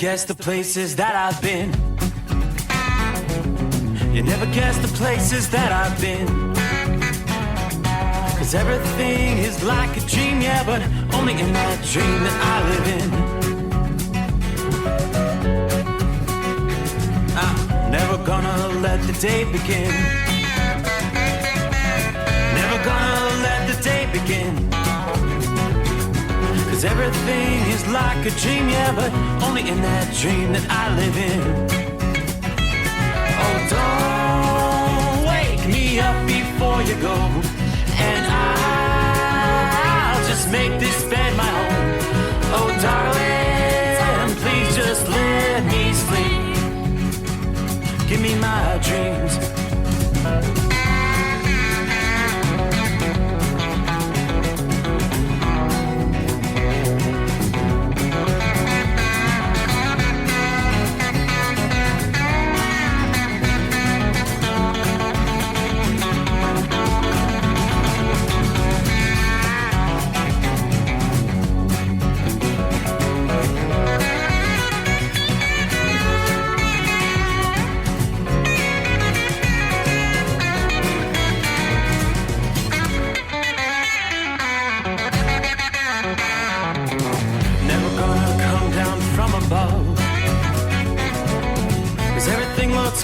guess the places that I've been. You never guess the places that I've been. 'Cause everything is like a dream, yeah, but only in that dream that I live in. I'm never gonna let the day begin. Never gonna let the day begin. 'Cause everything is like a dream, yeah, but only in that dream that I live in. Oh, don't wake me up before you go, and I'll just make this bed my home. Oh, darling, please just let me sleep. Give me my dreams.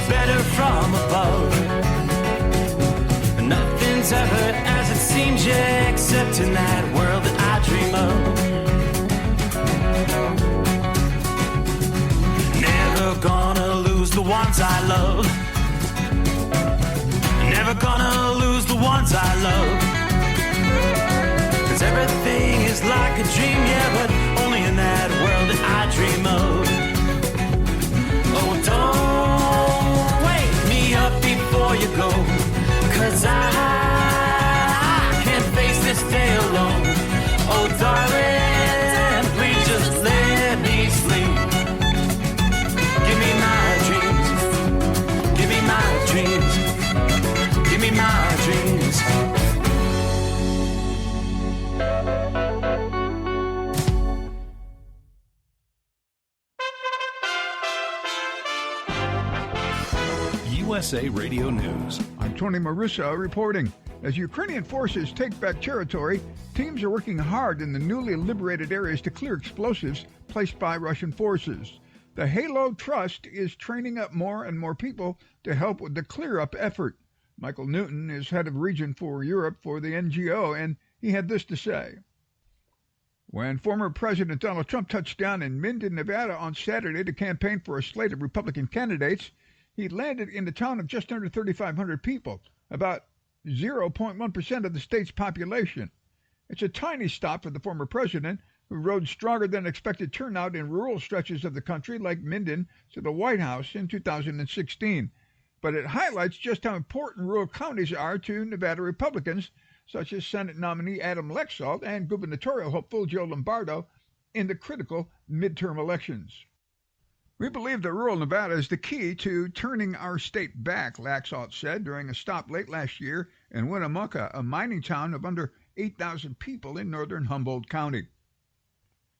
Better from above. Nothing's ever as it seems, yeah, except in that world that I dream of. Never gonna lose the ones I love. Never gonna lose the ones I love. 'Cause everything is like a dream, yeah, but only in that world that I dream of. Oh, don't wake me up before you go, 'cause I can't face this day alone. Oh, darling, please just let me sleep. Give me my dreams. Give me my dreams. Give me my dreams. USA Radio News. I'm Tony Marussa reporting. As Ukrainian forces take back territory, teams are working hard in the newly liberated areas to clear explosives placed by Russian forces. The Halo Trust is training up more and more people to help with the clear-up effort. Michael Newton is head of region for Europe for the NGO, and he had this to say. When former President Donald Trump touched down in Minden, Nevada on Saturday to campaign for a slate of Republican candidates, he landed in a town of just under 3,500 people, about 0.1% of the state's population. It's a tiny stop for the former president, who rode stronger than expected turnout in rural stretches of the country like Minden to the White House in 2016. But it highlights just how important rural counties are to Nevada Republicans, such as Senate nominee Adam Laxalt and gubernatorial hopeful Joe Lombardo in the critical midterm elections. We believe that rural Nevada is the key to turning our state back, Laxalt said during a stop late last year in Winnemucca, a mining town of under 8,000 people in northern Humboldt County.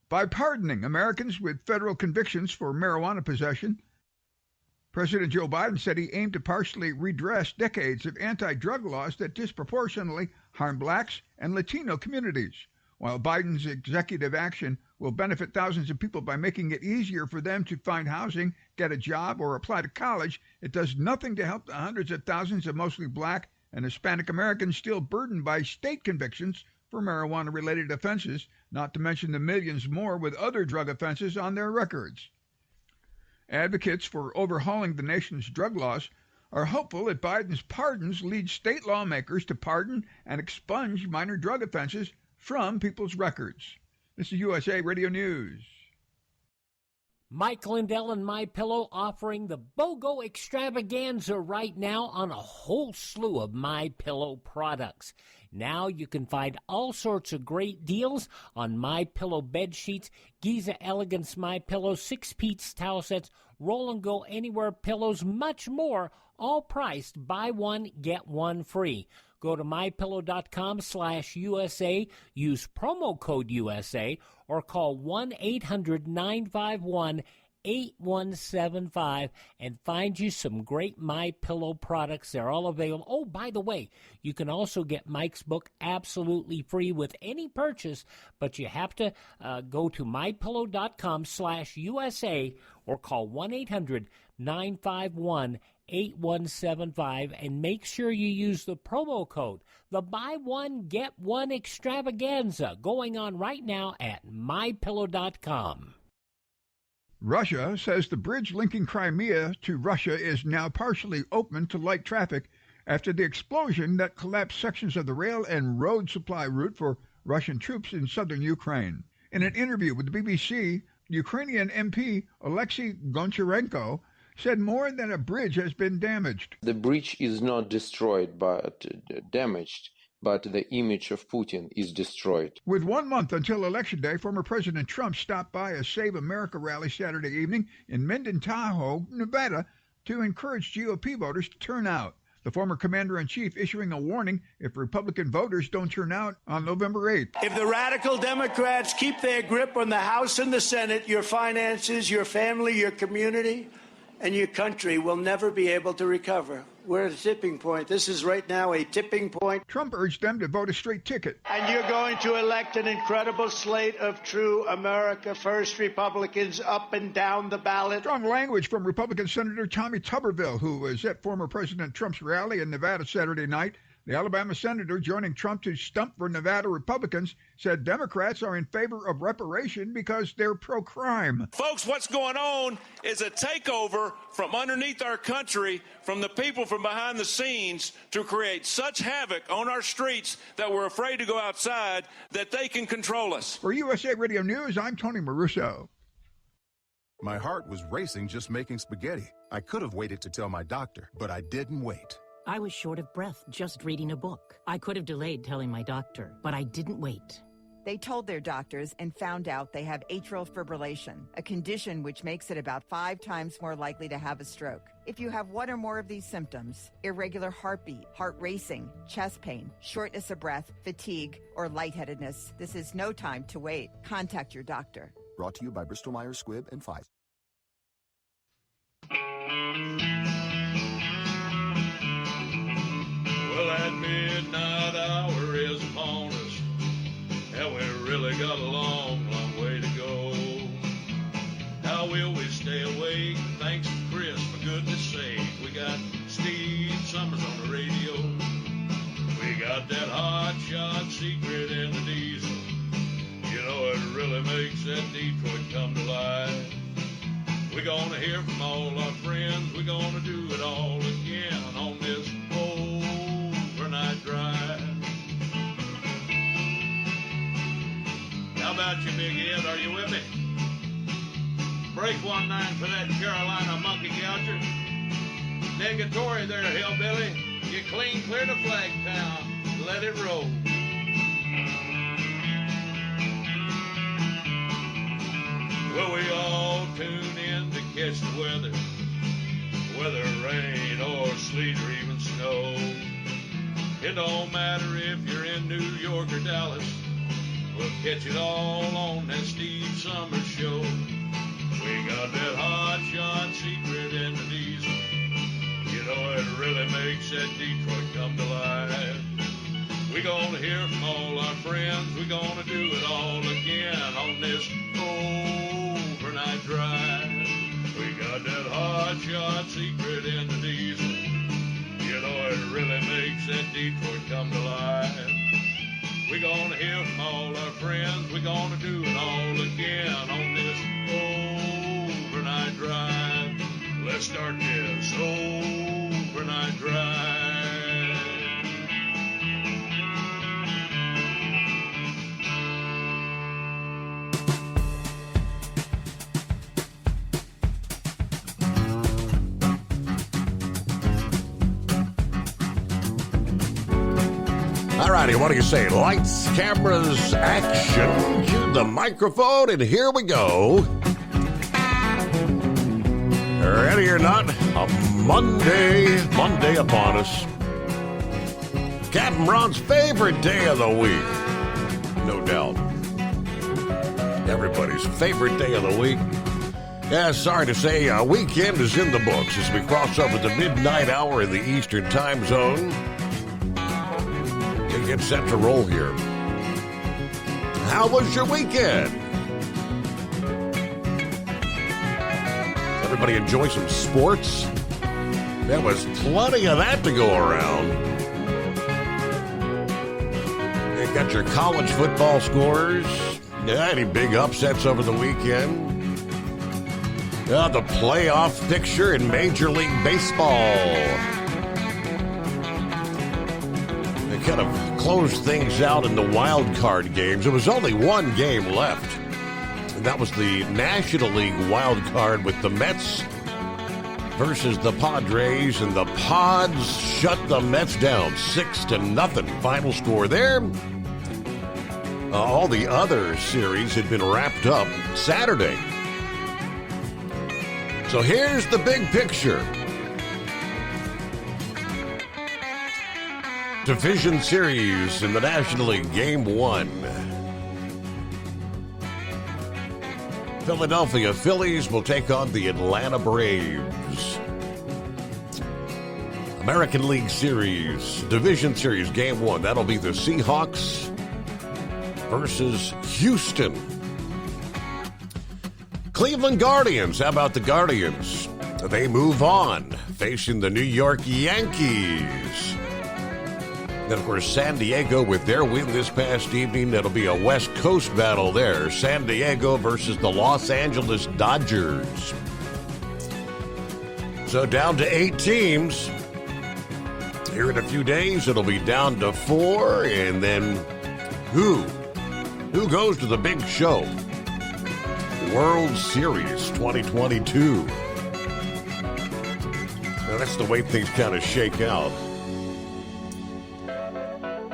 By pardoning Americans with federal convictions for marijuana possession, President Joe Biden said he aimed to partially redress decades of anti-drug laws that disproportionately harm blacks and Latino communities. While Biden's executive action will benefit thousands of people by making it easier for them to find housing, get a job, or apply to college, it does nothing to help the hundreds of thousands of mostly black and Hispanic Americans still burdened by state convictions for marijuana-related offenses, not to mention the millions more with other drug offenses on their records. Advocates for overhauling the nation's drug laws are hopeful that Biden's pardons lead state lawmakers to pardon and expunge minor drug offenses from people's records. This is USA Radio News. Mike Lindell and MyPillow offering the BOGO extravaganza right now on a whole slew of MyPillow products. Now you can find all sorts of great deals on MyPillow bed sheets, Giza Elegance MyPillow, 6-piece towel sets, Roll and Go Anywhere pillows, much more, all priced buy one, get one free. Go to mypillow.com/USA, use promo code USA, or call 1-800-951-8888. 8175 and find you some great MyPillow products. They're all available. Oh, by the way, you can also get Mike's book absolutely free with any purchase, but you have to go to mypillow.com/USA or call 1-800-951-8175 and make sure you use the promo code, the Buy One, Get One Extravaganza, going on right now at mypillow.com. Russia says the bridge linking Crimea to Russia is now partially open to light traffic after the explosion that collapsed sections of the rail and road supply route for Russian troops in southern Ukraine. In an interview with the BBC, Ukrainian MP Alexei Goncharenko said more than a bridge has been damaged. The bridge is not destroyed but damaged, but the image of Putin is destroyed. With 1 month until Election Day, former President Trump stopped by a Save America rally Saturday evening in Minden, Tahoe, Nevada, to encourage GOP voters to turn out. The former commander-in-chief issuing a warning if Republican voters don't turn out on November 8th. If the radical Democrats keep their grip on the House and the Senate, your finances, your family, your community, and your country will never be able to recover. We're at a tipping point. This is right now a tipping point. Trump urged them to vote a straight ticket. And you're going to elect an incredible slate of true America First Republicans up and down the ballot. Strong language from Republican Senator Tommy Tuberville, who was at former President Trump's rally in Nevada Saturday night. The Alabama senator joining Trump to stump for Nevada Republicans said Democrats are in favor of reparation because they're pro-crime. Folks, what's going on is a takeover from underneath our country, from the people from behind the scenes, to create such havoc on our streets that we're afraid to go outside, that they can control us. For USA Radio News, I'm Tony Maruso. My heart was racing just making spaghetti. I could have waited to tell my doctor, but I didn't wait. I was short of breath just reading a book. I could have delayed telling my doctor, but I didn't wait. They told their doctors and found out they have atrial fibrillation, a condition which makes it about 5 times more likely to have a stroke. If you have one or more of these symptoms, irregular heartbeat, heart racing, chest pain, shortness of breath, fatigue, or lightheadedness, this is no time to wait. Contact your doctor. Brought to you by Bristol Myers Squibb and Pfizer. Well, that midnight hour is upon us, and we really got a long, long way to go. How will we stay awake? Thanks to Chris, for goodness sake. We got Steve Summers on the radio. We got that hot shot secret in the diesel. You know, it really makes that Detroit come to life. We're gonna hear from all our friends. We're gonna do it all again on this overnight drive. How about you, Big Ed? Are you with me? Break 1-9 for that Carolina monkey gouger. Negatory there, hillbilly. You clean clear to Flagtown. Let it roll. Well, we all tune in to catch the weather, whether rain or sleet or even snow. It don't matter if you're in New York or Dallas, we'll catch it all on that Steve Summers show. We got that hot shot secret in the diesel. You know, it really makes that Detroit come to life. We're gonna hear from all our friends. We're gonna do it all again on this overnight drive. We got that hot shot secret in the diesel. You know, it really makes that Detroit come to life. We're gonna hear from all our friends. We're gonna do it all again on this overnight drive. Let's start this overnight drive. All righty, what do you say? Lights, cameras, action. Cue the microphone, and here we go. Ready or not, a Monday upon us. Captain Ron's favorite day of the week. No doubt. Everybody's favorite day of the week. Yeah, sorry to say, weekend is in the books as we cross over the midnight hour in the Eastern time zone. You get set to roll here. How was your weekend? Everybody enjoy some sports? There was plenty of that to go around. You got your college football scores. Yeah, any big upsets over the weekend? Yeah, the playoff picture in Major League Baseball. They kind of closed things out in the wild card games. There was only one game left. And that was the National League wild card with the Mets versus the Padres. And the Pods shut the Mets down 6-0. Final score there. All the other series had been wrapped up Saturday. So here's the big picture. Division series in the National League, Game 1. Philadelphia Phillies will take on the Atlanta Braves. American League Series, Division Series, Game 1. That'll be the Seahawks versus Houston. Cleveland Guardians. How about the Guardians? They move on, facing the New York Yankees. Then, of course, San Diego with their win this past evening. That'll be a West Coast battle there. San Diego versus the Los Angeles Dodgers. So down to 8 teams. Here in a few days, it'll be down to 4. And then who goes to the big show? World Series 2022. Now, that's the way things kind of shake out.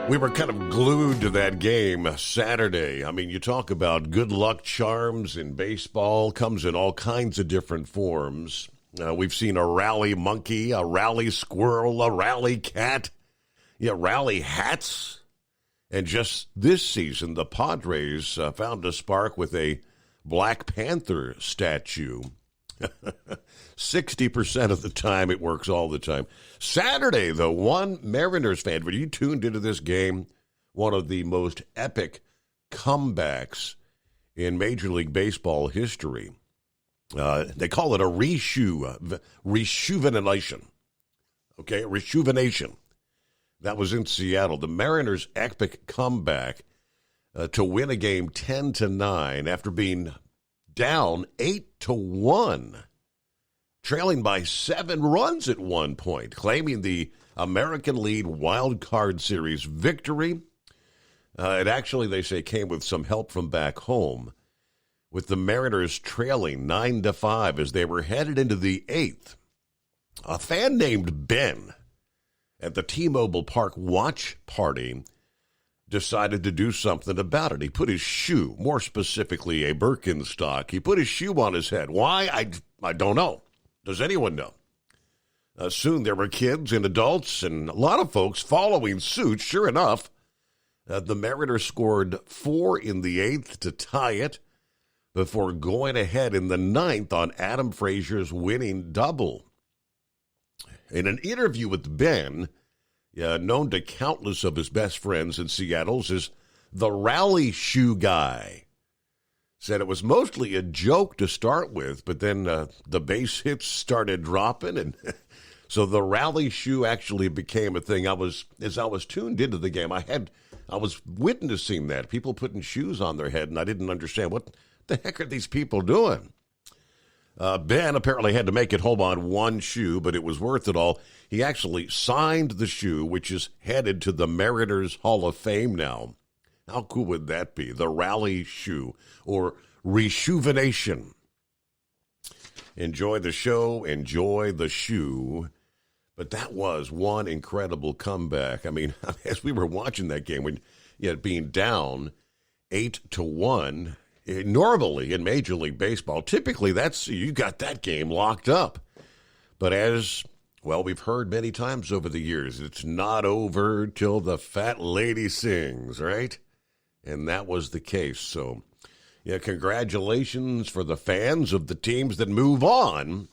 We were kind of glued to that game Saturday. I mean, you talk about good luck charms in baseball, comes in all kinds of different forms. We've seen a rally monkey, a rally squirrel, a rally cat, rally hats. And just this season, the Padres found a spark with a Black Panther statue. 60% of the time, it works all the time. Saturday, though, one Mariners fan, when you tuned into this game, one of the most epic comebacks in Major League Baseball history. They call it a rejuvenation. Okay, rejuvenation. That was in Seattle. The Mariners' epic comeback to win a game 10-9 after being down 8-1, trailing by 7 runs at one point, claiming the American League Wild Card Series victory. It actually, they say, came with some help from back home, with the Mariners trailing 9-5 as they were headed into the 8th. A fan named Ben at the T-Mobile Park watch party decided to do something about it. He put his shoe, more specifically a Birkenstock, he put his shoe on his head. Why? I don't know. Does anyone know? Soon there were kids and adults and a lot of folks following suit. Sure enough, the Mariners scored 4 in the 8th to tie it before going ahead in the 9th on Adam Frazier's winning double. In an interview with Ben, known to countless of his best friends in Seattle's as the rally shoe guy, said it was mostly a joke to start with, but then the base hits started dropping, and so the rally shoe actually became a thing. As I was tuned into the game, I was witnessing that, people putting shoes on their head, and I didn't understand what the heck are these people doing. Ben apparently had to make it home on one shoe, but it was worth it all. He actually signed the shoe, which is headed to the Mariners Hall of Fame now. How cool would that be? The rally shoe, or rejuvenation. Enjoy the show, enjoy the shoe. But that was one incredible comeback. I mean, as we were watching that game, when being down 8-1, normally in Major League Baseball, typically you got that game locked up. But as well, we've heard many times over the years, it's not over till the fat lady sings, right? And that was the case. So Yeah, congratulations for the fans of the teams that move on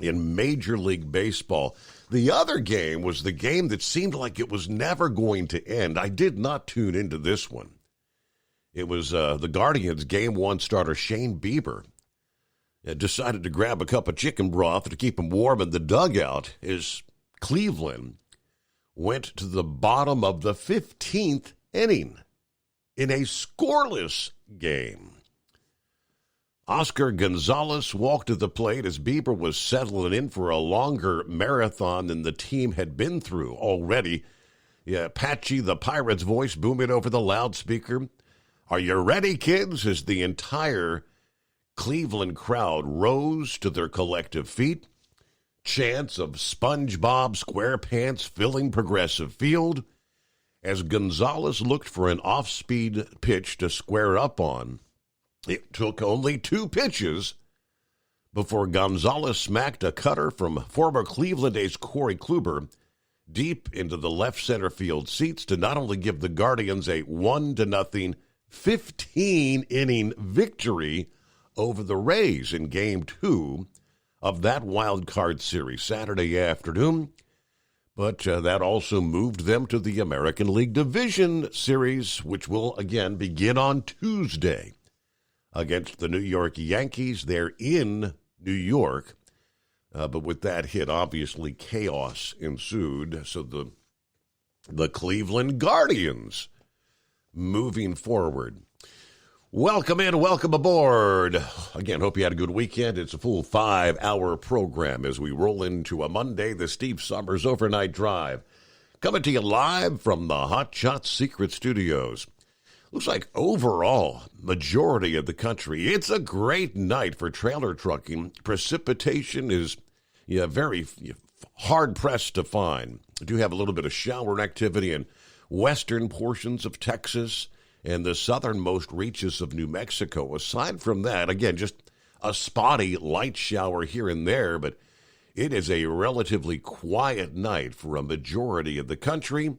in Major League Baseball. The other game was the game that seemed like it was never going to end. I did not tune into this one. It was the Guardians' Game 1 starter Shane Bieber decided to grab a cup of chicken broth to keep him warm in the dugout as Cleveland went to the bottom of the 15th inning in a scoreless game. Oscar Gonzalez walked to the plate as Bieber was settling in for a longer marathon than the team had been through already. Yeah, Patchy, the Pirates' voice booming over the loudspeaker. Are you ready, kids? As the entire Cleveland crowd rose to their collective feet. Chants of SpongeBob SquarePants filling Progressive Field as Gonzalez looked for an off-speed pitch to square up on. It took only 2 pitches before Gonzalez smacked a cutter from former Cleveland ace Corey Kluber deep into the left center field seats to not only give the Guardians a 1-0 15-inning victory over the Rays in Game 2 of that wild card series Saturday afternoon, but that also moved them to the American League Division Series, which will again begin on Tuesday against the New York Yankees. They're in New York, but with that hit, obviously chaos ensued. So the Cleveland Guardians moving forward. Welcome in, welcome aboard. Again, hope you had a good weekend. It's a full 5-hour program as we roll into a Monday, the Steve Summers Overnight Drive. Coming to you live from the Hot Shot Secret Studios. Looks like overall, majority of the country, it's a great night for trailer trucking. Precipitation is very hard-pressed to find. We do have a little bit of shower activity in western portions of Texas and the southernmost reaches of New Mexico. Aside from that, again, just a spotty light shower here and there, but it is a relatively quiet night for a majority of the country.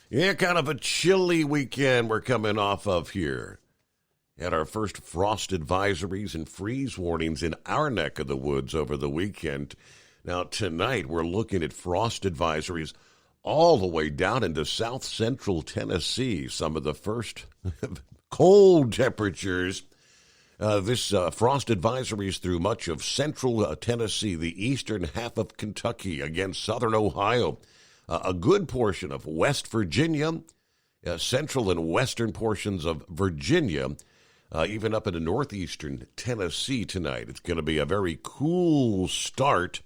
Yeah, kind of a chilly weekend we're coming off of here. Had our first frost advisories and freeze warnings in our neck of the woods over the weekend. Now, tonight we're looking at frost advisories all the way down into south central Tennessee. Some of the first cold temperatures. This frost advisories through much of central Tennessee, the eastern half of Kentucky, against southern Ohio. A good portion of West Virginia, central and western portions of Virginia, even up into northeastern Tennessee tonight. It's going to be a very cool start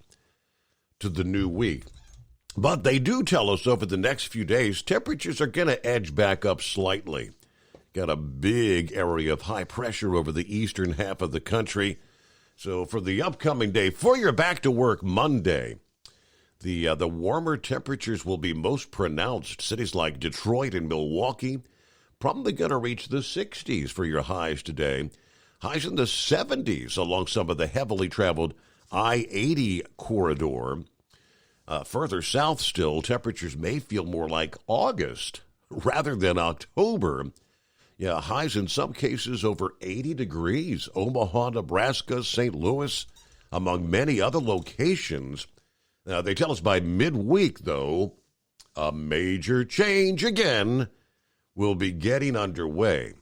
to the new week. But they do tell us over the next few days, temperatures are going to edge back up slightly. Got a big area of high pressure over the eastern half of the country. So for the upcoming day, for your back-to-work Monday, the warmer temperatures will be most pronounced. Cities like Detroit and Milwaukee probably going to reach the 60s for your highs today. Highs in the 70s along some of the heavily traveled I-80 corridor. Further south still, temperatures may feel more like August rather than October. Yeah, highs in some cases over 80 degrees. Omaha, Nebraska, St. Louis, among many other locations. Now, they tell us by midweek, though, a major change again will be getting underway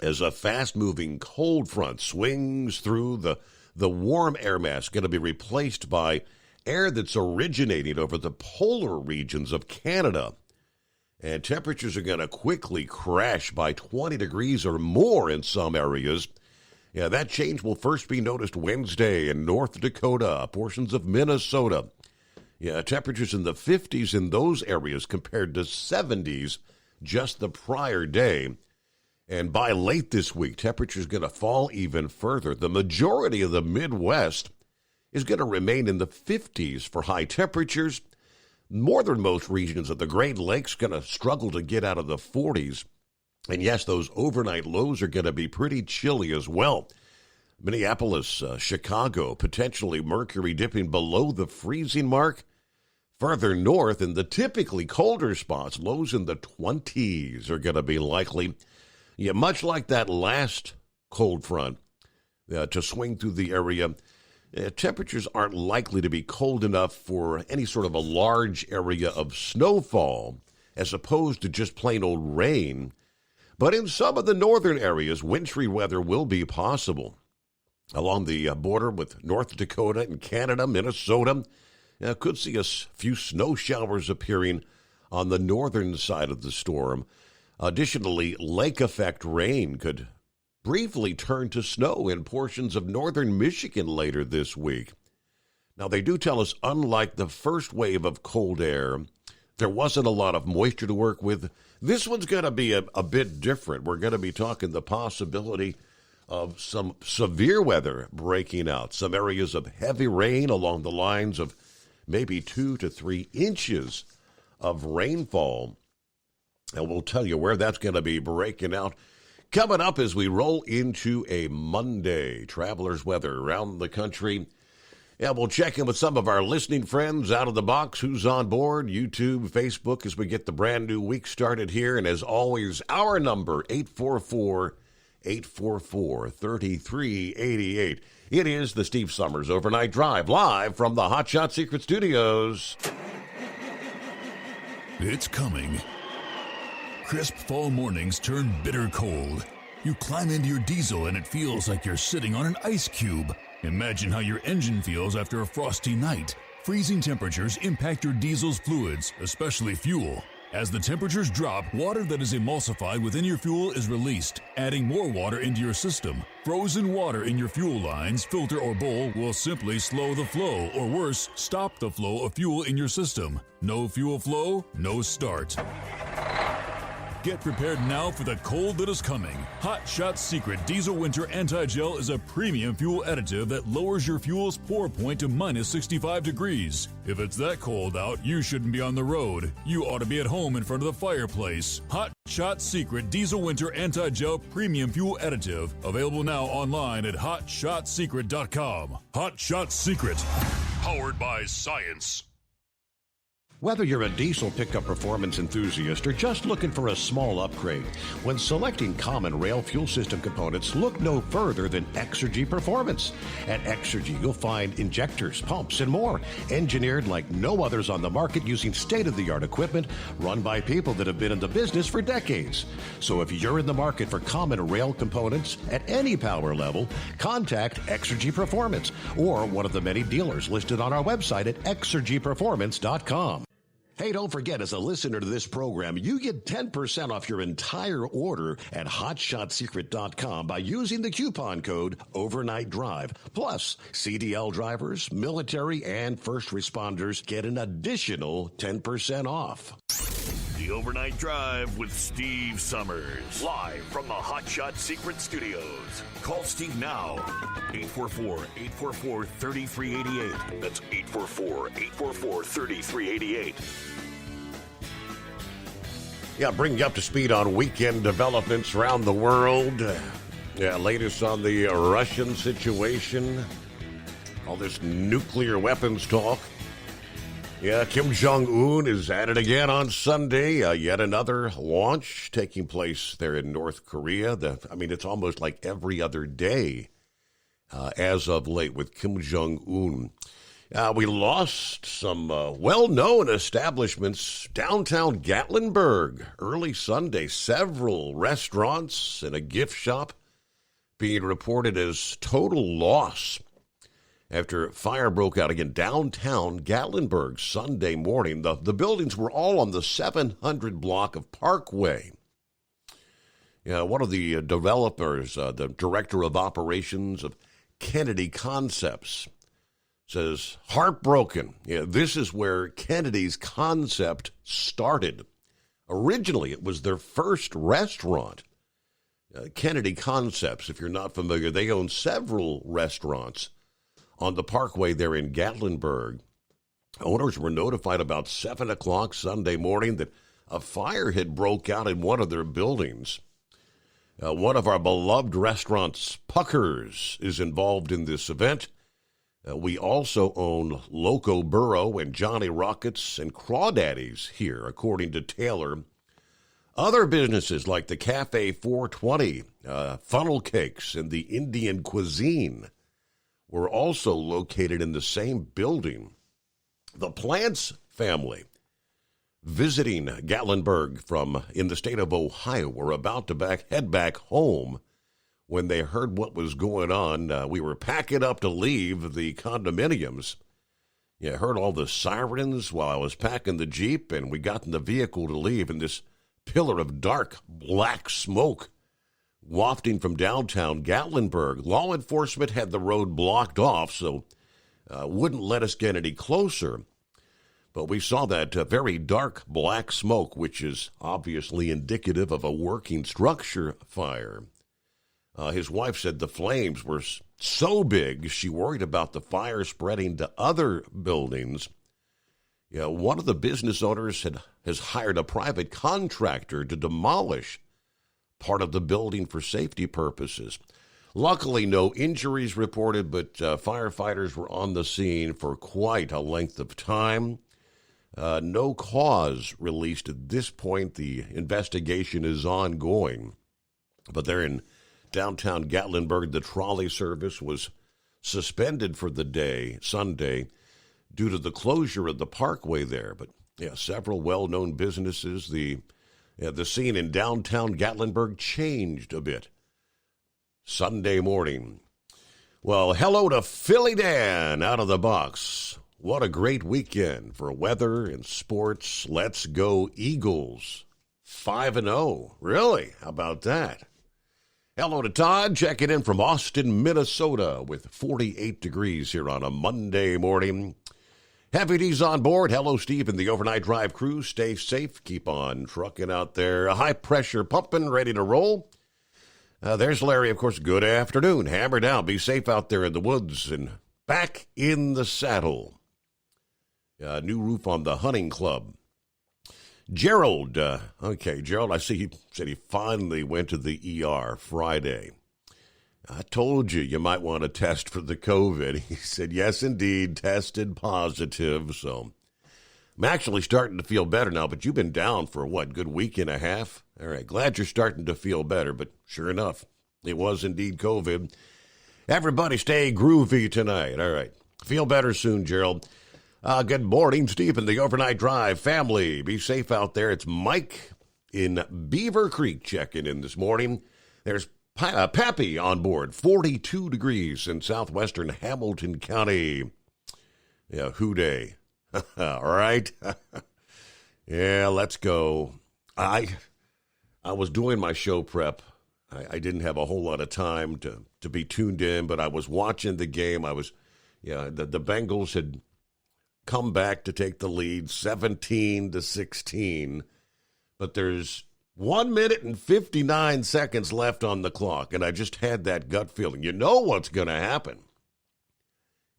as a fast-moving cold front swings through the warm air mass, going to be replaced by air that's originating over the polar regions of Canada. And temperatures are going to quickly crash by 20 degrees or more in some areas. Yeah, that change will first be noticed Wednesday in North Dakota, portions of Minnesota. Yeah, temperatures in the 50s in those areas compared to 70s just the prior day. And by late this week, temperatures going to fall even further. The majority of the Midwest is going to remain in the 50s for high temperatures. Northernmost regions of the Great Lakes going to struggle to get out of the 40s. And yes, those overnight lows are going to be pretty chilly as well. Minneapolis, Chicago, potentially mercury dipping below the freezing mark. Further north, in the typically colder spots, lows in the 20s are going to be likely. Yeah, much like that last cold front to swing through the area. Temperatures aren't likely to be cold enough for any sort of a large area of snowfall, as opposed to just plain old rain. But in some of the northern areas, wintry weather will be possible. Along the border with North Dakota and Canada, Minnesota, could see a few snow showers appearing on the northern side of the storm. Additionally, lake effect rain could briefly turn to snow in portions of northern Michigan later this week. Now, they do tell us, unlike the first wave of cold air, there wasn't a lot of moisture to work with. This one's going to be a bit different. We're going to be talking the possibility of some severe weather breaking out, some areas of heavy rain along the lines of maybe 2 to 3 inches of rainfall. And we'll tell you where that's going to be breaking out coming up as we roll into a Monday. Travelers weather around the country. Yeah, we'll check in with some of our listening friends out of the box. Who's on board? YouTube, Facebook, as we get the brand new week started here. And as always, our number, 844-844-3388. It is the Steve Summers Overnight Drive, live from the Hot Shot Secret Studios. It's coming. Crisp fall mornings turn bitter cold. You climb into your diesel and it feels like you're sitting on an ice cube. Imagine how your engine feels after a frosty night. Freezing temperatures impact your diesel's fluids, especially fuel. As the temperatures drop, water that is emulsified within your fuel is released, adding more water into your system. Frozen water in your fuel lines, filter, or bowl will simply slow the flow, or worse, stop the flow of fuel in your system. No fuel flow, no start. Get prepared now for the cold that is coming. Hot Shot Secret Diesel Winter Anti-Gel is a premium fuel additive that lowers your fuel's pour point to minus 65 degrees. If it's that cold out, you shouldn't be on the road. You ought to be at home in front of the fireplace. Hot Shot Secret Diesel Winter Anti-Gel Premium Fuel Additive. Available now online at hotshotsecret.com. Hot Shot Secret. Powered by science. Whether you're a diesel pickup performance enthusiast or just looking for a small upgrade, when selecting common rail fuel system components, look no further than Exergy Performance. At Exergy, you'll find injectors, pumps, and more, engineered like no others on the market using state-of-the-art equipment run by people that have been in the business for decades. So if you're in the market for common rail components at any power level, contact Exergy Performance or one of the many dealers listed on our website at exergyperformance.com. Hey, don't forget, as a listener to this program, you get 10% off your entire order at hotshotsecret.com by using the coupon code Overnight Drive. Plus, CDL drivers, military, and first responders get an additional 10% off. The Overnight Drive with Steve Summers. Live from the Hot Shot Secret Studios. Call Steve now. 844-844-3388. That's 844-844-3388. Yeah, bring you up to speed on weekend developments around the world. Latest on the Russian situation. All this nuclear weapons talk. Yeah, Kim Jong-un is at it again on Sunday. Yet another launch taking place there in North Korea. It's almost like every other day as of late with Kim Jong-un. We lost some well-known establishments downtown Gatlinburg early Sunday. Several restaurants and a gift shop being reported as total loss after fire broke out again downtown Gatlinburg Sunday morning. The buildings were all on the 700 block of Parkway. One of the developers, the director of operations of Kennedy Concepts, says, heartbroken. This is where Kennedy's concept started. Originally, it was their first restaurant. Kennedy Concepts, if you're not familiar, they own several restaurants on the Parkway there in Gatlinburg. Owners were notified about 7 o'clock Sunday morning that a fire had broke out in one of their buildings. One of our beloved restaurants, Puckers, is involved in this event. We also own Loco Burro and Johnny Rockets and Crawdaddies here, according to Taylor Other businesses like the Cafe 420, funnel cakes, and the Indian cuisine were also located in the same building. The Plants family, visiting Gatlinburg from in the state of Ohio, were about to head back home when they heard what was going on. We were packing up to leave the condominiums. Yeah, I heard all the sirens while I was packing the Jeep, and we got in the vehicle to leave, and this pillar of dark black smoke wafting from downtown Gatlinburg. Law enforcement had the road blocked off, so wouldn't let us get any closer. But we saw that very dark black smoke, which is obviously indicative of a working structure fire. His wife said the flames were so big, she worried about the fire spreading to other buildings. Yeah, one of the business owners has hired a private contractor to demolish part of the building for safety purposes. Luckily, no injuries reported, but firefighters were on the scene for quite a length of time. No cause released at this point. The investigation is ongoing. But there in downtown Gatlinburg, the trolley service was suspended for the day, Sunday, due to the closure of the parkway there. But yeah, several well-known businesses. The scene in downtown Gatlinburg changed a bit Sunday morning. Well, hello to Philly Dan out of the box. What a great weekend for weather and sports. Let's go Eagles. 5-0. Really? How about that? Hello to Todd, checking in from Austin, Minnesota, with 48 degrees here on a Monday morning. Heavy D's on board. Hello, Steve, and the overnight drive crew. Stay safe. Keep on trucking out there. High pressure pumping, ready to roll. There's Larry, of course. Good afternoon. Hammer down. Be safe out there in the woods and back in the saddle. New roof on the hunting club. Gerald, Gerald, I see he said he finally went to the ER Friday. I told you might want to test for the COVID. He said, yes, indeed, tested positive. So I'm actually starting to feel better now, but you've been down for, good week and a half? All right, glad you're starting to feel better, but sure enough, it was indeed COVID. Everybody stay groovy tonight. All right, feel better soon, Gerald. Good morning, Steve, and the Overnight Drive family. Be safe out there. It's Mike in Beaver Creek checking in this morning. There's Pappy on board, 42 degrees in southwestern Hamilton County. Yeah, hooday. All right. Yeah, let's go. I was doing my show prep. I didn't have a whole lot of time to be tuned in, but I was watching the game. The Bengals had come back to take the lead 17-16, but there's 1 minute and 59 seconds left on the clock, and I just had that gut feeling. You know what's going to happen.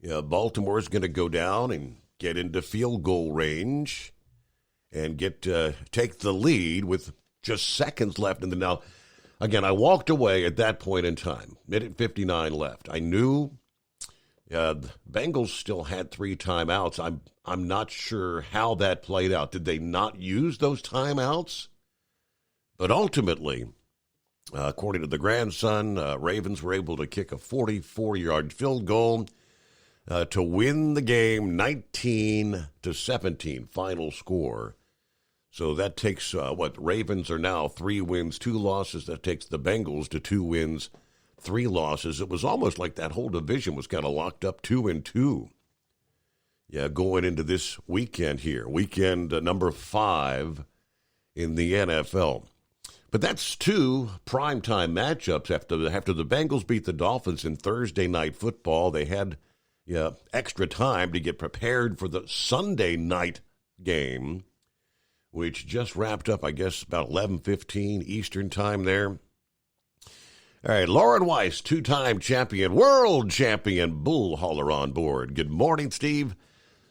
Yeah, Baltimore's going to go down and get into field goal range and take the lead with just seconds left. And now, again, I walked away at that point in time, minute 59 left. I knew the Bengals still had 3 timeouts. I'm not sure how that played out. Did they not use those timeouts? But ultimately, according to the grandson, Ravens were able to kick a 44-yard field goal to win the game 19-17 final score. So that takes Ravens are now 3 wins, 2 losses. That takes the Bengals to 2 wins, 3 losses. It was almost like that whole division was kind of locked up 2-2. Yeah, going into this weekend here, weekend number 5 in the NFL. But that's 2 primetime matchups after the Bengals beat the Dolphins in Thursday night football. They had extra time to get prepared for the Sunday night game, which just wrapped up, I guess, about 11:15 Eastern time there. All right, Lauren Weiss, 2-time champion, world champion bull hauler on board. Good morning, Steve.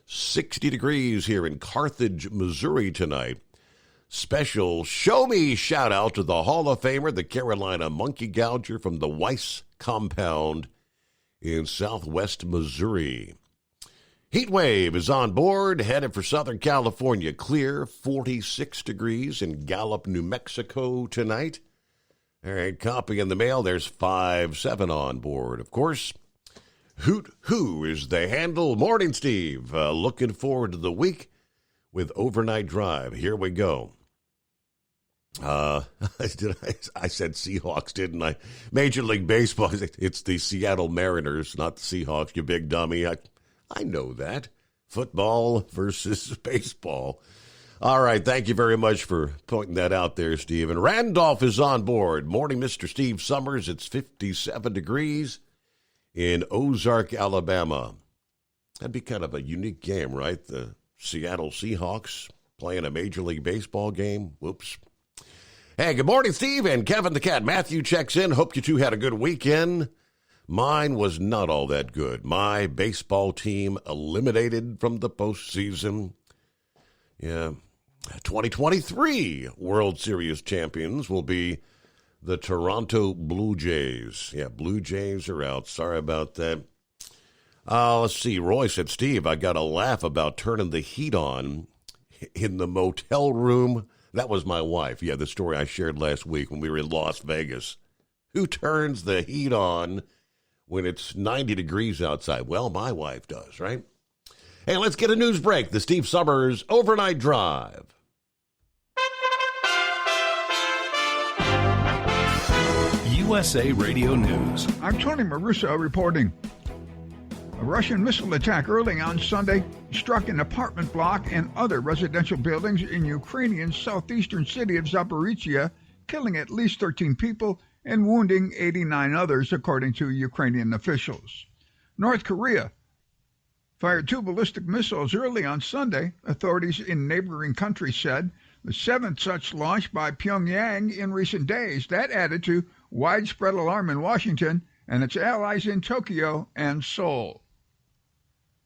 60 degrees here in Carthage, Missouri tonight. Special show me shout out to the Hall of Famer, the Carolina Monkey Gouger from the Weiss compound in southwest Missouri. Heat wave is on board, headed for Southern California. Clear, 46 degrees in Gallup, New Mexico tonight. All right, copy in the mail. There's 5-7 on board. Of course, Hoot Who is the handle. Morning, Steve. Looking forward to the week with Overnight Drive. Here we go. I said Seahawks, didn't I? Major League Baseball. It's the Seattle Mariners, not the Seahawks, you big dummy. I know that. Football versus baseball. All right, thank you very much for pointing that out there, Steve. And Randolph is on board. Morning, Mr. Steve Summers. It's 57 degrees in Ozark, Alabama. That'd be kind of a unique game, right? The Seattle Seahawks playing a Major League Baseball game. Whoops. Hey, good morning, Steve and Kevin the Cat. Matthew checks in. Hope you two had a good weekend. Mine was not all that good. My baseball team eliminated from the postseason. Yeah. 2023 World Series champions will be the Toronto Blue Jays. Yeah, Blue Jays are out. Sorry about that. Let's see. Roy said, Steve, I got a laugh about turning the heat on in the motel room. That was my wife. Yeah, the story I shared last week when we were in Las Vegas. Who turns the heat on when it's 90 degrees outside? Well, my wife does, right? Hey, let's get a news break. The Steve Summers Overnight Drive. USA Radio News. I'm Tony Maruso reporting. A Russian missile attack early on Sunday struck an apartment block and other residential buildings in Ukrainian southeastern city of Zaporizhia, killing at least 13 people and wounding 89 others, according to Ukrainian officials. North Korea fired 2 ballistic missiles early on Sunday, authorities in neighboring countries said, the 7th such launch by Pyongyang in recent days. That added to widespread alarm in Washington and its allies in Tokyo and Seoul.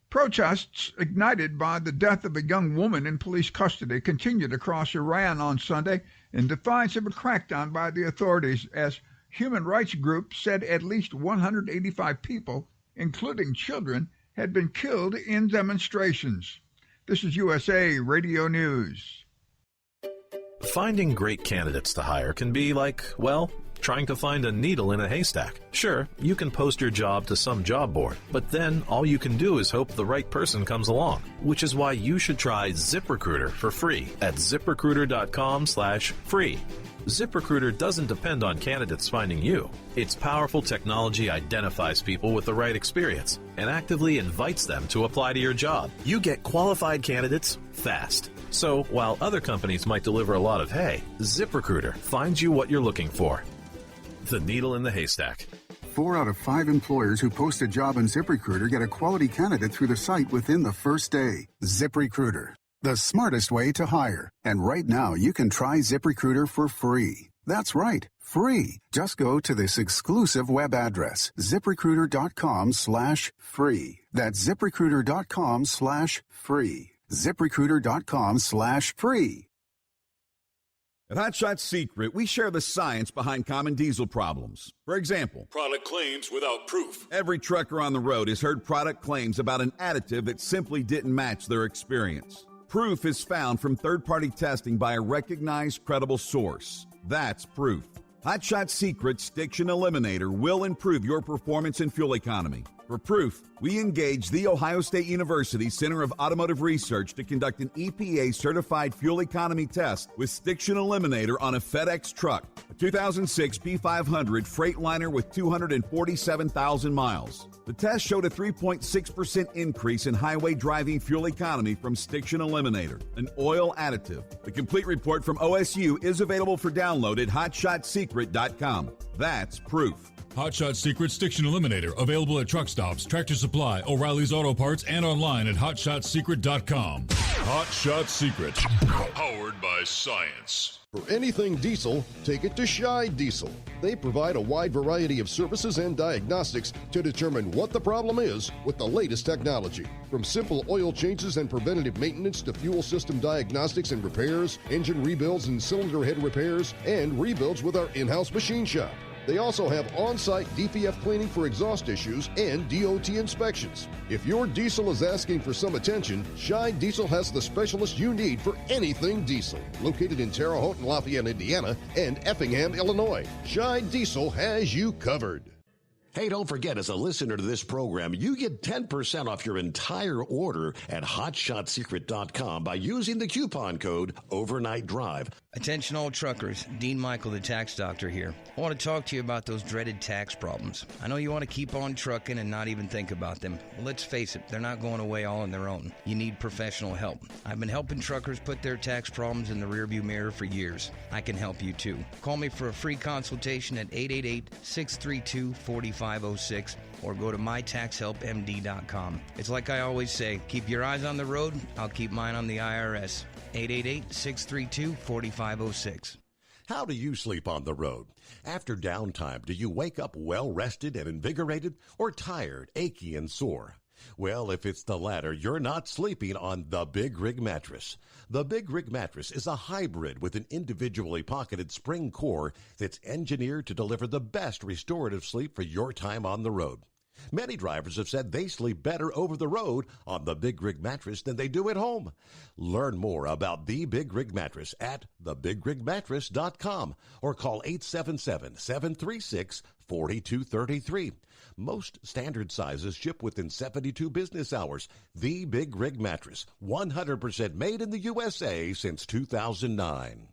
Protests ignited by the death of a young woman in police custody continued across Iran on Sunday in defiance of a crackdown by the authorities, as human rights groups said at least 185 people, including children, had been killed in demonstrations. This is USA Radio News. Finding great candidates to hire can be like, well, trying to find a needle in a haystack. Sure, you can post your job to some job board, but then all you can do is hope the right person comes along, which is why you should try ZipRecruiter for free at ZipRecruiter.com/free. ZipRecruiter doesn't depend on candidates finding you. Its powerful technology identifies people with the right experience and actively invites them to apply to your job. You get qualified candidates fast. So while other companies might deliver a lot of hay, ZipRecruiter finds you what you're looking for. The needle in the haystack. 4 out of 5 employers who post a job on ZipRecruiter get a quality candidate through the site within the first day. ZipRecruiter, the smartest way to hire. And right now, you can try ZipRecruiter for free. That's right, free. Just go to this exclusive web address, ZipRecruiter.com/free. That's ZipRecruiter.com/free. ZipRecruiter.com/free. At Hot Shot Secret, we share the science behind common diesel problems. For example, Product claims without proof. every trucker on the road has heard product claims about an additive that simply didn't match their experience. Proof is found from third-party testing by a recognized, credible source. That's proof. Hot Shot Secret's Stiction Eliminator will improve your performance and fuel economy. For proof, we engaged the Ohio State University Center of Automotive Research to conduct an EPA-certified fuel economy test with Stiction Eliminator on a FedEx truck, a 2006 P500 Freightliner with 247,000 miles. The test showed a 3.6% increase in highway driving fuel economy from Stiction Eliminator, an oil additive. The complete report from OSU is available for download at HotShotSecret.com. That's proof. Hot Shot Secret Stiction Eliminator, available at truck stops, Tractor Supply, O'Reilly's Auto Parts, and online at HotShotSecret.com. Hot Shot Secret, powered by science. For anything diesel, take it to Shy Diesel. They provide a wide variety of services and diagnostics to determine what the problem is with the latest technology. From simple oil changes and preventative maintenance to fuel system diagnostics and repairs, engine rebuilds and cylinder head repairs, and rebuilds with our in-house machine shop. They also have on-site DPF cleaning for exhaust issues and DOT inspections. If your diesel is asking for some attention, Shine Diesel has the specialist you need for anything diesel. Located in Terre Haute and Lafayette, Indiana, and Effingham, Illinois, Shine Diesel has you covered. Hey, don't forget, as a listener to this program, you get 10% off your entire order at HotShotSecret.com by using the coupon code Overnight Drive. Attention all truckers, Dean Michael, the tax doctor here. I want to talk to you about those dreaded tax problems. I know you want to keep on trucking and not even think about them. Well, let's face it, they're not going away all on their own. You need professional help. I've been helping truckers put their tax problems in the rearview mirror for years. I can help you too. Call me for a free consultation at 888-632-4506 or go to mytaxhelpmd.com. It's like I always say, keep your eyes on the road, I'll keep mine on the IRS. 888-632-4506. How do you sleep on the road? After downtime, do you wake up well-rested and invigorated or tired, achy, and sore? Well, if it's the latter, you're not sleeping on the Big Rig Mattress. The Big Rig Mattress is a hybrid with an individually pocketed spring core that's engineered to deliver the best restorative sleep for your time on the road. Many drivers have said they sleep better over the road on the Big Rig Mattress than they do at home. Learn more about the Big Rig Mattress at thebigrigmattress.com or call 877-736-4233. Most standard sizes ship within 72 business hours. The Big Rig Mattress, 100% made in the USA since 2009.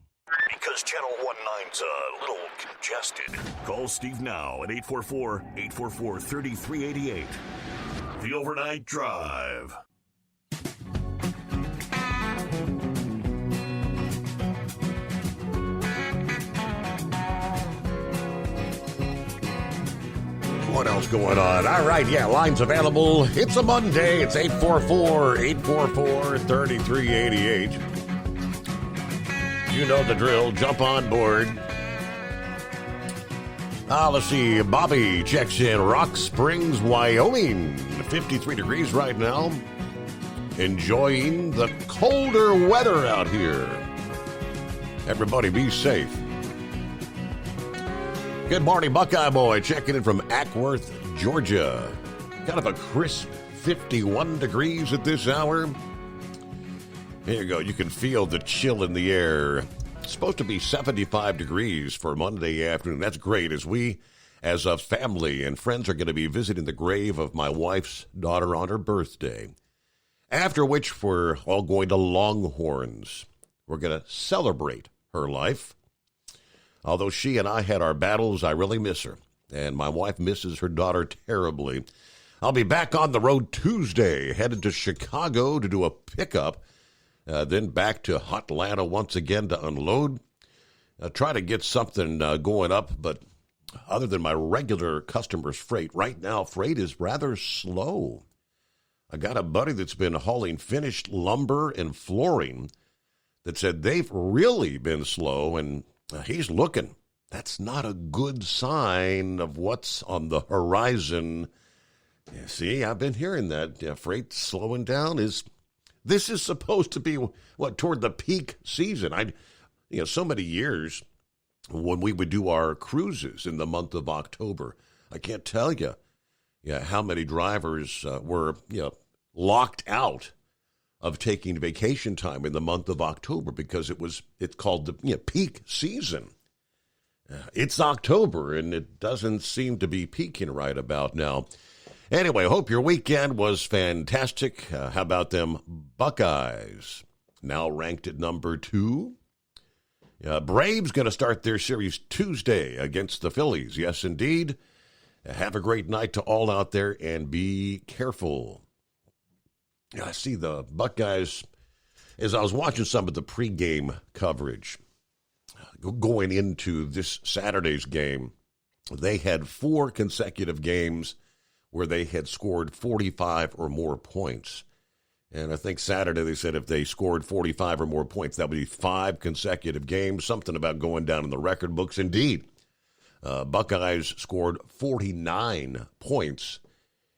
Because Channel 19's a little congested. Call Steve now at 844-844-3388. The Overnight Drive. What else going on? All right, yeah, lines available. It's a Monday. It's 844-844-3388. You know the drill. Jump on board. Let's see. Bobby checks in Rock Springs, Wyoming. 53 degrees right now. Enjoying the colder weather out here. Everybody be safe. Good morning, Buckeye Boy. Checking in from Ackworth, Georgia. Kind of a crisp 51 degrees at this hour. Here you go. You can feel the chill in the air. It's supposed to be 75 degrees for Monday afternoon. That's great, as we, as a family and friends, are going to be visiting the grave of my wife's daughter on her birthday. After which, we're all going to Longhorns. We're going to celebrate her life. Although she and I had our battles, I really miss her. And my wife misses her daughter terribly. I'll be back on the road Tuesday, headed to Chicago to do a pickup. Then back to Hotlanta once again to unload. Try to get something going up, but other than my regular customers' freight, right now freight is rather slow. I got a buddy that's been hauling finished lumber and flooring that said they've really been slow, and he's looking. That's not a good sign of what's on the horizon. Yeah, see, I've been hearing that. Freight slowing down this is supposed to be, toward the peak season. So many years when we would do our cruises in the month of October, I can't tell you how many drivers were, locked out of taking vacation time in the month of October because it's called the peak season. It's October, and it doesn't seem to be peaking right about now. Anyway, hope your weekend was fantastic. How about them Buckeyes? Now ranked at number 2. Braves going to start their series Tuesday against the Phillies. Yes, indeed. Have a great night to all out there, and be careful. I see the Buckeyes, as I was watching some of the pregame coverage going into this Saturday's game, they had 4 consecutive games where they had scored 45 or more points. And I think Saturday they said if they scored 45 or more points, that would be 5 consecutive games, something about going down in the record books. Indeed, Buckeyes scored 49 points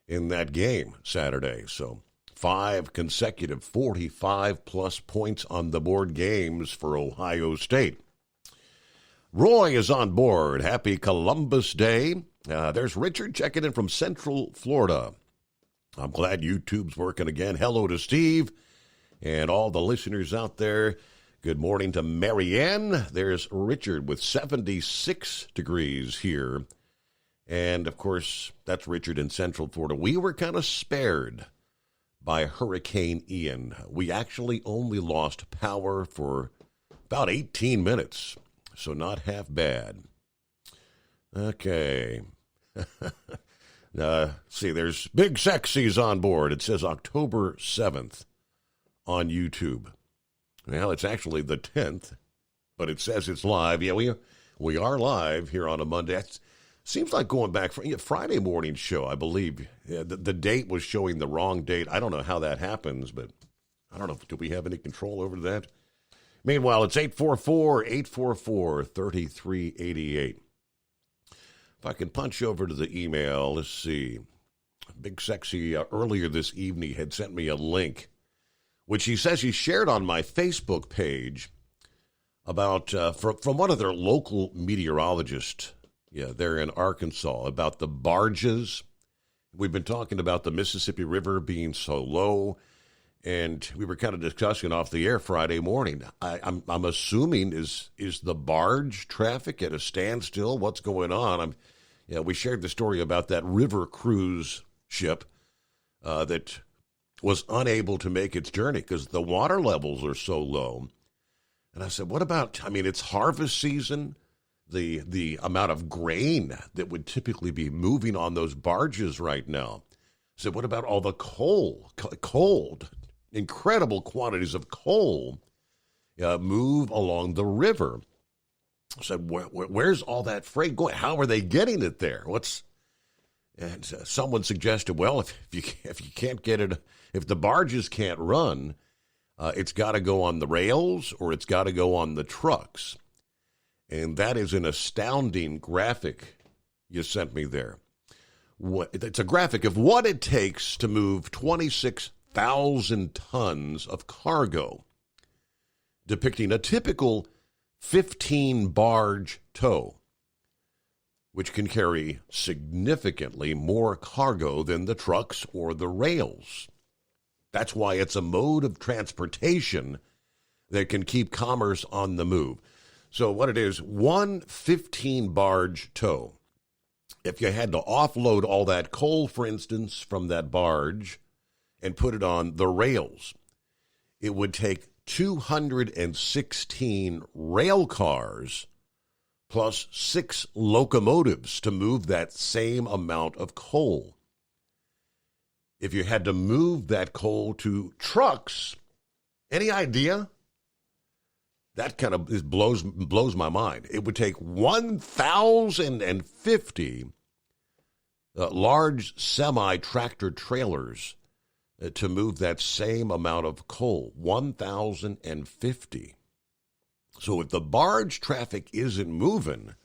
in that game Saturday. So 5 consecutive 45-plus points on the board games for Ohio State. Roy is on board. Happy Columbus Day. There's Richard checking in from Central Florida. I'm glad YouTube's working again. Hello to Steve and all the listeners out there. Good morning to Marianne. There's Richard with 76 degrees here. And, of course, that's Richard in Central Florida. We were kind of spared by Hurricane Ian. We actually only lost power for about 18 minutes, so not half bad. Okay. See, there's Big Sexy's on board. It says October 7th on YouTube. Well, it's actually the 10th, but it says it's live. Yeah, we are live here on a Monday. It seems like going back for Friday morning show, I believe. Yeah, the date was showing the wrong date. I don't know how that happens, but I don't know. Do we have any control over that? Meanwhile, it's 844-844-3388. If I can punch over to the email, let's see. Big Sexy earlier this evening had sent me a link, which he says he shared on my Facebook page about from one of their local meteorologists. Yeah, they're in Arkansas, about the barges. We've been talking about the Mississippi River being so low, and we were kind of discussing off the air Friday morning. I'm assuming is the barge traffic at a standstill? What's going on? We shared the story about that river cruise ship that was unable to make its journey because the water levels are so low. And I said, what about, it's harvest season. The amount of grain that would typically be moving on those barges right now. So what about all the cold, incredible quantities of coal move along the river? I said, where's all that freight going? How are they getting it there? And someone suggested, well, if you can't get it, if the barges can't run, it's got to go on the rails or it's got to go on the trucks. And that is an astounding graphic you sent me there. It's a graphic of what it takes to move 26,000 tons of cargo, depicting a typical 15-barge tow, which can carry significantly more cargo than the trucks or the rails. That's why it's a mode of transportation that can keep commerce on the move. So what it is, one 15-barge tow, if you had to offload all that coal, for instance, from that barge and put it on the rails, it would take 216 rail cars plus 6 locomotives to move that same amount of coal. If you had to move that coal to trucks, any idea? That kind of blows my mind. It would take 1,050 large semi-tractor trailers to move that same amount of coal. 1,050. So if the barge traffic isn't moving,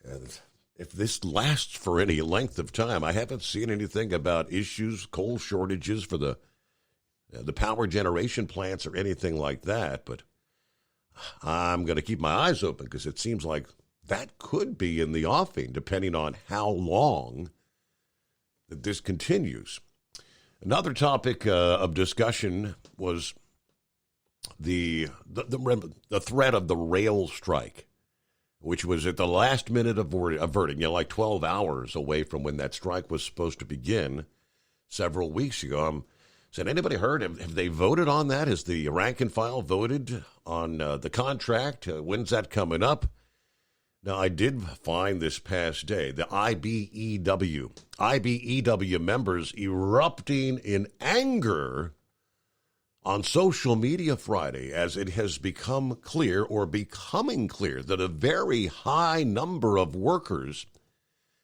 if this lasts for any length of time, I haven't seen anything about issues, coal shortages for the power generation plants or anything like that, but I'm going to keep my eyes open because it seems like that could be in the offing, depending on how long that this continues. Another topic of discussion was the threat of the rail strike, which was at the last minute averting, like 12 hours away from when that strike was supposed to begin several weeks ago. Said, anybody heard? Have they voted on that? Has the rank and file voted on the contract? When's that coming up? Now, I did find this past day the IBEW members erupting in anger on social media Friday as it has become clear or becoming clear that a very high number of workers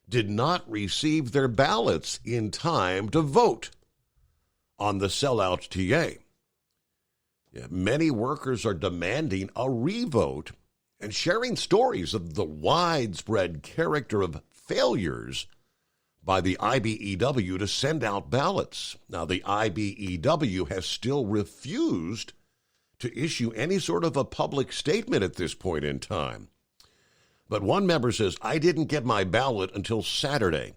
did not receive their ballots in time to vote on the sellout TA. Many workers are demanding a revote and sharing stories of the widespread character of failures by the IBEW to send out ballots. Now, the IBEW has still refused to issue any sort of a public statement at this point in time. But one member says, I didn't get my ballot until Saturday,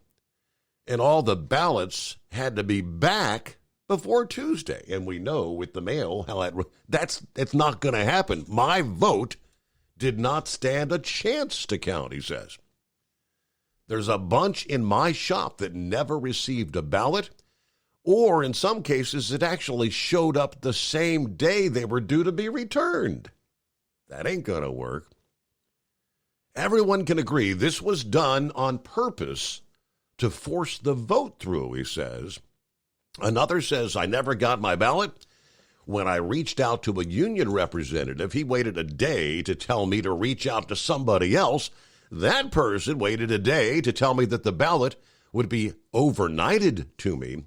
and all the ballots had to be back before Tuesday. And we know with the mail how it's not going to happen. My vote did not stand a chance to count, he says. There's a bunch in my shop that never received a ballot, or in some cases, it actually showed up the same day they were due to be returned. That ain't going to work. Everyone can agree this was done on purpose to force the vote through, he says. Another says, I never got my ballot. When I reached out to a union representative, he waited a day to tell me to reach out to somebody else. That person waited a day to tell me that the ballot would be overnighted to me.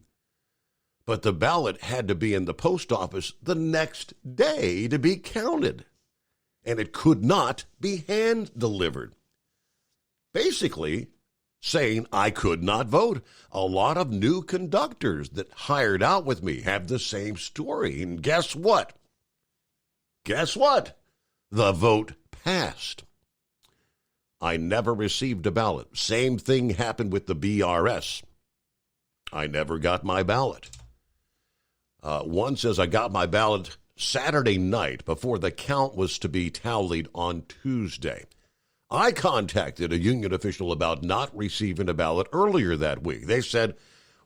But the ballot had to be in the post office the next day to be counted, and it could not be hand-delivered. Basically, saying I could not vote. A lot of new conductors that hired out with me have the same story, and guess what? Guess what? The vote passed. I never received a ballot. Same thing happened with the BRS. I never got my ballot. One says I got my ballot Saturday night before the count was to be tallied on Tuesday. I contacted a union official about not receiving a ballot earlier that week. They said,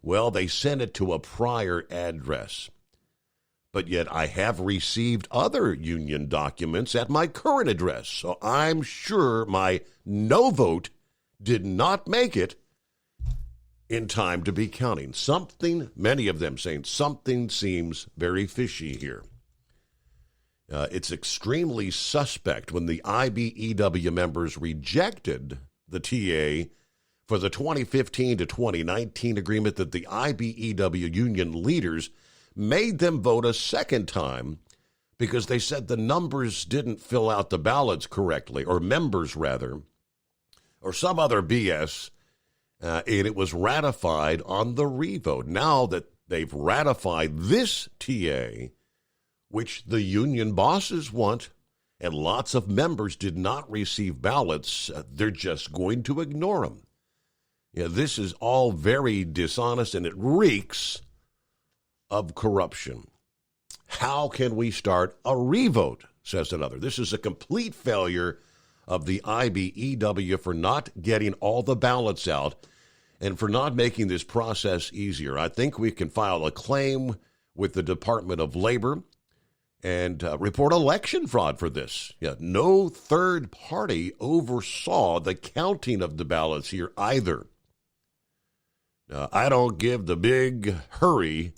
well, they sent it to a prior address. But yet I have received other union documents at my current address, so I'm sure my no vote did not make it in time to be counting. Many of them saying something seems very fishy here. It's extremely suspect when the IBEW members rejected the TA for the 2015 to 2019 agreement that the IBEW union leaders made them vote a second time because they said the numbers didn't fill out the ballots correctly, or members rather, or some other BS, and it was ratified on the revote. Now that they've ratified this TA, which the union bosses want, and lots of members did not receive ballots, they're just going to ignore them. This is all very dishonest, and it reeks of corruption. How can we start a revote, says another. This is a complete failure of the IBEW for not getting all the ballots out and for not making this process easier. I think we can file a claim with the Department of Labor and report election fraud for this. No third party oversaw the counting of the ballots here either. I don't give the big hurry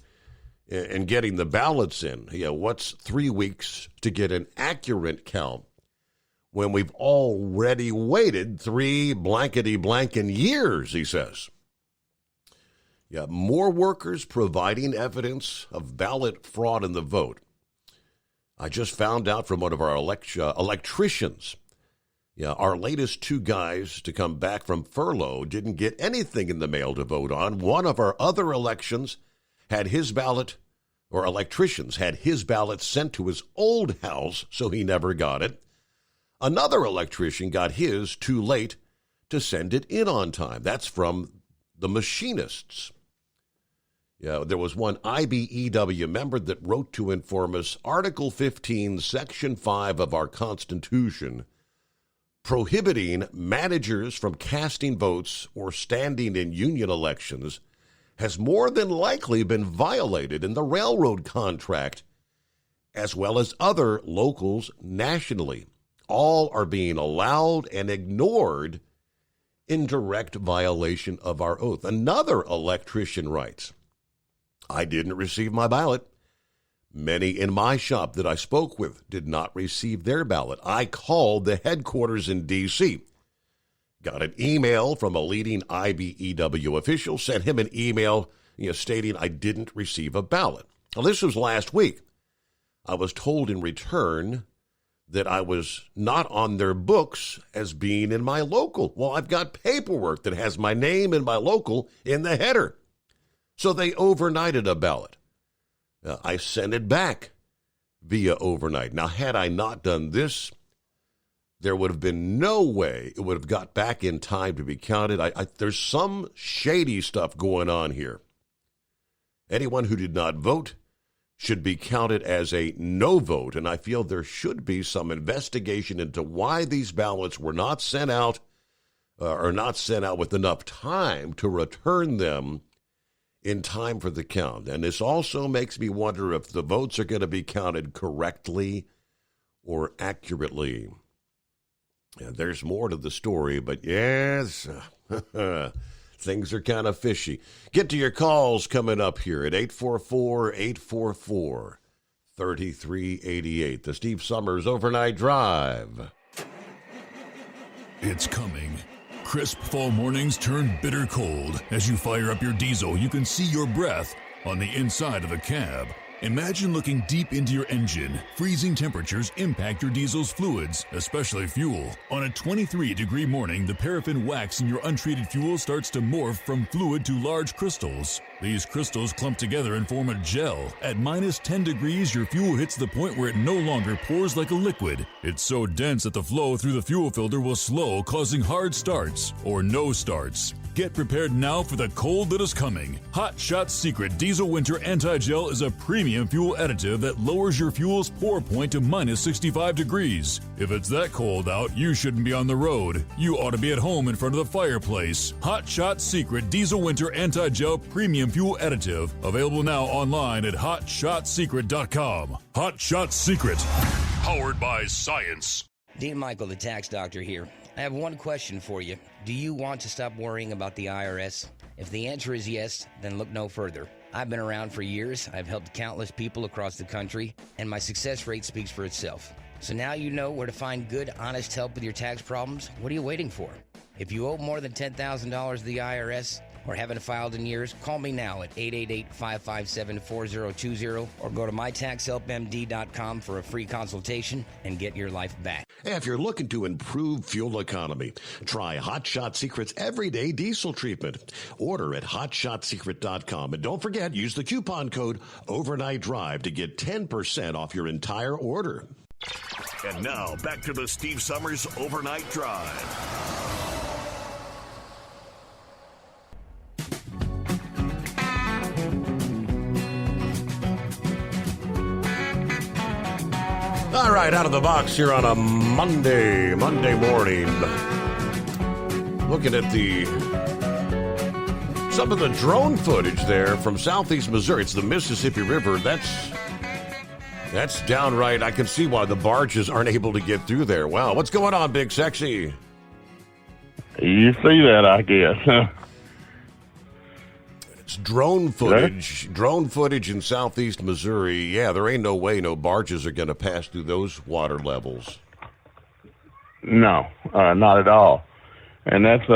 in getting the ballots in. What's 3 weeks to get an accurate count when we've already waited 3 blankety-blanken years, he says. More workers providing evidence of ballot fraud in the vote. I just found out from one of our electricians, our latest 2 guys to come back from furlough didn't get anything in the mail to vote on. One of our other electricians had his ballot sent to his old house, so he never got it. Another electrician got his too late to send it in on time. That's from the machinists. There was one IBEW member that wrote to inform us Article 15, Section 5 of our Constitution, prohibiting managers from casting votes or standing in union elections, has more than likely been violated in the railroad contract, as well as other locals nationally. All are being allowed and ignored in direct violation of our oath. Another electrician writes, I didn't receive my ballot. Many in my shop that I spoke with did not receive their ballot. I called the headquarters in D.C., got an email from a leading IBEW official, sent him an email stating I didn't receive a ballot. Well, this was last week. I was told in return that I was not on their books as being in my local. Well, I've got paperwork that has my name and my local in the header. So they overnighted a ballot. I sent it back via overnight. Now, had I not done this, there would have been no way it would have got back in time to be counted. There's some shady stuff going on here. Anyone who did not vote should be counted as a no vote, and I feel there should be some investigation into why these ballots were not sent out or not sent out with enough time to return them in time for the count. And this also makes me wonder if the votes are going to be counted correctly or accurately. And there's more to the story, but yes, things are kind of fishy. Get to your calls coming up here at 844-844-3388. The Steve Summers Overnight Drive. It's coming. Crisp fall mornings turn bitter cold. As you fire up your diesel, you can see your breath on the inside of the cab. Imagine looking deep into your engine. Freezing temperatures impact your diesel's fluids, especially fuel. On a 23-degree morning, the paraffin wax in your untreated fuel starts to morph from fluid to large crystals. These crystals clump together and form a gel. At minus 10 degrees, your fuel hits the point where it no longer pours like a liquid. It's so dense that the flow through the fuel filter will slow, causing hard starts or no starts. Get prepared now for the cold that is coming. Hot Shot Secret Diesel Winter Anti-Gel is a premium fuel additive that lowers your fuel's pour point to minus 65 degrees. If it's that cold out, you shouldn't be on the road. You ought to be at home in front of the fireplace. Hot Shot Secret Diesel Winter Anti-Gel Premium Fuel Additive. Available now online at HotShotSecret.com. Hot Shot Secret. Powered by science. Dean Michael, the tax doctor here. I have one question for you. Do you want to stop worrying about the IRS? If the answer is yes, then look no further. I've been around for years. I've helped countless people across the country, and my success rate speaks for itself. So now you know where to find good, honest help with your tax problems. What are you waiting for? If you owe more than $10,000 to the IRS or haven't filed in years, call me now at 888-557-4020 or go to mytaxhelpmd.com for a free consultation and get your life back. If you're looking to improve fuel economy, try Hot Shot Secret's Everyday Diesel Treatment. Order at hotshotsecret.com. And don't forget, use the coupon code Overnight Drive to get 10% off your entire order. And now, back to the Steve Summers Overnight Drive. All right, out of the box here on a Monday morning. Looking at some of the drone footage there from southeast Missouri. It's the Mississippi River. That's downright. I can see why the barges aren't able to get through there. Wow, what's going on, Big Sexy? You see that, I guess. It's drone footage. Drone footage in southeast Missouri. Yeah, there ain't no way no barges are going to pass through those water levels. No, not at all. And that's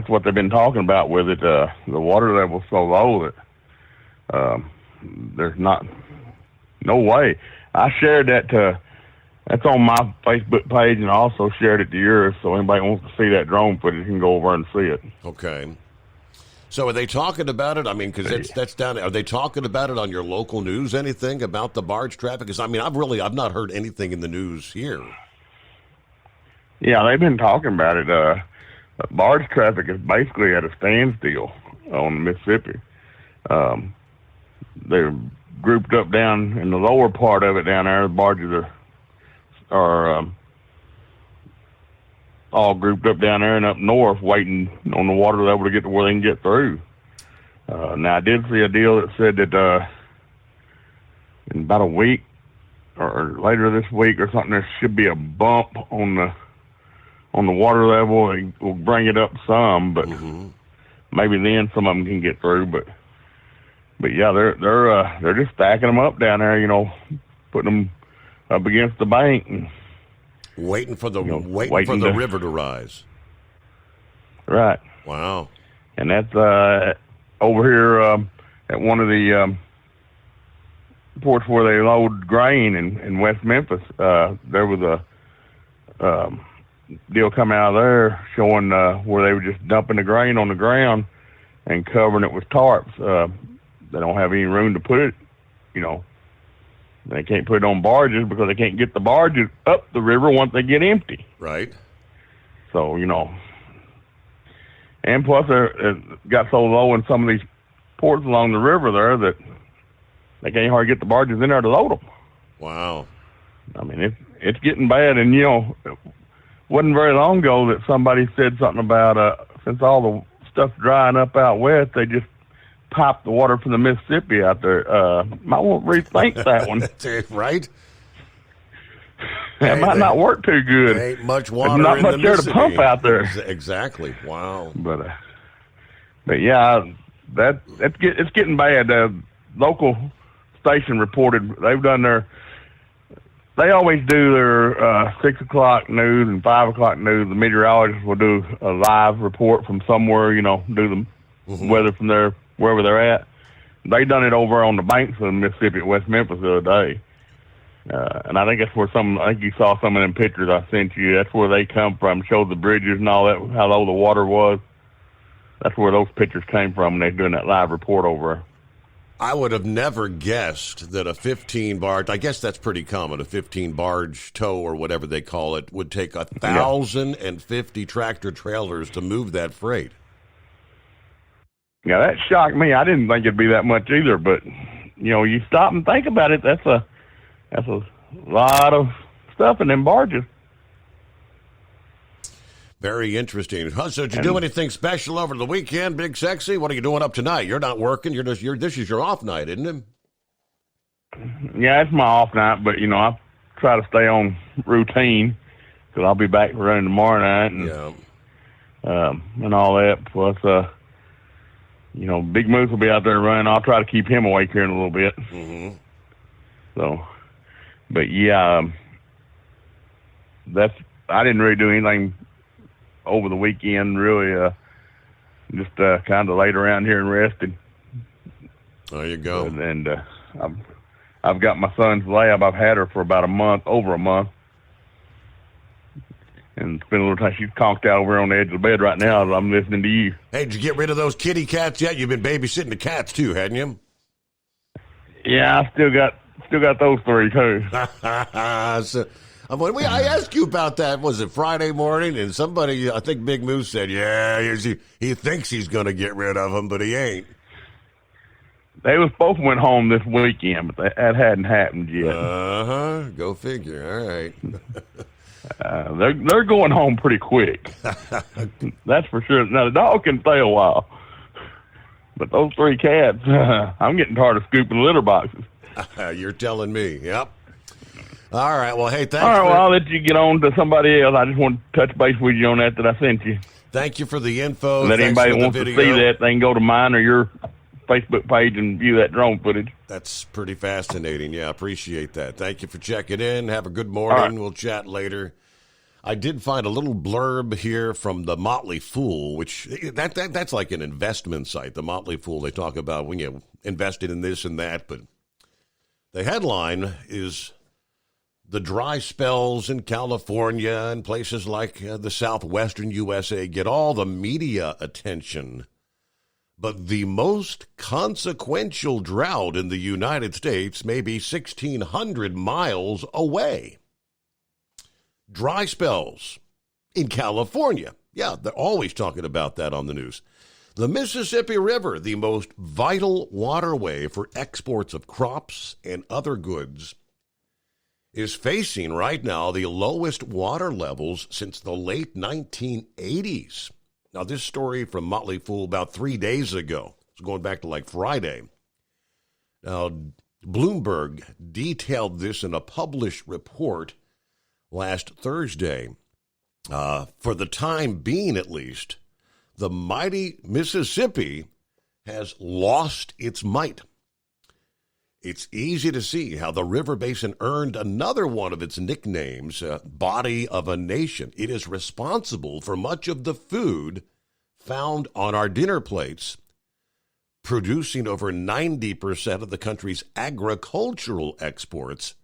what they've been talking about with it. The water level's so low that there's no way. I shared that's on my Facebook page, and I also shared it to yours, so anybody wants to see that drone footage can go over and see it. Okay. So are they talking about it? I mean, because that's down. Are they talking about it on your local news? Anything about the barge traffic? Because I mean, I've not heard anything in the news here. Yeah, they've been talking about it. Barge traffic is basically at a standstill on the Mississippi. They're grouped up down in the lower part of it down there. The barges are all grouped up down there and up north waiting on the water level to get to where they can get through. Now, I did see a deal that said that in about a week or later this week or something, there should be a bump on the water level. It will bring it up some, but maybe then some of them can get through. But yeah, they're just stacking them up down there, putting them up against the bank and waiting for the river to rise. Right. Wow. And that's over here at one of the ports where they load grain in West Memphis. There was a deal coming out of there showing where they were just dumping the grain on the ground and covering it with tarps. They don't have any room to put it, They can't put it on barges because they can't get the barges up the river once they get empty. Right. So, and plus it got so low in some of these ports along the river there that they can't hardly get the barges in there to load them. Wow. I mean, it's getting bad. And, it wasn't very long ago that somebody said something about since all the stuff's drying up out west, they just pop the water from the Mississippi out there. Might want to rethink that one. Right? That might not work too good. There ain't much water There's not in much the there to Mississippi. pump out there. Exactly. Wow. But yeah, it's getting bad. Local station reported they've done they always do their 6 o'clock news and 5 o'clock news. The meteorologists will do a live report from somewhere, do the weather from wherever they're at. They done it over on the banks of the Mississippi at West Memphis the other day. And I think that's where I think you saw some of them pictures I sent you. That's where they come from, showed the bridges and all that, how low the water was. That's where those pictures came from, and they're doing that live report over. I would have never guessed that a 15-barge, I guess that's pretty common, a 15-barge tow or whatever they call it, would take 1,050 tractor trailers to move that freight. Yeah, that shocked me. I didn't think it'd be that much either, but, you stop and think about it, that's a lot of stuff in them barges. Very interesting. So did you do anything special over the weekend, Big Sexy? What are you doing up tonight? You're not working. This is your off night, isn't it? Yeah, it's my off night, but, I try to stay on routine because I'll be back running tomorrow night and all that. Plus, Big Moose will be out there running. I'll try to keep him awake here in a little bit. Mm-hmm. So, but yeah, I didn't really do anything over the weekend, really. Just kind of laid around here and rested. There you go. And I've got my son's lab. I've had her for about over a month. And spend a little time. She's conked out over on the edge of the bed right now as I'm listening to you. Hey, did you get rid of those kitty cats yet? You've been babysitting the cats too, hadn't you? Yeah, I still got those three too. I asked you about that. Was it Friday morning? And somebody, I think Big Moose said, yeah, he thinks he's going to get rid of them, but he ain't. They both went home this weekend, but that hadn't happened yet. Go figure. All right. They're going home pretty quick. That's for sure. Now the dog can stay a while, but those three cats, I'm getting tired of scooping litter boxes. You're telling me. Yep. All right. Well, hey, thanks. All right. Well, I'll let you get on to somebody else. I just want to touch base with you on that I sent you. Thank you for the info. Let anybody that wants to see that, they can go to mine or your Facebook page and view that drone footage. That's pretty fascinating. Yeah, appreciate that. Thank you for checking in. Have a good morning. Right. We'll chat later. I did find a little blurb here from the Motley Fool, which that's like an investment site. The Motley Fool, they talk about when you invested in this and that, but the headline is the dry spells in California and places like the southwestern USA get all the media attention. But the most consequential drought in the United States may be 1,600 miles away. Dry spells in California. Yeah, they're always talking about that on the news. The Mississippi River, the most vital waterway for exports of crops and other goods, is facing right now the lowest water levels since the late 1980s. Now, this story from Motley Fool about 3 days ago. It's going back to like Friday. Now, Bloomberg detailed this in a published report last Thursday. For the time being, at least, the mighty Mississippi has lost its might. It's easy to see how the river basin earned another one of its nicknames, Body of a Nation. It is responsible for much of the food found on our dinner plates, producing over 90% of the country's agricultural exports,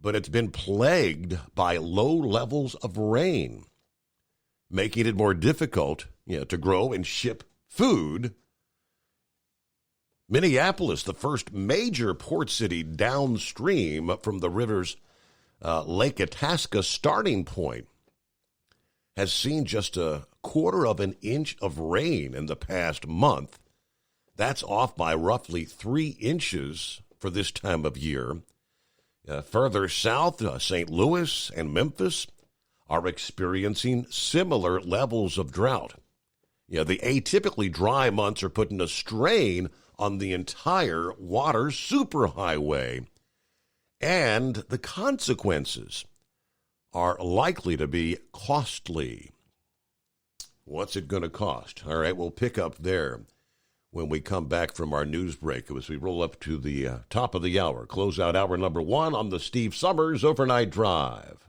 but it's been plagued by low levels of rain, making it more difficult to grow and ship food, Minneapolis, the first major port city downstream from the river's Lake Itasca starting point, has seen just a quarter of an inch of rain in the past month. That's off by roughly 3 inches for this time of year. Further south, St. Louis and Memphis are experiencing similar levels of drought. The atypically dry months are putting a strain on the entire water superhighway, and the consequences are likely to be costly. What's it going to cost? All right, we'll pick up there when we come back from our news break as we roll up to the top of the hour. Close out hour number 1 on the Steve Summers Overnight Drive.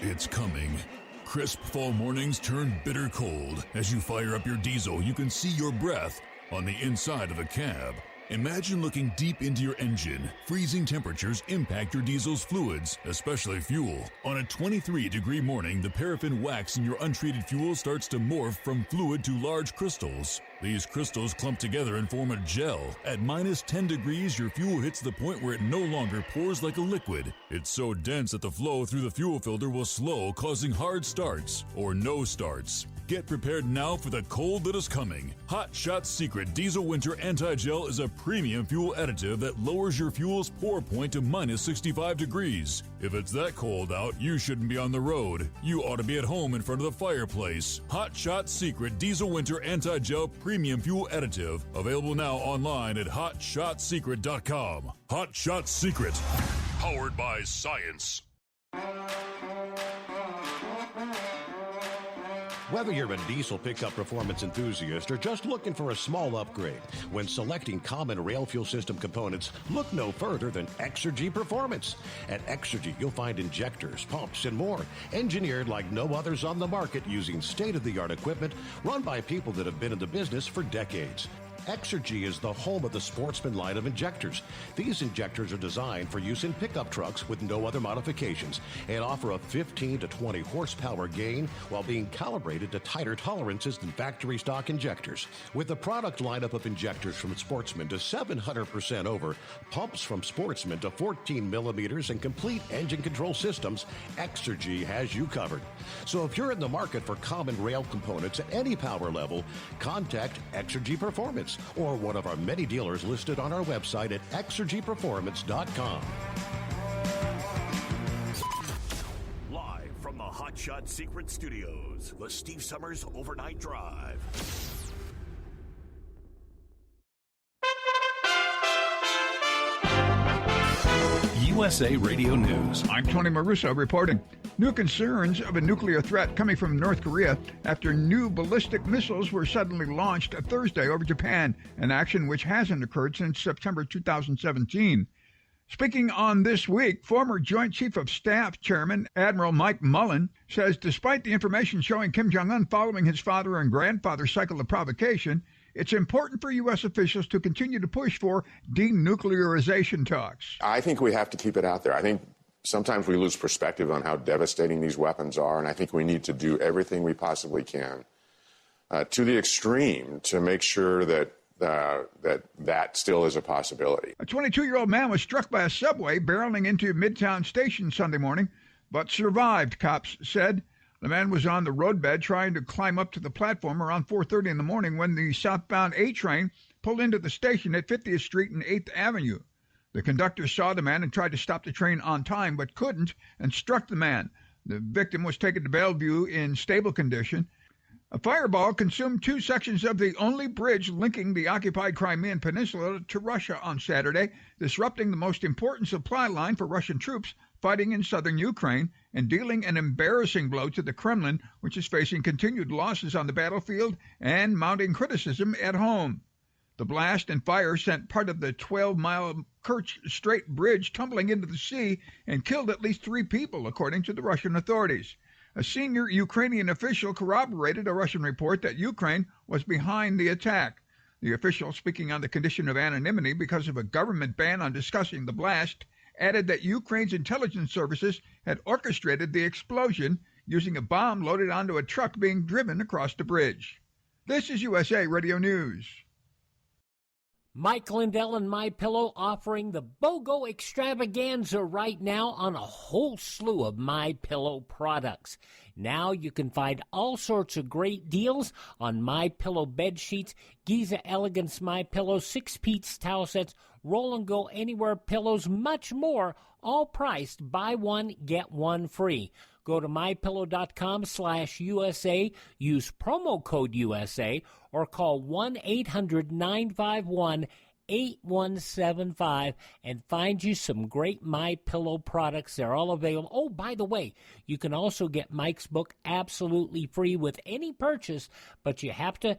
It's coming. Crisp fall mornings turn bitter cold. As you fire up your diesel, you can see your breath on the inside of the cab. Imagine looking deep into your engine. Freezing temperatures impact your diesel's fluids, especially fuel. On a 23-degree morning, the paraffin wax in your untreated fuel starts to morph from fluid to large crystals. These crystals clump together and form a gel. At minus 10 degrees, your fuel hits the point where it no longer pours like a liquid. It's so dense that the flow through the fuel filter will slow, causing hard starts or no starts. Get prepared now for the cold that is coming. Hot Shot Secret Diesel Winter Anti-Gel is a premium fuel additive that lowers your fuel's pour point to minus 65 degrees. If it's that cold out, you shouldn't be on the road. You ought to be at home in front of the fireplace. Hot Shot Secret Diesel Winter Anti-Gel Premium Fuel Additive. Available now online at HotShotSecret.com. Hot Shot Secret. Powered by science. Whether you're a diesel pickup performance enthusiast or just looking for a small upgrade, when selecting common rail fuel system components, look no further than Exergy Performance. At Exergy, you'll find injectors, pumps, and more, engineered like no others on the market using state-of-the-art equipment run by people that have been in the business for decades. Exergy is the home of the Sportsman line of injectors. These injectors are designed for use in pickup trucks with no other modifications and offer a 15 to 20 horsepower gain while being calibrated to tighter tolerances than factory stock injectors. With the product lineup of injectors from Sportsman to 700% over, pumps from Sportsman to 14 millimeters, and complete engine control systems, Exergy has you covered. So if you're in the market for common rail components at any power level, contact Exergy Performance or one of our many dealers listed on our website at exergyperformance.com. Live from the Hot Shot Secret Studios, the Steve Summers Overnight Drive. USA Radio News. I'm Tony Maruso reporting. New concerns of a nuclear threat coming from North Korea after new ballistic missiles were suddenly launched Thursday over Japan, an action which hasn't occurred since September 2017. Speaking on This Week, former Joint Chief of Staff Chairman Admiral Mike Mullen says despite the information showing Kim Jong-un following his father and grandfather's cycle of provocation, it's important for U.S. officials to continue to push for denuclearization talks. I think we have to keep it out there. I think sometimes we lose perspective on how devastating these weapons are, and I think we need to do everything we possibly can to the extreme to make sure that that still is a possibility. A 22-year-old man was struck by a subway barreling into Midtown Station Sunday morning, but survived, cops said. The man was on the roadbed trying to climb up to the platform around 4:30 in the morning when the southbound A train pulled into the station at 50th Street and 8th Avenue. The conductor saw the man and tried to stop the train on time, but couldn't, and struck the man. The victim was taken to Bellevue in stable condition. A fireball consumed 2 sections of the only bridge linking the occupied Crimean Peninsula to Russia on Saturday, disrupting the most important supply line for Russian troops fighting in southern Ukraine and dealing an embarrassing blow to the Kremlin, which is facing continued losses on the battlefield and mounting criticism at home. The blast and fire sent part of the 12-mile Kerch Strait Bridge tumbling into the sea and killed at least 3 people, according to the Russian authorities. A senior Ukrainian official corroborated a Russian report that Ukraine was behind the attack. The official, speaking on the condition of anonymity because of a government ban on discussing the blast, added that Ukraine's intelligence services had orchestrated the explosion using a bomb loaded onto a truck being driven across the bridge. This is USA Radio News. Mike Lindell and MyPillow offering the BOGO extravaganza right now on a whole slew of MyPillow products. Now you can find all sorts of great deals on MyPillow bed sheets, Giza Elegance MyPillow, 6-piece towel sets, Roll and Go Anywhere pillows, much more, all priced buy one, get one free. Go to mypillow.com/USA, use promo code USA, or call 1-800-951-8175 and find you some great MyPillow products. They're all available. Oh, by the way, you can also get Mike's book absolutely free with any purchase, but you have to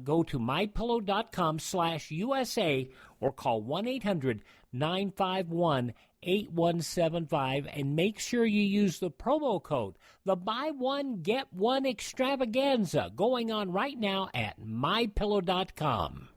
go to mypillow.com/USA or call 1-800-951-8175 and make sure you use the promo code. The buy one, get one extravaganza going on right now at mypillow.com.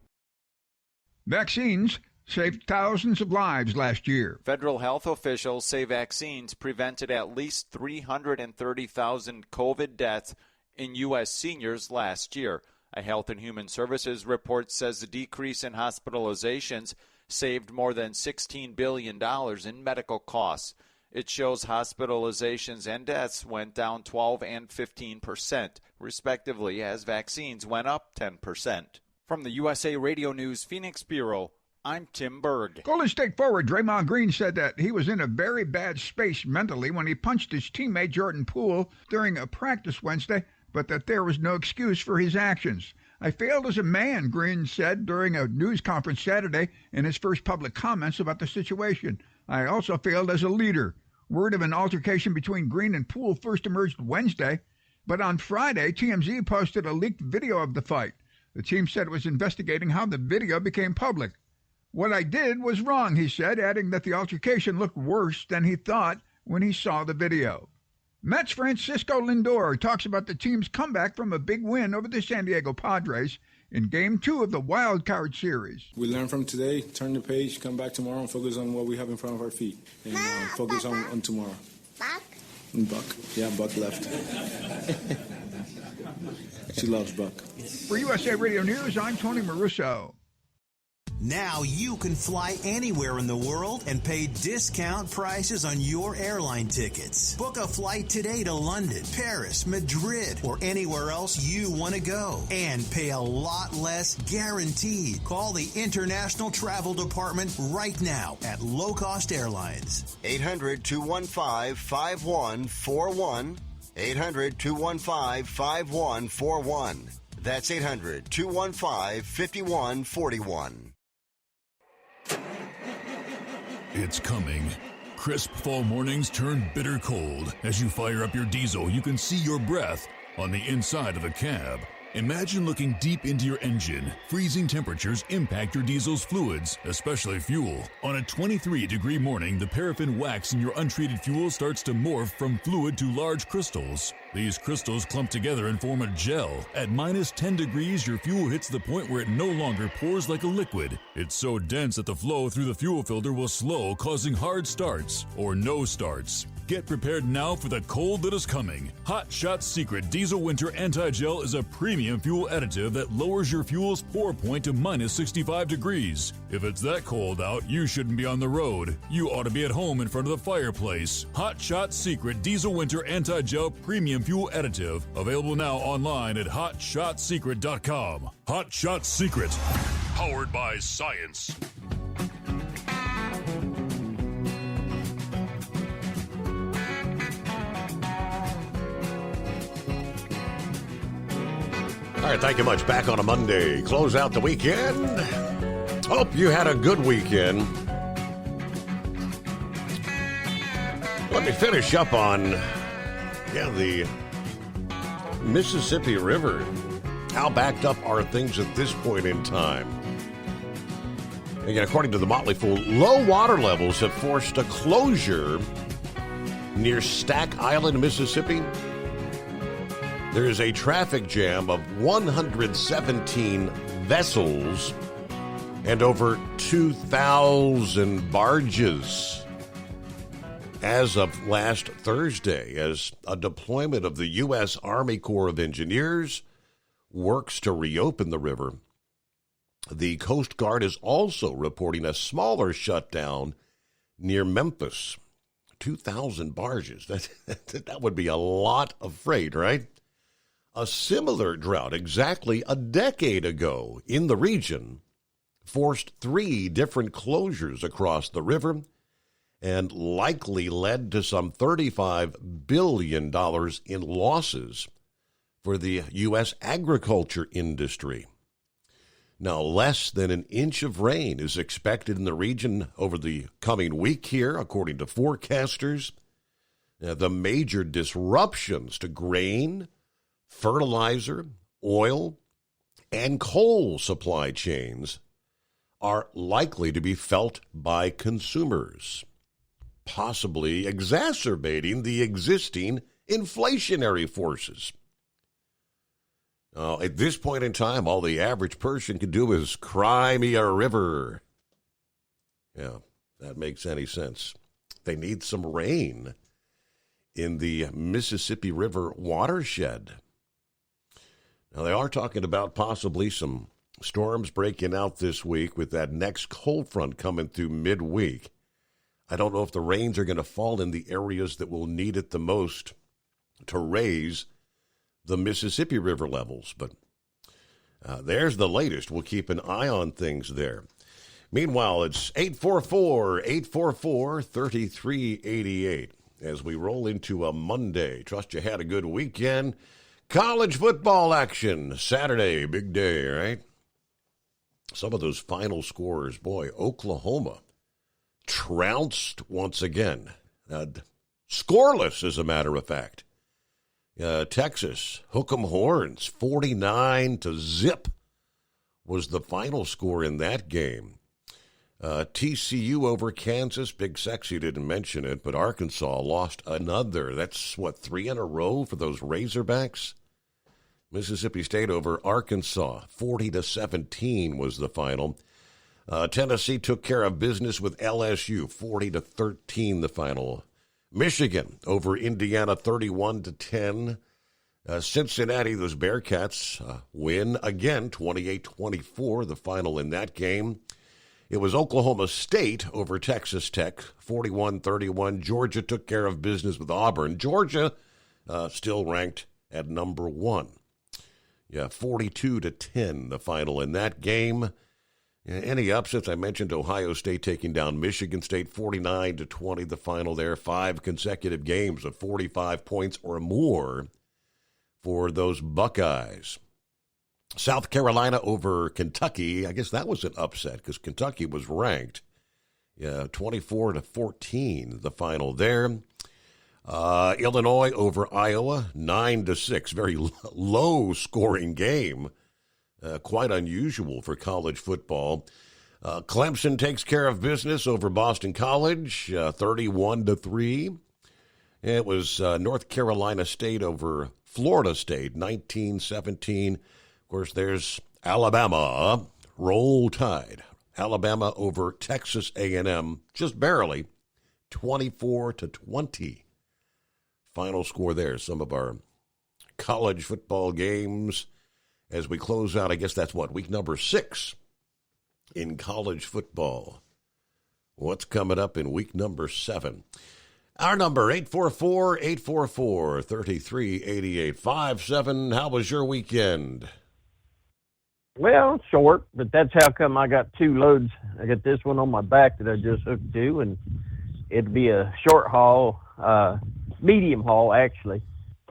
Vaccines saved thousands of lives last year. Federal health officials say vaccines prevented at least 330,000 COVID deaths in U.S. seniors last year. A Health and Human Services report says the decrease in hospitalizations saved more than $16 billion in medical costs. It shows hospitalizations and deaths went down 12 and 15%, respectively, as vaccines went up 10%. From the USA Radio News Phoenix Bureau, I'm Tim Berg. Golden State forward Draymond Green said that he was in a very bad space mentally when he punched his teammate Jordan Poole during a practice Wednesday, but that there was no excuse for his actions. I failed as a man, Green said during a news conference Saturday in his first public comments about the situation. I also failed as a leader. Word of an altercation between Green and Poole first emerged Wednesday, but on Friday, TMZ posted a leaked video of the fight. The team said it was investigating how the video became public. What I did was wrong, he said, adding that the altercation looked worse than he thought when he saw the video. Mets Francisco Lindor talks about the team's comeback from a big win over the San Diego Padres in Game 2 of the Wild Card Series. We learn from today, turn the page, come back tomorrow and focus on what we have in front of our feet. And focus on tomorrow. Buck? Buck. Yeah, Buck left. She loves Buck. For USA Radio News, I'm Tony Marusso. Now you can fly anywhere in the world and pay discount prices on your airline tickets. Book a flight today to London, Paris, Madrid, or anywhere else you want to go. And pay a lot less guaranteed. Call the International Travel Department right now at Low Cost Airlines. 800-215-5141. 800-215-5141. That's 800-215-5141. It's coming. Crisp fall mornings turn bitter cold. As you fire up your diesel, you can see your breath on the inside of the cab. Imagine looking deep into your engine. Freezing temperatures impact your diesel's fluids, especially fuel. On a 23-degree morning, the paraffin wax in your untreated fuel starts to morph from fluid to large crystals. These crystals clump together and form a gel. At minus 10 degrees, your fuel hits the point where it no longer pours like a liquid. It's so dense that the flow through the fuel filter will slow, causing hard starts or no starts. Get prepared now for the cold that is coming. Hot Shot Secret Diesel Winter Anti-Gel is a premium fuel additive that lowers your fuel's pour point to minus 65 degrees. If it's that cold out, you shouldn't be on the road. You ought to be at home in front of the fireplace. Hot Shot Secret Diesel Winter Anti-Gel Premium Fuel Additive. Available now online at HotShotSecret.com. Hot Shot Secret. Powered by science. All right, thank you much. Back on a Monday. Close out the weekend. Hope you had a good weekend. Let me finish up on, the Mississippi River. How backed up are things at this point in time? Again, according to the Motley Fool, low water levels have forced a closure near Stack Island, Mississippi. There is a traffic jam of 117 vessels and over 2,000 barges as of last Thursday, as a deployment of the U.S. Army Corps of Engineers works to reopen the river, the Coast Guard is also reporting a smaller shutdown near Memphis. 2,000 barges. That would be a lot of freight, right? A similar drought exactly a decade ago in the region forced 3 different closures across the river and likely led to some $35 billion in losses for the U.S. agriculture industry. Now, less than an inch of rain is expected in the region over the coming week here, according to forecasters. The major disruptions to grain, fertilizer, oil, and coal supply chains are likely to be felt by consumers, possibly exacerbating the existing inflationary forces. At this point in time, all the average person can do is cry me a river. Yeah, that makes any sense. They need some rain in the Mississippi River watershed. Now, they are talking about possibly some storms breaking out this week with that next cold front coming through midweek. I don't know if the rains are going to fall in the areas that will need it the most to raise the Mississippi River levels, but there's the latest. We'll keep an eye on things there. Meanwhile, it's 844-844-3388 as we roll into a Monday. Trust you had a good weekend. College football action Saturday, big day, right? Some of those final scores, boy, Oklahoma trounced once again. Scoreless, as a matter of fact. Texas, hook 'em horns, 49-0 was the final score in that game. TCU over Kansas, Big Sexy didn't mention it, but Arkansas lost another. That's, 3 in a row for those Razorbacks? Mississippi State over Arkansas, 40-17 was the final. Tennessee took care of business with LSU, 40-13 the final. Michigan over Indiana, 31-10. Cincinnati, those Bearcats, win again, 28-24, the final in that game. It was Oklahoma State over Texas Tech, 41-31. Georgia took care of business with Auburn. Georgia still ranked at number 1. 42-10, the final in that game. Any upsets? I mentioned Ohio State taking down Michigan State, 49-20, the final there. 5 consecutive games of 45 points or more for those Buckeyes. South Carolina over Kentucky. I guess that was an upset because Kentucky was ranked. 24-14, the final there. Illinois over Iowa, 9-6. Very low-scoring game. Quite unusual for college football. Clemson takes care of business over Boston College, 31-3. It was North Carolina State over Florida State, 19-17. Of course, there's Alabama, Roll Tide. Alabama over Texas A&M, just barely, 24-20. Final score there. Some of our college football games as we close out. I guess that's week number 6 in college football. What's coming up in week number 7? Our number, 844-844-3388. 57, how was your weekend? Well, short, but that's how come I got 2 loads. I got this one on my back that I just hooked to, and it'd be a short haul, medium haul, actually.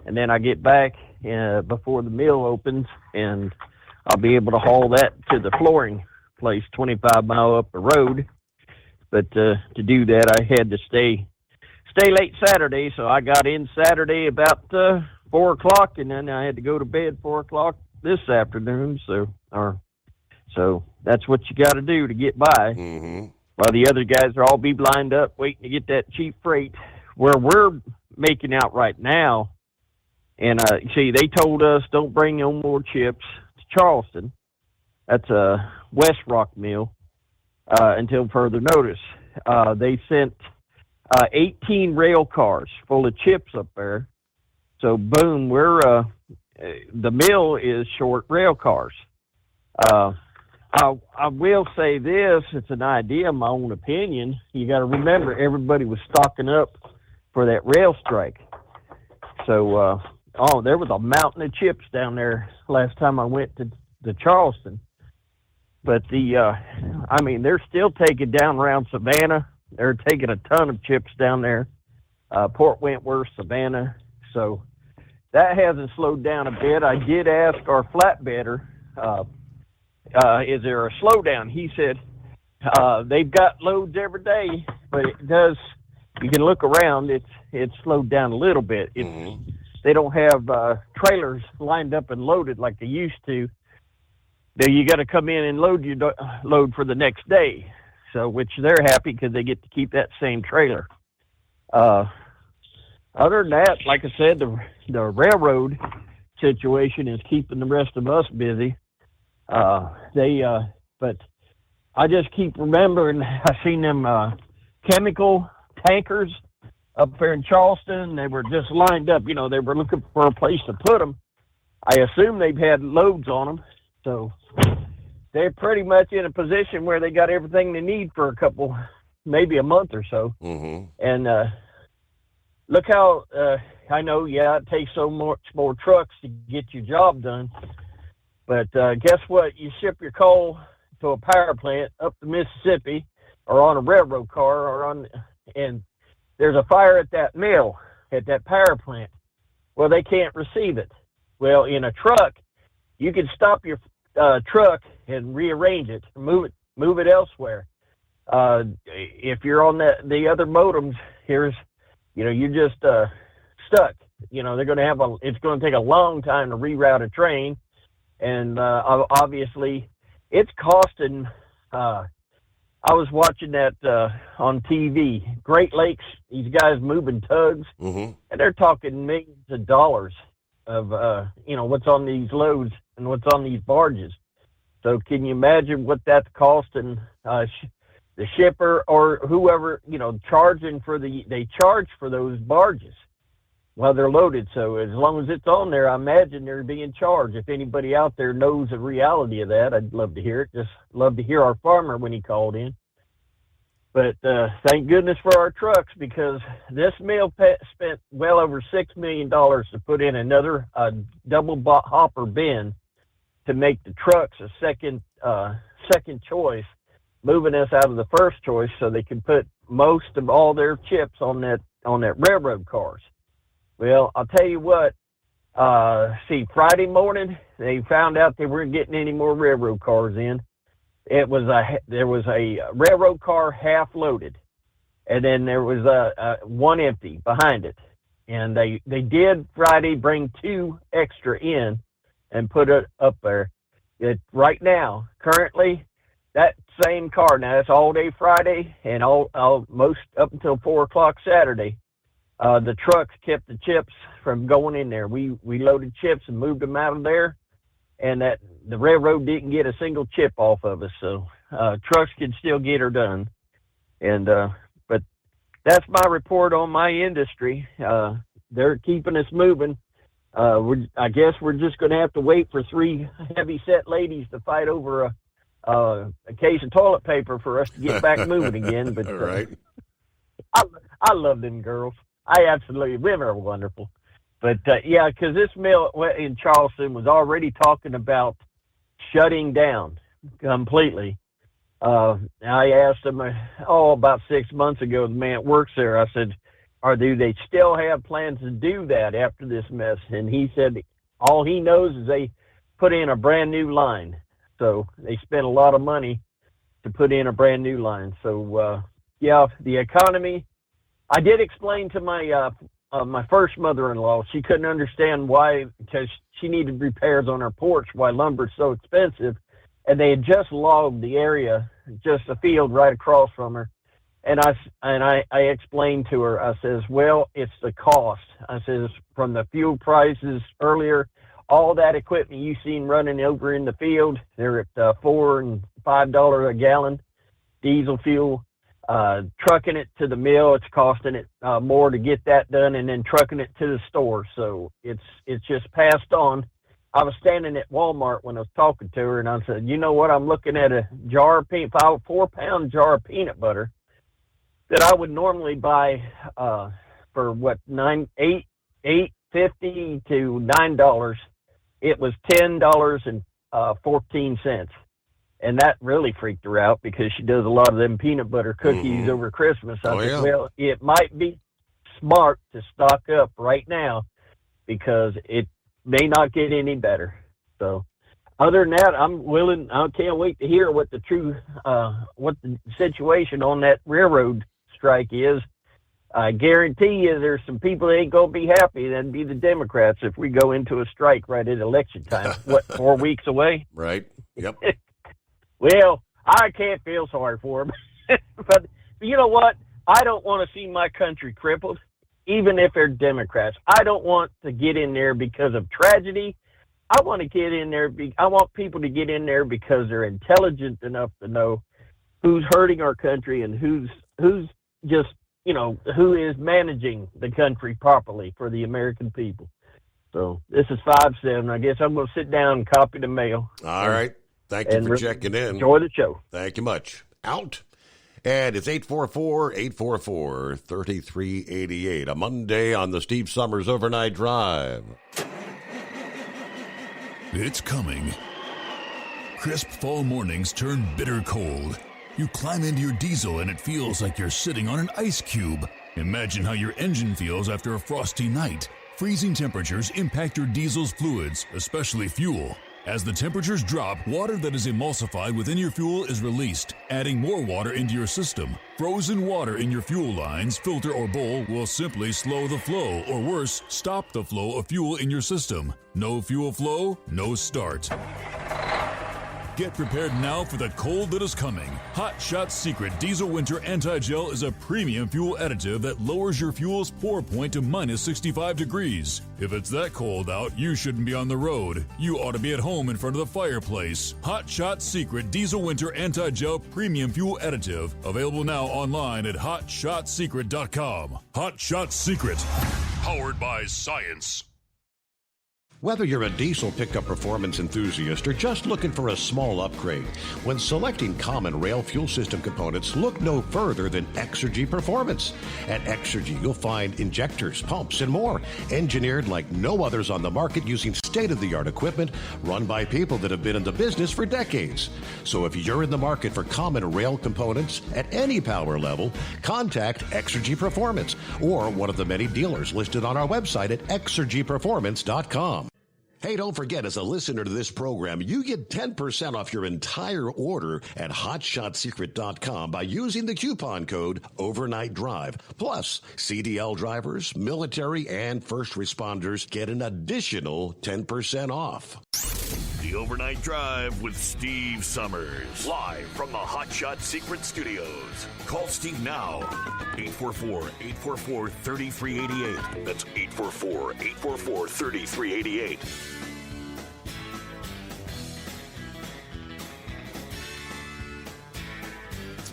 And then I get back before the mill opens, and I'll be able to haul that to the flooring place 25 mile up the road. But to do that, I had to stay late Saturday, so I got in Saturday about 4 o'clock, and then I had to go to bed 4 o'clock this afternoon. So that's what you got to do to get by. Mm-hmm. While the other guys are all be lined up waiting to get that cheap freight. Where we're making out right now, and see, they told us don't bring no more chips to Charleston. That's a West Rock mill until further notice. They sent 18 rail cars full of chips up there. So boom, we're the mill is short rail cars. I will say this, it's an idea, my own opinion. You got to remember, everybody was stocking up for that rail strike. So, there was a mountain of chips down there last time I went to Charleston. But they're still taking down around Savannah. They're taking a ton of chips down there. Port Wentworth, Savannah. So that hasn't slowed down a bit. I did ask our flatbedder, is there a slowdown? He said they've got loads every day, but you can look around, it's slowed down a little bit. They don't have trailers lined up and loaded like they used to. You got to come in and load for the next day. So, which they're happy because they get to keep that same trailer. Other than that, like I said, the railroad situation is keeping the rest of us busy. But I just keep remembering I seen them chemical tankers up there in Charleston. They were just lined up. They were looking for a place to put them. I assume they've had loads on them. So they're pretty much in a position where they got everything they need for maybe a month or so. And look how, I know, it takes so much more trucks to get your job done. But guess what? You ship your coal to a power plant up the Mississippi or on a railroad car and there's a fire at that mill, at that power plant. Well, they can't receive it. Well, in a truck, you can stop your truck and rearrange it, move it elsewhere. If you're on the other modems, you're just stuck. They're going to it's going to take a long time to reroute a train, and obviously, it's costing. I was watching that on TV. Great Lakes, these guys moving tugs, and they're talking millions of dollars of what's on these loads and what's on these barges. So can you imagine what that's costing the shipper or whoever, charging they charge for those barges while they're loaded. So as long as it's on there, I imagine they're being charged. If anybody out there knows the reality of that, I'd love to hear it. Just love to hear our farmer when he called in. But thank goodness for our trucks, because this mill spent well over $6 million to put in another double hopper bin to make the trucks a second choice, moving us out of the first choice so they can put most of all their chips on that railroad cars. Well, I'll tell you what, Friday morning, they found out they weren't getting any more railroad cars in. There was a railroad car half loaded, and then there was one empty behind it. And they did Friday bring 2 extra in and put it up there. Right now, currently, that same car, now it's all day Friday and most up until 4 o'clock Saturday. The trucks kept the chips from going in there. We loaded chips and moved them out of there, and the railroad didn't get a single chip off of us. So trucks can still get her done. And but that's my report on my industry. They're keeping us moving. I guess we're just going to have to wait for 3 heavy-set ladies to fight over a case of toilet paper for us to get back moving again. But right. I love them girls. Women are wonderful. But, because this mill in Charleston was already talking about shutting down completely. I asked them, about 6 months ago, the man that works there, I said, do they still have plans to do that after this mess? And he said all he knows is they put in a brand new line. So they spent a lot of money to put in a brand new line. So, the economy, I did explain to my first mother-in-law, she couldn't understand why, because she needed repairs on her porch, why lumber's so expensive. And they had just logged the area, just a field right across from her. And I explained to her, I says, well, it's the cost. I says, from the fuel prices earlier, all that equipment you seen running over in the field, they're at $4 and $5 a gallon diesel fuel. trucking it to the mill, it's costing it more to get that done, and then trucking it to the store. So it's just passed on. I was standing at Walmart when I was talking to her, and I said, you know what? I'm looking at a jar of 4-pound jar of peanut butter that I would normally buy for what, $8.50 to $9. It was $10.14. And that really freaked her out because she does a lot of them peanut butter cookies over Christmas. I said, well, it might be smart to stock up right now because it may not get any better. So other than that, I can't wait to hear what the situation on that railroad strike is. I guarantee you there's some people that ain't going to be happy. That'd be the Democrats if we go into a strike right at election time. What, 4 weeks away? Right. Yep. Well, I can't feel sorry for them. But you know what? I don't want to see my country crippled, even if they're Democrats. I don't want to get in there because of tragedy. I want to get in there. I want people to get in there because they're intelligent enough to know who's hurting our country and who's just, who is managing the country properly for the American people. So this is 5-7. I guess I'm going to sit down and copy the mail. All right. Thank you for checking in. Enjoy the show. Thank you much. Out. And it's 844-844-3388. A Monday on the Steve Summers Overnight Drive. It's coming. Crisp fall mornings turn bitter cold. You climb into your diesel and it feels like you're sitting on an ice cube. Imagine how your engine feels after a frosty night. Freezing temperatures impact your diesel's fluids, especially fuel. As the temperatures drop, water that is emulsified within your fuel is released, adding more water into your system. Frozen water in your fuel lines, filter, or bowl will simply slow the flow, or worse, stop the flow of fuel in your system. No fuel flow, no start. Get prepared now for the cold that is coming. Hot Shot Secret Diesel Winter Anti-Gel is a premium fuel additive that lowers your fuel's pour point to minus 65 degrees. If it's that cold out, you shouldn't be on the road. You ought to be at home in front of the fireplace. Hot Shot Secret Diesel Winter Anti-Gel Premium Fuel Additive. Available now online at HotShotSecret.com. Hot Shot Secret. Powered by science. Whether you're a diesel pickup performance enthusiast or just looking for a small upgrade, when selecting common rail fuel system components, look no further than Exergy Performance. At Exergy, you'll find injectors, pumps, and more, engineered like no others on the market using state-of-the-art equipment run by people that have been in the business for decades. So if you're in the market for common rail components at any power level, contact Exergy Performance or one of the many dealers listed on our website at exergyperformance.com. Hey, don't forget, as a listener to this program, you get 10% off your entire order at HotShotSecret.com by using the coupon code Overnight Drive. Plus, CDL drivers, military, and first responders get an additional 10% off. The Overnight Drive with Steve Summers. Live from the Hot Shot Secret Studios. Call Steve now. 844-844-3388. That's 844-844-3388.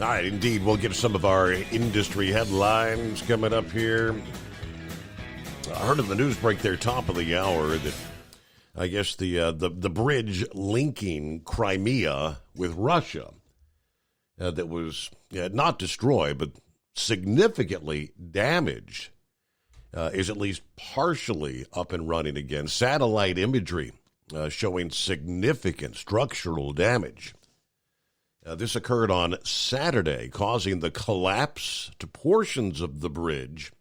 All right, indeed. We'll get some of our industry headlines coming up here. I heard in the news break there, top of the hour, that I guess the bridge linking Crimea with Russia that was not destroyed but significantly damaged is at least partially up and running again. Satellite imagery showing significant structural damage. This occurred on Saturday, causing the collapse to portions of the bridge.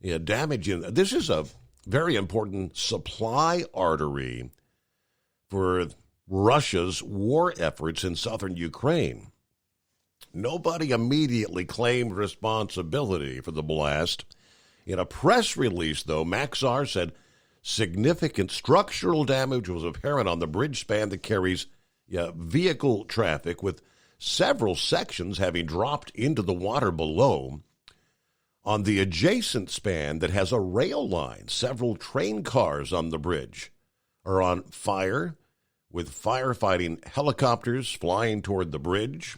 Damaging. This is a very important supply artery for Russia's war efforts in southern Ukraine. Nobody immediately claimed responsibility for the blast. In a press release, though, Maxar said significant structural damage was apparent on the bridge span that carries vehicle traffic, with several sections having dropped into the water below. On the adjacent span that has a rail line, several train cars on the bridge are on fire, with firefighting helicopters flying toward the bridge.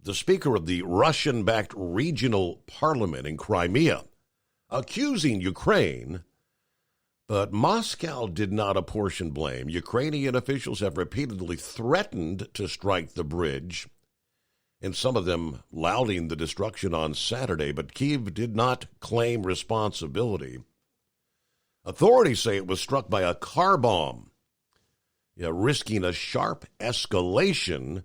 the speaker of the Russian-backed regional parliament in Crimea, accusing Ukraine, but Moscow did not apportion blame. Ukrainian officials have repeatedly threatened to strike the bridge, and some of them lauding the destruction on Saturday, but Kyiv did not claim responsibility. Authorities say it was struck by a car bomb, risking a sharp escalation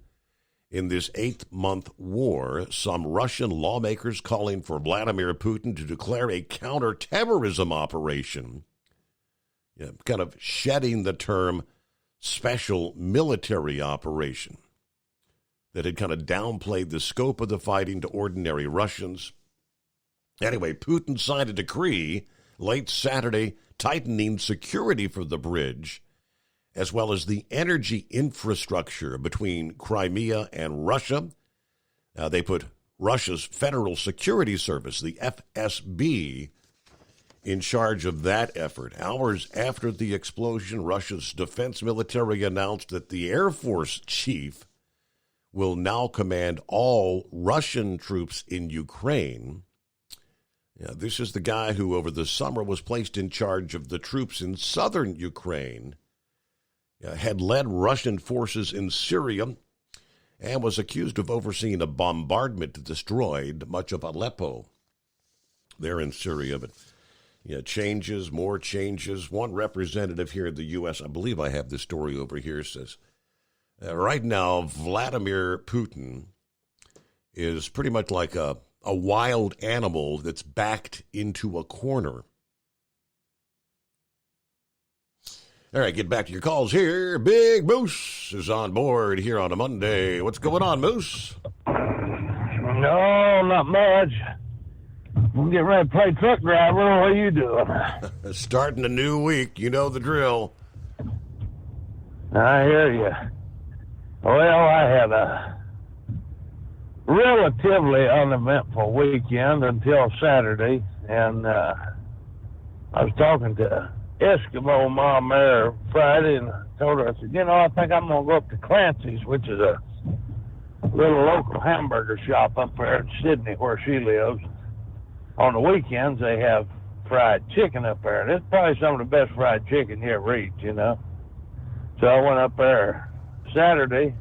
in this 8-month war. Some Russian lawmakers calling for Vladimir Putin to declare a counterterrorism operation, kind of shedding the term special military operation that had kind of downplayed the scope of the fighting to ordinary Russians. Anyway, Putin signed a decree late Saturday tightening security for the bridge, as well as the energy infrastructure between Crimea and Russia. They put Russia's Federal Security Service, the FSB, in charge of that effort. Hours after the explosion, Russia's defense military announced that the Air Force chief will now command all Russian troops in Ukraine. This is the guy who over the summer was placed in charge of the troops in southern Ukraine, had led Russian forces in Syria, and was accused of overseeing a bombardment that destroyed much of Aleppo there in Syria. But changes, more changes. One representative here in the U.S., I believe I have this story over here, says, right now, Vladimir Putin is pretty much like a wild animal that's backed into a corner. All right, get back to your calls here. Big Moose is on board here on a Monday. What's going on, Moose? No, not much. I'm getting ready to play truck driver. What are you doing? Starting a new week. You know the drill. I hear you. Well, I had a relatively uneventful weekend until Saturday, and I was talking to Eskimo Mom there Friday, and I told her, I said, I think I'm going to go up to Clancy's, which is a little local hamburger shop up there in Sydney where she lives. On the weekends, they have fried chicken up there, and it's probably some of the best fried chicken you ever eat, So I went up there Saturday,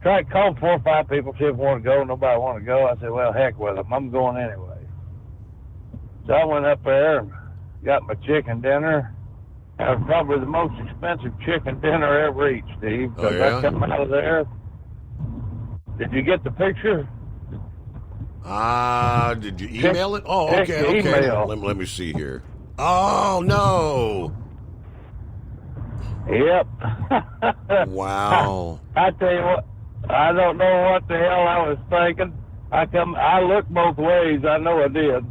tried to call 4 or 5 people, see if they want to go. Nobody wanted to go. I said, well, heck with them. I'm going anyway. So I went up there and got my chicken dinner. That was probably the most expensive chicken dinner I ever eat, Steve. Because I come out of there. Did you get the picture? Did you email it? Oh, okay. Let me see here. Oh, no. Yep. Wow. I tell you what, I don't know what the hell I was thinking. I looked both ways. I know I did.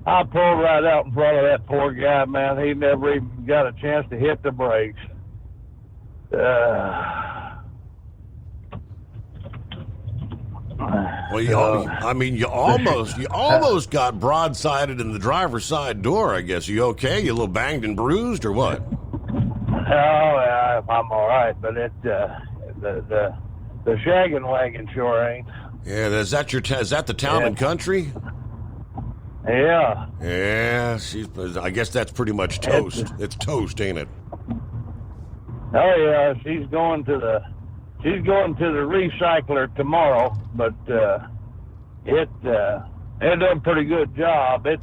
I pulled right out in front of that poor guy, man. He never even got a chance to hit the brakes. Well, you almost got broadsided in the driver's side door, I guess. You okay? You a little banged and bruised or what? Oh, yeah, I'm all right, but the shaggin' wagon sure ain't. Yeah, is that the town and country? Yeah. Yeah, I guess that's pretty much toast. It's toast, ain't it? Oh yeah, she's going to the recycler tomorrow, but it done a pretty good job. It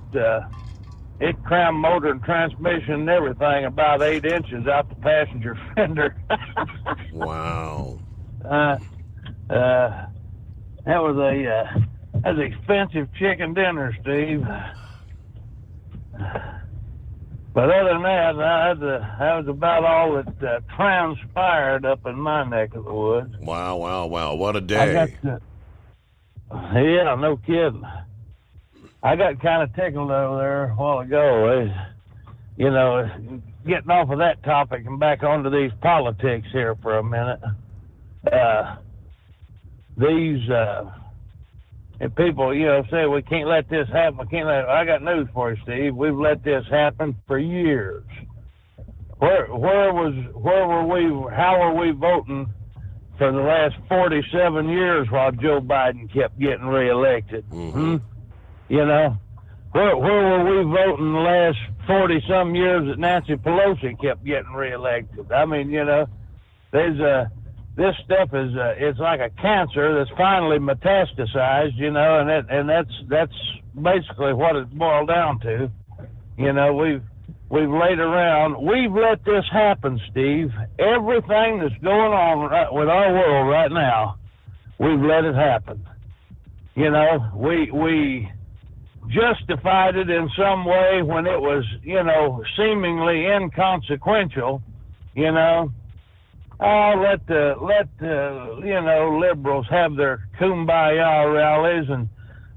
crammed motor and transmission and everything about 8 inches out the passenger fender. Wow. That was an expensive chicken dinner, Steve. But other than that, that was about all that transpired up in my neck of the woods. Wow. What a day. Yeah, no kidding. I got kind of tickled over there a while ago. Getting off of that topic and back onto these politics here for a minute. And people, say we can't let this happen. I got news for you, Steve. We've let this happen for years. Where were we? How were we voting for the last 47 years while Joe Biden kept getting reelected. Mm-hmm. You know, where were we voting the last 40-some years that Nancy Pelosi kept getting reelected? I mean, you know, this stuff is it's like a cancer that's finally metastasized, you know, and that's basically what it's boiled down to. You know, we've laid around. We've let this happen, Steve. Everything that's going on with our world right now, we've let it happen. You know, we justified it in some way when it was, you know, seemingly inconsequential. You know, let the you know, liberals have their kumbaya rallies and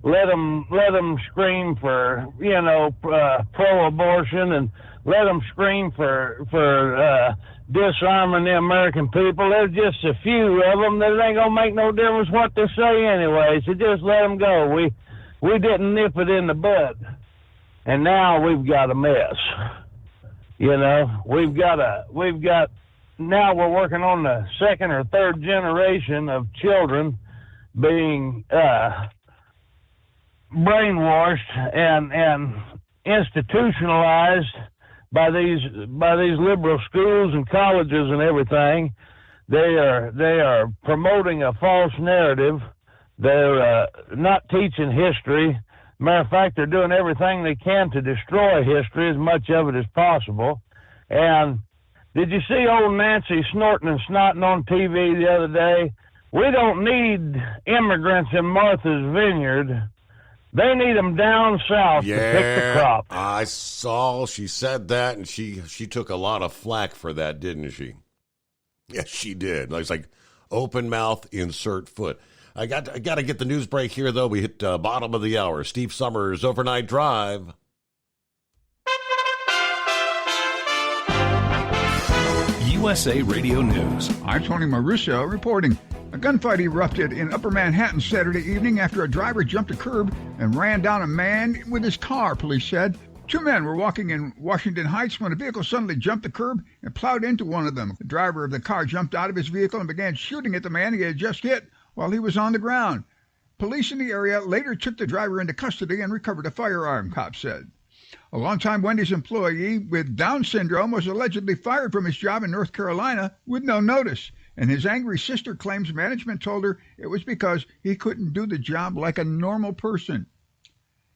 let them scream for, you know, pro-abortion, and let them scream for disarming the American people. There's just a few of them that ain't gonna make no difference what they say anyway. So just let them go. We didn't nip it in the bud, and now we've got a mess. You know, now we're working on the second or third generation of children being brainwashed and institutionalized by these liberal schools and colleges and everything. They are promoting a false narrative. They're not teaching history. Matter of fact, they're doing everything they can to destroy history, as much of it as possible. And did you see old Nancy snorting and snotting on TV the other day? We don't need immigrants in Martha's Vineyard. They need them down south to pick the crop. I saw she said that, and she took a lot of flack for that, didn't she? Yes, she did. It's like open mouth, insert foot. I got to get the news break here, though. We hit bottom of the hour. Steve Summers, Overnight Drive. USA Radio News. I'm Tony Marusso reporting. A gunfight erupted in Upper Manhattan Saturday evening after a driver jumped a curb and ran down a man with his car, police said. Two men were walking in Washington Heights when a vehicle suddenly jumped the curb and plowed into one of them. The driver of the car jumped out of his vehicle and began shooting at the man he had just hit while he was on the ground. Police in the area later took the driver into custody and recovered a firearm, cops said. A longtime Wendy's employee with Down syndrome was allegedly fired from his job in North Carolina with no notice, and his angry sister claims management told her it was because he couldn't do the job like a normal person.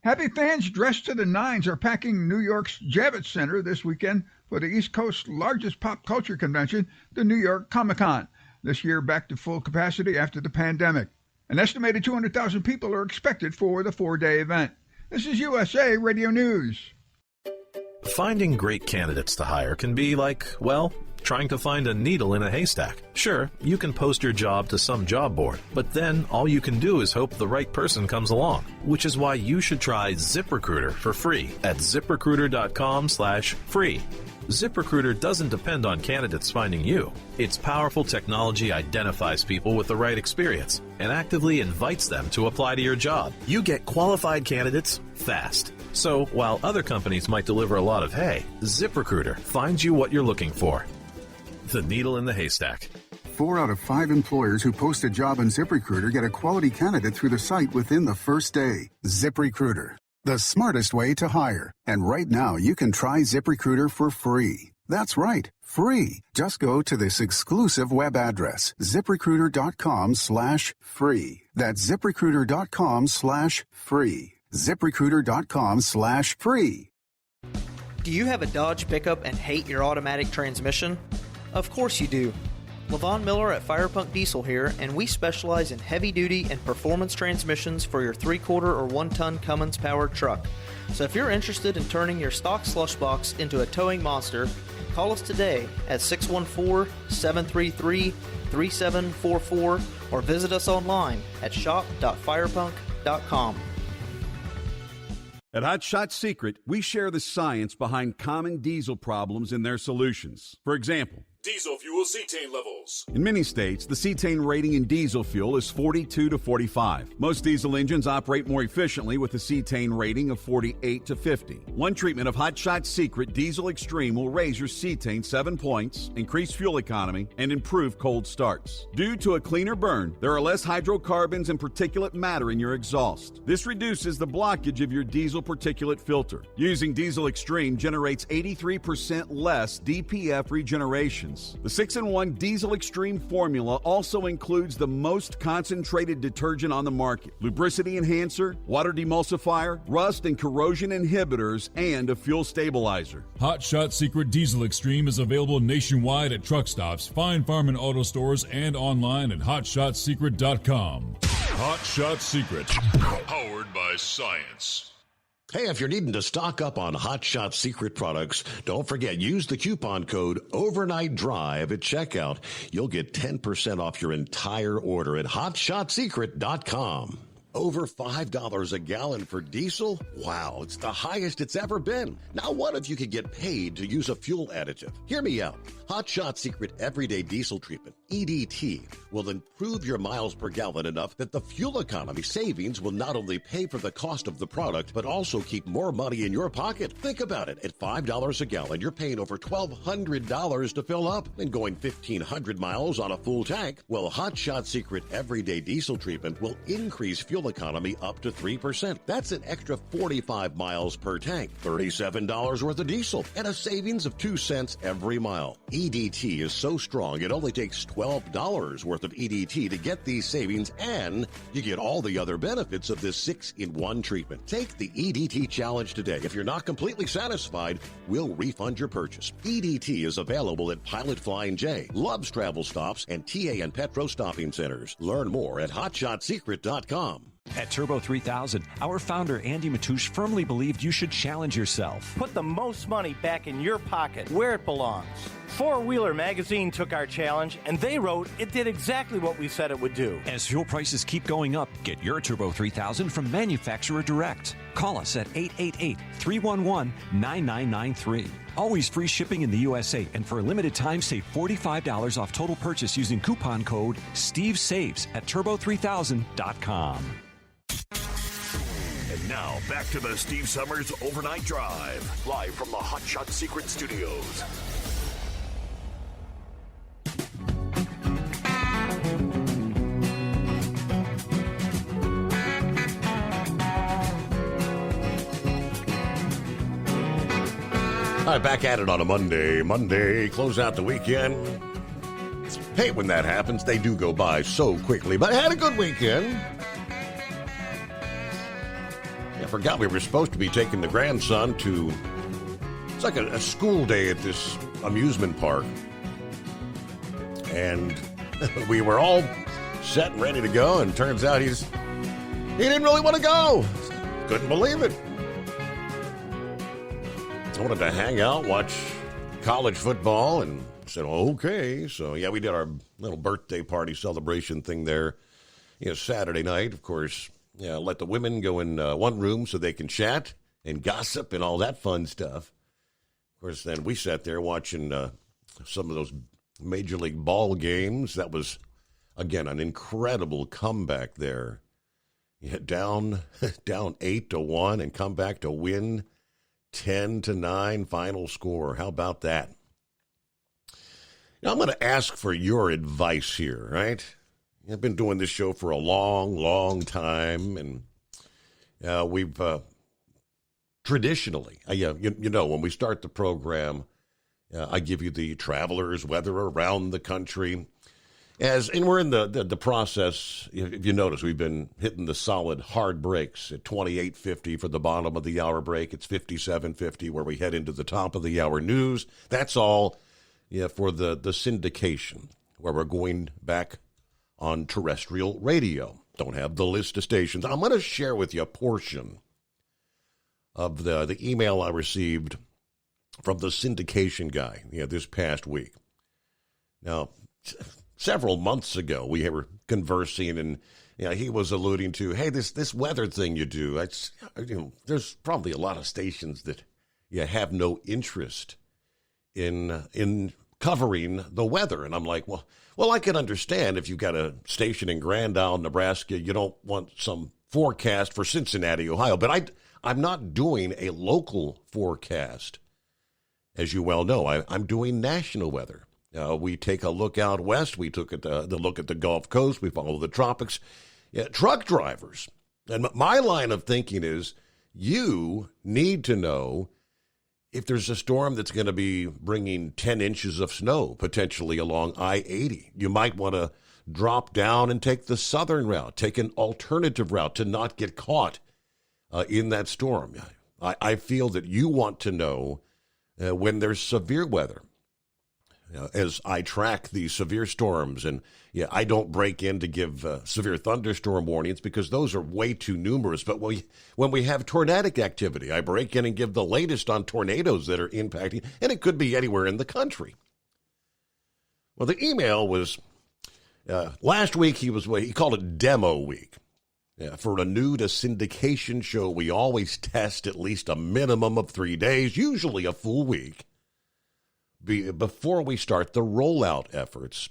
Happy fans dressed to the nines are packing New York's Javits Center this weekend for the East Coast's largest pop culture convention, the New York Comic-Con, this year back to full capacity after the pandemic. An estimated 200,000 people are expected for the four-day event. This is USA Radio News. Finding great candidates to hire can be like, well, trying to find a needle in a haystack. Sure, you can post your job to some job board, but then all you can do is hope the right person comes along, which is why you should try ZipRecruiter for free at ZipRecruiter.com/free. ZipRecruiter doesn't depend on candidates finding you. Its powerful technology identifies people with the right experience and actively invites them to apply to your job. You get qualified candidates fast. So while other companies might deliver a lot of hay, ZipRecruiter finds you what you're looking for. The needle in the haystack. 4 out of 5 employers who post a job on ZipRecruiter get a quality candidate through the site within the first day. ZipRecruiter, the smartest way to hire. And right now, you can try ZipRecruiter for free. That's right, free. Just go to this exclusive web address, ZipRecruiter.com/free. That's ZipRecruiter.com/free. ZipRecruiter.com/free. Do you have a Dodge pickup and hate your automatic transmission? Of course you do. LaVon Miller at Firepunk Diesel here, and we specialize in heavy-duty and performance transmissions for your 3/4 or 1-ton Cummins-powered truck. So if you're interested in turning your stock slush box into a towing monster, call us today at 614-733-3744 or visit us online at shop.firepunk.com. At Hot Shot Secret, we share the science behind common diesel problems and their solutions. For example, diesel fuel cetane levels. In many states, the cetane rating in diesel fuel is 42 to 45. Most diesel engines operate more efficiently with a cetane rating of 48 to 50. One treatment of Hot Shot Secret Diesel Extreme will raise your cetane 7 points, increase fuel economy, and improve cold starts. Due to a cleaner burn, there are less hydrocarbons and particulate matter in your exhaust. This reduces the blockage of your diesel particulate filter. Using Diesel Extreme generates 83% less DPF regenerations. The 6-in-1 Diesel Extreme formula also includes the most concentrated detergent on the market, lubricity enhancer, water demulsifier, rust and corrosion inhibitors, and a fuel stabilizer. Hot Shot Secret Diesel Extreme is available nationwide at truck stops, Fine Farm and auto stores, and online at hotshotsecret.com. Hot Shot Secret, powered by science. Hey, if you're needing to stock up on Hot Shot Secret products, don't forget, use the coupon code OvernightDrive at checkout. You'll get 10% off your entire order at hotshotsecret.com. Over $5 a gallon for diesel? Wow, it's the highest it's ever been. Now what if you could get paid to use a fuel additive? Hear me out. Hot Shot Secret Everyday Diesel Treatment, EDT, will improve your miles per gallon enough that the fuel economy savings will not only pay for the cost of the product, but also keep more money in your pocket. Think about it. At $5 a gallon, you're paying over $1,200 to fill up and going 1,500 miles on a full tank. Well, Hot Shot Secret Everyday Diesel Treatment will increase fuel economy up to 3%. That's an extra 45 miles per tank, $37 worth of diesel, and a savings of 2 cents every mile. EDT is so strong, it only takes $12 worth of EDT to get these savings, and you get all the other benefits of this 6-in-1 treatment. Take the EDT challenge today. If you're not completely satisfied, we'll refund your purchase. EDT is available at Pilot Flying J, Love's Travel Stops, and TA and Petro Stopping Centers. Learn more at hotshotsecret.com. At Turbo 3000, our founder Andy Matoush firmly believed you should challenge yourself. Put the most money back in your pocket, where it belongs. Four Wheeler Magazine took our challenge, and they wrote it did exactly what we said it would do. As fuel prices keep going up, get your Turbo 3000 from manufacturer direct. Call us at 888-311-9993. Always free shipping in the USA, and for a limited time, save $45 off total purchase using coupon code STEVESAVES at turbo3000.com. And now, back to the Steve Summers Overnight Drive, live from the Hot Shot Secret Studios. All right, back at it on a Monday, close out the weekend. Hey, when that happens, they do go by so quickly, but I had a good weekend. I forgot we were supposed to be taking the grandson to, it's like a school day at this amusement park. And we were all set and ready to go, and turns out he didn't really want to go. Couldn't believe it. I wanted to hang out, watch college football, and said, okay. So, yeah, we did our little birthday party celebration thing there, Saturday night. Of course, let the women go in one room so they can chat and gossip and all that fun stuff. Of course, then we sat there watching some of those Major League ball games. That was, again, an incredible comeback there. Down 8-1 and come back to win 10-9 final score. How about that? Now, I'm going to ask for your advice here, right? I've been doing this show for a long, long time, and we've traditionally, when we start the program, I give you the traveler's weather around the country. And we're in the process. If you notice, we've been hitting the solid hard breaks at 28:50 for the bottom of the hour break. It's 57:50 where we head into the top of the hour news. That's all for the syndication, where we're going back on terrestrial radio. Don't have the list of stations. I'm going to share with you a portion of the email I received from the syndication guy this past week. Now, several months ago, we were conversing, and he was alluding to, hey, this weather thing you do, there's probably a lot of stations that have no interest in covering the weather. And I'm like, well, I can understand if you've got a station in Grand Isle, Nebraska, you don't want some forecast for Cincinnati, Ohio. But I'm not doing a local forecast. As you well know, I'm doing national weather. We take a look out west. We took the look at the Gulf Coast. We follow the tropics. Truck drivers. And my line of thinking is you need to know if there's a storm that's going to be bringing 10 inches of snow potentially along I-80. You might want to drop down and take the southern route, take an alternative route to not get caught in that storm. I feel that you want to know when there's severe weather. As I track the severe storms, and I don't break in to give severe thunderstorm warnings because those are way too numerous. But when we have tornadic activity, I break in and give the latest on tornadoes that are impacting, and it could be anywhere in the country. Well, the email was last week. He called it Demo Week. For a new to syndication show, we always test at least a minimum of 3 days, usually a full week, before we start the rollout efforts.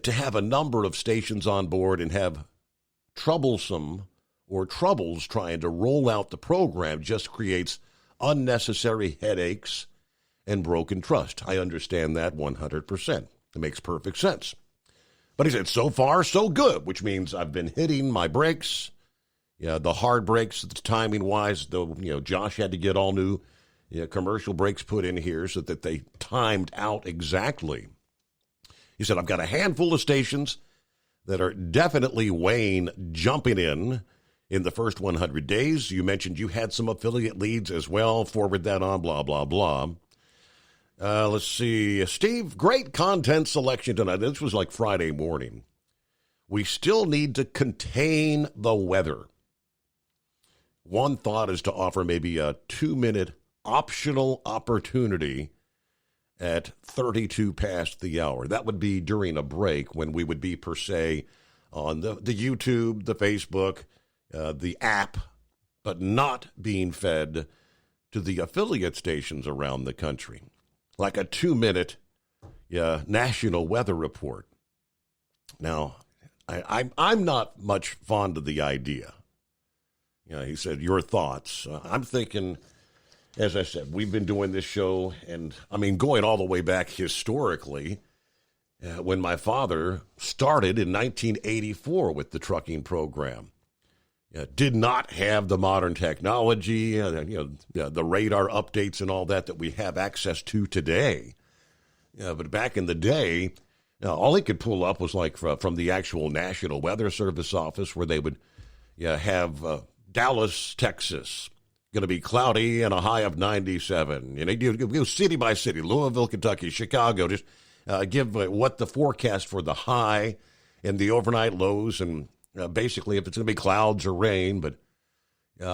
To have a number of stations on board and have troubles trying to roll out the program just creates unnecessary headaches and broken trust. I understand that 100%. It makes perfect sense. But he said, so far, so good, which means I've been hitting my brakes, the hard brakes, timing-wise. Though, Josh had to get all new commercial brakes put in here so that they timed out exactly. He said, I've got a handful of stations that are definitely weighing jumping in the first 100 days. You mentioned you had some affiliate leads as well. Forward that on, blah, blah, blah. Let's see. Steve, great content selection tonight. This was like Friday morning. We still need to contain the weather. One thought is to offer maybe a 2-minute optional opportunity at 32 past the hour. That would be during a break when we would be, per se, on the YouTube, the Facebook, the app, but not being fed to the affiliate stations around the country. Like a 2-minute national weather report. Now, I'm not much fond of the idea. He said, your thoughts. I'm thinking, as I said, we've been doing this show, and going all the way back historically, when my father started in 1984 with the trucking program. Did not have the modern technology, the radar updates and all that we have access to today. But back in the day, all he could pull up was like from the actual National Weather Service office, where they would have Dallas, Texas, going to be cloudy and a high of 97. You go city by city, Louisville, Kentucky, Chicago, just give what the forecast for the high and the overnight lows, and basically if it's going to be clouds or rain. But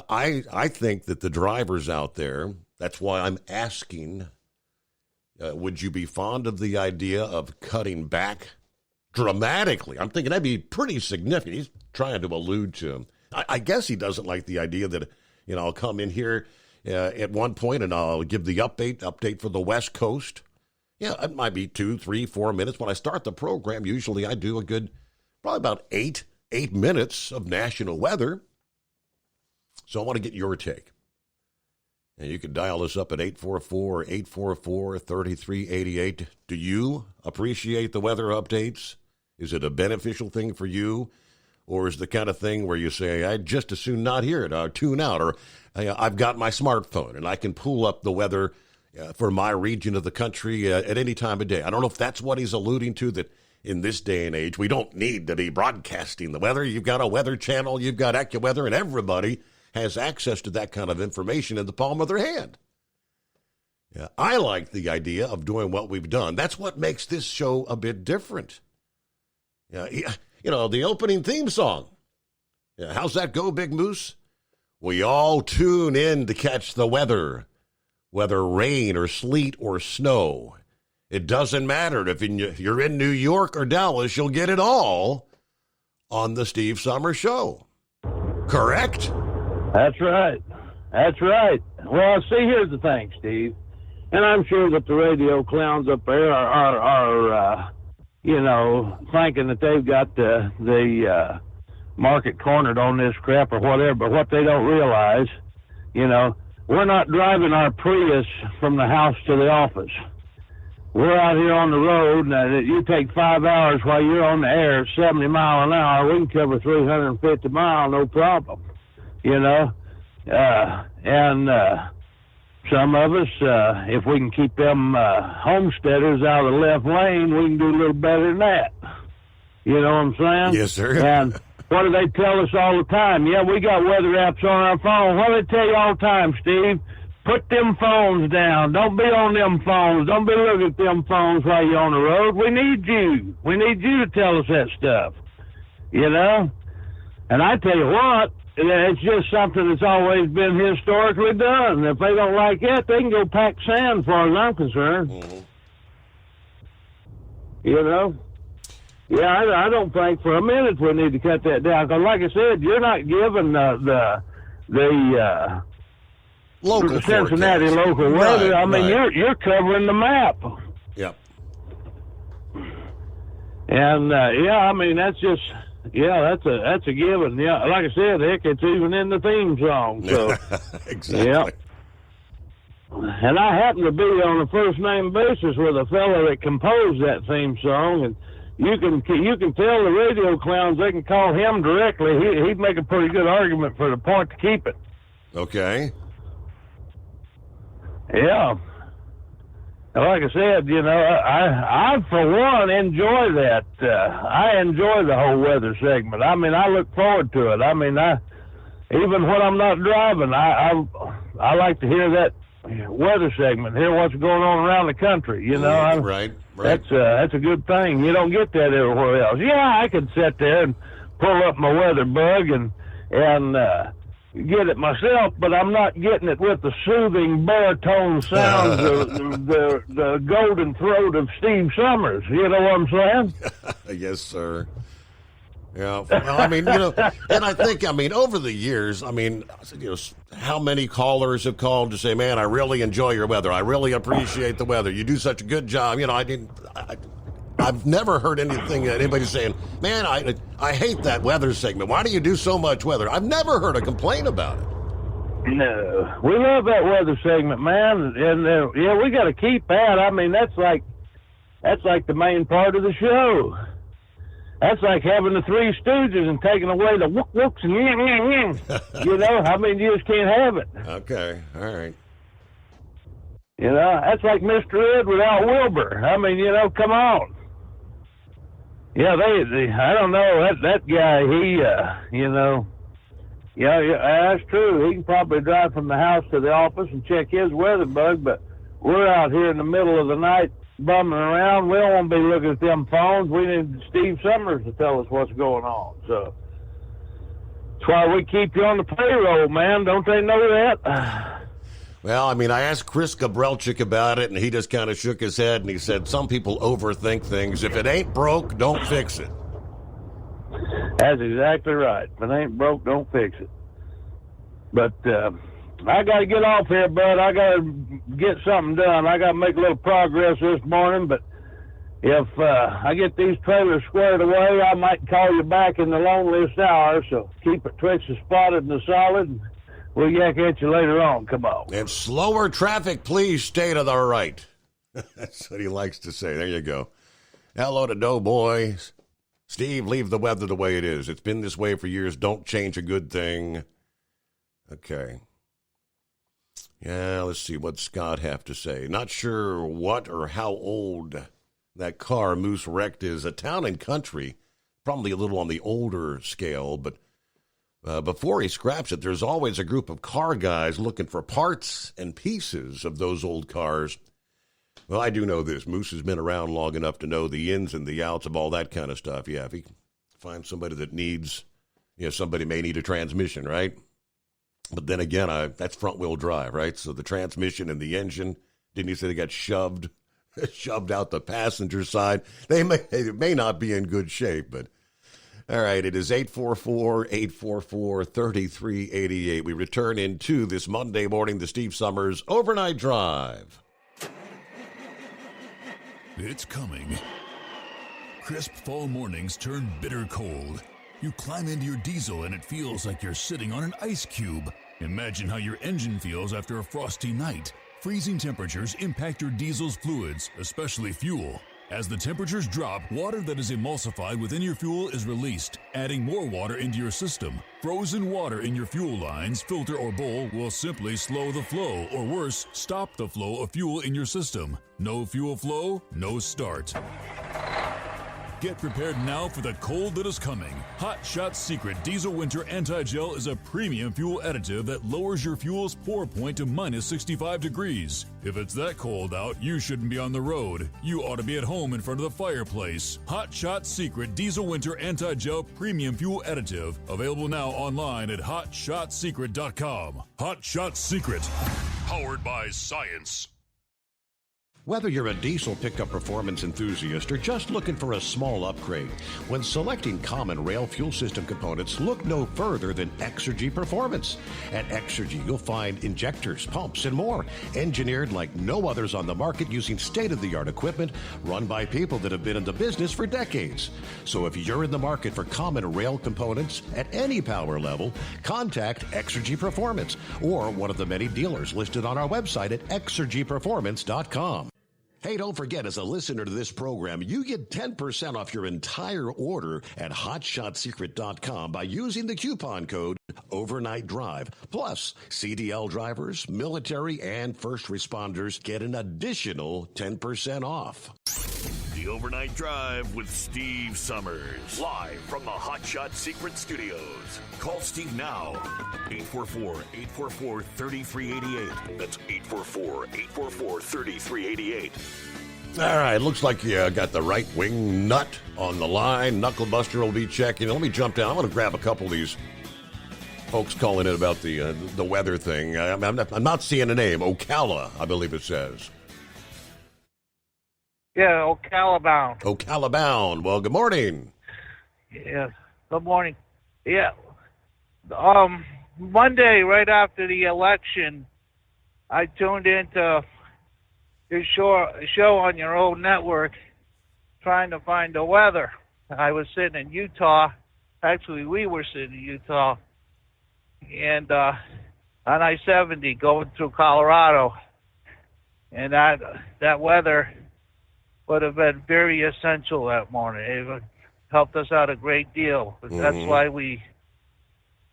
I think that the drivers out there, that's why I'm asking, would you be fond of the idea of cutting back dramatically? I'm thinking that'd be pretty significant. He's trying to allude to, I guess he doesn't like the idea that, I'll come in here at one point and I'll give the update for the West Coast. It might be 2, 3, 4 minutes. When I start the program, usually I do a good, probably about 8 minutes of national weather. So I want to get your take. And you can dial us up at 844-844-3388. Do you appreciate the weather updates? Is it a beneficial thing for you? Or is it the kind of thing where you say, I'd just as soon not hear it, or tune out, or I've got my smartphone and I can pull up the weather for my region of the country at any time of day. I don't know if that's what he's alluding to, that in this day and age, we don't need to be broadcasting the weather. You've got a weather channel, you've got AccuWeather, and everybody has access to that kind of information in the palm of their hand. I like the idea of doing what we've done. That's what makes this show a bit different. The opening theme song. How's that go, Big Moose? We all tune in to catch the weather, whether rain or sleet or snow. It doesn't matter if you're in New York or Dallas, you'll get it all on the Steve Summers Show. Correct? That's right. That's right. Well, see, here's the thing, Steve. And I'm sure that the radio clowns up there are thinking that they've got the market cornered on this crap or whatever. But what they don't realize, we're not driving our Prius from the house to the office. We're out here on the road, and you take 5 hours while you're on the air at 70 miles an hour. We can cover 350 miles, no problem, and some of us, if we can keep them homesteaders out of the left lane, we can do a little better than that. You know what I'm saying? Yes, sir. And what do they tell us all the time? Yeah, we got weather apps on our phone. What do they tell you all the time, Steve? Put them phones down. Don't be on them phones. Don't be looking at them phones while you're on the road. We need you. We need you to tell us that stuff. And I tell you what, it's just something that's always been historically done. If they don't like it, they can go pack sand, as far as I'm concerned. Mm-hmm. Yeah, I don't think for a minute we need to cut that down. Because, like I said, you're not giving the local Cincinnati forecast. local weather. Right, I mean, right. you're covering the map. Yep. And I mean, that's just. Yeah, that's a given. Yeah, like I said, heck, it's even in the theme song. So, exactly. Yeah. And I happen to be on a first name basis with a fellow that composed that theme song, and you can tell the radio clowns they can call him directly. He'd make a pretty good argument for the point to keep it. Okay. Yeah. Like I said, I for one enjoy that. I enjoy the whole weather segment. I mean, I look forward to it. I mean, even when I'm not driving, I like to hear that weather segment, hear what's going on around the country. Right. That's a good thing. You don't get that everywhere else. Yeah, I could sit there and pull up my weather bug and get it myself, but I'm not getting it with the soothing baritone sounds of the golden throat of Steve Summers. You know what I'm saying? Yes, sir. Yeah. Well, I mean, and I think, over the years, how many callers have called to say, man, I really enjoy your weather. I really appreciate the weather. You do such a good job. I've never heard anybody saying, man, I hate that weather segment. Why do you do so much weather? I've never heard a complaint about it. No. We love that weather segment, man. And, we got to keep that. I mean, that's like the main part of the show. That's like having the Three Stooges and taking away the whoop-whoops and you just can't have it. Okay. All right. That's like Mr. Ed without Wilbur. I mean, come on. Yeah, I don't know, that guy, that's true. He can probably drive from the house to the office and check his weather bug, but we're out here in the middle of the night bumming around. We don't want to be looking at them phones. We need Steve Summers to tell us what's going on. So that's why we keep you on the payroll, man. Don't they know that? Well, I asked Chris Gabrelchik about it, and he just kind of shook his head, and he said, some people overthink things. If it ain't broke, don't fix it. That's exactly right. If it ain't broke, don't fix it. But I got to get off here, bud. I got to get something done. I got to make a little progress this morning, but if I get these trailers squared away, I might call you back in the loneliest hour, so keep it twixt the spotted and the solid, and we'll yak at you later on. Come on. And slower traffic, please stay to the right. That's what he likes to say. There you go. Hello to Doughboy. Steve, leave the weather the way it is. It's been this way for years. Don't change a good thing. Okay. Yeah, let's see what Scott have to say. Not sure what or how old that car Moose wrecked is. A town and country, probably a little on the older scale, but before he scraps it, there's always a group of car guys looking for parts and pieces of those old cars. Well, I do know this. Moose has been around long enough to know the ins and the outs of all that kind of stuff. Yeah, if he finds somebody that needs, somebody may need a transmission, right? But then again, that's front-wheel drive, right? So the transmission and the engine, didn't you say they got shoved out the passenger side? They may not be in good shape, but all right, it is 844-844-3388. We return into this Monday morning, the Steve Summers Overnight Drive. It's coming. Crisp fall mornings turn bitter cold. You climb into your diesel and it feels like you're sitting on an ice cube. Imagine how your engine feels after a frosty night. Freezing temperatures impact your diesel's fluids, especially fuel. As the temperatures drop, water that is emulsified within your fuel is released, adding more water into your system. Frozen water in your fuel lines, filter, or bowl will simply slow the flow, or worse, stop the flow of fuel in your system. No fuel flow, no start. Get prepared now for the cold that is coming. Hot Shot Secret Diesel Winter Anti-Gel is a premium fuel additive that lowers your fuel's pour point to minus 65 degrees. If it's that cold out, you shouldn't be on the road. You ought to be at home in front of the fireplace. Hot Shot Secret Diesel Winter Anti-Gel Premium Fuel Additive. Available now online at HotShotSecret.com. Hot Shot Secret. Powered by science. Whether you're a diesel pickup performance enthusiast or just looking for a small upgrade, when selecting common rail fuel system components, look no further than Exergy Performance. At Exergy, you'll find injectors, pumps, and more, engineered like no others on the market using state-of-the-art equipment run by people that have been in the business for decades. So if you're in the market for common rail components at any power level, contact Exergy Performance or one of the many dealers listed on our website at exergyperformance.com. Hey, don't forget, as a listener to this program, you get 10% off your entire order at HotShotSecret.com by using the coupon code Overnight Drive. Plus, CDL drivers, military, and first responders get an additional 10% off. The Overnight Drive with Steve Summers. Live from the Hot Shot Secret Studios. Call Steve now. 844-844-3388. That's 844-844-3388. All right, looks like you got the right wing nut on the line. Knucklebuster will be checking. Let me jump down. I want to grab a couple of these folks calling in about the weather thing. I'm not seeing a name. Ocala, I believe it says. Yeah, Ocala-bound. Ocala-bound. Well, good morning. Yeah, good morning. Yeah, Monday, right after the election, I tuned into your show on your old network trying to find the weather. I was sitting in Utah. Actually, we were sitting in Utah. And on I-70 going through Colorado. And that weather would have been very essential that morning. It would helped us out a great deal. But that's why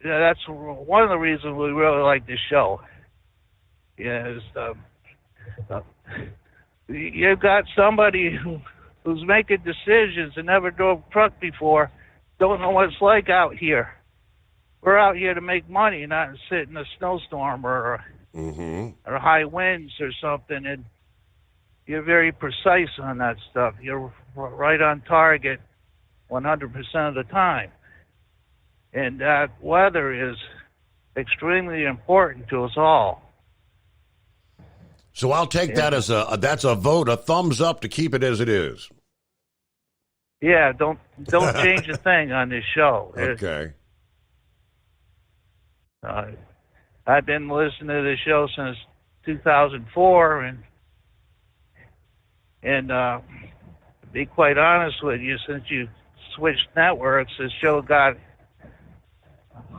that's one of the reasons we really like this show. Is you've got somebody who's making decisions and never drove a truck before, don't know what it's like out here. We're out here to make money, not sit in a snowstorm or high winds or something. And you're very precise on that stuff. You're right on target 100% of the time. And that weather is extremely important to us all. So I'll take that as that's a vote, a thumbs up to keep it as it is. Yeah, don't change a thing on this show. Okay. I've been listening to the show since 2004, and to be quite honest with you, since you switched networks, the show got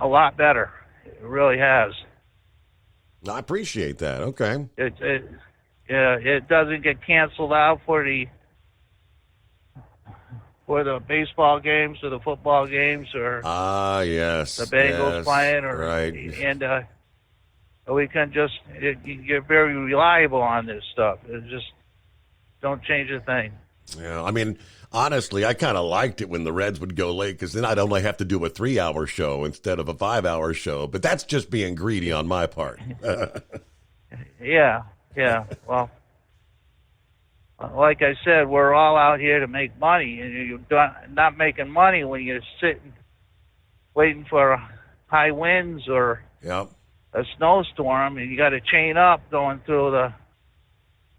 a lot better. It really has. I appreciate that. Okay. It doesn't get canceled out for the baseball games or the football games or yes, the Bengals playing right. And we can you're very reliable on this stuff. Just don't change a thing. Yeah, I mean, honestly, I kind of liked it when the Reds would go late because then I'd only have to do a 3-hour show instead of a 5-hour show. But that's just being greedy on my part. Yeah. Well, like I said, we're all out here to make money, and you're not making money when you're sitting waiting for high winds or a snowstorm, and you got to chain up going through the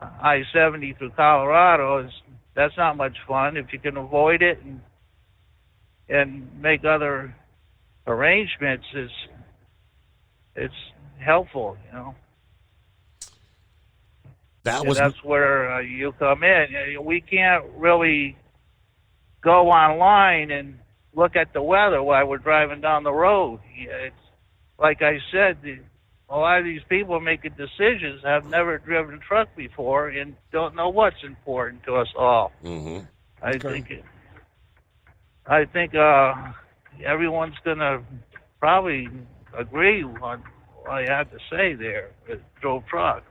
I-70 through Colorado. That's not much fun. If you can avoid it and make other arrangements, it's helpful, you know. That's where you come in. We can't really go online and look at the weather while we're driving down the road. It's like I said, a lot of these people making decisions have never driven a truck before and don't know what's important to us all. Mm-hmm. I think everyone's going to probably agree on what I have to say there. Drove truck.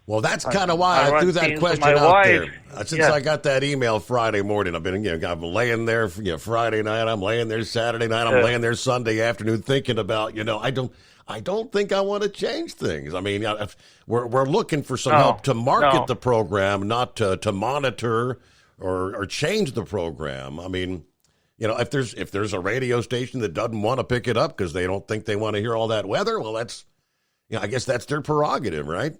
Well, that's kind of why I threw that question out there. Since I got that email Friday morning, I've been, I'm laying there, Friday night, I'm laying there Saturday night, I'm laying there Sunday afternoon, thinking about, I don't think I want to change things. I mean, we're looking for some help to market the program, not to monitor or change the program. I mean, if there's a radio station that doesn't want to pick it up because they don't think they want to hear all that weather, well, that's, I guess that's their prerogative, right?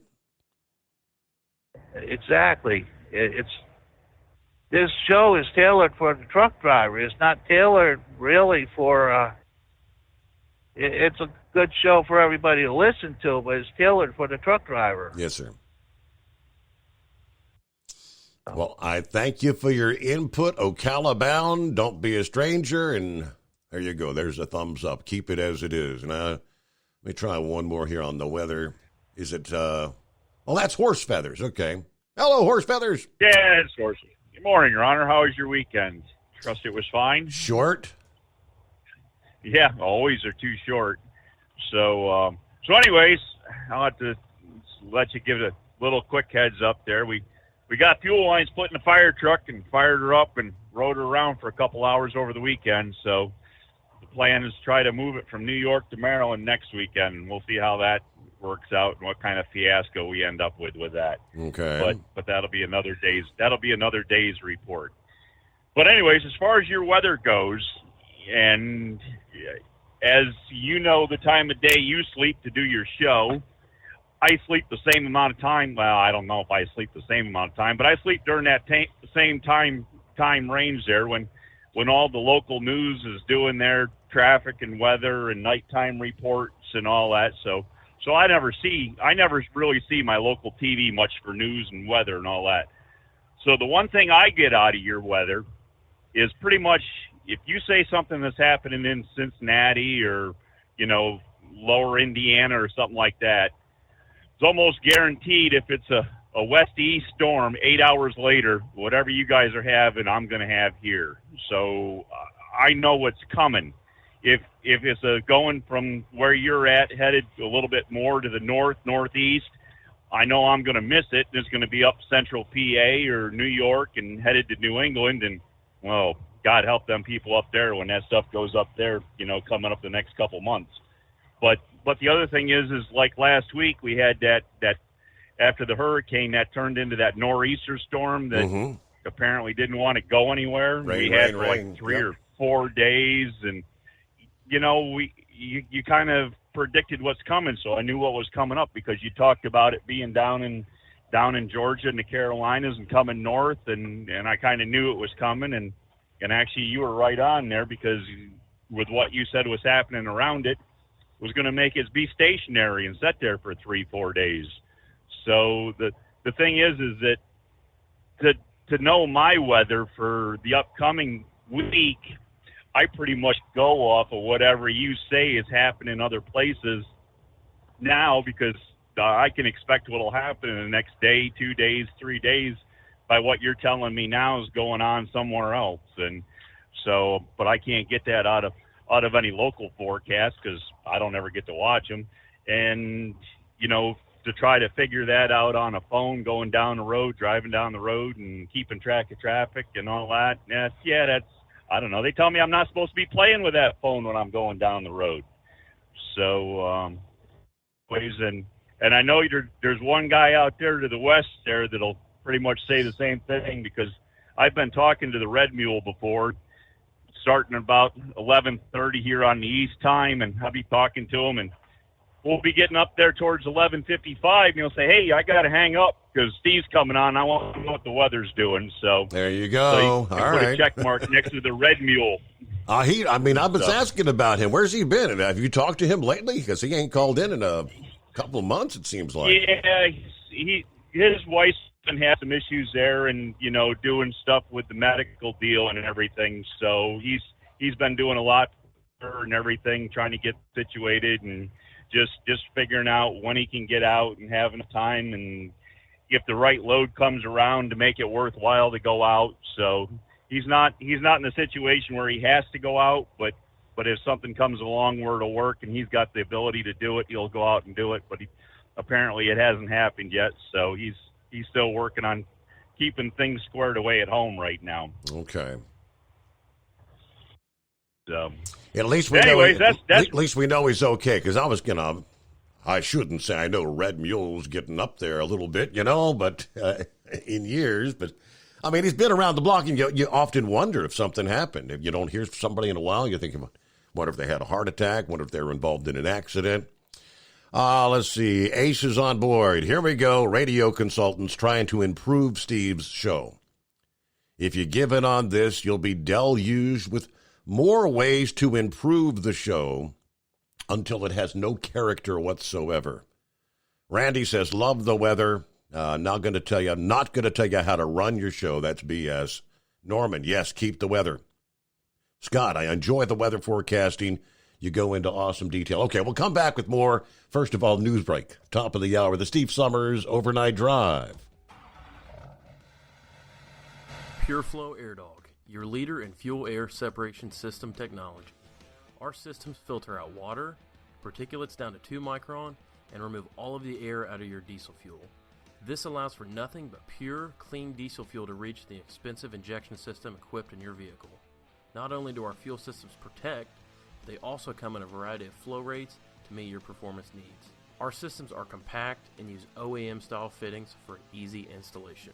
Exactly. This show is tailored for the truck driver. It's not tailored really for. It's a good show for everybody to listen to, but it's tailored for the truck driver. Yes, sir. Well, I thank you for your input, Ocala bound. Don't be a stranger, and there you go. There's a thumbs up. Keep it as it is. Now, let me try one more here on the weather. Is it? Well, that's Horse Feathers. Okay. Hello, Horse Feathers. Yeah, it's Horse. Good morning, Your Honor. How was your weekend? Trust it was fine. Short. Yeah, always are too short. So anyways, I'll have to let you give it a little quick heads up there. We got fuel lines put in the fire truck and fired her up and rode her around for a couple hours over the weekend. So the plan is to try to move it from New York to Maryland next weekend, and we'll see how that works out and what kind of fiasco we end up with that. Okay. But that'll be another day's report. But anyways, as far as your weather goes, and as you know, the time of day you sleep to do your show, I sleep the same amount of time. Well, I don't know if I sleep the same amount of time, but I sleep during that same time range there when all the local news is doing their traffic and weather and nighttime reports and all that. So I never really see my local TV much for news and weather and all that. So the one thing I get out of your weather is pretty much if you say something that's happening in Cincinnati or, lower Indiana or something like that, it's almost guaranteed if it's a west-east storm 8 hours later, whatever you guys are having, I'm going to have here. So I know what's coming. If it's going from where you're at, headed a little bit more to the northeast, I know I'm going to miss it. It's going to be up central PA or New York and headed to New England. And, well, God help them people up there when that stuff goes up there, coming up the next couple months. But the other thing is like last week we had that after the hurricane that turned into that nor'easter storm that apparently didn't want to go anywhere. We had like 3 or 4 days, and you kind of predicted what's coming, so I knew what was coming up because you talked about it being down in Georgia and the Carolinas and coming north, and I kind of knew it was coming, and actually you were right on there because with what you said was happening around it was going to make it be stationary and sit there for 3-4 days. So the thing is that to know my weather for the upcoming week, I pretty much go off of whatever you say is happening in other places now because I can expect what will happen in the next day, 2 days, 3 days by what you're telling me now is going on somewhere else. And so, but I can't get that out of any local forecast because I don't ever get to watch them. And, to try to figure that out on a phone, going down the road, driving down the road and keeping track of traffic and all that. That's, I don't know. They tell me I'm not supposed to be playing with that phone when I'm going down the road. So, and I know there's one guy out there to the west there that'll pretty much say the same thing because I've been talking to the Red Mule before, starting about 11:30 here on the East time, and I'll be talking to him, and we'll be getting up there towards 11:55, and he'll say, "Hey, I got to hang up because Steve's coming on. I want to know what the weather's doing." So there you go. So all put right. a check mark next to the Red Mule. I was asking about him. Where's he been? Have you talked to him lately? Because he ain't called in a couple of months, it seems like. Yeah, his wife's been had some issues there, and doing stuff with the medical deal and everything. So he's been doing a lot for her and everything, trying to get situated and just figuring out when he can get out and having time, and if the right load comes around to make it worthwhile to go out. So he's not in a situation where he has to go out, but if something comes along where it'll work and he's got the ability to do it, he'll go out and do it. But apparently it hasn't happened yet, so he's still working on keeping things squared away at home right now. Okay. So, at least we anyways, know. That's at least we know he's okay. Because I shouldn't say I know Red Mule's getting up there a little bit, but in years. But I mean, he's been around the block, and you often wonder if something happened. If you don't hear somebody in a while, you think, what if they had a heart attack? What if they were involved in an accident? Let's see. Ace is on board. Here we go. Radio consultants trying to improve Steve's show. If you give in on this, you'll be deluged with more ways to improve the show until it has no character whatsoever. Randy says, love the weather. Not going to tell you how to run your show. That's BS. Norman, yes, keep the weather. Scott, I enjoy the weather forecasting. You go into awesome detail. Okay, we'll come back with more. First of all, news break. Top of the hour, the Steve Summers Overnight Drive. PureFlow Air Dog, your leader in fuel air separation system technology. Our systems filter out water, particulates down to 2 micron, and remove all of the air out of your diesel fuel. This allows for nothing but pure, clean diesel fuel to reach the expensive injection system equipped in your vehicle. Not only do our fuel systems protect, they also come in a variety of flow rates to meet your performance needs. Our systems are compact and use OEM-style fittings for easy installation.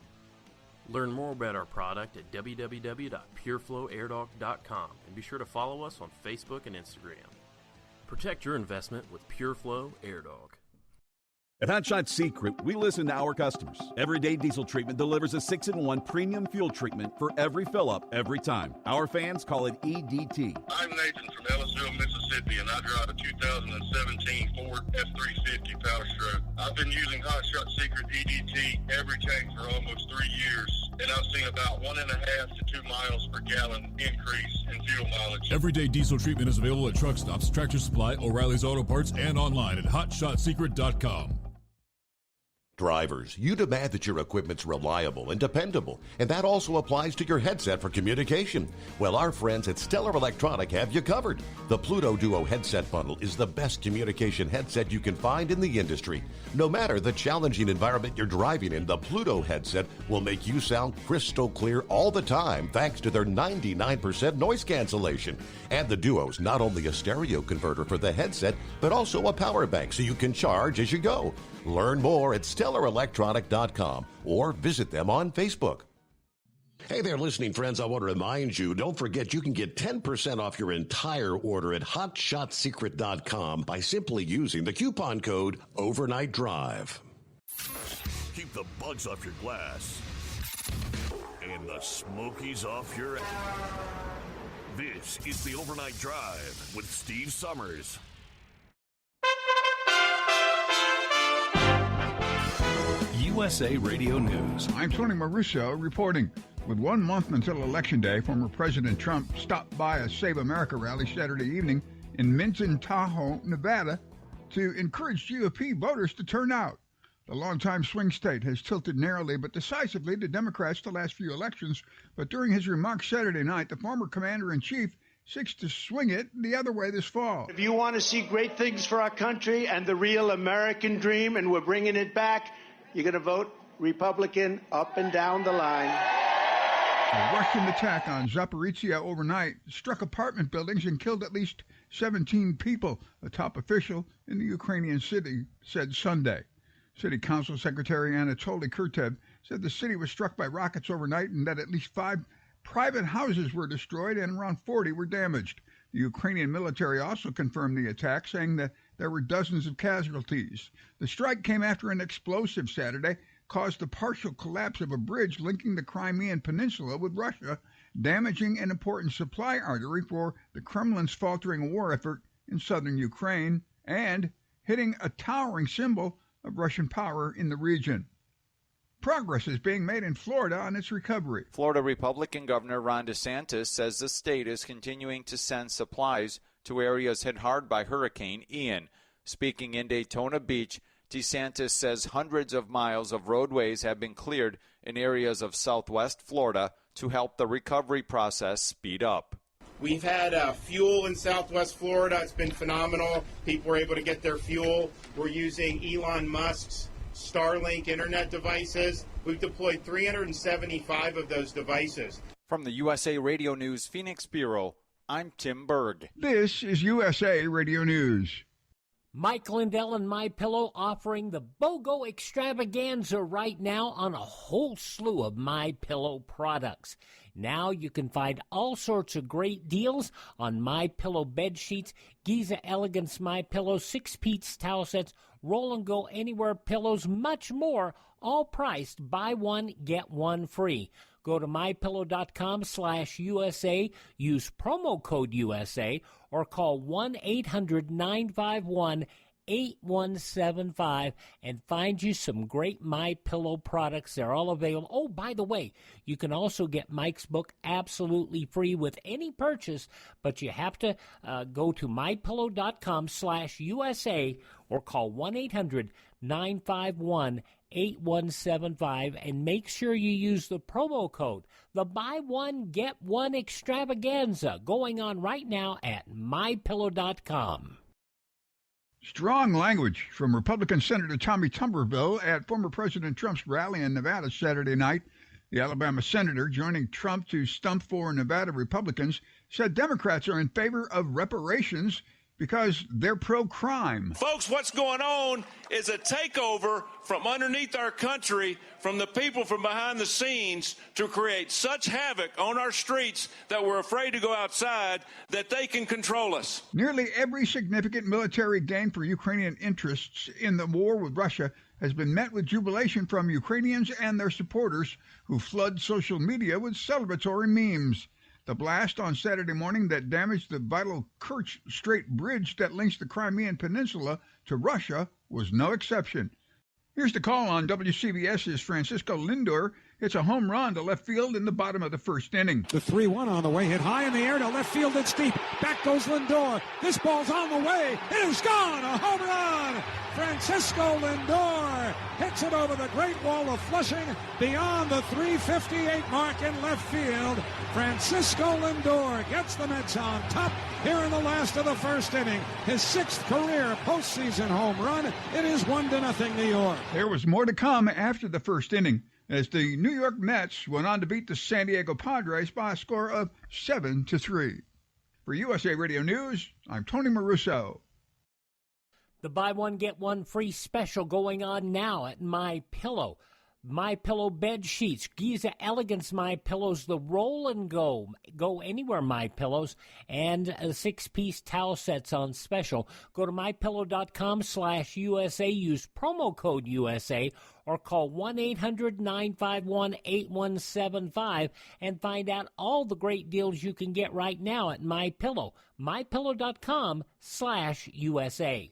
Learn more about our product at www.pureflowairdog.com and be sure to follow us on Facebook and Instagram. Protect your investment with PureFlow Air Dog. At Hot Shot Secret, we listen to our customers. Everyday Diesel Treatment delivers a 6-in-1 premium fuel treatment for every fill-up, every time. Our fans call it EDT. I'm Nathan from Ellisville, Mississippi, and I drive a 2017 Ford F-350 Power Stroke. I've been using Hot Shot Secret EDT every tank for almost 3 years, and I've seen about 1.5 to 2 miles per gallon increase in fuel mileage. Everyday Diesel Treatment is available at truck stops, Tractor Supply, O'Reilly's Auto Parts, and online at HotShotSecret.com. Drivers, you demand that your equipment's reliable and dependable, and that also applies to your headset for communication. Well, our friends at Stellar Electronic have you covered. The Pluto Duo headset bundle is the best communication headset you can find in the industry. No matter the challenging environment you're driving in, the Pluto headset will make you sound crystal clear all the time thanks to their 99% noise cancellation. And the Duo's not only a stereo converter for the headset, but also a power bank so you can charge as you go. Learn more at StellarElectronic.com or visit them on Facebook. Hey there, listening friends. I want to remind you, don't forget you can get 10% off your entire order at HotShotSecret.com by simply using the coupon code Overnight Drive. Keep the bugs off your glass and the smokies off your ass. This is the Overnight Drive with Steve Summers. USA Radio News. I'm Tony Maruso reporting. With 1 month until Election Day, former President Trump stopped by a Save America rally Saturday evening in Minton Tahoe, Nevada, to encourage GOP voters to turn out. The longtime swing state has tilted narrowly but decisively to Democrats the last few elections, but during his remarks Saturday night, the former commander-in-chief seeks to swing it the other way this fall. If you want to see great things for our country and the real American dream, and we're bringing it back, you're going to vote Republican up and down the line. A Russian attack on Zaporizhia overnight struck apartment buildings and killed at least 17 people, a top official in the Ukrainian city said Sunday. City Council Secretary Anatoly Kurtev said the city was struck by rockets overnight and that at least 5 private houses were destroyed and around 40 were damaged. The Ukrainian military also confirmed the attack, saying that there were dozens of casualties. The strike came after an explosive Saturday caused the partial collapse of a bridge linking the Crimean Peninsula with Russia, damaging an important supply artery for the Kremlin's faltering war effort in southern Ukraine, and hitting a towering symbol of Russian power in the region. Progress is being made in Florida on its recovery. Florida Republican Governor Ron DeSantis says the state is continuing to send supplies to areas hit hard by Hurricane Ian. Speaking in Daytona Beach, DeSantis says hundreds of miles of roadways have been cleared in areas of southwest Florida to help the recovery process speed up. We've had fuel in southwest Florida. It's been phenomenal. People were able to get their fuel. We're using Elon Musk's Starlink internet devices. We've deployed 375 of those devices. From the USA Radio News Phoenix Bureau, I'm Tim Berg. This is USA Radio News. Mike Lindell and MyPillow offering the BOGO extravaganza right now on a whole slew of MyPillow products. Now you can find all sorts of great deals on MyPillow bed sheets, Giza Elegance MyPillow, 6-piece towel sets, Roll and Go Anywhere pillows, much more, all priced buy one, get one free. Go to mypillow.com/USA, use promo code USA, or call 1-800-951-8175 and find you some great MyPillow products. They're all available. Oh, by the way, you can also get Mike's book absolutely free with any purchase, but you have to go to mypillow.com/USA or call 1-800-951-8175 and make sure you use the promo code. The buy one, get one extravaganza going on right now at mypillow.com. Strong language from Republican Senator Tommy Tuberville at former President Trump's rally in Nevada Saturday night. The Alabama senator, joining Trump to stump for Nevada Republicans, said Democrats are in favor of reparations because they're pro-crime. Folks, what's going on is a takeover from underneath our country, from the people from behind the scenes, to create such havoc on our streets that we're afraid to go outside, that they can control us. Nearly every significant military gain for Ukrainian interests in the war with Russia has been met with jubilation from Ukrainians and their supporters, who flood social media with celebratory memes. The blast on Saturday morning that damaged the vital Kerch Strait bridge that links the Crimean Peninsula to Russia was no exception. Here's the call on WCBS's Francisco Lindor. It's a home run to left field in the bottom of the first inning. The 3-1 on the way, hit high in the air to left field. It's deep. Back goes Lindor. This ball's on the way. It is gone. A home run. Francisco Lindor hits it over the Great Wall of Flushing beyond the 358 mark in left field. Francisco Lindor gets the Mets on top here in the last of the first inning. His 6th career postseason home run. It is 1-0 New York. There was more to come after the first inning, as the New York Mets went on to beat the San Diego Padres by a score of 7-3. For USA Radio News, I'm Tony Maruso. The buy one, get one free special going on now at MyPillow. MyPillow bed sheets, Giza Elegance MyPillows, the Roll and Go Anywhere MyPillows, and 6-piece towel sets on special. Go to mypillow.com/USA, use promo code USA, or call 1-800-951-8175 and find out all the great deals you can get right now at MyPillow. mypillow.com/USA.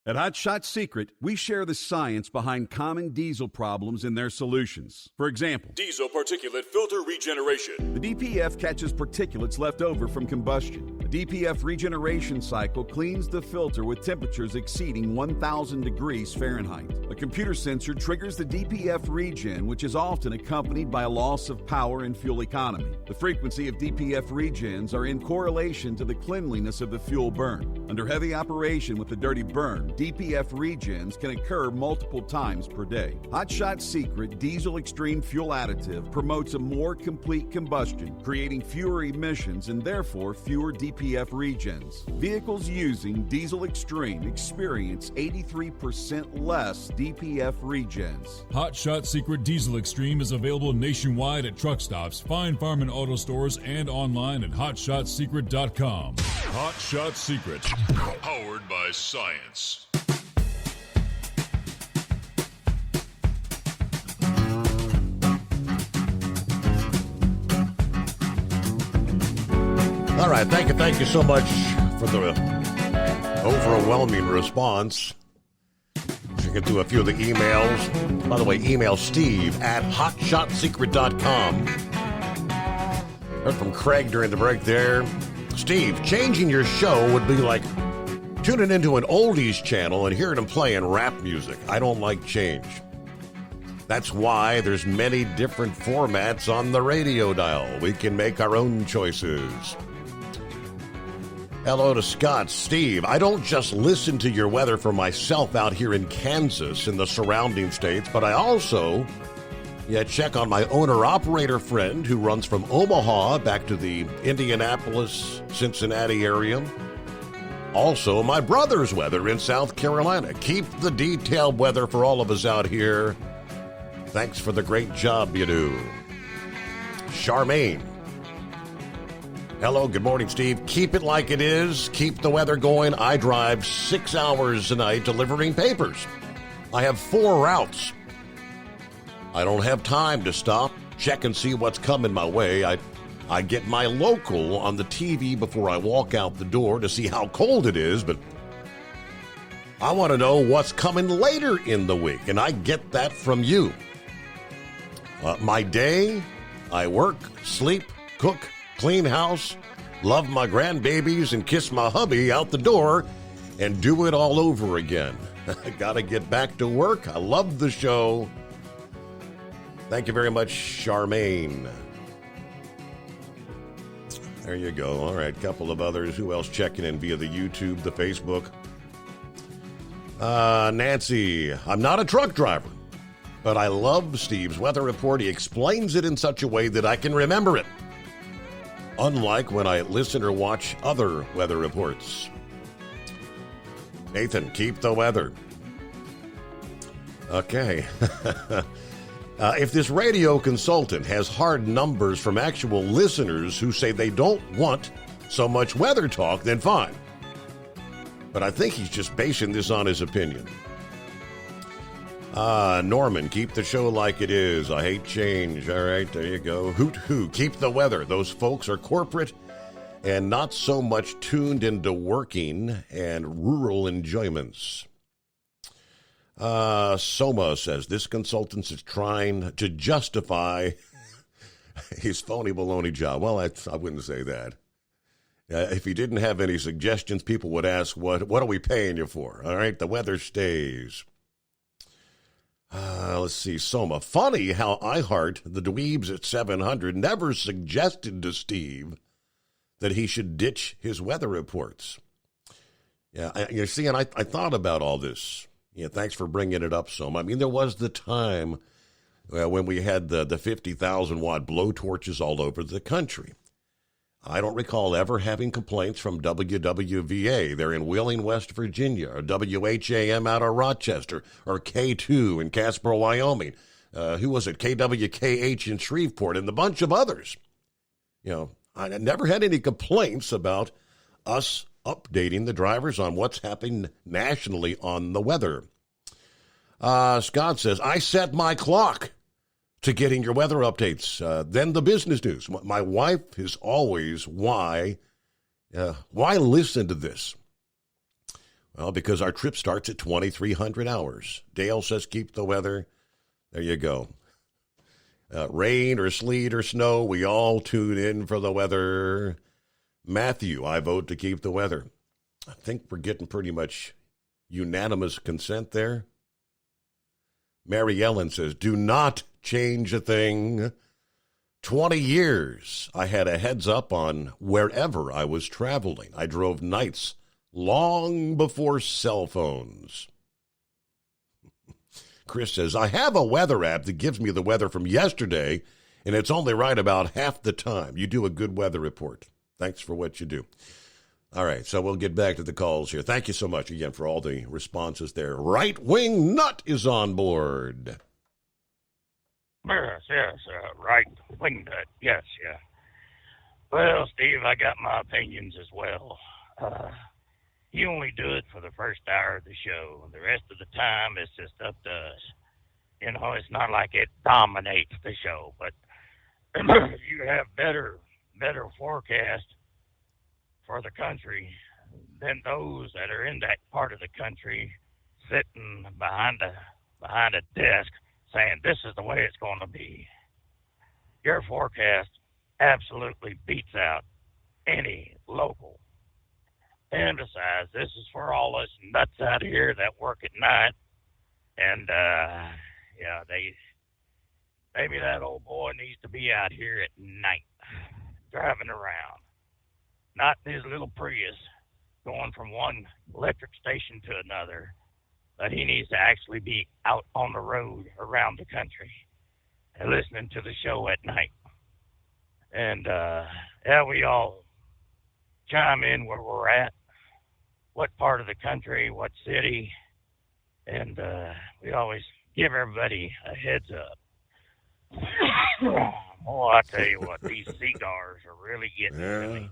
At Hot Shot Secret, we share the science behind common diesel problems and their solutions. For example, diesel particulate filter regeneration. The DPF catches particulates left over from combustion. The DPF regeneration cycle cleans the filter with temperatures exceeding 1,000 degrees Fahrenheit. A computer sensor triggers the DPF regen, which is often accompanied by a loss of power and fuel economy. The frequency of DPF regens are in correlation to the cleanliness of the fuel burn. Under heavy operation with the dirty burn, DPF regens can occur multiple times per day. Hot Shot Secret Diesel Extreme Fuel Additive promotes a more complete combustion, creating fewer emissions and therefore fewer DPF regens. Vehicles using Diesel Extreme experience 83% less DPF regens. Hot Shot Secret Diesel Extreme is available nationwide at truck stops, Fine Farm and auto stores, and online at hotshotsecret.com. Hot Shot Secret, powered by science. All right, thank you so much for the overwhelming response. get through a few of the emails. By the way, email Steve at hotshotsecret.com. Heard from Craig during the break there. Steve, changing your show would be like tuning into an oldies channel and hearing them playing rap music. I don't like change. That's why there's many different formats on the radio dial. We can make our own choices. Hello to Scott. Steve, I don't just listen to your weather for myself out here in Kansas and the surrounding states, but I also check on my owner-operator friend who runs from Omaha back to the Indianapolis, Cincinnati area. Also, my brother's weather in South Carolina. Keep the detailed weather for all of us out here. Thanks for the great job you do. Charmaine. Hello, good morning, Steve. Keep it like it is. Keep the weather going. I drive 6 hours a night delivering papers. I have 4 routes. I don't have time to stop, check and see what's coming my way. I get my local on the TV before I walk out the door to see how cold it is, but I want to know what's coming later in the week, and I get that from you. My day, I work, sleep, cook, clean house, love my grandbabies, and kiss my hubby out the door, and do it all over again. I gotta get back to work. I love the show. Thank you very much, Charmaine. There you go. All right, couple of others. Who else checking in via the YouTube, the Facebook? Nancy, I'm not a truck driver, but I love Steve's weather report. He explains it in such a way that I can remember it. Unlike when I listen or watch other weather reports. Nathan, keep the weather. Okay. If this radio consultant has hard numbers from actual listeners who say they don't want so much weather talk, then fine. But I think he's just basing this on his opinion. Norman, keep the show like it is. I hate change. All right, there you go. Hoot hoo, keep the weather. Those folks are corporate and not so much tuned into working and rural enjoyments. Soma says this consultant is trying to justify his phony baloney job. Well, I wouldn't say that. If he didn't have any suggestions, people would ask, what are we paying you for? All right, the weather stays. Let's see, Soma. Funny how iHeart, the dweebs at 700, never suggested to Steve that he should ditch his weather reports. Yeah, you see, and I thought about all this. Yeah, thanks for bringing it up, Soma. I mean, there was the time when we had the 50,000-watt blowtorches all over the country. I don't recall ever having complaints from WWVA. They're in Wheeling, West Virginia, or WHAM out of Rochester, or K2 in Casper, Wyoming. Who was it? KWKH in Shreveport, and a bunch of others. You know, I never had any complaints about us updating the drivers on what's happening nationally on the weather. Scott says, I set my clock to getting your weather updates. Then the business news. My wife is always, why listen to this? Well, because our trip starts at 2,300 hours. Dale says, keep the weather. There you go. Rain or sleet or snow, we all tune in for the weather. Matthew, I vote to keep the weather. I think we're getting pretty much unanimous consent there. Mary Ellen says, do not change a thing. 20 years I had a heads up on wherever I was traveling. I drove nights long before cell phones. Chris says, I have a weather app that gives me the weather from yesterday, and it's only right about half the time. You do a good weather report. Thanks for what you do. All right, so we'll get back to the calls here. Thank you so much again for all the responses there. Right Wing Nut is on board. Yes, right wing nut. Yes, yeah. Well, Steve, I got my opinions as well. You only do it for the first hour of the show. The rest of the time, it's just up to us. You know, it's not like it dominates the show, but you have better forecast for the country than those that are in that part of the country sitting behind a desk saying this is the way it's going to be. Your forecast absolutely beats out any local. And besides, this is for all us nuts out here that work at night. And, maybe that old boy needs to be out here at night, driving around. Not in his little Prius, going from one electric station to another. But he needs to actually be out on the road around the country and listening to the show at night. And, we all chime in where we're at, what part of the country, what city, and we always give everybody a heads up. Oh, I tell you what, these cigars are really getting to me.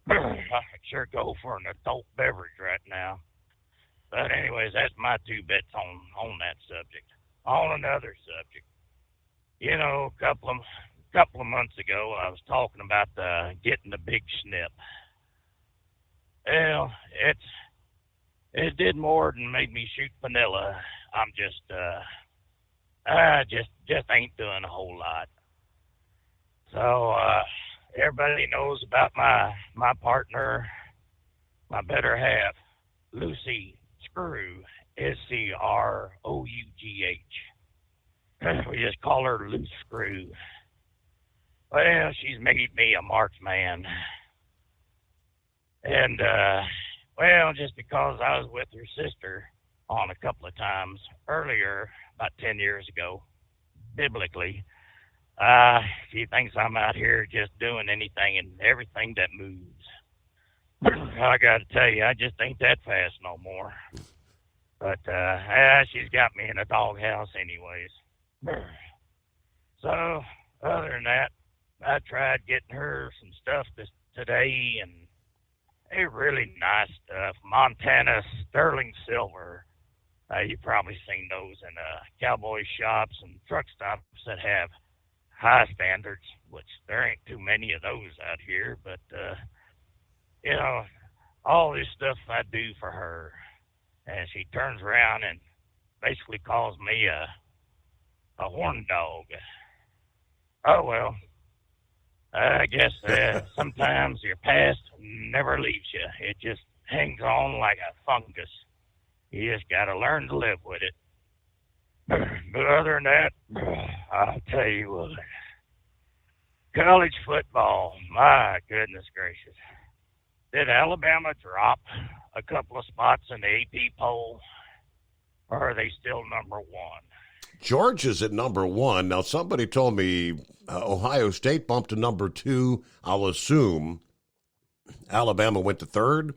I could sure go for an adult beverage right now. But anyways, that's my 2 bits on that subject. On another subject, you know, a couple of months ago, I was talking about getting the big snip. Well, it did more than make me shoot vanilla. I'm just ain't doing a whole lot. So everybody knows about my partner, my better half, Lucy Screw, Scrough. We just call her Loose Screw. Well, she's made me a marksman. And, just because I was with her sister on a couple of times earlier, about 10 years ago, biblically, she thinks I'm out here just doing anything and everything that moves. I got to tell you, I just ain't that fast no more. But, she's got me in a doghouse anyways. So, other than that, I tried getting her some stuff today, and they're really nice stuff. Montana sterling silver. You've probably seen those in cowboy shops and truck stops that have high standards, which there ain't too many of those out here. But, all this stuff I do for her. And she turns around and basically calls me a horn dog. Oh, well. I guess sometimes your past never leaves you. It just hangs on like a fungus. You just got to learn to live with it. But other than that, I'll tell you what. College football, my goodness gracious. Did Alabama drop a couple of spots in the AP poll? Or are they still number 1? Georgia's at number 1. Now, somebody told me Ohio State bumped to number 2. I'll assume Alabama went to 3rd.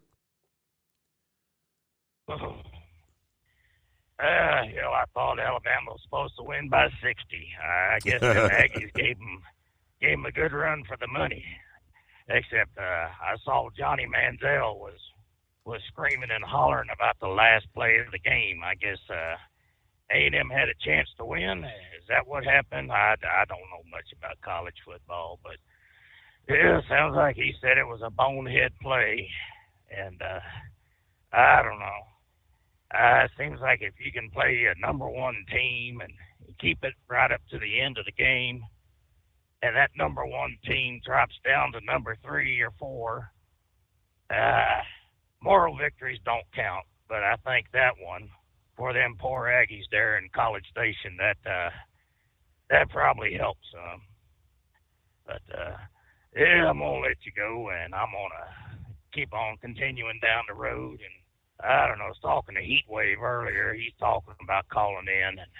I thought Alabama was supposed to win by 60. I guess the Aggies gave them a good run for the money. Except I saw Johnny Manziel was screaming and hollering about the last play of the game. I guess A&M had a chance to win. Is that what happened? I don't know much about college football, but yeah, sounds like he said it was a bonehead play. And I don't know. It seems like if you can play a number 1 team and keep it right up to the end of the game, and that number 1 team drops down to number 3 or 4, moral victories don't count. But I think that one, for them poor Aggies there in College Station, that probably helps some. But I'm gonna let you go, and I'm gonna keep on continuing down the road. And I don't know, I was talking to Heatwave earlier. He's talking about calling in, and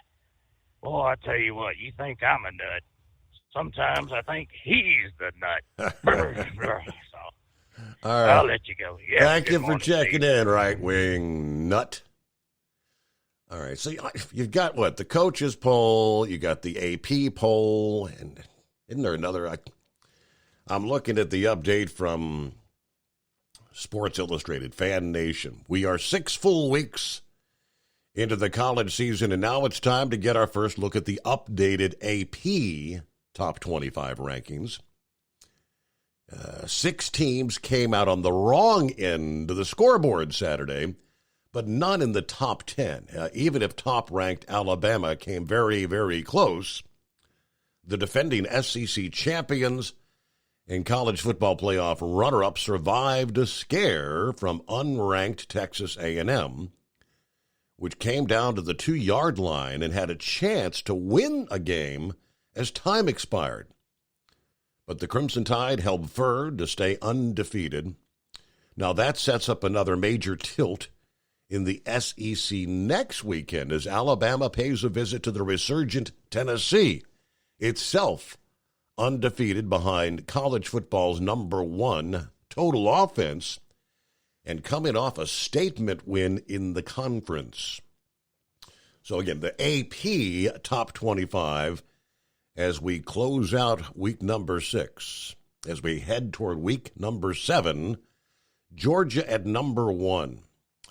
boy, I tell you what, you think I'm a nut. Sometimes I think he's the nut. So, all right. I'll let you go. Yeah, thank you for checking in, Right-Wing Nut. All right, so you've got what? The coaches poll, you got the AP poll, and isn't there another? I'm looking at the update from Sports Illustrated, Fan Nation. We are 6 full weeks into the college season, and now it's time to get our first look at the updated AP Top 25 rankings. 6 teams came out on the wrong end of the scoreboard Saturday, but none in the top 10. Even if top-ranked Alabama came very, very close, the defending SEC champions and college football playoff runner-up survived a scare from unranked Texas A&M, which came down to the 2-yard line and had a chance to win a game as time expired. But the Crimson Tide held firm to stay undefeated. Now that sets up another major tilt in the SEC next weekend as Alabama pays a visit to the resurgent Tennessee, itself undefeated behind college football's #1 total offense and coming off a statement win in the conference. So again, the AP top 25 as we close out week number 6. As we head toward week number 7, Georgia at #1,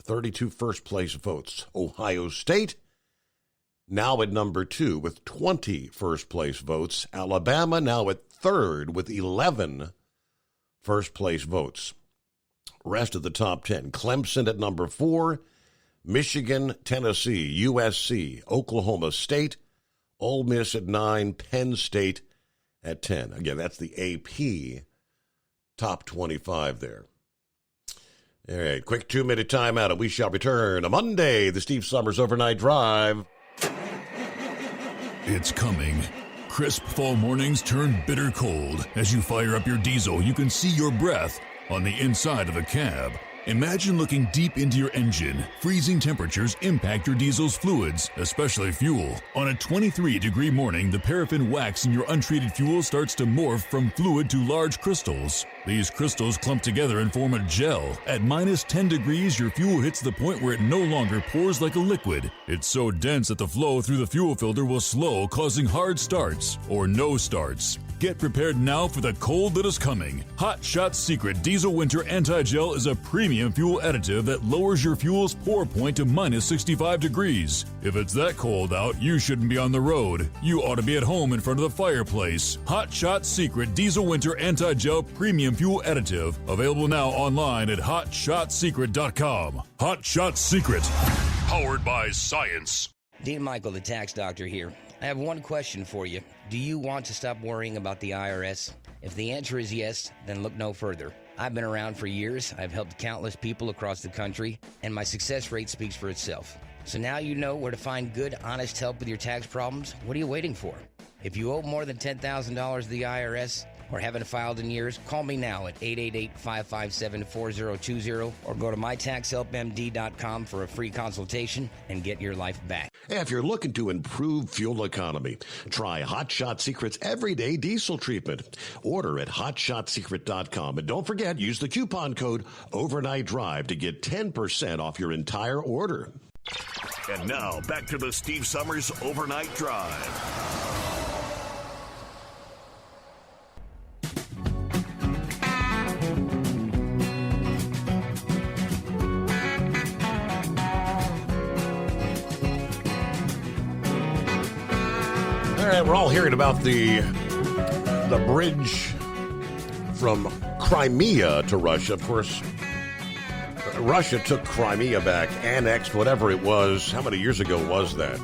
32 first-place votes. Ohio State now at #2 with 20 first-place votes. Alabama now at 3rd with 11 first-place votes. Rest of the top 10, Clemson at #4, Michigan, Tennessee, USC, Oklahoma State, Ole Miss at 9, Penn State at 10. Again, that's the AP top 25 there. All right, quick 2-minute timeout, and we shall return on Monday, the Steve Summers Overnight Drive. It's coming. Crisp fall mornings turn bitter cold. As you fire up your diesel, you can see your breath on the inside of a cab. Imagine looking deep into your engine. Freezing temperatures impact your diesel's fluids, especially fuel. On a 23-degree morning, the paraffin wax in your untreated fuel starts to morph from fluid to large crystals. These crystals clump together and form a gel. At minus 10 degrees, your fuel hits the point where it no longer pours like a liquid. It's so dense that the flow through the fuel filter will slow, causing hard starts or no starts. Get prepared now for the cold that is coming. Hot Shot Secret Diesel Winter Anti-Gel is a premium fuel additive that lowers your fuel's pour point to minus 65 degrees. If it's that cold out, you shouldn't be on the road. You ought to be at home in front of the fireplace. Hot Shot Secret Diesel Winter Anti-Gel Premium Fuel Additive. Available now online at HotShotSecret.com. Hot Shot Secret. Powered by science. Dean Michael, the tax doctor here. I have one question for you. Do you want to stop worrying about the IRS? If the answer is yes, then look no further. I've been around for years. I've helped countless people across the country, and my success rate speaks for itself. So now you know where to find good, honest help with your tax problems. What are you waiting for? If you owe more than $10,000 to the IRS or haven't filed in years, call me now at 888-557-4020 or go to mytaxhelpmd.com for a free consultation and get your life back. If you're looking to improve fuel economy, try Hot Shot Secret's Everyday Diesel Treatment. Order at hotshotsecret.com. And don't forget, use the coupon code Overnight Drive to get 10% off your entire order. And now, back to the Steve Summers Overnight Drive. All right, we're all hearing about the bridge from Crimea to Russia. Of course, Russia took Crimea back, annexed whatever it was. How many years ago was that?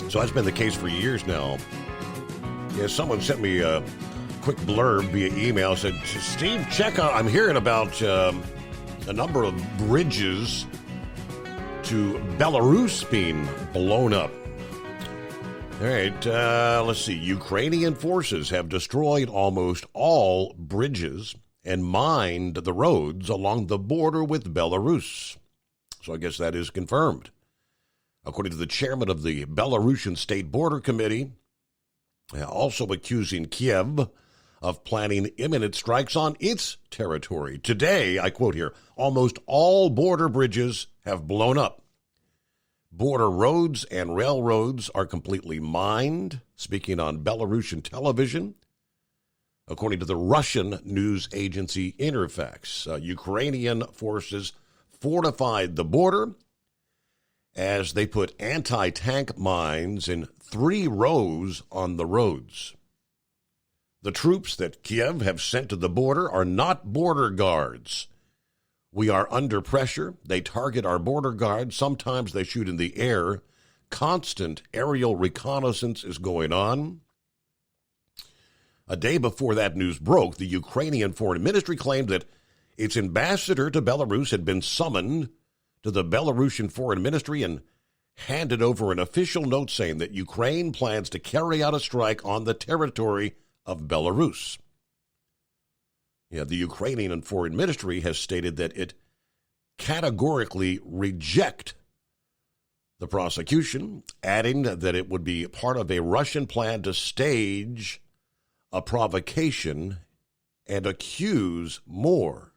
So that's been the case for years now. Yeah, someone sent me a quick blurb via email. Said, Steve, check out. I'm hearing about a number of bridges to Belarus being blown up. All right, let's see. Ukrainian forces have destroyed almost all bridges and mined the roads along the border with Belarus. So I guess that is confirmed. According to the chairman of the Belarusian State Border Committee, also accusing Kiev of planning imminent strikes on its territory. Today, I quote here, almost all border bridges have blown up. Border roads and railroads are completely mined, speaking on Belarusian television. According to the Russian news agency Interfax, Ukrainian forces fortified the border as they put anti-tank mines in 3 rows on the roads. The troops that Kiev have sent to the border are not border guards We are under pressure. They target our border guards. Sometimes they shoot in the air. Constant aerial reconnaissance is going on. A day before that news broke, the Ukrainian Foreign Ministry claimed that its ambassador to Belarus had been summoned to the Belarusian Foreign Ministry and handed over an official note saying that Ukraine plans to carry out a strike on the territory of Belarus. Yeah, the Ukrainian Foreign Ministry has stated that it categorically rejects the prosecution, adding that it would be part of a Russian plan to stage a provocation and accuse more.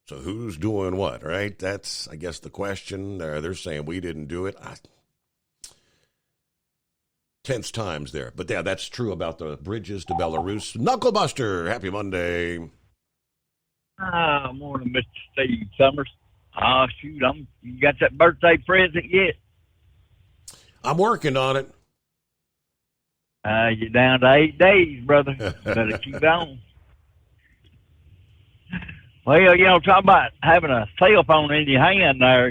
So who's doing what, right? That's, I guess, the question. They're saying we didn't do it. Tense times there. But yeah, that's true about the bridges to Belarus. Knucklebuster, happy Monday. Morning, Mr. Steve Summers. Oh, shoot, you got that birthday present yet? I'm working on it. You're down to 8 days, brother. Better keep on. Well, talk about having a cell phone in your hand there,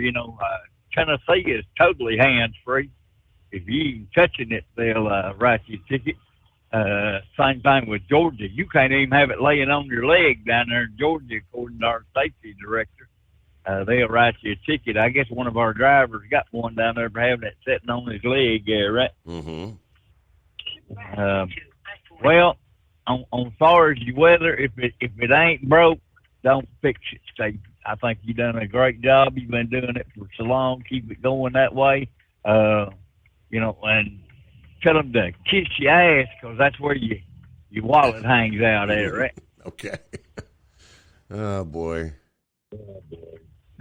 Tennessee is totally hands-free. If you even touching it, they'll write you a ticket. Same thing with Georgia. You can't even have it laying on your leg down there in Georgia, according to our safety director. They'll write you a ticket. I guess one of our drivers got one down there for having it sitting on his leg, right? Mm-hmm. Well, on far as your weather, if it ain't broke, don't fix it, Steve. I think you've done a great job. You've been doing it for so long. Keep it going that way. And tell them to kiss your ass, because that's where your wallet hangs out at, right? Okay. Oh, boy.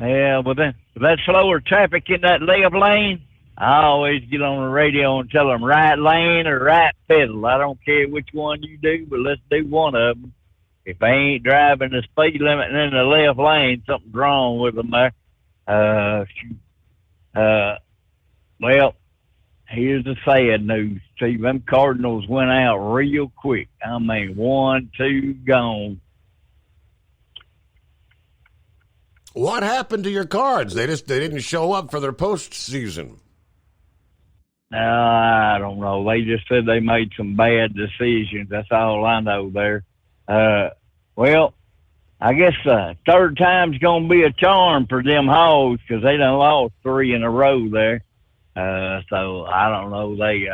Yeah, well, then, with that slower traffic in that left lane, I always get on the radio and tell them right lane or right pedal. I don't care which one you do, but let's do one of them. If they ain't driving the speed limit in the left lane, something's wrong with them there. Well, here's the sad news, Steve. Them Cardinals went out real quick. I mean, 1, 2, gone. What happened to your Cards? They didn't show up for their postseason. I don't know. They just said they made some bad decisions. That's all I know there. Well, I guess third time's going to be a charm for them Hogs, because they done lost 3 in a row there. So I don't know. They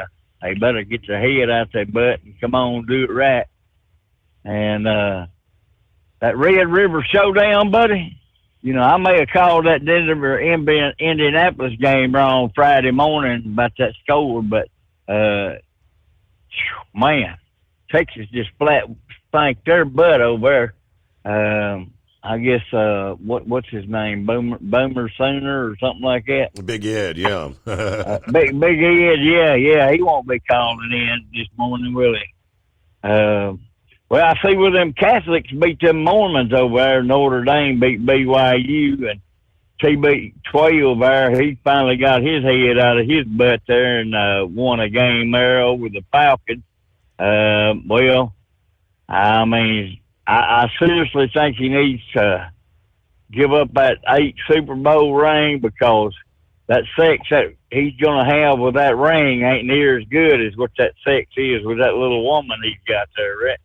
better get their head out their butt and come on, do it right. And that Red River Showdown, buddy, I may have called that Denver Indianapolis game wrong Friday morning about that score, but man, Texas just flat spanked their butt over there. I guess what's his name, Boomer Sooner or something like that. Big Ed, yeah. Big Ed, yeah. He won't be calling in this morning, will he? Well, I see where them Catholics beat them Mormons over there. Notre Dame beat BYU, and TB12 there, he finally got his head out of his butt there and won a game there over the Falcons. Well, I mean, I seriously think he needs to give up that 8th Super Bowl ring, because that sex that he's going to have with that ring ain't near as good as what that sex is with that little woman he's got there, right?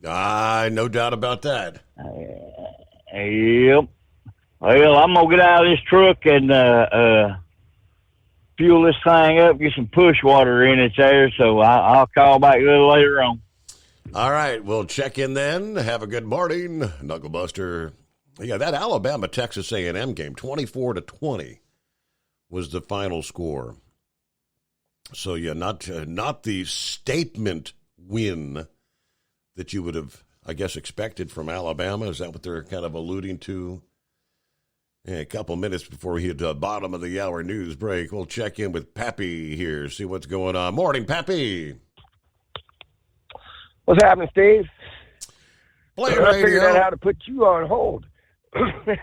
No doubt about that. Yep. Well, I'm going to get out of this truck and fuel this thing up, get some push water in it there, so I'll call back a little later on. All right, we'll check in then. Have a good morning, Knucklebuster. Yeah, that Alabama-Texas A&M game, 24-20, was the final score. So, yeah, not the statement win that you would have, I guess, expected from Alabama. Is that what they're kind of alluding to? Yeah, a couple minutes before we hit the bottom of the hour news break, we'll check in with Pappy here, see what's going on. Morning, Pappy. What's happening, Steve? I figured out how to put you on hold. I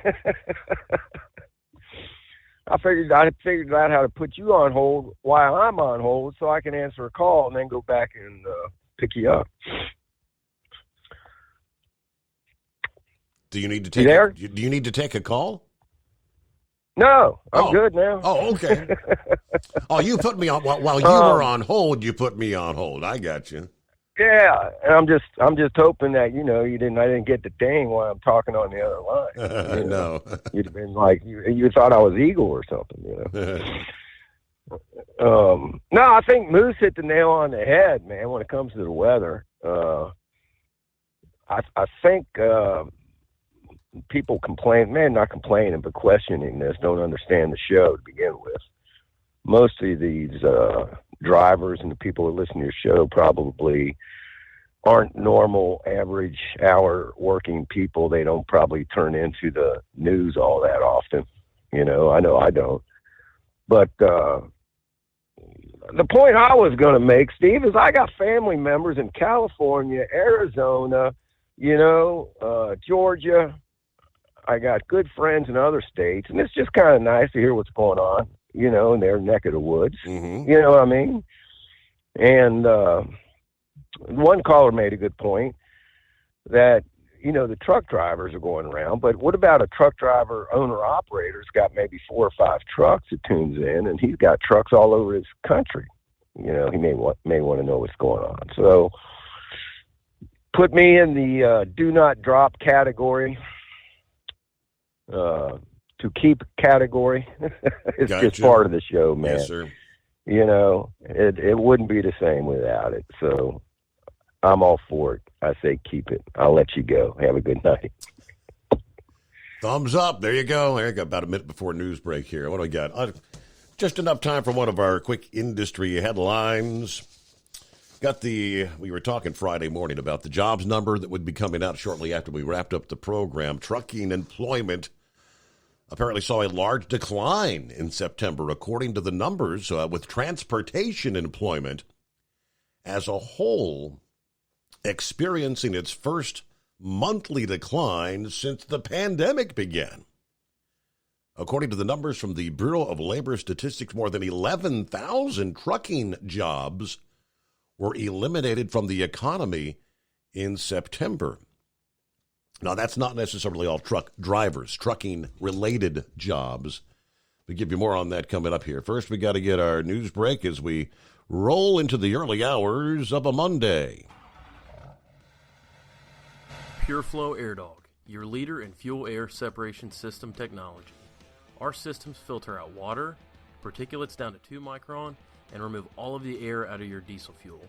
figured out how to put you on hold while I'm on hold, so I can answer a call and then go back and pick you up. Do you need to take? Do you need to take a call? No, I'm good now. Oh, okay. Oh, you put me on while you were on hold. You put me on hold. I got you. Yeah, and I'm just hoping that I didn't get the ding while I'm talking on the other line. No, you'd have been like you thought I was Eagle or something. No, I think Moose hit the nail on the head, man. When it comes to the weather, I think people not complaining, but questioning this, don't understand the show to begin with. Most of these drivers and the people that listen to your show probably aren't normal, average hour working people. They don't probably turn into the news all that often. I know I don't. But the point I was going to make, Steve, is I got family members in California, Arizona, Georgia. I got good friends in other states, and it's just kind of nice to hear what's going on, in their neck of the woods. Mm-hmm. You know what I mean? And one caller made a good point that, the truck drivers are going around, but what about a truck driver, owner-operator's got maybe 4 or 5 trucks that tunes in, and he's got trucks all over his country. He may want to know what's going on. So put me in the do not drop category. To keep category. It's just part of the show, man. Yes, sir. It wouldn't be the same without it. So I'm all for it. I say keep it. I'll let you go. Have a good night. Thumbs up. There you go. There you go. About a minute before news break here. What do we got? Just enough time for one of our quick industry headlines. We were talking Friday morning about the jobs number that would be coming out shortly after we wrapped up the program. Trucking employment apparently saw a large decline in September, according to the numbers, with transportation employment as a whole experiencing its first monthly decline since the pandemic began. According to the numbers from the Bureau of Labor Statistics, more than 11,000 trucking jobs were eliminated from the economy in September. Now, that's not necessarily all truck drivers, trucking-related jobs. We'll give you more on that coming up here. First, we got to get our news break as we roll into the early hours of a Monday. PureFlow AirDog, your leader in fuel air separation system technology. Our systems filter out water, particulates down to 2 micron, and remove all of the air out of your diesel fuel.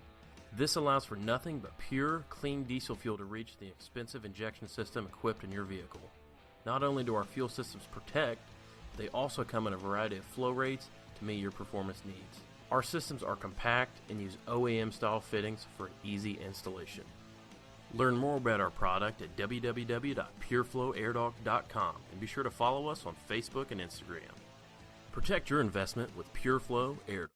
This allows for nothing but pure, clean diesel fuel to reach the expensive injection system equipped in your vehicle. Not only do our fuel systems protect, they also come in a variety of flow rates to meet your performance needs. Our systems are compact and use OEM-style fittings for easy installation. Learn more about our product at www.pureflowairdog.com and be sure to follow us on Facebook and Instagram. Protect your investment with PureFlow AirDog.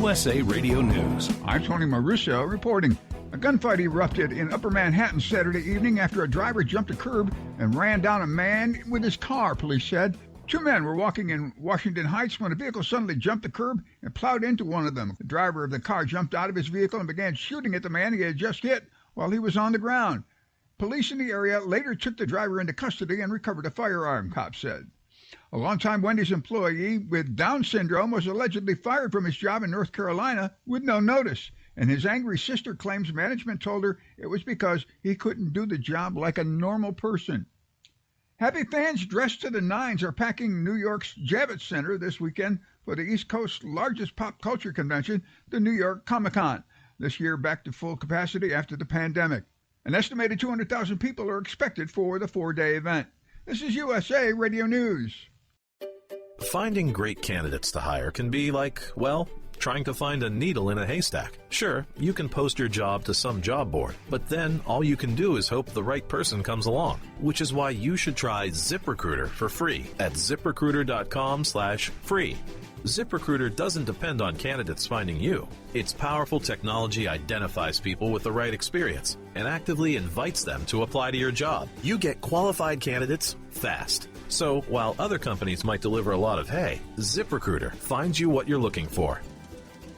USA Radio News. I'm Tony Marusso reporting. A gunfight erupted in Upper Manhattan Saturday evening after a driver jumped a curb and ran down a man with his car, police said. 2 men were walking in Washington Heights when a vehicle suddenly jumped the curb and plowed into one of them. The driver of the car jumped out of his vehicle and began shooting at the man he had just hit while he was on the ground. Police in the area later took the driver into custody and recovered a firearm, cops said. A longtime Wendy's employee with Down syndrome was allegedly fired from his job in North Carolina with no notice, and his angry sister claims management told her it was because he couldn't do the job like a normal person. Happy fans dressed to the nines are packing New York's Javits Center this weekend for the East Coast's largest pop culture convention, the New York Comic-Con, this year back to full capacity after the pandemic. An estimated 200,000 people are expected for the 4-day event. This is USA Radio News. Finding great candidates to hire can be like, well, trying to find a needle in a haystack. Sure, you can post your job to some job board, but then all you can do is hope the right person comes along, which is why you should try ZipRecruiter for free at ZipRecruiter.com/free. ZipRecruiter doesn't depend on candidates finding you. Its powerful technology identifies people with the right experience and actively invites them to apply to your job. You get qualified candidates fast. So while other companies might deliver a lot of hay, ZipRecruiter finds you what you're looking for.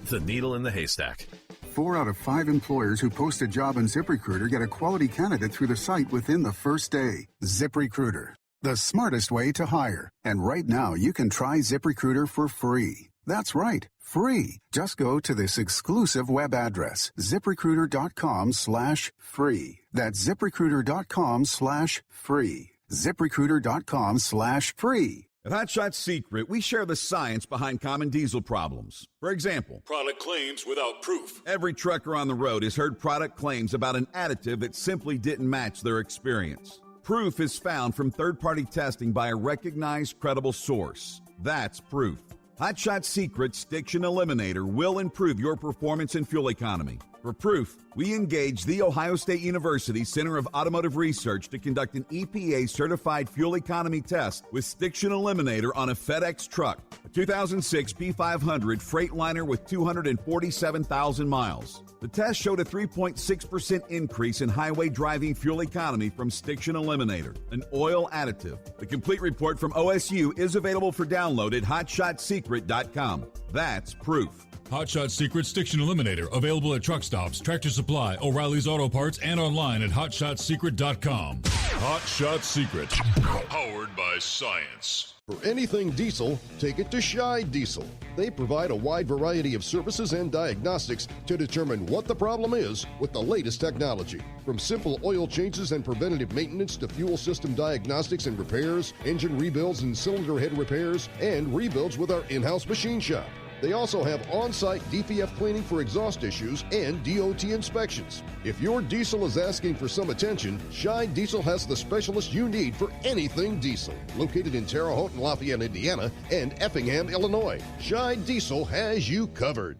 the needle in the haystack. 4 out of 5 employers who post a job on ZipRecruiter get a quality candidate through the site within the first day. ZipRecruiter, the smartest way to hire. And right now, you can try ZipRecruiter for free. That's right, free. Just go to this exclusive web address, ZipRecruiter.com/free. That's ZipRecruiter.com/free. ZipRecruiter.com/free. At Hot Shot Secret, we share the science behind common diesel problems. For example, product claims without proof. Every trucker on the road has heard product claims about an additive that simply didn't match their experience. Proof is found from third-party testing by a recognized, credible source. That's proof. Hot Shot Secret Stiction Eliminator will improve your performance and fuel economy. For proof, we engaged The Ohio State University Center of Automotive Research to conduct an EPA-certified fuel economy test with Stiction Eliminator on a FedEx truck, a 2006 P500 Freightliner with 247,000 miles. The test showed a 3.6% increase in highway driving fuel economy from Stiction Eliminator, an oil additive. The complete report from OSU is available for download at hotshotsecret.com. That's proof. Hot Shot Secret Stiction Eliminator, available at truck stops, Tractor Supply, O'Reilly's Auto Parts, and online at hotshotsecret.com. Hot Shot Secret, powered by science. For anything diesel, take it to Scheid Diesel. They provide a wide variety of services and diagnostics to determine what the problem is with the latest technology. From simple oil changes and preventative maintenance to fuel system diagnostics and repairs, engine rebuilds and cylinder head repairs, and rebuilds with our in-house machine shop. They also have on-site DPF cleaning for exhaust issues and DOT inspections. If your diesel is asking for some attention, Scheid Diesel has the specialist you need for anything diesel. Located in Terre Haute and Lafayette, Indiana, and Effingham, Illinois, Scheid Diesel has you covered.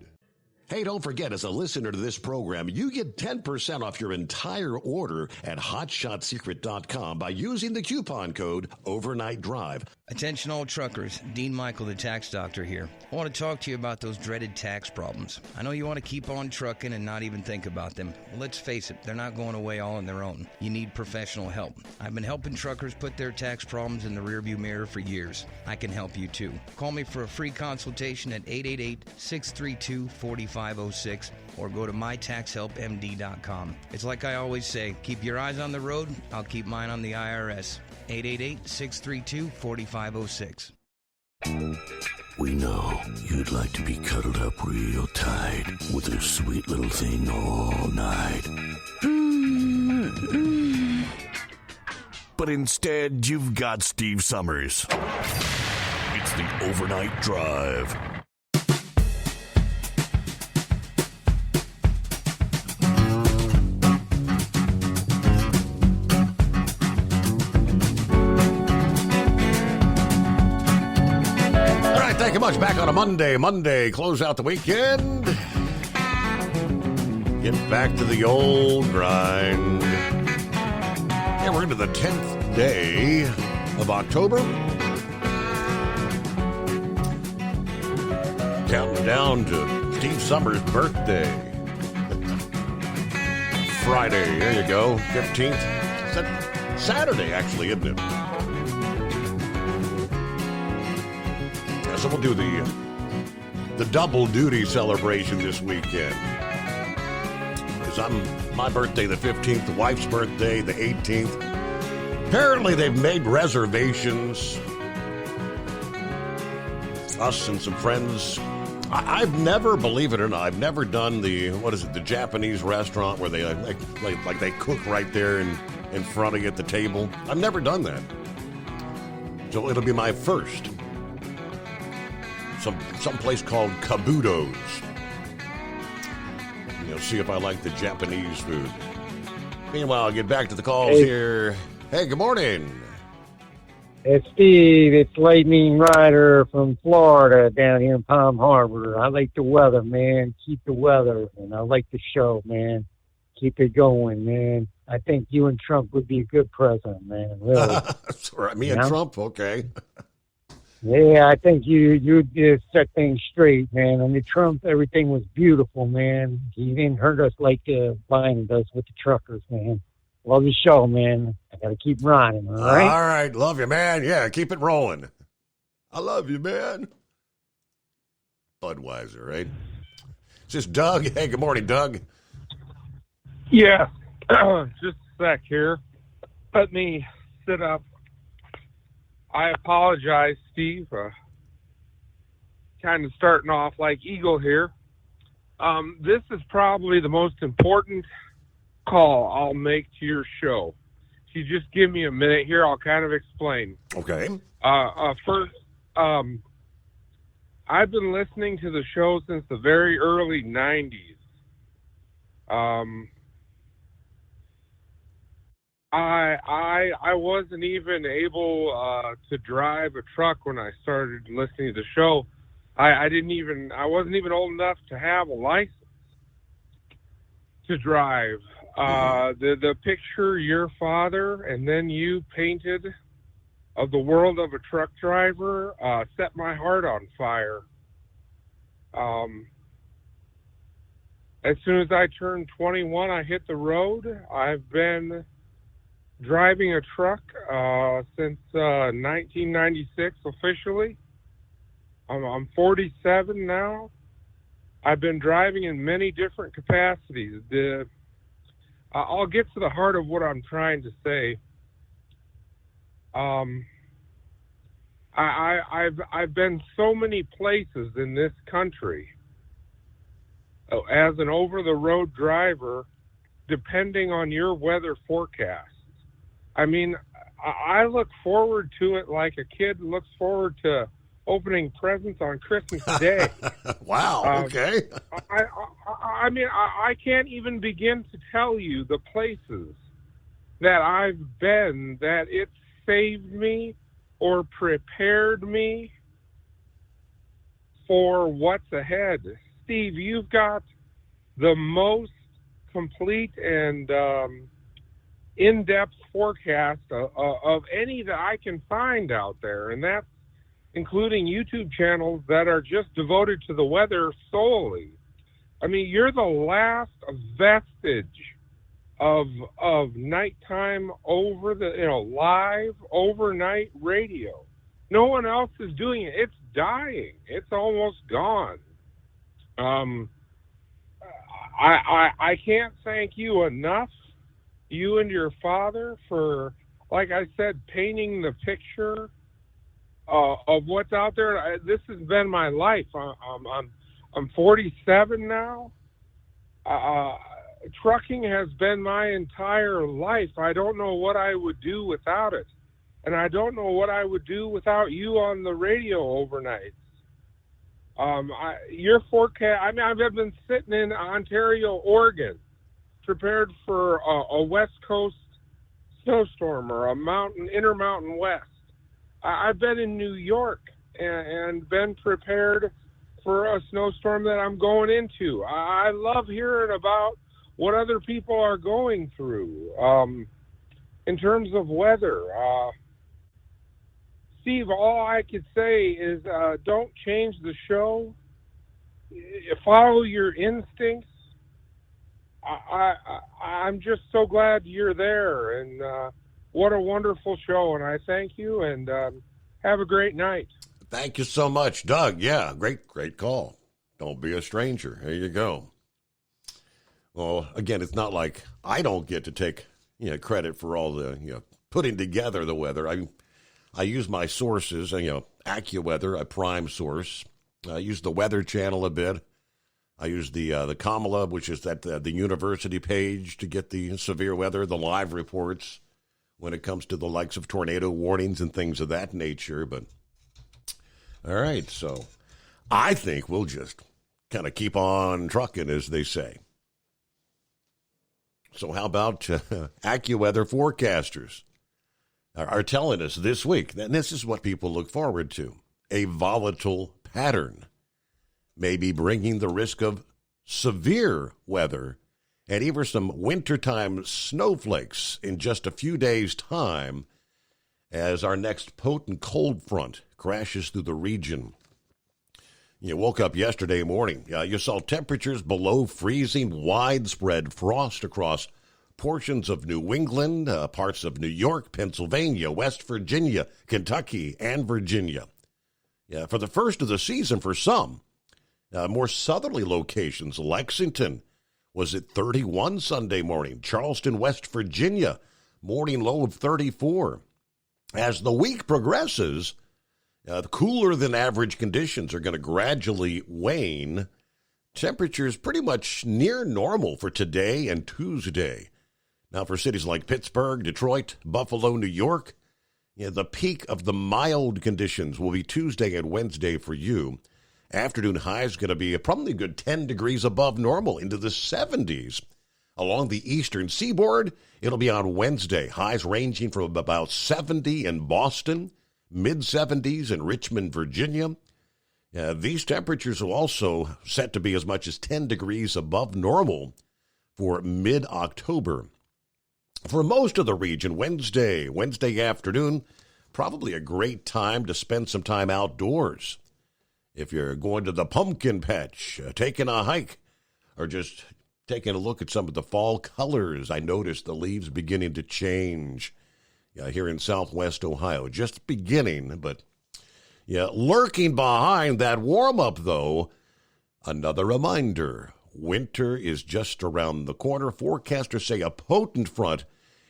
Hey, don't forget, as a listener to this program, you get 10% off your entire order at hotshotsecret.com by using the coupon code Overnight Drive. Attention all truckers, Dean Michael, the tax doctor here. I want to talk to you about those dreaded tax problems. I know you want to keep on trucking and not even think about them. Well, let's face it, they're not going away all on their own. You need professional help. I've been helping truckers put their tax problems in the rearview mirror for years. I can help you too. Call me for a free consultation at 888-632-4506 or go to mytaxhelpmd.com. It's like I always say, keep your eyes on the road, I'll keep mine on the IRS. 888-632-4506. We know you'd like to be cuddled up real tight with a sweet little thing all night. But instead, you've got Steve Summers. It's the Overnight Drive. Thank you much. Back on a Monday, close out the weekend. Get back to the old grind. Yeah, we're into the 10th day of October. Counting down to Steve Summers' birthday. Friday, there you go, 15th. Saturday, actually, isn't it? So we'll do the double duty celebration this weekend. Because my birthday the 15th, the wife's birthday the 18th. Apparently they've made reservations. Us and some friends. I've never, believe it or not, I've never done the Japanese restaurant where they like they cook right there in front of you at the table. I've never done that. So it'll be my first. Some place called Kabuto's. See if I like the Japanese food. Meanwhile, I'll get back to the calls here. Hey, good morning. It's Steve. It's Lightning Rider from Florida down here in Palm Harbor. I like the weather, man. Keep the weather. And I like the show, man. Keep it going, man. I think you and Trump would be a good president, man. Really. That's right. Me and Trump, okay. Yeah, I think you set things straight, man. Under Trump, everything was beautiful, man. He didn't hurt us like Biden does with the truckers, man. Love the show, man. I got to keep riding, all right? All right. Love you, man. Yeah, keep it rolling. I love you, man. Budweiser, right? Is this Doug? Hey, good morning, Doug. Yeah, just a sec here. Let me sit up. I apologize, Steve. Kind of starting off like Eagle here. This is probably the most important call I'll make to your show. If you just give me a minute here, I'll kind of explain. Okay. First, I've been listening to the show since the very early 90s. I wasn't even able to drive a truck when I started listening to the show. I wasn't even old enough to have a license to drive. The picture your father and then you painted of the world of a truck driver set my heart on fire. As soon as I turned 21, I hit the road. I've been driving a truck since 1996 officially. I'm 47 now. I've been driving in many different capacities. I'll get to the heart of what I'm trying to say. I've been so many places in this country as an over-the-road driver, depending on your weather forecast. I mean, I look forward to it like a kid looks forward to opening presents on Christmas Day. Wow, okay. I mean, I can't even begin to tell you the places that I've been that it saved me or prepared me for what's ahead. Steve, you've got the most complete and in-depth forecast of any that I can find out there, and that's including YouTube channels that are just devoted to the weather solely. I mean, you're the last vestige of nighttime live overnight radio. No one else is doing it. It's dying. It's almost gone. I can't thank you enough, you and your father, for, like I said, painting the picture of what's out there. This has been my life. I'm 47 now. Trucking has been my entire life. I don't know what I would do without it. And I don't know what I would do without you on the radio overnight. Your forecast, I mean, I've been sitting in Ontario, Oregon, prepared for a West Coast snowstorm or a Intermountain West. I've been in New York and been prepared for a snowstorm that I'm going into. I love hearing about what other people are going through in terms of weather. Steve, all I could say is don't change the show. Follow your instincts. I'm just so glad you're there, and what a wonderful show, and I thank you, and have a great night. Thank you so much, Doug. Yeah, great call. Don't be a stranger. There you go. Well, again, it's not like I don't get to take credit for all the putting together the weather. I use my sources, AccuWeather, a prime source. I use the Weather Channel a bit. I use the Kamala, which is the university page, to get the severe weather, the live reports when it comes to the likes of tornado warnings and things of that nature. But all right, so I think we'll just kind of keep on trucking, as they say. So how about AccuWeather forecasters are telling us this week, and this is what people look forward to, a volatile pattern may be bringing the risk of severe weather and even some wintertime snowflakes in just a few days' time as our next potent cold front crashes through the region. You woke up yesterday morning. You saw temperatures below freezing, widespread frost across portions of New England, parts of New York, Pennsylvania, West Virginia, Kentucky, and Virginia. Yeah, for the first of the season for some, More southerly locations, Lexington was at 31 Sunday morning. Charleston, West Virginia, morning low of 34. As the week progresses, cooler than average conditions are going to gradually wane. Temperatures pretty much near normal for today and Tuesday. Now for cities like Pittsburgh, Detroit, Buffalo, New York, the peak of the mild conditions will be Tuesday and Wednesday for you. Afternoon high is going to be probably a good 10 degrees above normal, into the 70s. Along the eastern seaboard, it'll be on Wednesday. Highs ranging from about 70 in Boston, mid-70s in Richmond, Virginia. These temperatures will also set to be as much as 10 degrees above normal for mid-October. For most of the region, Wednesday afternoon, probably a great time to spend some time outdoors. If you're going to the pumpkin patch, taking a hike, or just taking a look at some of the fall colors, I noticed the leaves beginning to change here in southwest Ohio. Just beginning, but lurking behind that warm-up, though, another reminder. Winter is just around the corner. Forecasters say a potent front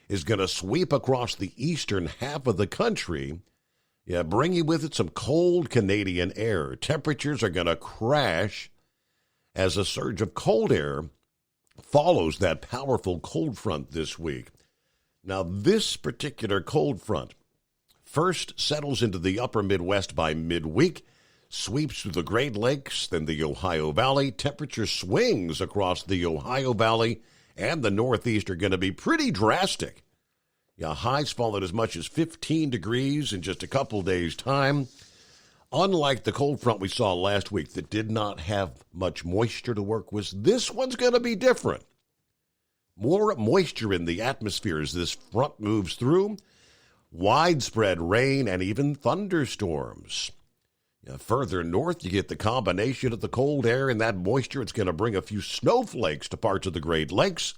is going to sweep across the eastern half of the country, bringing with it some cold Canadian air. Temperatures are going to crash as a surge of cold air follows that powerful cold front this week. Now, this particular cold front first settles into the upper Midwest by midweek, sweeps through the Great Lakes, then the Ohio Valley. Temperature swings across the Ohio Valley and the Northeast are going to be pretty drastic. Highs fall at as much as 15 degrees in just a couple days' time. Unlike the cold front we saw last week that did not have much moisture to work with, this one's going to be different. More moisture in the atmosphere as this front moves through. Widespread rain and even thunderstorms. Further north, you get the combination of the cold air and that moisture. It's going to bring a few snowflakes to parts of the Great Lakes.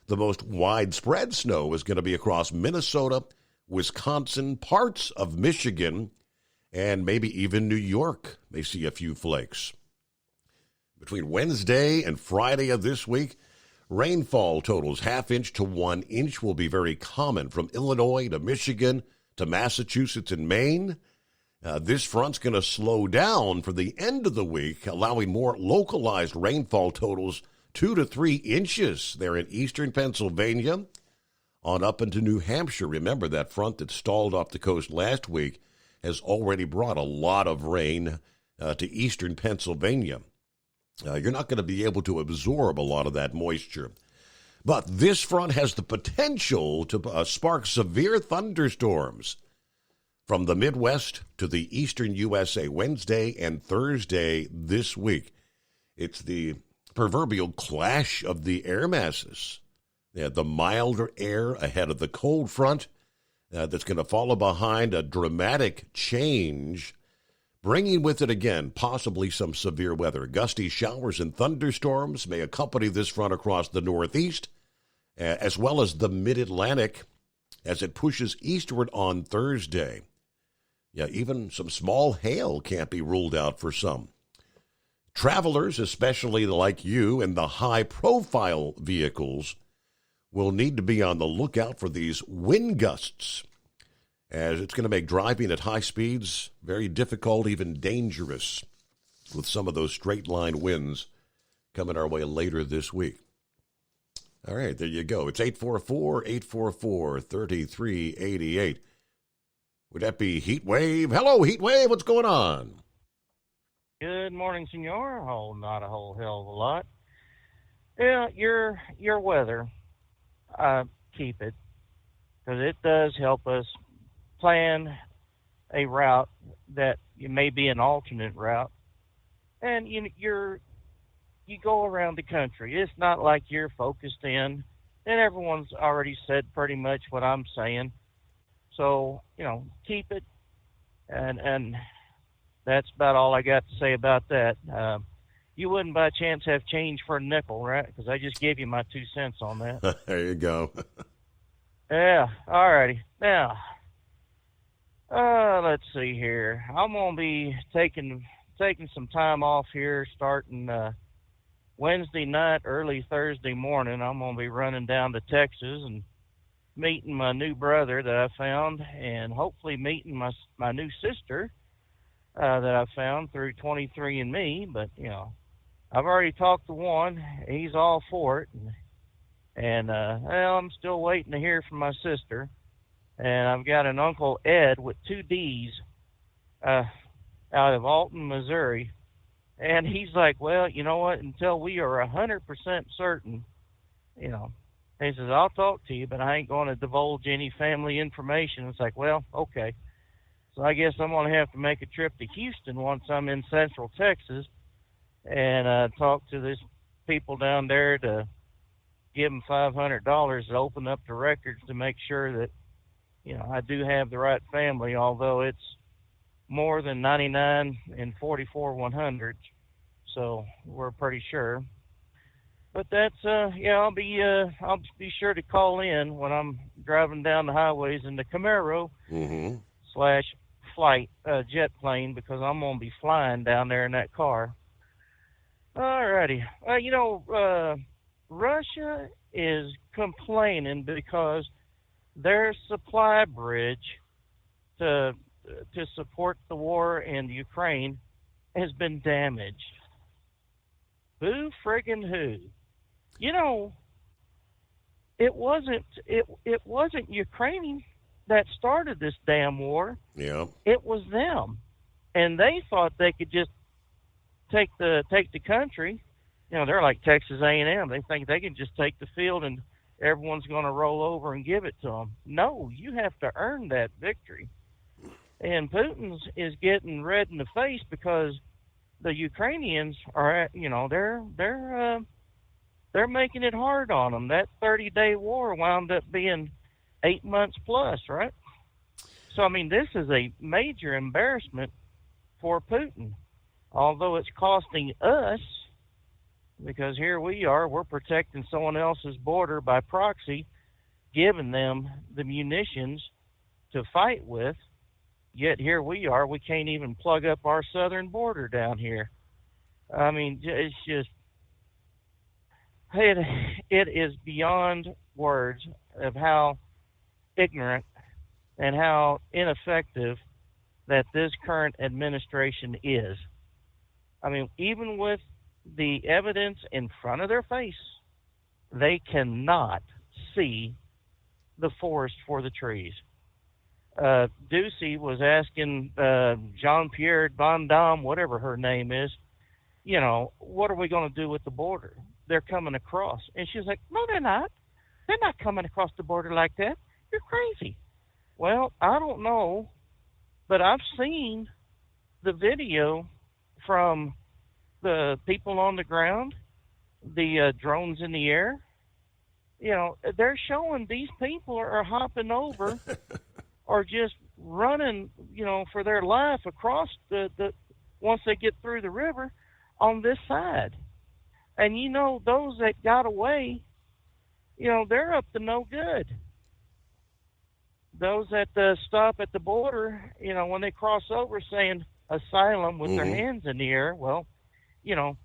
The most widespread snow is going to be across Minnesota, Wisconsin, parts of Michigan, and maybe even New York may see a few flakes. Between Wednesday and Friday of this week, rainfall totals 1/2 inch to 1 inch will be very common from Illinois to Michigan to Massachusetts and Maine. This front's going to slow down for the end of the week, allowing more localized rainfall totals 2 to 3 inches there in eastern Pennsylvania on up into New Hampshire. Remember, that front that stalled off the coast last week has already brought a lot of rain to eastern Pennsylvania. You're not going to be able to absorb a lot of that moisture. But this front has the potential to spark severe thunderstorms from the Midwest to the eastern USA Wednesday and Thursday this week. It's the proverbial clash of the air masses. The milder air ahead of the cold front that's going to follow behind a dramatic change, bringing with it again possibly some severe weather. Gusty showers and thunderstorms may accompany this front across the Northeast, as well as the Mid-Atlantic as it pushes eastward on Thursday. Even some small hail can't be ruled out for some. Travelers, especially like you in the high-profile vehicles, will need to be on the lookout for these wind gusts, as it's going to make driving at high speeds very difficult, even dangerous, with some of those straight-line winds coming our way later this week. All right, there you go. It's 844-844-3388. Would that be Heat Wave? Hello, Heat Wave. What's going on? Good morning, senor. Oh, not a whole hell of a lot. Yeah, your weather, keep it, because it does help us plan a route that may be an alternate route. And you go around the country. It's not like you're focused in, and everyone's already said pretty much what I'm saying. So, keep it, and that's about all I got to say about that. You wouldn't by chance have change for a nickel, right? Because I just gave you my 2 cents on that. There you go. Yeah, all righty. Now, let's see here. I'm going to be taking taking some time off here starting Wednesday night, early Thursday morning. I'm going to be running down to Texas and meeting my new brother that I found, and hopefully meeting my new sister that I found through 23andMe. But, you know, I've already talked to one. He's all for it. And well, I'm still waiting to hear from my sister. And I've got an Uncle Ed with 2 D's out of Alton, Missouri. And he's like, well, you know what, until we are 100% certain, you know, he says, I'll talk to you, but I ain't going to divulge any family information. It's like, well, okay. So I guess I'm going to have to make a trip to Houston once I'm in Central Texas and talk to these people down there to give them $500 to open up the records to make sure that, you know, I do have the right family, although it's more than 99 and 44 100s, so we're pretty sure. But that's yeah, I'll be sure to call in when I'm driving down the highways in the Camaro / flight jet plane, because I'm gonna be flying down there in that car. Alrighty, you know, Russia is complaining because their supply bridge to support the war in Ukraine has been damaged. Who friggin' who? You know, it wasn't Ukraine that started this damn war. Yeah. It was them. And they thought they could just take the country. You know, they're like Texas A&M. They think they can just take the field and everyone's going to roll over and give it to them. No, you have to earn that victory. And Putin's is getting red in the face because the Ukrainians are, you know, they're making it hard on them. That 30-day war wound up being 8 months plus, right? So, I mean, this is a major embarrassment for Putin, although it's costing us, because here we are, we're protecting someone else's border by proxy, giving them the munitions to fight with. Yet here we are, we can't even plug up our southern border down here. I mean, it's just, it is beyond words of how ignorant and how ineffective that this current administration is. I mean, even with the evidence in front of their face, they cannot see the forest for the trees. Ducey was asking Jean-Pierre Van Damme, whatever her name is, you know, what are we going to do with the border? They're coming across. And she's like, no, they're not. They're not coming across the border like that. You're crazy. Well, I don't know, but I've seen the video from the people on the ground, the drones in the air. You know, they're showing these people are hopping over or just running, you know, for their life across the once they get through the river on this side. And, you know, those that got away, you know, they're up to no good. Those that stop at the border, you know, when they cross over saying asylum with their hands in the air, well, you know,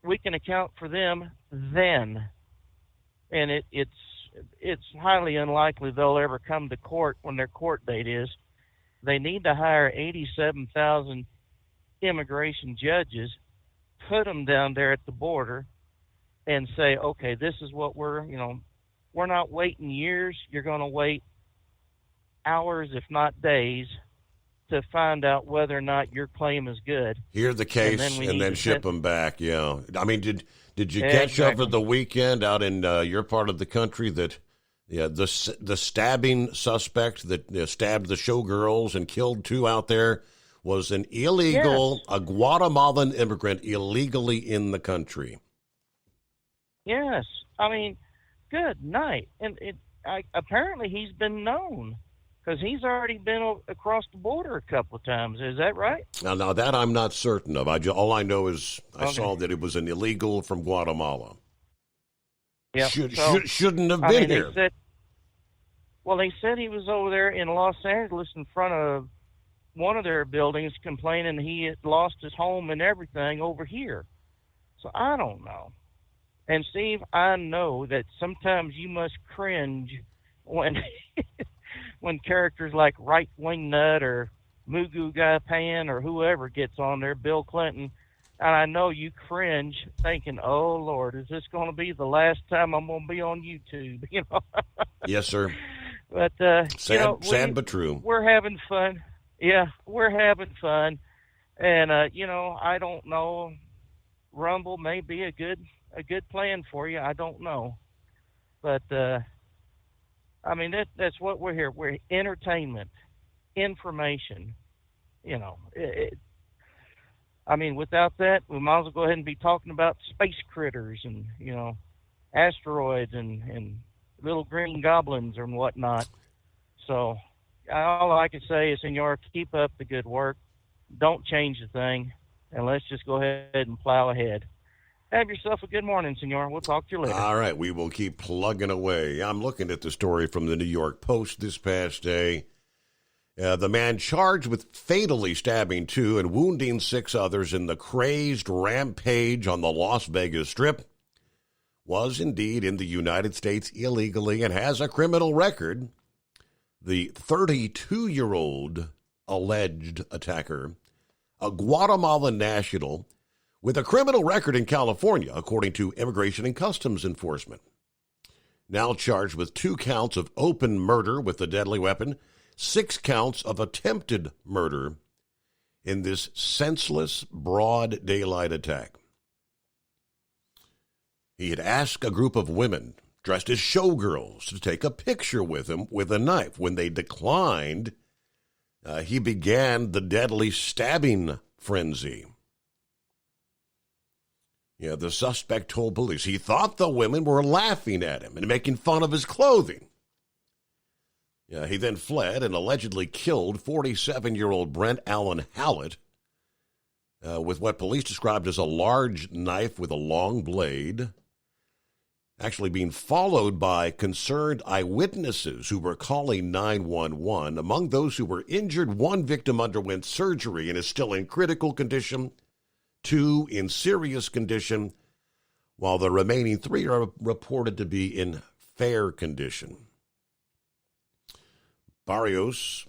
we can account for them then. And it's highly unlikely they'll ever come to court when their court date is. They need to hire 87,000 immigration judges, put them down there at the border, and say, okay, this is what we're not waiting years. You're going to wait hours, if not days, to find out whether or not your claim is good. Hear the case and then ship them back. Yeah. I mean, did you catch over the weekend out in your part of the country that the stabbing suspect that stabbed the showgirls and killed 2 out there was an illegal, a Guatemalan immigrant illegally in the country? Yes. I mean, good night. And apparently he's been known, because he's already been across the border a couple of times. Is that right? Now that I'm not certain of. All I know is I saw that it was an illegal from Guatemala. Yeah. Shouldn't have been here. They said he was over there in Los Angeles in front of one of their buildings complaining he had lost his home and everything over here. So I don't know. And Steve, I know that sometimes you must cringe when when characters like Right Wing Nut or Mugu Guy Pan or whoever gets on there, Bill Clinton, and I know you cringe thinking, "Oh Lord, is this going to be the last time I'm going to be on YouTube?" You know. Yes, sir. But sad but true. We're having fun. Yeah, we're having fun, and I don't know. Rumble may be a good plan for you. I don't know, but I mean that's what we're here. We're entertainment, information. You know, I mean, without that, we might as well go ahead and be talking about space critters and asteroids and little green goblins and whatnot. So all I can say is, Senor, keep up the good work. Don't change the thing, and let's just go ahead and plow ahead. Have yourself a good morning, Senor. We'll talk to you later. All right, we will keep plugging away. I'm looking at the story from the New York Post this past day. The man charged with fatally stabbing 2 and wounding 6 others in the crazed rampage on the Las Vegas Strip was indeed in the United States illegally and has a criminal record. The 32-year-old alleged attacker, a Guatemalan national with a criminal record in California, according to Immigration and Customs Enforcement, now charged with 2 counts of open murder with a deadly weapon, 6 counts of attempted murder in this senseless, broad daylight attack. He had asked a group of women dressed as showgirls to take a picture with him with a knife. When they declined, he began the deadly stabbing frenzy. Yeah, the suspect told police he thought the women were laughing at him and making fun of his clothing. Yeah, he then fled and allegedly killed 47-year-old Brent Allen Hallett with what police described as a large knife with a long blade, actually being followed by concerned eyewitnesses who were calling 911. Among those who were injured, 1 victim underwent surgery and is still in critical condition, 2 in serious condition, while the remaining 3 are reported to be in fair condition. Barrios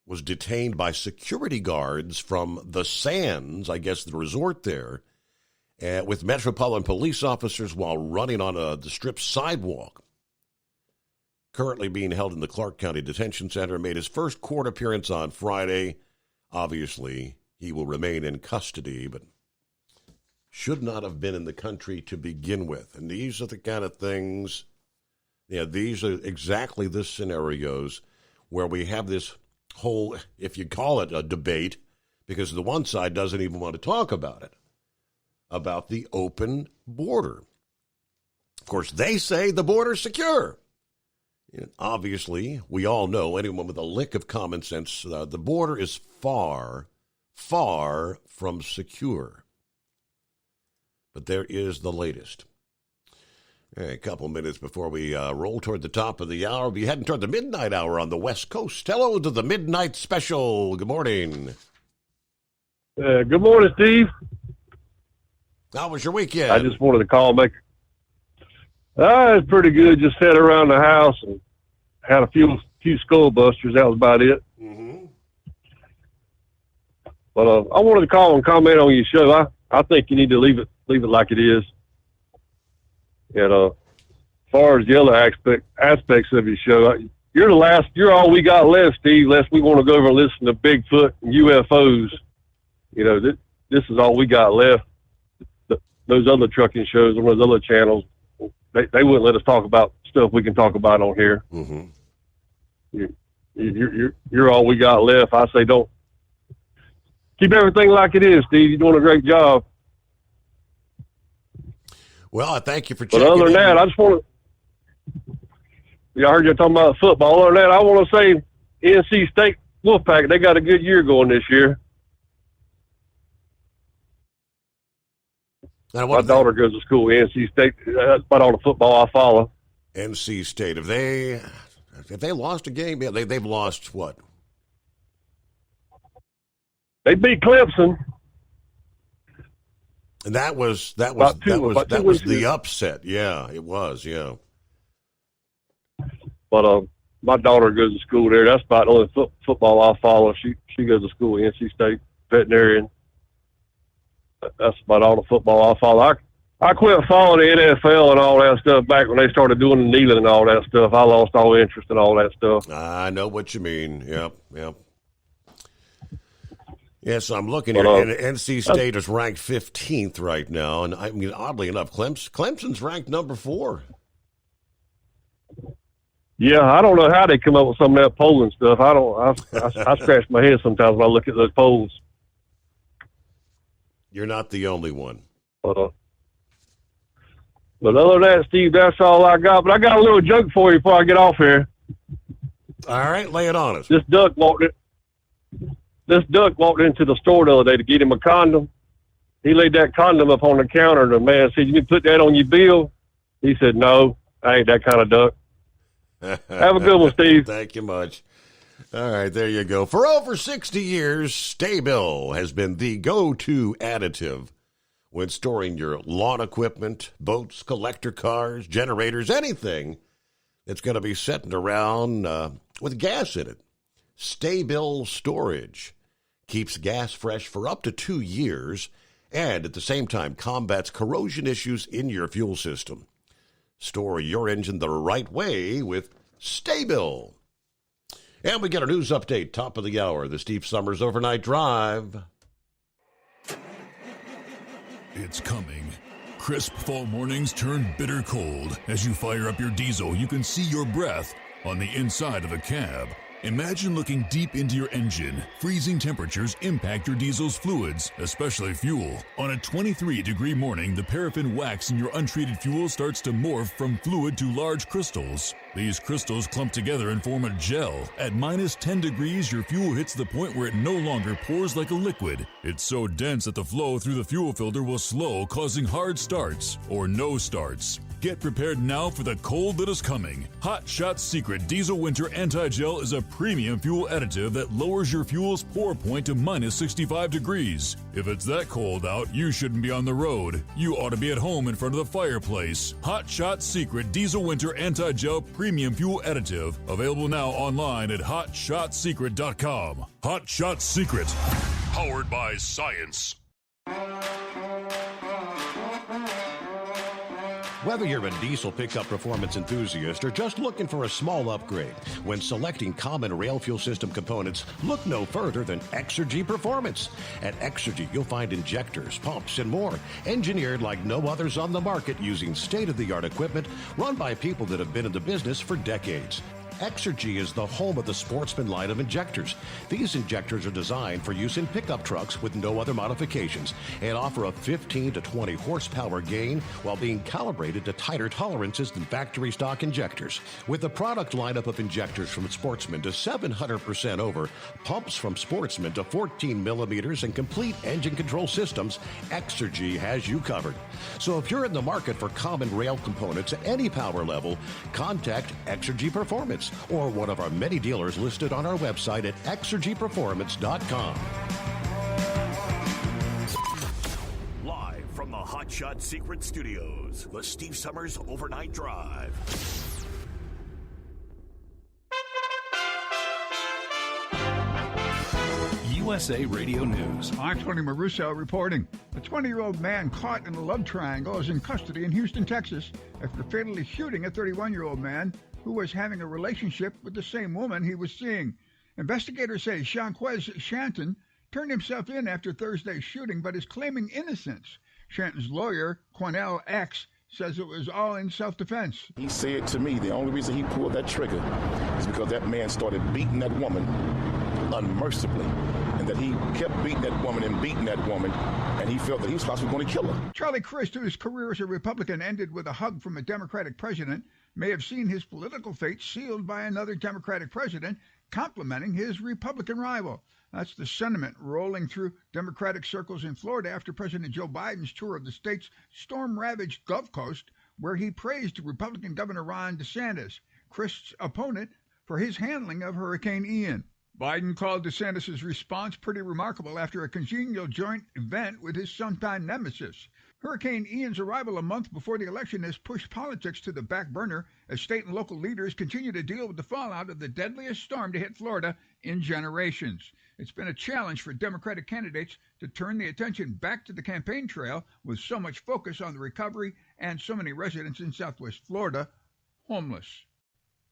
was detained by security guards from the Sands, I guess the resort there, with Metropolitan police officers while running on the Strip sidewalk. Currently being held in the Clark County Detention Center, made his first court appearance on Friday. Obviously, he will remain in custody, but should not have been in the country to begin with. And these are the kind of things, these are exactly the scenarios where we have this whole, if you call it a debate, because the one side doesn't even want to talk about it, about the open border. Of course, they say the border's secure. Obviously, we all know, anyone with a lick of common sense, the border is far, far from secure. But there is the latest. A couple minutes before we roll toward the top of the hour. We'll be heading toward the midnight hour on the West Coast. Hello to the Midnight Special. Good morning. Good morning, Steve. How was your weekend? I just wanted to call and make... it's pretty good. Just sat around the house and had a few skull busters. That was about it. Mm-hmm. But I wanted to call and comment on your show. I think you need to leave it like it is. And as far as the other aspects of your show, you're all we got left, Steve, unless we want to go over and listen to Bigfoot and UFOs. This is all we got left. Those other trucking shows on those other channels, they wouldn't let us talk about stuff we can talk about on here. Mm-hmm. You're all we got left. I say don't. Keep everything like it is, Steve. You're doing a great job. Well, I thank you for checking in. But other than that, I just want to... I heard you talking about football. Other than that, I want to say NC State Wolfpack, they got a good year going this year. My daughter goes to school at NC State. That's about all the football I follow. NC State, have they lost a game? Yeah, they've lost what? They beat Clemson. And that was the upset. Yeah, it was. Yeah. But my daughter goes to school there. That's about the only football I follow. She goes to school at NC State veterinarian. That's about all the football I follow. I quit following the NFL and all that stuff back when they started doing the kneeling and all that stuff. I lost all interest in all that stuff. I know what you mean. Yep. Yes, I'm looking here, and NC State is ranked 15th right now, and I mean, oddly enough, Clemson's ranked number 4. Yeah, I don't know how they come up with some of that polling stuff. I scratch my head sometimes when I look at those polls. You're not the only one. But other than that, Steve, that's all I got. But I got a little joke for you before I get off here. All right, lay it on us. This duck walked into the store the other day to get him a condom. He laid that condom up on the counter, and the man said, "You need to put that on your bill?" He said, "No, I ain't that kind of duck." Have a good one, Steve. Thank you much. All right, there you go. For over 60 years, Sta-Bil has been the go-to additive when storing your lawn equipment, boats, collector cars, generators, anything that's going to be sitting around with gas in it. Sta-Bil Storage keeps gas fresh for up to 2 years and at the same time combats corrosion issues in your fuel system. Store your engine the right way with Sta-Bil. And we get a news update, top of the hour, the Steve Summers Overnight Drive. It's coming. Crisp fall mornings turn bitter cold. As you fire up your diesel, you can see your breath on the inside of a cab. Imagine looking deep into your engine. Freezing temperatures impact your diesel's fluids, especially fuel. On a 23-degree morning, the paraffin wax in your untreated fuel starts to morph from fluid to large crystals. These crystals clump together and form a gel. At minus 10 degrees, your fuel hits the point where it no longer pours like a liquid. It's so dense that the flow through the fuel filter will slow, causing hard starts or no starts. Get prepared now for the cold that is coming. Hot Shot Secret Diesel Winter Anti-Gel is a premium fuel additive that lowers your fuel's pour point to minus 65 degrees. If it's that cold out, you shouldn't be on the road. You ought to be at home in front of the fireplace. Hot Shot Secret Diesel Winter Anti-Gel Premium Fuel Additive. Available now online at HotShotSecret.com. Hot Shot Secret. Powered by science. Whether you're a diesel pickup performance enthusiast or just looking for a small upgrade, when selecting common rail fuel system components, look no further than Exergy Performance. At Exergy, you'll find injectors, pumps, and more, engineered like no others on the market using state-of-the-art equipment run by people that have been in the business for decades. Exergy is the home of the Sportsman line of injectors. These injectors are designed for use in pickup trucks with no other modifications and offer a 15 to 20 horsepower gain while being calibrated to tighter tolerances than factory stock injectors. With a product lineup of injectors from Sportsman to 700% over, pumps from Sportsman to 14 millimeters, and complete engine control systems, Exergy has you covered. So if you're in the market for common rail components at any power level, contact Exergy Performance or one of our many dealers listed on our website at exergyperformance.com. Live from the Hot Shot Secret Studios, the Steve Summers Overnight Drive. USA Radio News. I'm Tony Maruso reporting. A 20-year-old man caught in a love triangle is in custody in Houston, Texas, after fatally shooting a 31-year-old man who was having a relationship with the same woman he was seeing. Investigators say Shanquez Shanton turned himself in after Thursday's shooting, but is claiming innocence. Shanton's lawyer, Cornell X, says it was all in self-defense. He said to me the only reason he pulled that trigger is because that man started beating that woman unmercifully, and that he kept beating that woman, and he felt that he was possibly going to kill her. Charlie Crist, whose career as a Republican ended with a hug from a Democratic president, may have seen his political fate sealed by another Democratic president complimenting his Republican rival. That's the sentiment rolling through Democratic circles in Florida after President Joe Biden's tour of the state's storm-ravaged Gulf Coast, where he praised Republican Governor Ron DeSantis, Crist's opponent, for his handling of Hurricane Ian. Biden called DeSantis' response pretty remarkable after a congenial joint event with his sometime nemesis. Hurricane Ian's arrival a month before the election has pushed politics to the back burner as state and local leaders continue to deal with the fallout of the deadliest storm to hit Florida in generations. It's been a challenge for Democratic candidates to turn the attention back to the campaign trail with so much focus on the recovery and so many residents in Southwest Florida homeless.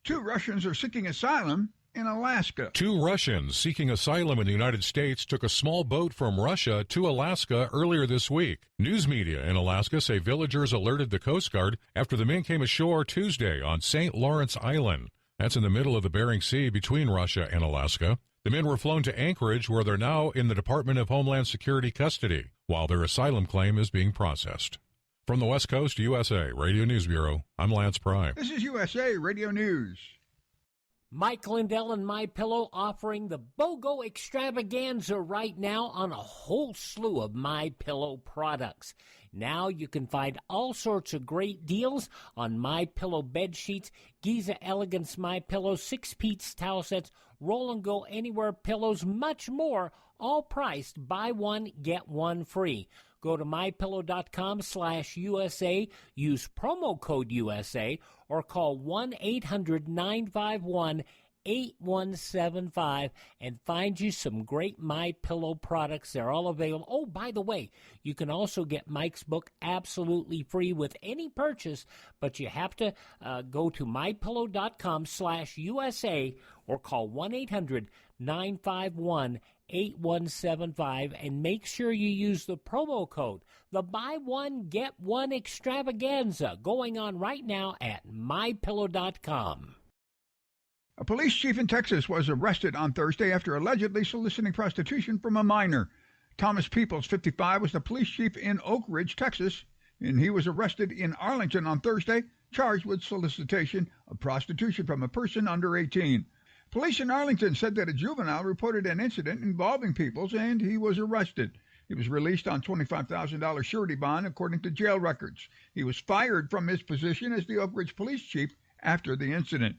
2 Russians are seeking asylum in Alaska. 2 Russians seeking asylum in the United States took a small boat from Russia to Alaska earlier this week. News media in Alaska say villagers alerted the Coast Guard after the men came ashore Tuesday on St. Lawrence Island. That's in the middle of the Bering Sea between Russia and Alaska. The men were flown to Anchorage, where they're now in the Department of Homeland Security custody, while their asylum claim is being processed. From the West Coast, USA Radio News Bureau, I'm Lance Prime. This is USA Radio News. Mike Lindell and MyPillow offering the BOGO extravaganza right now on a whole slew of MyPillow products. Now you can find all sorts of great deals on MyPillow bed sheets, Giza Elegance MyPillow, 6-piece towel sets, Roll and Go Anywhere pillows, much more, all priced buy one, get one free. Go to mypillow.com/USA, use promo code USA, or call 1-800-951-8175 and find you some great MyPillow products. They're all available. Oh, by the way, you can also get Mike's book absolutely free with any purchase, but you have to go to mypillow.com/USA or call 1-800-951-8175 and make sure you use the promo code. The buy one, get one extravaganza going on right now at mypillow.com. A police chief in Texas was arrested on Thursday after allegedly soliciting prostitution from a minor. Thomas Peoples, 55, was the police chief in Oak Ridge, Texas, and he was arrested in Arlington on Thursday, charged with solicitation of prostitution from a person under 18. Police in Arlington said that a juvenile reported an incident involving Peoples, and he was arrested. He was released on $25,000 surety bond, according to jail records. He was fired from his position as the Oak Ridge police chief after the incident.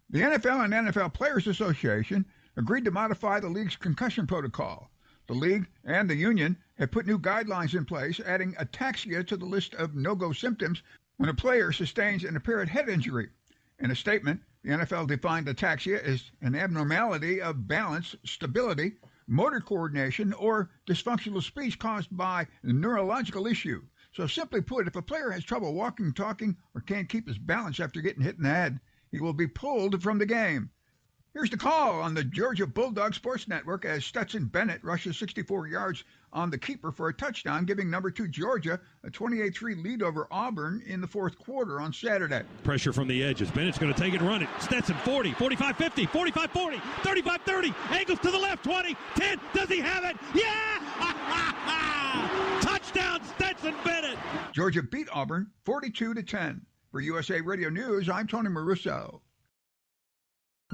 The NFL and NFL Players Association agreed to modify the league's concussion protocol. The league and the union have put new guidelines in place, adding ataxia to the list of no-go symptoms when a player sustains an apparent head injury. In a statement, the NFL defined ataxia as an abnormality of balance, stability, motor coordination, or dysfunctional speech caused by a neurological issue. So simply put, if a player has trouble walking, talking, or can't keep his balance after getting hit in the head, he will be pulled from the game. Here's the call on the Georgia Bulldog Sports Network as Stetson Bennett rushes 64 yards on the keeper for a touchdown, giving number 2 Georgia a 28-3 lead over Auburn in the fourth quarter on Saturday. Pressure from the edges. Bennett's going to take it and run it. Stetson 40, 45-50, 45-40, 35-30, angles to the left, 20, 10. Does he have it? Yeah! Touchdown, Stetson Bennett! Georgia beat Auburn 42-10. For USA Radio News, I'm Tony Marusso.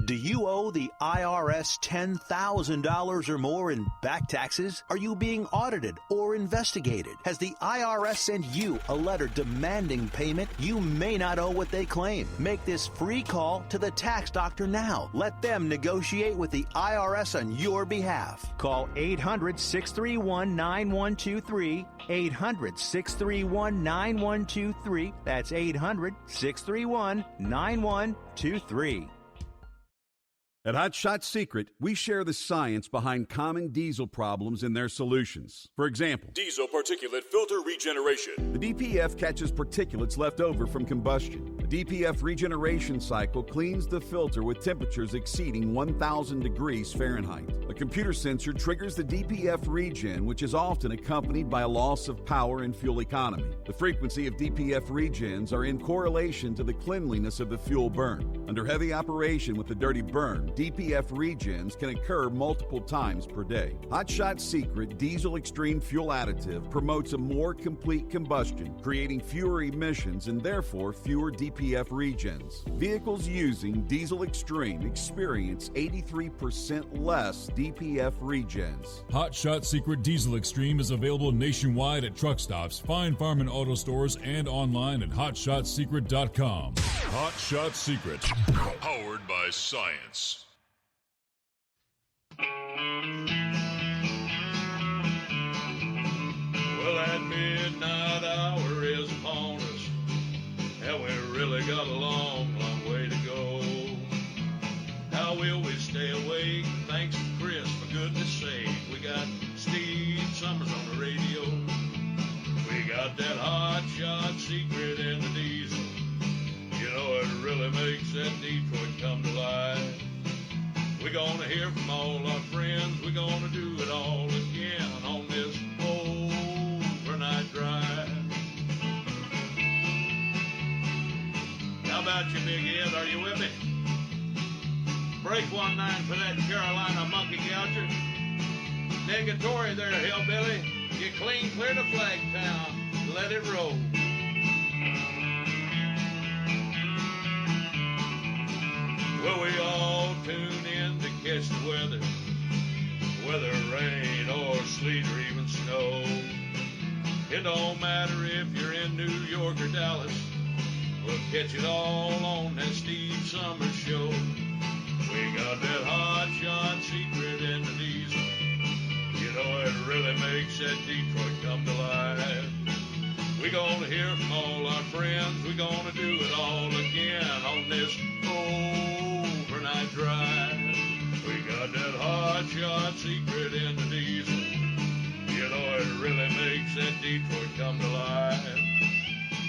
Do you owe the IRS $10,000 or more in back taxes? Are you being audited or investigated? Has the IRS sent you a letter demanding payment? You may not owe what they claim. Make this free call to the tax doctor now. Let them negotiate with the IRS on your behalf. Call 800-631-9123, 800-631-9123. That's 800-631-9123. At Hot Shot Secret, we share the science behind common diesel problems and their solutions. For example, Diesel particulate filter regeneration. the DPF catches particulates left over from combustion. The DPF regeneration cycle cleans the filter with temperatures exceeding 1,000 degrees Fahrenheit. A computer sensor triggers the DPF regen, which is often accompanied by a loss of power and fuel economy. The frequency of DPF regens are in correlation to the cleanliness of the fuel burn. Under heavy operation with the dirty burn, DPF regens can occur multiple times per day. Hot Shot Secret Diesel Extreme Fuel Additive promotes a more complete combustion, creating fewer emissions and therefore fewer DPF regens. Vehicles using Diesel Extreme experience 83% less DPF regens. Hot Shot Secret Diesel Extreme is available nationwide at truck stops, Fine Farm and auto stores, and online at hotshotsecret.com. Hot Shot Secret, powered by science. will we stay awake? Thanks to Chris, for goodness sake. We got Steve Summers on the radio. We got that hot shot secret in the diesel. You know, it really makes that Detroit come to life. We're gonna hear from all our friends. We're gonna do it all again on this overnight drive. How about you, Big Ed? Are you with me? Break 1-9 for that Carolina monkey gouger. Negatory there, hillbilly. You clean clear to Flagtown. Let it roll. Well, we all tune in to catch the weather. Whether rain or sleet or even snow. It don't matter if you're in New York or Dallas. We'll catch it all on that Steve Summers show. We got that hot shot secret in the diesel. You know, it really makes that Detroit come to life. We're gonna hear from all our friends. We're gonna do it all again on this overnight drive. We got that hot shot secret in the diesel. You know, it really makes that Detroit come to life.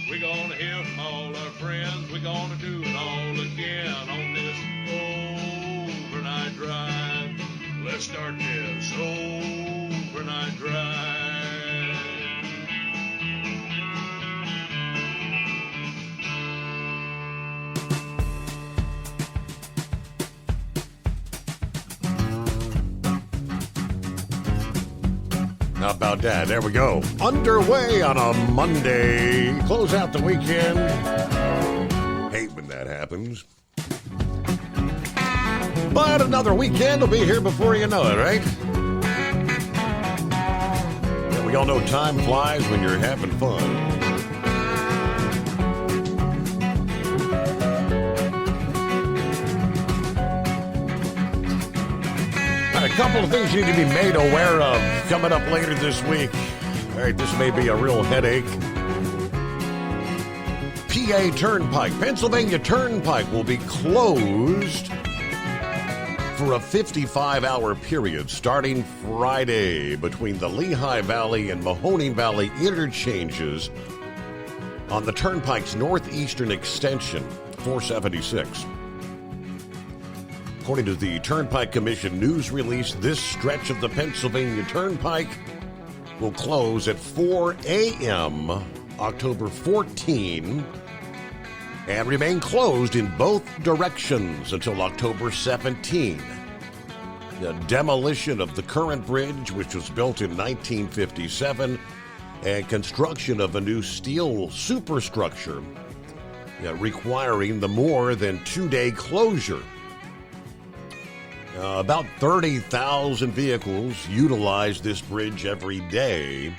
We're gonna hear from all our friends. We're gonna do it all again on this overnight drive. Let's start this overnight drive. How about that? There we go. Underway on a Monday. Close out the weekend. Hate when that happens. But another weekend will be here before you know it, right? Yeah, we all know time flies when you're having fun. A couple of things you need to be made aware of coming up later this week. All right, this may be a real headache. PA Turnpike, Pennsylvania Turnpike will be closed for a 55-hour period starting Friday between the Lehigh Valley and Mahoning Valley interchanges on the Turnpike's northeastern extension, 476. According to the Turnpike Commission news release, this stretch of the Pennsylvania Turnpike will close at 4 a.m. October 14 and remain closed in both directions until October 17. The demolition of the current bridge, which was built in 1957, and construction of a new steel superstructure requiring the more than 2-day closure. About 30,000 vehicles utilize this bridge every day.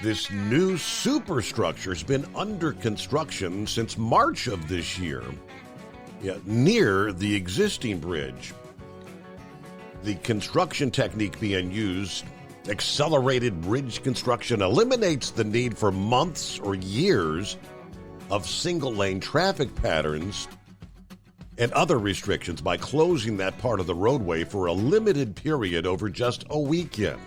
This new superstructure has been under construction since March of this year, near the existing bridge. The construction technique being used, accelerated bridge construction, eliminates the need for months or years of single-lane traffic patterns and other restrictions by closing that part of the roadway for a limited period over just a weekend.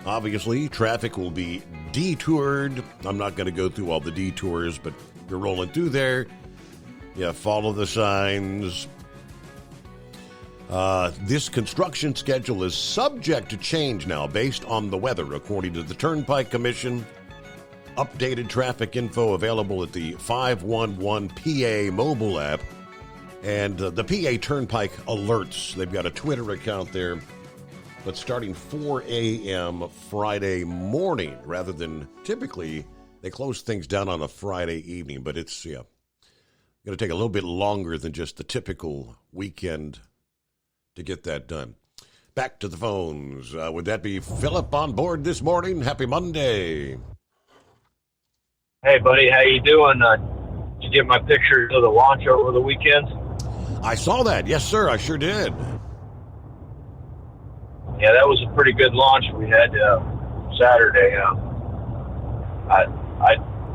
Obviously, traffic will be detoured. I'm not going to go through all the detours, but you're rolling through there. Follow the signs. This construction schedule is subject to change now based on the weather, according to the Turnpike Commission. Updated traffic info available at the 511 PA mobile app. And the PA Turnpike Alerts, they've got a Twitter account there. But starting 4 a.m. Friday morning, rather than typically they close things down on a Friday evening. But it's going to take a little bit longer than just the typical weekend to get that done. Back to the phones. Would that be Philip on board this morning? Happy Monday. Hey, buddy. How you doing? Did you get my pictures of the launch over the weekend? I saw that. Yes, sir. I sure did. Yeah, that was a pretty good launch we had Saturday.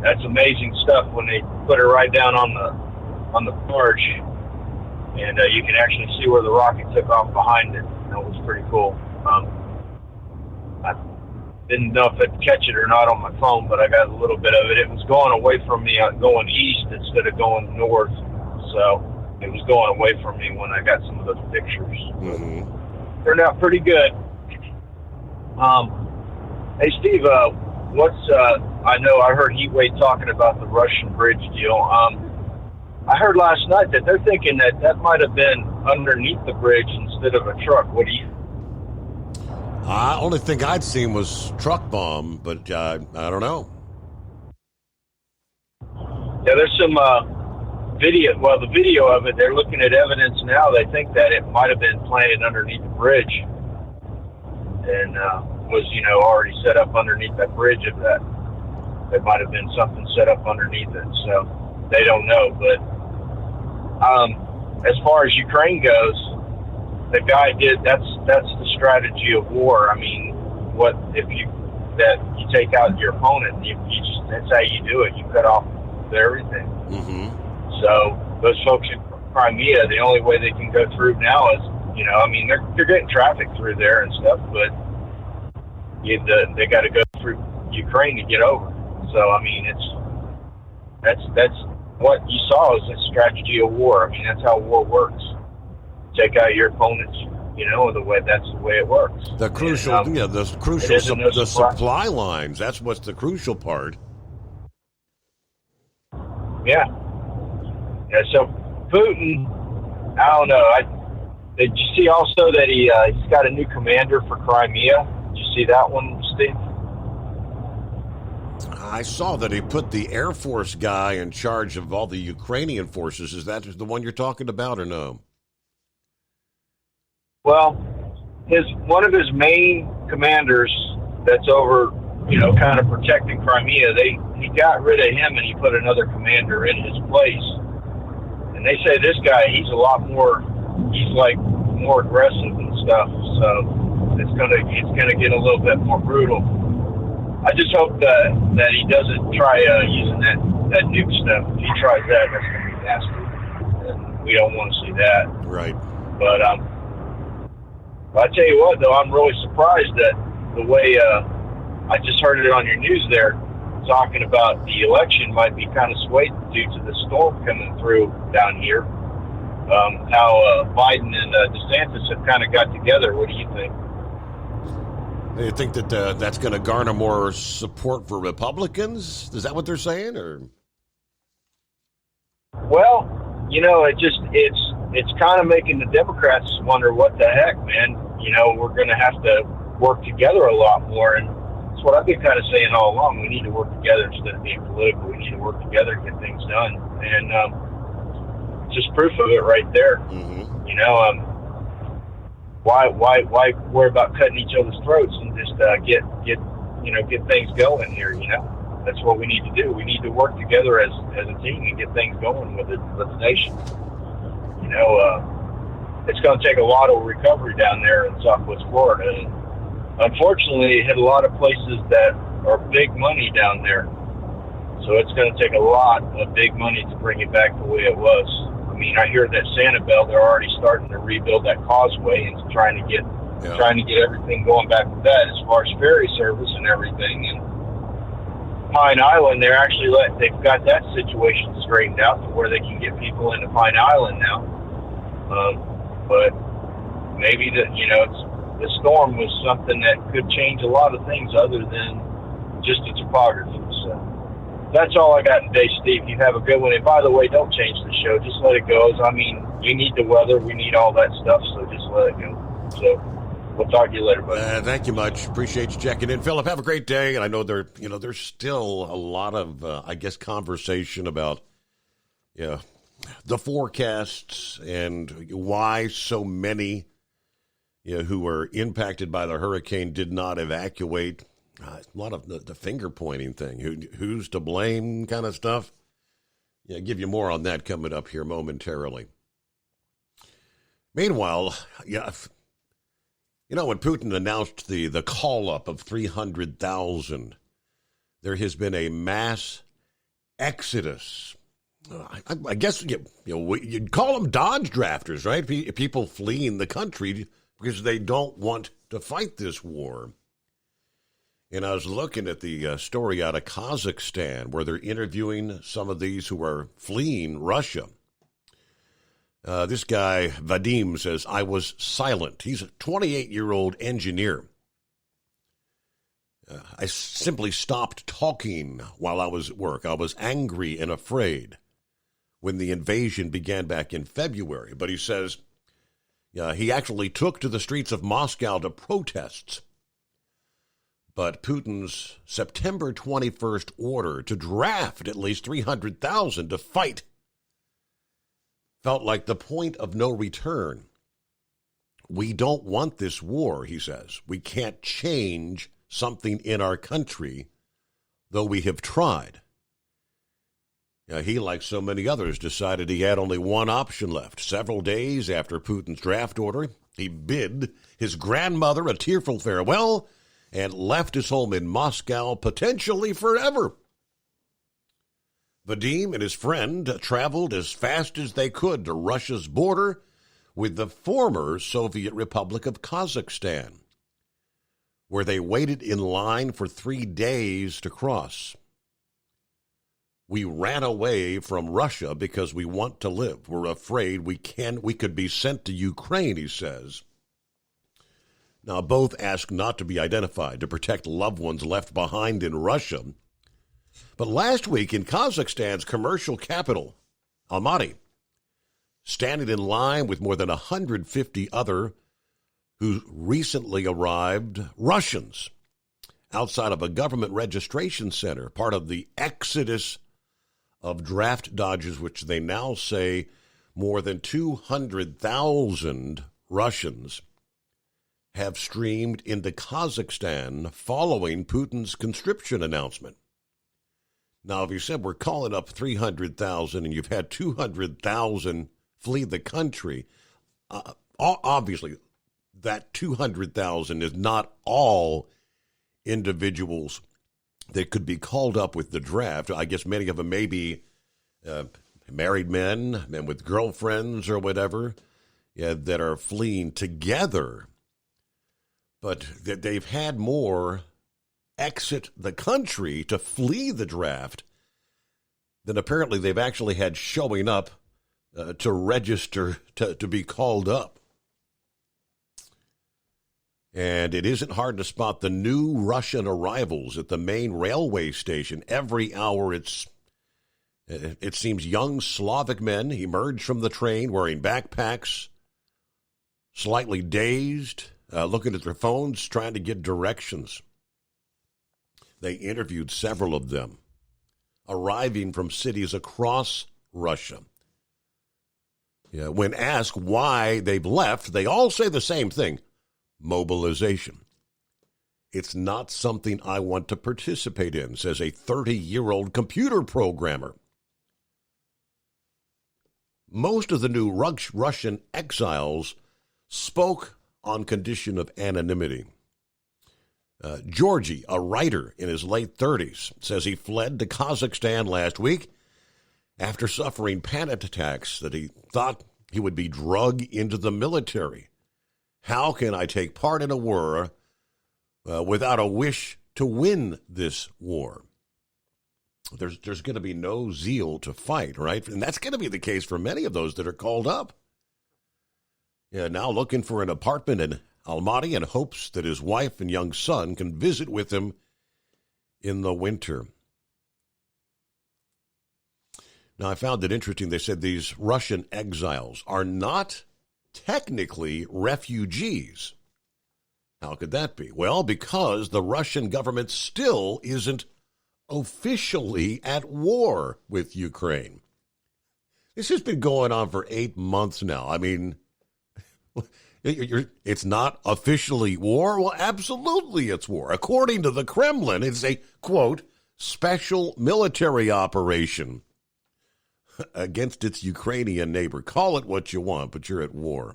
That's amazing stuff when they put it right down on the barge. and you can actually see where the rocket took off behind it. That was pretty cool. I didn't know if I'd catch it or not on my phone, but I got a little bit of it. It was going away from me, going east instead of going north, so it was going away from me when I got some of those pictures. Mm-hmm. Turned out pretty good. Hey, Steve, I know I heard Heatwave talking about the Russian bridge deal. I heard last night that they're thinking that might have been underneath the bridge instead of a truck. What do you? Only thing I'd seen was truck bomb, but I don't know. Yeah, there's some video. Well, the video of it, they're looking at evidence now. They think that it might have been planted underneath the bridge, and was already set up underneath that bridge of that. There might have been something set up underneath it, so they don't know. But as far as Ukraine goes, the guy did. That's the strategy of war. I mean, what if you take out your opponent? You just, that's how you do it. You cut off everything. Mm-hmm. So those folks in Crimea, the only way they can go through now is, I mean, they're getting traffic through there and stuff, but they got to go through Ukraine to get over. So I mean, that's what you saw is a strategy of war. I mean, that's how war works. Take out your opponents, that's the way it works. The crucial, and, the supply lines. That's what's the crucial part. Yeah. So Putin, I don't know. Did you see also that he's got a new commander for Crimea? Did you see that one, Steve? I saw that he put the Air Force guy in charge of all the Ukrainian forces. Is that the one you're talking about, or no? Well, one of his main commanders that's over, kind of protecting Crimea, he got rid of him and he put another commander in his place. And they say this guy, he's more aggressive and stuff. So it's gonna get a little bit more brutal. I just hope that he doesn't try using that nuke stuff. If he tries that, that's gonna be nasty. And we don't want to see that. Right. But I tell you what, though, I'm really surprised that the way I just heard it on your news there, talking about the election might be kind of swayed due to the storm coming through down here. How Biden and DeSantis have kind of got together. What do you think? Do you think that that's going to garner more support for Republicans? Is that what they're saying, or? Well, it's kind of making the Democrats wonder what the heck, man. We're going to have to work together a lot more, and that's what I've been kind of saying all along. We need to work together instead of being political. We need to work together and get things done, and just proof of it right there. Mm-hmm. Why worry about cutting each other's throats and just get things going here? That's what we need to do. We need to work together as a team and get things going with the nation. It's going to take a lot of recovery down there in Southwest Florida. And unfortunately, it hit a lot of places that are big money down there. So it's going to take a lot of big money to bring it back the way it was. I mean, I hear that Sanibel, they're already starting to rebuild that causeway and trying to get everything going back with that as far as ferry service and everything. And Pine Island, they've got that situation straightened out to where they can get people into Pine Island now. But maybe the storm was something that could change a lot of things other than just the topography. So that's all I got today, Steve. You have a good one. And by the way, don't change the show. Just let it go. I mean, we need the weather. We need all that stuff. So just let it go. So we'll talk to you later, buddy. Thank you much. Appreciate you checking in. Philip, have a great day. And I know there's still a lot of, conversation about, the forecasts and why so many, who were impacted by the hurricane did not evacuate. A lot of the finger pointing thing, who's to blame kind of stuff. Yeah, give you more on that coming up here momentarily. Meanwhile, when Putin announced the call up of 300,000, there has been a mass exodus I guess you'd call them dodge drafters, right? People fleeing the country because they don't want to fight this war. And I was looking at the story out of Kazakhstan where they're interviewing some of these who are fleeing Russia. This guy, Vadim, says, I was silent. He's a 28-year-old engineer. I simply stopped talking while I was at work. I was angry and afraid when the invasion began back in February. But he says he actually took to the streets of Moscow to protests. But Putin's September 21st order to draft at least 300,000 to fight felt like the point of no return. We don't want this war, he says. We can't change something in our country, though we have tried. He, like so many others, decided he had only one option left. Several days after Putin's draft order, he bid his grandmother a tearful farewell and left his home in Moscow, potentially forever. Vadim and his friend traveled as fast as they could to Russia's border with the former Soviet Republic of Kazakhstan, where they waited in line for 3 days to cross. We ran away from Russia because we want to live. We're afraid we could be sent to Ukraine, he says. Now, both ask not to be identified to protect loved ones left behind in Russia. But last week in Kazakhstan's commercial capital, Almaty, standing in line with more than 150 other who recently arrived Russians outside of a government registration center, part of the exodus of draft dodgers, which they now say more than 200,000 Russians have streamed into Kazakhstan following Putin's conscription announcement. Now, if you said we're calling up 300,000 and you've had 200,000 flee the country, obviously that 200,000 is not all individuals that could be called up with the draft. I guess many of them may be married men with girlfriends or whatever that are fleeing together. But that they've had more exit the country to flee the draft than apparently they've actually had showing up to register to be called up. And it isn't hard to spot the new Russian arrivals at the main railway station. Every hour it seems young Slavic men emerge from the train wearing backpacks, slightly dazed, looking at their phones, trying to get directions. They interviewed several of them, arriving from cities across Russia. When asked why they've left, they all say the same thing: mobilization. It's not something I want to participate in, says a 30-year-old computer programmer. Most of the new Russian exiles spoke on condition of anonymity. Georgi, a writer in his late 30s, says he fled to Kazakhstan last week after suffering panic attacks that he thought he would be drugged into the military. How can I take part in a war without a wish to win this war? There's going to be no zeal to fight, right? And that's going to be the case for many of those that are called up. Now looking for an apartment in Almaty and hopes that his wife and young son can visit with him in the winter. Now, I found it interesting. They said these Russian exiles are not technically refugees. How could that be? Well, because the Russian government still isn't officially at war with Ukraine. This has been going on for 8 months now. I mean, it's not officially war? Well, absolutely it's war. According to the Kremlin, it's a, quote, special military operation against its Ukrainian neighbor. Call it what you want, but you're at war.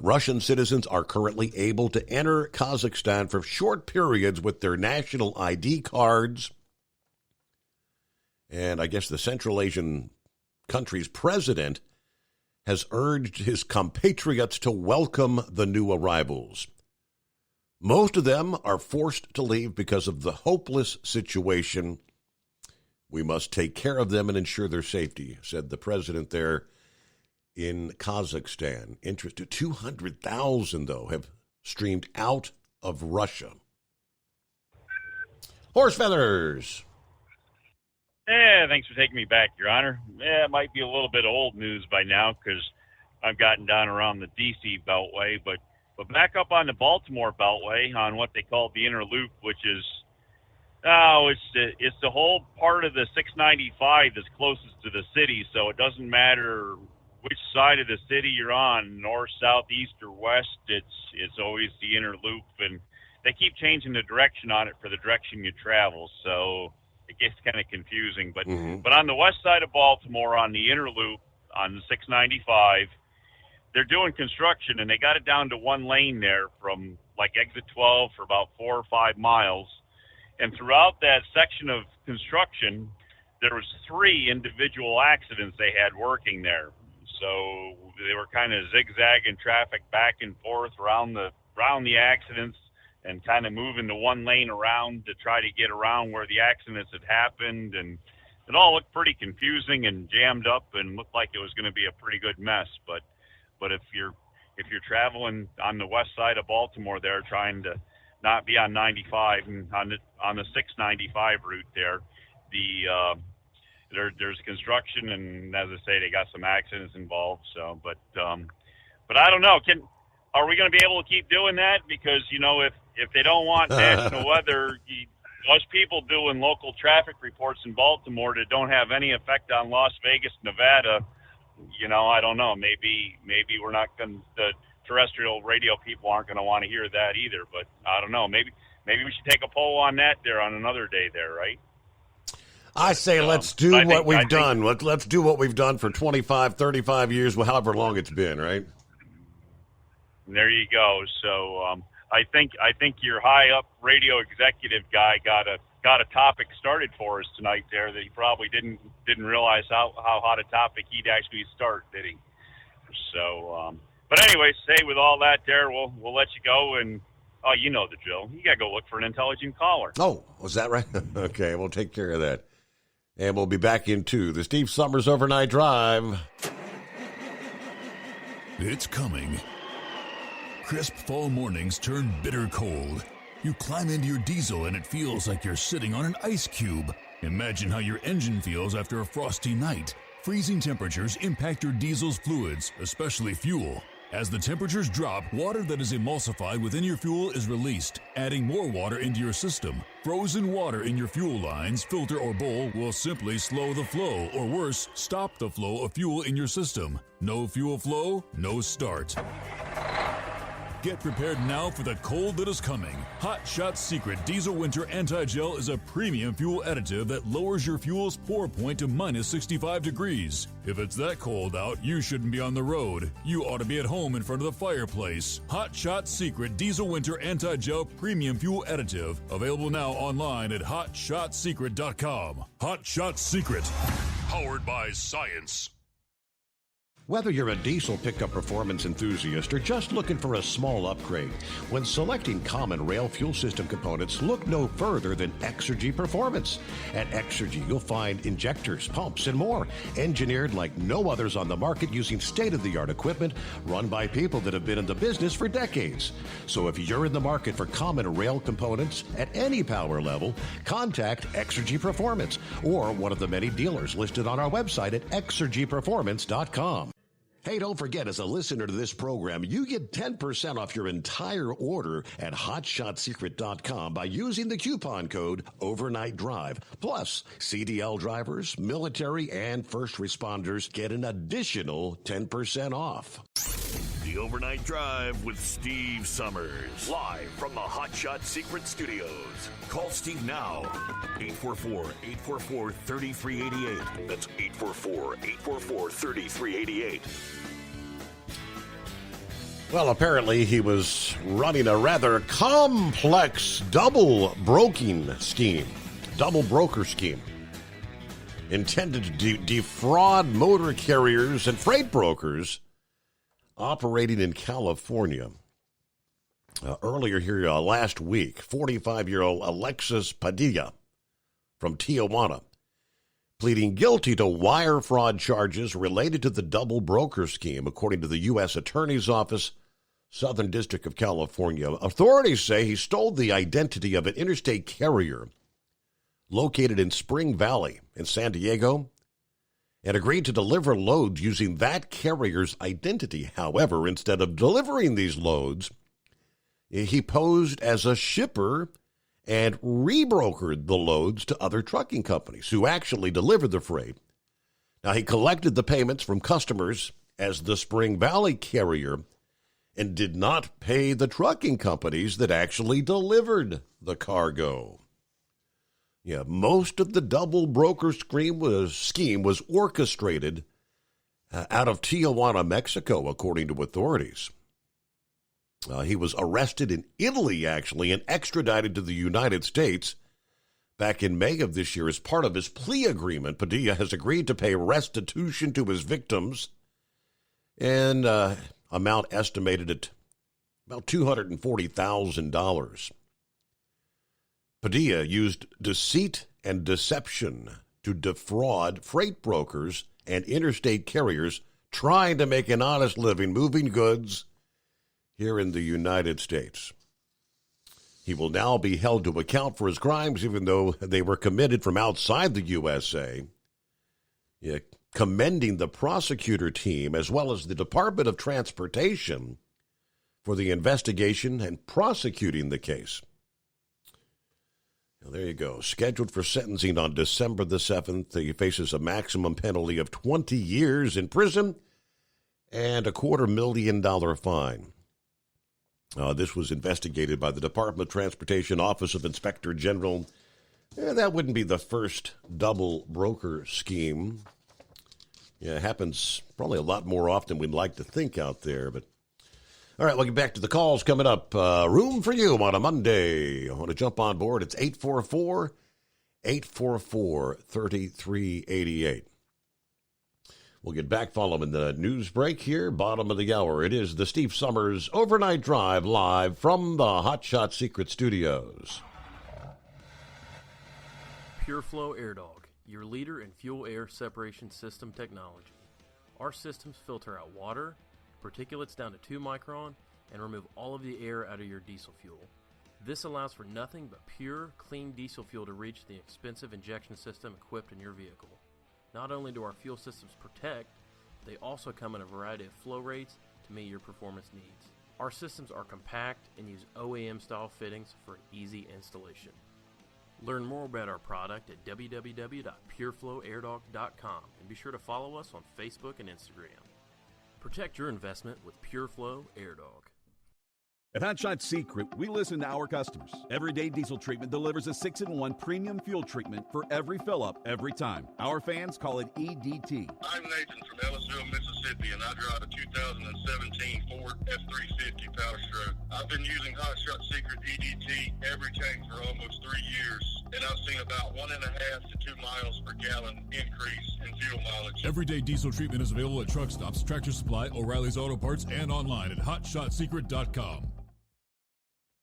Russian citizens are currently able to enter Kazakhstan for short periods with their national ID cards And I guess the Central Asian country's president has urged his compatriots to welcome the new arrivals. Most of them are forced to leave because of the hopeless situation. We must take care of them and ensure their safety, said the president there in Kazakhstan. Interested, 200,000, though, have streamed out of Russia. Horse feathers. Thanks for taking me back, Your Honor. It might be a little bit old news by now because I've gotten down around the D.C. Beltway, but back up on the Baltimore Beltway on what they call the Inner Loop, which is it's the whole part of the 695 that's closest to the city, so it doesn't matter which side of the city you're on, north, south, east, or west. It's always the Inner Loop, and they keep changing the direction on it for the direction you travel, so it gets kind of confusing. But on the west side of Baltimore, on the Inner Loop, on the 695, they're doing construction, and they got it down to one lane there from like exit 12 for about 4 or 5 miles. And throughout that section of construction, there was 3 individual accidents they had working there. So they were kind of zigzagging traffic back and forth around the accidents and kind of moving the one lane around to try to get around where the accidents had happened. And it all looked pretty confusing and jammed up and looked like it was going to be a pretty good mess. But if you're traveling on the west side of Baltimore there, trying to not be on 95 and on the 695 route there, there's construction, and as I say, they got some accidents involved. So, but I don't know. Are we going to be able to keep doing that? Because if they don't want national weather, us people doing local traffic reports in Baltimore that don't have any effect on Las Vegas, Nevada, I don't know. Maybe we're not going. The terrestrial radio people aren't going to want to hear that either. But I don't know. Maybe we should take a poll on that there on another day there, right? I say let's do what we've done. Let's do what we've done for 25, 35 years, however long it's been, right? There you go. So I think your high up radio executive guy got a topic started for us tonight there that he probably didn't realize how hot a topic he'd actually start, did he? So, but anyway, say with all that there, we'll let you go, and you know the drill. You gotta go look for an intelligent caller. Oh, was that right? Okay, we'll take care of that, and we'll be back into the Steve Summers Overnight Drive. It's coming. Crisp fall mornings turn bitter cold. You climb into your diesel and it feels like you're sitting on an ice cube. Imagine how your engine feels after a frosty night. Freezing temperatures impact your diesel's fluids, especially fuel. As the temperatures drop, water that is emulsified within your fuel is released, adding more water into your system. Frozen water in your fuel lines, filter, or bowl will simply slow the flow, or worse, stop the flow of fuel in your system. No fuel flow, no start. Get prepared now for the cold that is coming. Hot Shot Secret Diesel Winter Anti-Gel is a premium fuel additive that lowers your fuel's pour point to minus 65 degrees. If it's that cold out, you shouldn't be on the road. You ought to be at home in front of the fireplace. Hot Shot Secret Diesel Winter Anti-Gel Premium Fuel Additive. Available now online at HotShotSecret.com. Hot Shot Secret. Powered by science. Whether you're a diesel pickup performance enthusiast or just looking for a small upgrade, when selecting common rail fuel system components, look no further than Exergy Performance. At Exergy, you'll find injectors, pumps, and more, engineered like no others on the market using state-of-the-art equipment run by people that have been in the business for decades. So if you're in the market for common rail components at any power level, contact Exergy Performance or one of the many dealers listed on our website at exergyperformance.com. Hey, don't forget, as a listener to this program, you get 10% off your entire order at HotShotSecret.com by using the coupon code Overnight Drive. Plus, CDL drivers, military, and first responders get an additional 10% off. The Overnight Drive with Steve Summers. Live from the Hot Shot Secret Studios. Call Steve now. 844-844-3388. That's 844-844-3388. Well, apparently he was running a rather complex double broker scheme. intended to defraud motor carriers and freight brokers operating in California. Earlier here last week, 45-year-old Alexis Padilla from Tijuana pleading guilty to wire fraud charges related to the double broker scheme, according to the U.S. Attorney's Office, Southern District of California. Authorities say he stole the identity of an interstate carrier located in Spring Valley in San Diego and agreed to deliver loads using that carrier's identity. However, instead of delivering these loads, he posed as a shipper and rebrokered the loads to other trucking companies who actually delivered the freight. Now, he collected the payments from customers as the Spring Valley carrier and did not pay the trucking companies that actually delivered the cargo. Yeah, most of the double broker scheme was orchestrated out of Tijuana, Mexico, according to authorities. He was arrested in Italy, actually, and extradited to the United States back in May of this year. As part of his plea agreement, Padilla has agreed to pay restitution to his victims, and amount estimated at about $240,000. Padilla used deceit and deception to defraud freight brokers and interstate carriers trying to make an honest living moving goods here in the United States. He will now be held to account for his crimes, even though they were committed from outside the USA. Yeah, commending the prosecutor team as well as the Department of Transportation for the investigation and prosecuting the case. Now, there you go. Scheduled for sentencing on December the 7th. He faces a maximum penalty of 20 years in prison and a $250,000 fine. This was investigated by the Department of Transportation Office of Inspector General. That wouldn't be the first double broker scheme. Yeah, it happens probably a lot more often we'd like to think out there. But all right, we'll get back to the calls coming up. Room for you on a Monday. I want to jump on board. It's 844-844-3388. We'll get back following the news break here, bottom of the hour. It is the Steve Summers Overnight Drive live from the Hot Shot Secret Studios. PureFlow Air Dog, your leader in fuel air separation system technology. Our systems filter out water, particulates down to 2 micron, and remove all of the air out of your diesel fuel. This allows for nothing but pure, clean diesel fuel to reach the expensive injection system equipped in your vehicle. Not only do our fuel systems protect, they also come in a variety of flow rates to meet your performance needs. Our systems are compact and use OEM-style fittings for easy installation. Learn more about our product at www.pureflowairDog.com and be sure to follow us on Facebook and Instagram. Protect your investment with PureFlow Air Dog. At Hot Shot Secret, we listen to our customers. Everyday Diesel Treatment delivers a 6-in-1 premium fuel treatment for every fill-up, every time. Our fans call it EDT. I'm Nathan from Ellisville, Mississippi, and I drive a 2017 Ford F-350 Power Stroke. I've been using Hot Shot Secret EDT every tank for almost 3 years, and I've seen about 1.5 to 2 miles per gallon increase in fuel mileage. Everyday Diesel Treatment is available at truck stops, Tractor Supply, O'Reilly's Auto Parts, and online at HotShotSecret.com.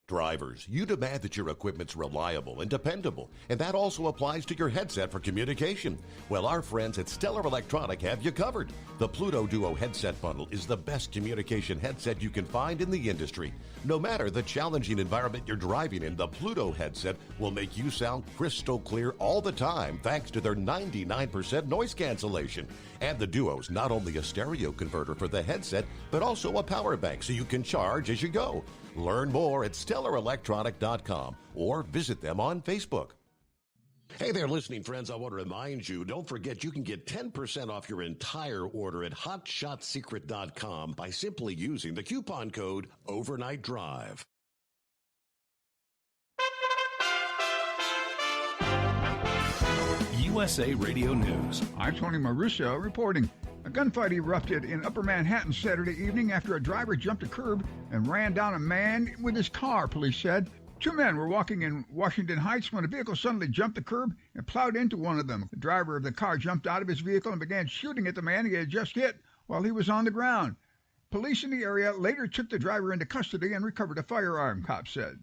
Drivers, you demand that your equipment's reliable and dependable, and that also applies to your headset for communication. Well, our friends at Stellar Electronic have you covered. The Pluto Duo headset bundle is the best communication headset you can find in the industry. No matter the challenging environment you're driving in, the Pluto headset will make you sound crystal clear all the time thanks to their 99% noise cancellation. And the Duo's not only a stereo converter for the headset, but also a power bank so you can charge as you go. Learn more at StellarElectronic.com or visit them on Facebook. Hey there, listening friends. I want to remind you, don't forget you can get 10% off your entire order at HotShotSecret.com by simply using the coupon code Overnight Drive. USA Radio News. I'm Tony Marusso reporting. A gunfight erupted in Upper Manhattan Saturday evening after a driver jumped a curb and ran down a man with his car, police said. Two men were walking in Washington Heights when a vehicle suddenly jumped the curb and plowed into one of them. The driver of the car jumped out of his vehicle and began shooting at the man he had just hit while he was on the ground. Police in the area later took the driver into custody and recovered a firearm, cops said.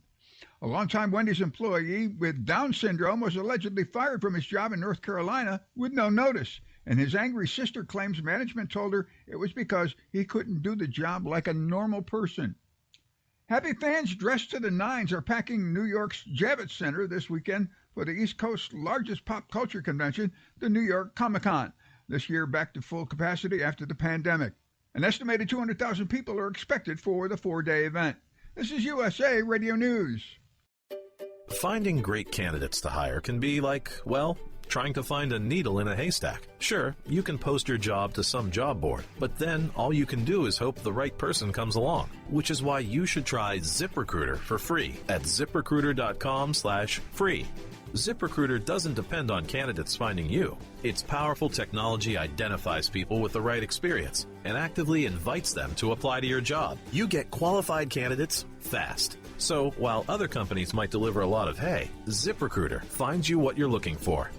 A longtime Wendy's employee with Down syndrome was allegedly fired from his job in North Carolina with no notice, and his angry sister claims management told her it was because he couldn't do the job like a normal person. Happy fans dressed to the nines are packing New York's Javits Center this weekend for the East Coast's largest pop culture convention, the New York Comic-Con, this year back to full capacity after the pandemic. An estimated 200,000 people are expected for the four-day event. This is USA Radio News. Finding great candidates to hire can be like, well, trying to find a needle in a haystack. Sure, you can post your job to some job board, but then all you can do is hope the right person comes along, which is why you should try ZipRecruiter for free at ZipRecruiter.com/free. ZipRecruiter doesn't depend on candidates finding you. Its powerful technology identifies people with the right experience and actively invites them to apply to your job. You get qualified candidates fast. So while other companies might deliver a lot of hay, ZipRecruiter finds you what you're looking for.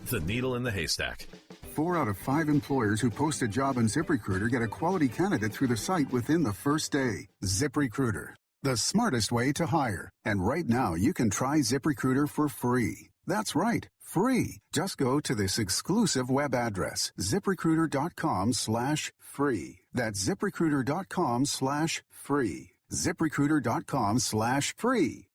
The needle in the haystack. 4 out of 5 employers who post a job on ZipRecruiter get a quality candidate through the site within the first day. ZipRecruiter, the smartest way to hire. And right now, you can try ZipRecruiter for free. That's right, free. Just go to this exclusive web address, ZipRecruiter.com/free. That's ZipRecruiter.com/free. ZipRecruiter.com/free.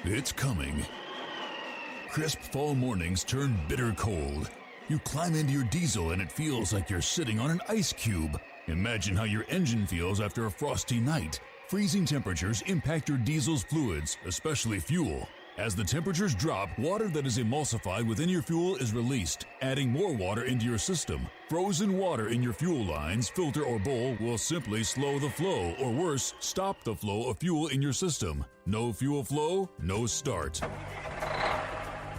It's coming. Crisp fall mornings turn bitter cold. You climb into your diesel and it feels like you're sitting on an ice cube. Imagine how your engine feels after a frosty night. Freezing temperatures impact your diesel's fluids, especially fuel. As the temperatures drop, water that is emulsified within your fuel is released, adding more water into your system. Frozen water in your fuel lines, filter, or bowl will simply slow the flow, or worse, stop the flow of fuel in your system. No fuel flow, no start.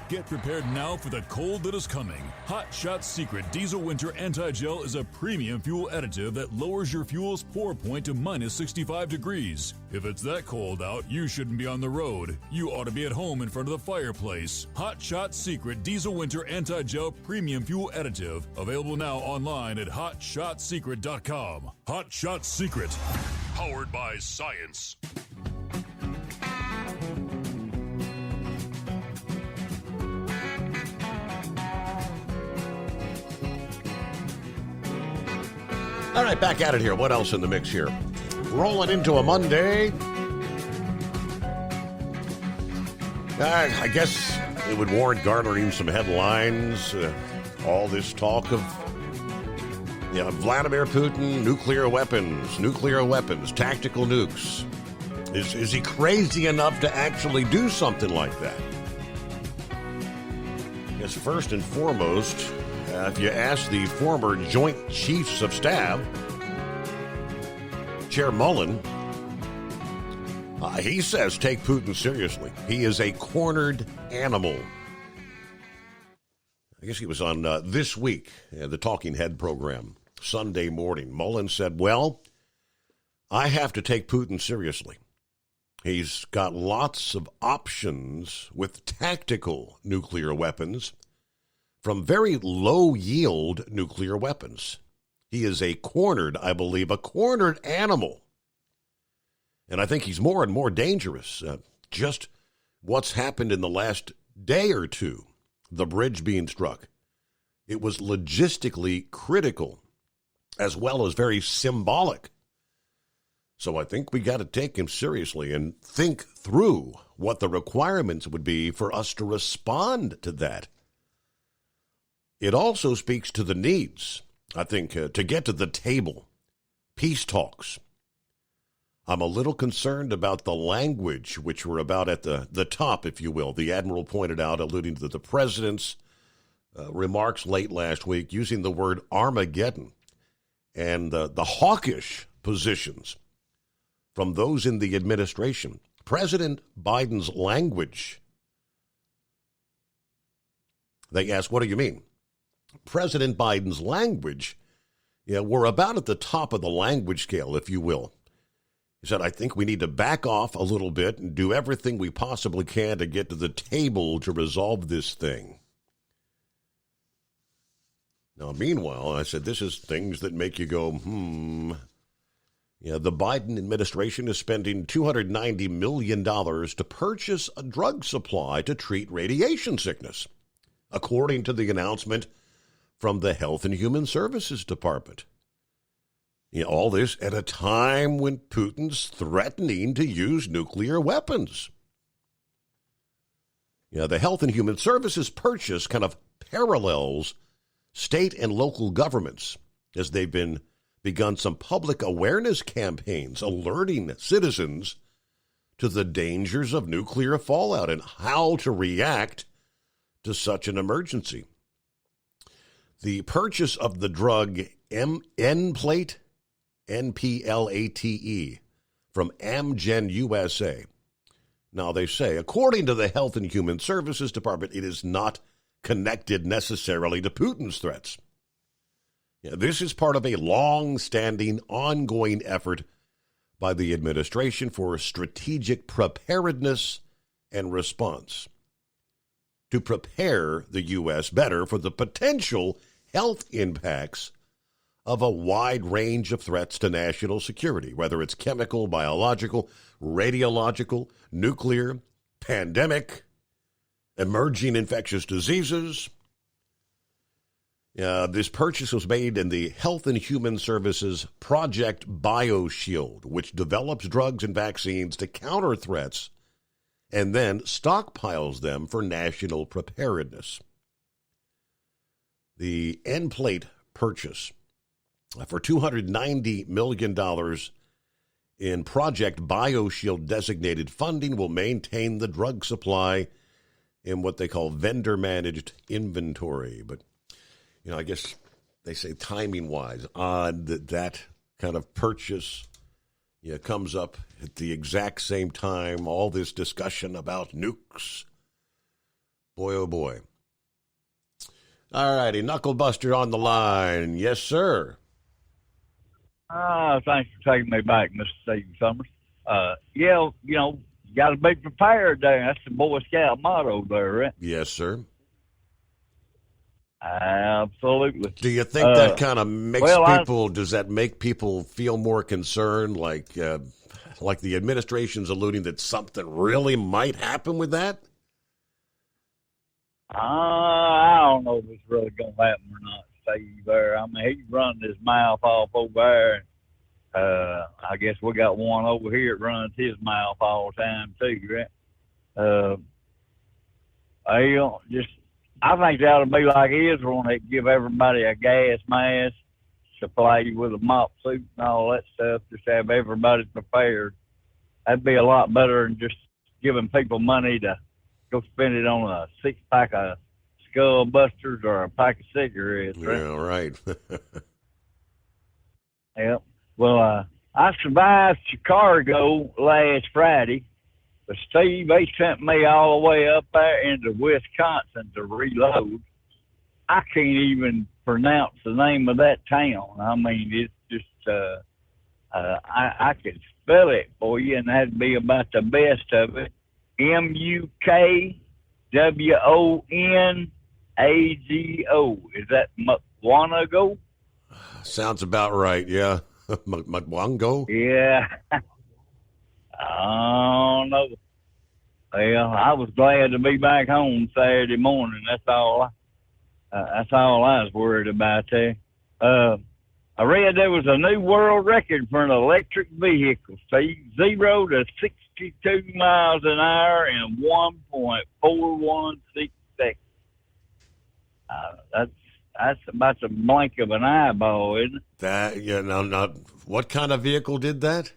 Get prepared now for the cold that is coming. Hot Shot Secret Diesel Winter Anti-Gel is a premium fuel additive that lowers your fuel's pour point to minus 65 degrees. If it's that cold out, you shouldn't be on the road. You ought to be at home in front of the fireplace. Hot Shot Secret Diesel Winter Anti-Gel Premium Fuel Additive. Available now online at HotShotSecret.com. Hot Shot Secret. Powered by science. All right, back at it here. What else in the mix here? Rolling into a Monday. I guess it would warrant garnering some headlines. All this talk of Vladimir Putin, nuclear weapons, tactical nukes. Is he crazy enough to actually do something like that? I guess first and foremost, if you ask the former Joint Chiefs of Staff, Chair Mullen, he says take Putin seriously. He is a cornered animal. I guess he was on This Week, the Talking Head program, Sunday morning. Mullen said, well, I have to take Putin seriously. He's got lots of options with tactical nuclear weapons from very low-yield nuclear weapons. He is a cornered animal. And I think he's more and more dangerous. Just what's happened in the last day or two, the bridge being struck. It was logistically critical as well as very symbolic. So I think we got to take him seriously and think through what the requirements would be for us to respond to that. It also speaks to the needs, I think, to get to the table, peace talks. I'm a little concerned about the language, which we're about at the top, if you will. The Admiral pointed out, alluding to the president's remarks late last week, using the word Armageddon, and the hawkish positions from those in the administration. President Biden's language. They asked, what do you mean? President Biden's language Yeah, we're about at the top of the language scale, if you will. He said, I think we need to back off a little bit and do everything we possibly can to get to the table to resolve this thing. Now, meanwhile, I said, this is things that make you go, Yeah, the Biden administration is spending $290 million to purchase a drug supply to treat radiation sickness, according to the announcement from the Health and Human Services Department. All this at a time when Putin's threatening to use nuclear weapons. The Health and Human Services purchase kind of parallels state and local governments as they've begun some public awareness campaigns alerting citizens to the dangers of nuclear fallout and how to react to such an emergency. The purchase of the drug Nplate, Nplate, from Amgen USA. Now, they say, according to the Health and Human Services Department, it is not connected necessarily to Putin's threats. This is part of a long-standing, ongoing effort by the administration for strategic preparedness and response to prepare the U.S. better for the potential health impacts of a wide range of threats to national security, whether it's chemical, biological, radiological, nuclear, pandemic, emerging infectious diseases. This purchase was made in the Health and Human Services Project BioShield, which develops drugs and vaccines to counter threats and then stockpiles them for national preparedness. The Nplate purchase for $290 million in Project BioShield designated funding will maintain the drug supply in what they call vendor-managed inventory. But, I guess they say timing-wise, odd that kind of purchase comes up at the exact same time, all this discussion about nukes. Boy, oh boy. All righty, Knucklebuster on the line. Yes, sir. Thanks for taking me back, Mr. Stephen Summers. You got to be prepared there. That's the Boy Scout motto there, right? Yes, sir. Absolutely. Do you think that kind of makes does that make people feel more concerned, like the administration's alluding that something really might happen with that? I don't know if it's really going to happen or not, Steve. There, I mean, he's running his mouth off over there. I guess we got one over here that runs his mouth all the time too, right? I think that ought to be like Israel, and they give everybody a gas mask, supply you with a mop suit and all that stuff, just have everybody prepared. That'd be a lot better than just giving people money to go spend it on a 6-pack of Skull Busters or a pack of cigarettes, right? Yeah, right. Yep. Well, I survived Chicago last Friday, but Steve, they sent me all the way up there into Wisconsin to reload. I can't even pronounce the name of that town. I mean, it's just, I could spell it for you, and that'd be about the best of it. Mukwonago. Is that Mukwonago? Sounds about right, yeah. Mukwonago? Yeah. Oh, no. Well, I was glad to be back home Saturday morning. That's all I was worried about there. I read there was a new world record for an electric vehicle, Steve. 0 to 62 miles an hour in 1.416 seconds. That's about the blink of an eyeball, isn't it? Now, what kind of vehicle did that?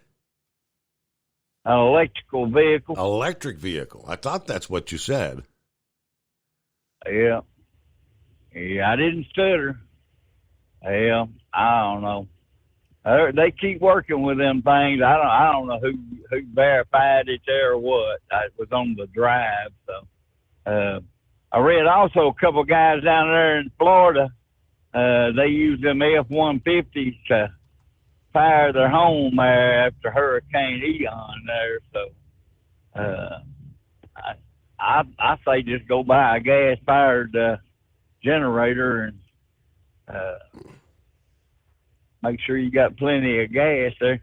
An electrical vehicle. Electric vehicle. I thought that's what you said. Yeah. Yeah, I didn't stutter. Yeah, I don't know. They keep working with them things. I don't know who verified it there or what. It was on the drive. So I read also a couple guys down there in Florida they use them F-150s to fire their home there after Hurricane Ian there. So I say just go buy a gas-fired generator and make sure you got plenty of gas there.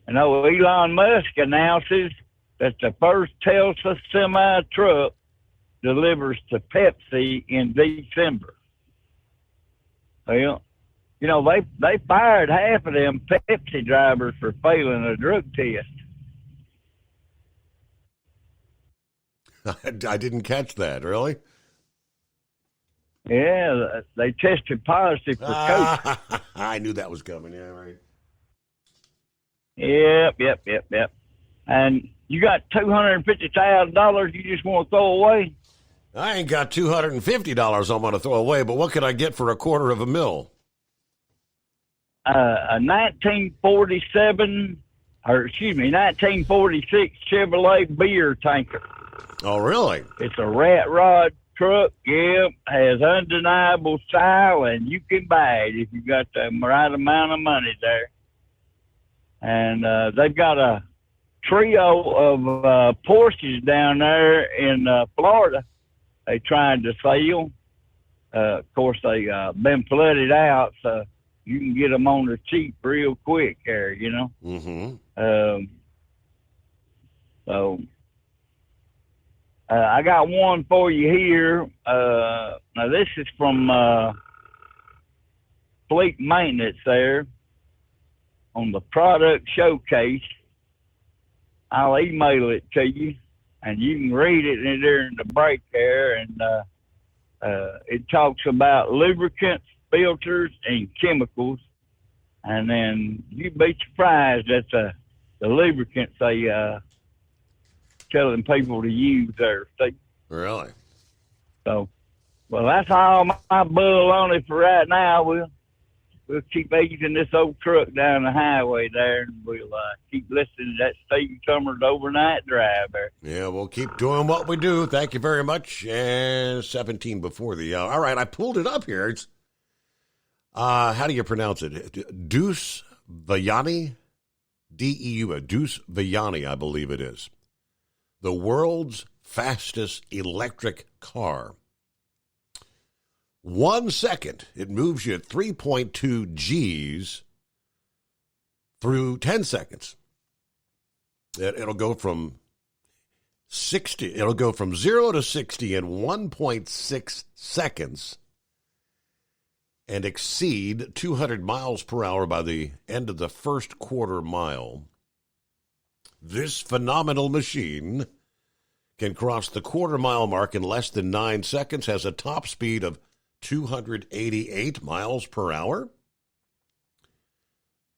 I know Elon Musk announces that the first Tesla semi-truck delivers to Pepsi in December. Well, you know, they fired half of them Pepsi drivers for failing a drug test. I didn't catch that, really? Yeah, they tested positive for coke. I knew that was coming, yeah, right. Yep. And you got $250,000 you just want to throw away? I ain't got $250 I'm going to throw away, but what could I get for $250,000? A 1946 Chevrolet beer tanker. Oh, really? It's a rat rod truck. Yep, has undeniable style, and you can buy it if you got the right amount of money there. And they've got a trio of Porsches down there in Florida. They tried to sell. Of course, they been flooded out, so you can get them on the cheap real quick there, you know. Mm-hmm. So I got one for you here. Now, this is from Fleet Maintenance there on the product showcase. I'll email it to you, and you can read it during the break there. And it talks about lubricants, filters, and chemicals. And then you'd be surprised at the lubricants they telling people to use there. See? Really? So, well, that's all my bull on it for right now. We'll keep easing this old truck down the highway there, and we'll keep listening to that Steve Summers Overnight Drive there. Yeah, we'll keep doing what we do. Thank you very much. And 17 before the hour. All right, I pulled it up here. It's how do you pronounce it? Deuce Villani? D-E-U, Deuce Villani, I believe it is. The world's fastest electric car. 1 second, it moves you at 3.2 Gs through 10 seconds. It'll go from 60. It'll go from 0 to 60 in 1.6 seconds and exceed 200 miles per hour by the end of the first quarter mile. This phenomenal machine can cross the quarter-mile mark in less than 9 seconds, has a top speed of 288 miles per hour.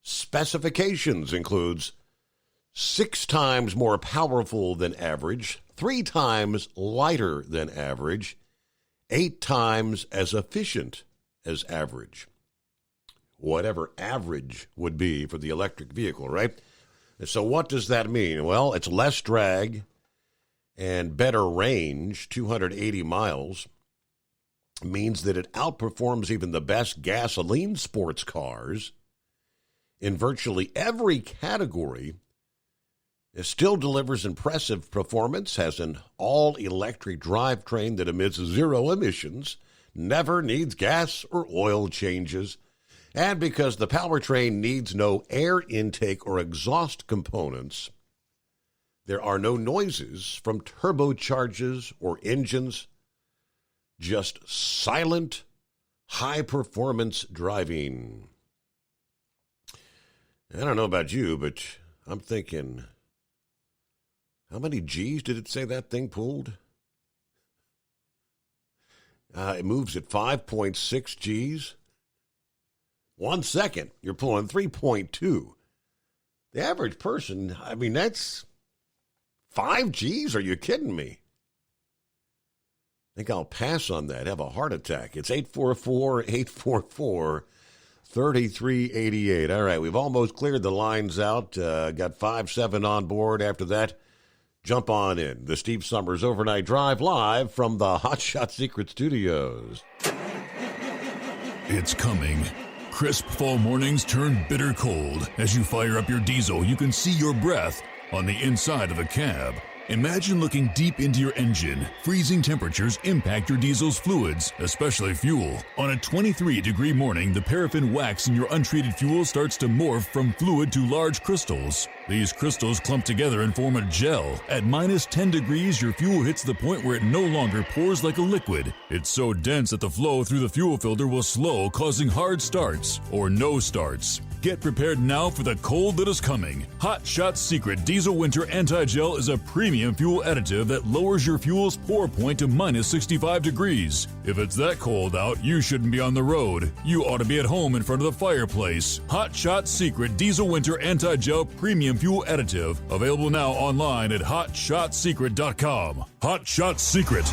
Specifications includes 6 times more powerful than average, 3 times lighter than average, 8 times as efficient as average. Whatever average would be for the electric vehicle, right? So what does that mean? Well, it's less drag and better range. 280 miles means that it outperforms even the best gasoline sports cars in virtually every category. It still delivers impressive performance, has an all-electric drivetrain that emits 0 emissions, never needs gas or oil changes, and because the powertrain needs no air intake or exhaust components, there are no noises from turbochargers or engines, just silent, high-performance driving. I don't know about you, but I'm thinking, how many G's did it say that thing pulled? It moves at 5.6 G's. 1 second, you're pulling 3.2. The average person, I mean, that's 5 G's? Are you kidding me? I think I'll pass on that, have a heart attack. It's 844-844-3388. All right, we've almost cleared the lines out. Got 5-7 on board. After that, jump on in. The Steve Summers Overnight Drive live from the Hot Shot Secret Studios. It's coming. Crisp fall mornings turn bitter cold. As you fire up your diesel, you can see your breath on the inside of a cab. Imagine looking deep into your engine. Freezing temperatures impact your diesel's fluids, especially fuel. On a 23-degree morning, the paraffin wax in your untreated fuel starts to morph from fluid to large crystals. These crystals clump together and form a gel. At minus 10 degrees, your fuel hits the point where it no longer pours like a liquid. It's so dense that the flow through the fuel filter will slow, causing hard starts or no starts. Get prepared now for the cold that is coming. Hot Shot Secret Diesel Winter Anti-Gel is a premium fuel additive that lowers your fuel's pour point to minus 65 degrees. If it's that cold out, you shouldn't be on the road. You ought to be at home in front of the fireplace. Hot Shot Secret Diesel Winter Anti-Gel Premium Fuel Additive. Available now online at HotShotSecret.com. Hot Shot Secret.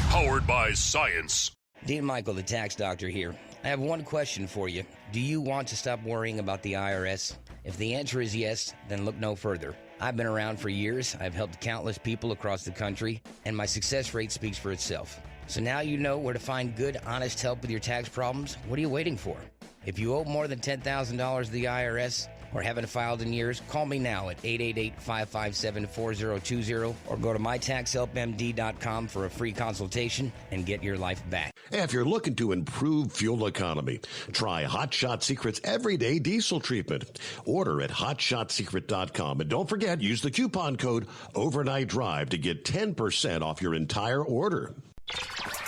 Powered by science. Dean Michael, the tax doctor here. I have one question for you. Do you want to stop worrying about the IRS? If the answer is yes, then look no further. I've been around for years. I've helped countless people across the country, and my success rate speaks for itself. So now you know where to find good, honest help with your tax problems. What are you waiting for? If you owe more than $10,000 to the IRS or haven't filed in years, call me now at 888-557-4020 or go to mytaxhelpmd.com for a free consultation and get your life back. If you're looking to improve fuel economy, try Hot Shot Secret's Everyday Diesel Treatment. Order at hotshotsecret.com. And don't forget, use the coupon code Overnight Drive to get 10% off your entire order.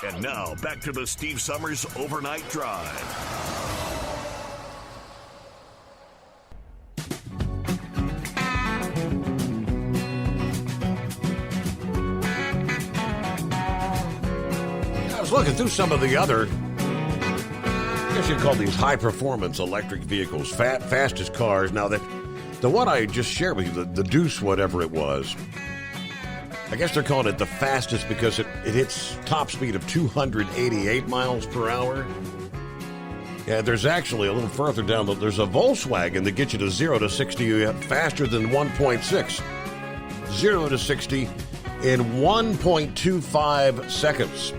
And now, back to the Steve Summers Overnight Drive. I was looking through some of the other, I guess you'd call these high-performance electric vehicles, fastest cars. Now, the one I just shared with you, the Deuce, whatever it was, I guess they're calling it the fastest because it hits top speed of 288 miles per hour. Yeah, there's actually a little further down, there's a Volkswagen that gets you to 0 to 60 faster than 1.6. 0 to 60 in 1.25 seconds.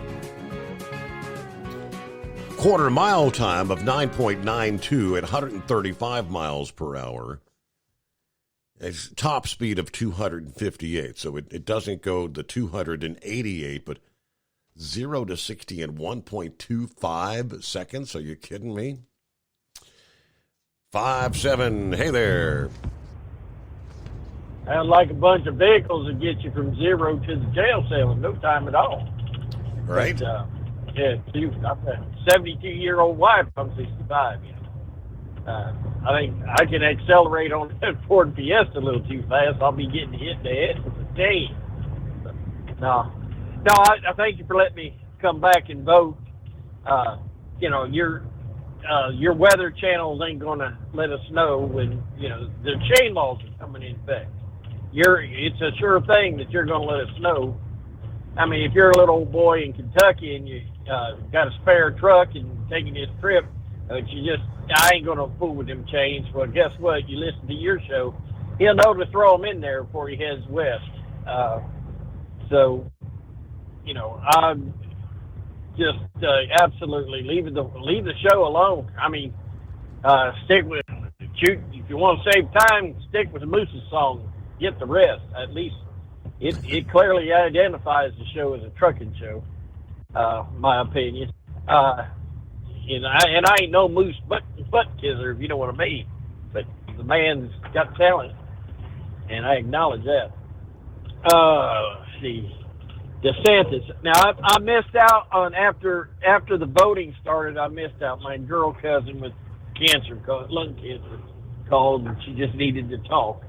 Quarter mile time of 9.92 at 135 miles per hour. It's top speed of 258, so it doesn't go the 288, but 0 to 60 in 1.25 seconds. Are you kidding me? 5-7, hey there. Sounds like a bunch of vehicles that get you from 0 to the jail cell in no time at all. Right. But, yeah, I've got a 72-year-old wife. I'm 65, you know. I think I can accelerate on that Ford Fiesta a little too fast. I'll be getting hit in the head with a cane. No, I thank you for letting me come back and vote. You know, your weather channels ain't going to let us know when, you know, the chain laws are coming in effect. It's a sure thing that you're going to let us know. I mean, if you're a little old boy in Kentucky and you got a spare truck and taking this trip, I ain't going to fool with them chains. Well, guess what? You listen to your show, he'll know to throw them in there before he heads west. So, you know, I'm just absolutely leave the show alone. I mean, if you want to save time, stick with the Moose's song. Get the rest. At least it clearly identifies the show as a trucking show, my opinion. And I ain't no moose butt kisser, if you know what I mean. But the man's got talent, and I acknowledge that. Let's see. DeSantis. Now, I missed out on, after the voting started, I missed out. My girl cousin with lung cancer called, and she just needed to talk.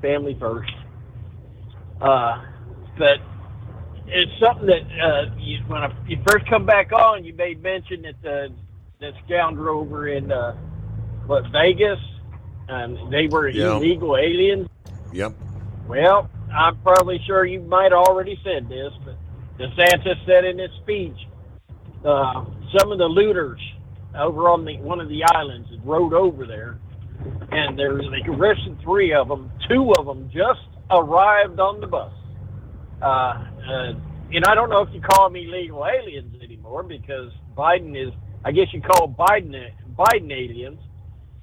Family first. But it's something that when you first come back on, you made mention that that scoundrel over in Vegas, they were illegal aliens. Yep. Well, I'm probably sure you might have already said this, but DeSantis said in his speech, some of the looters over on one of the islands that rode over there, and they arrested 3 of them. 2 of them just arrived on the bus. And I don't know if you call them illegal aliens anymore, because Biden is I guess you call Biden aliens,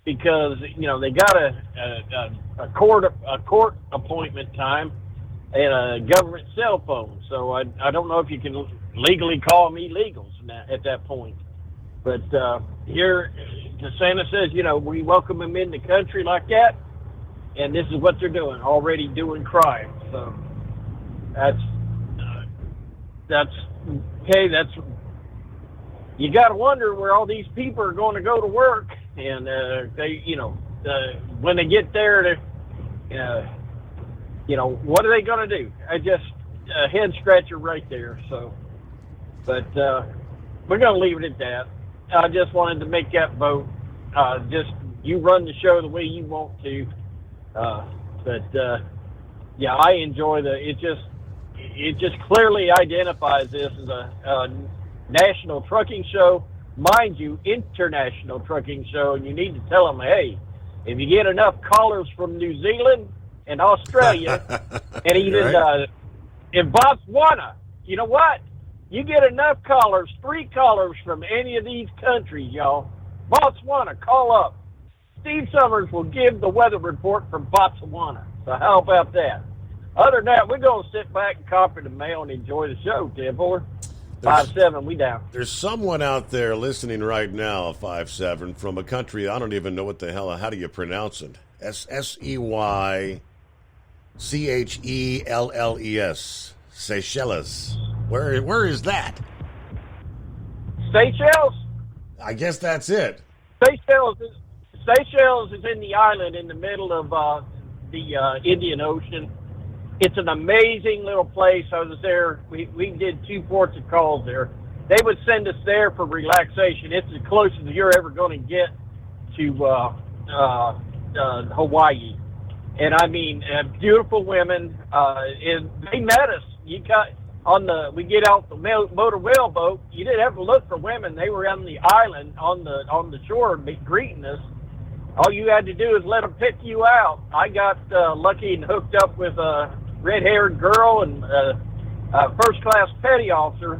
because they got a court appointment time and a government cell phone. So I don't know if you can legally call them illegals at that point. But here, DeSantis says, we welcome them in the country like that, and this is what they're doing, already doing crime. So that's okay. You got to wonder where all these people are going to go to work, and when they get there, what are they going to do? I just a head scratcher right there. So, but we're going to leave it at that. I just wanted to make that vote. You run the show the way you want to. Yeah, I enjoy it just clearly identifies this as a national trucking show, mind you, international trucking show, and you need to tell them, hey, if you get enough callers from New Zealand and Australia and even in Botswana, you know what? You get enough callers, 3 callers from any of these countries, y'all. Botswana, call up. Steve Summers will give the weather report from Botswana. So how about that? Other than that, we're going to sit back and copy the mail and enjoy the show, 10-4. 5-7, we down. There's someone out there listening right now, 5-7, from a country, I don't even know what the hell, how do you pronounce it? Seychelles. Seychelles. Where is that? Seychelles? I guess that's it. Seychelles is in the island in the middle of the Indian Ocean. It's an amazing little place. I was there. We did 2 ports of calls there. They would send us there for relaxation. It's the closest you're ever going to get to Hawaii. And I mean, beautiful women. And they met us. We get out the motor whaleboat. You didn't have to look for women. They were on the island on the shore greeting us. All you had to do is let them pick you out. I got lucky and hooked up with a red-haired girl and a first-class petty officer.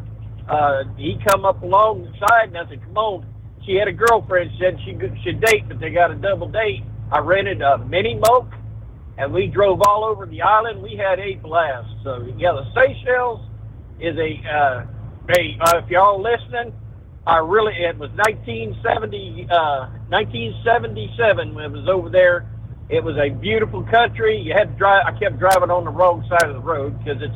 He come up along the side, and I said, come on. She had a girlfriend. She said she should date, but they got a double date. I rented a mini moke, and we drove all over the island. We had a blast. So, yeah, the Seychelles is if y'all listening, it was 1977 when it was over there. It was a beautiful country. You had to drive. I kept driving on the wrong side of the road because it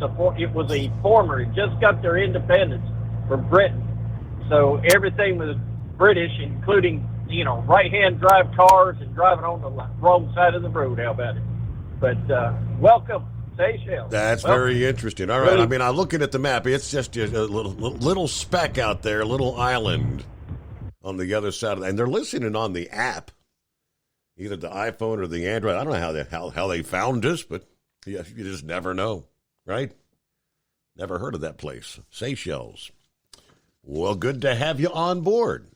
was a former. It just got their independence from Britain, so everything was British, including right-hand drive cars and driving on the wrong side of the road. How about it? But welcome, Seychelles. That's very interesting. All right. Really? I mean, I'm looking at the map. It's just a little speck out there, a little island on the other side of and they're listening on the app. Either the iPhone or the Android. I don't know how they found us, but you just never know, right? Never heard of that place. Seychelles. Well, good to have you on board.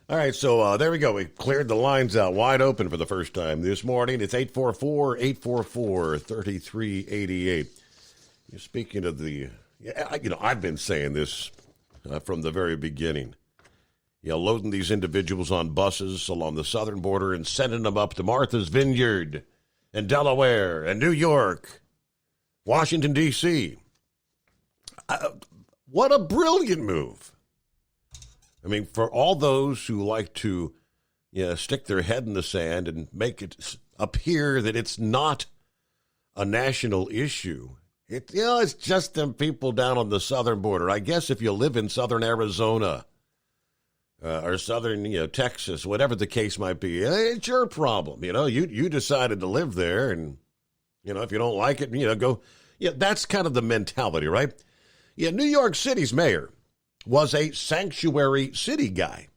All right, so there we go. We cleared the lines out wide open for the first time this morning. It's 844-844-3388. Speaking of I've been saying this from the very beginning. Loading these individuals on buses along the southern border and sending them up to Martha's Vineyard and Delaware and New York, Washington, D.C. What a brilliant move. I mean, for all those who like to stick their head in the sand and make it appear that it's not a national issue, it's just them people down on the southern border. I guess if you live in southern Arizona, or southern, Texas, whatever the case might be, it's your problem. You decided to live there, and if you don't like it, go. Yeah, that's kind of the mentality, right? Yeah, New York City's mayor was a sanctuary city guy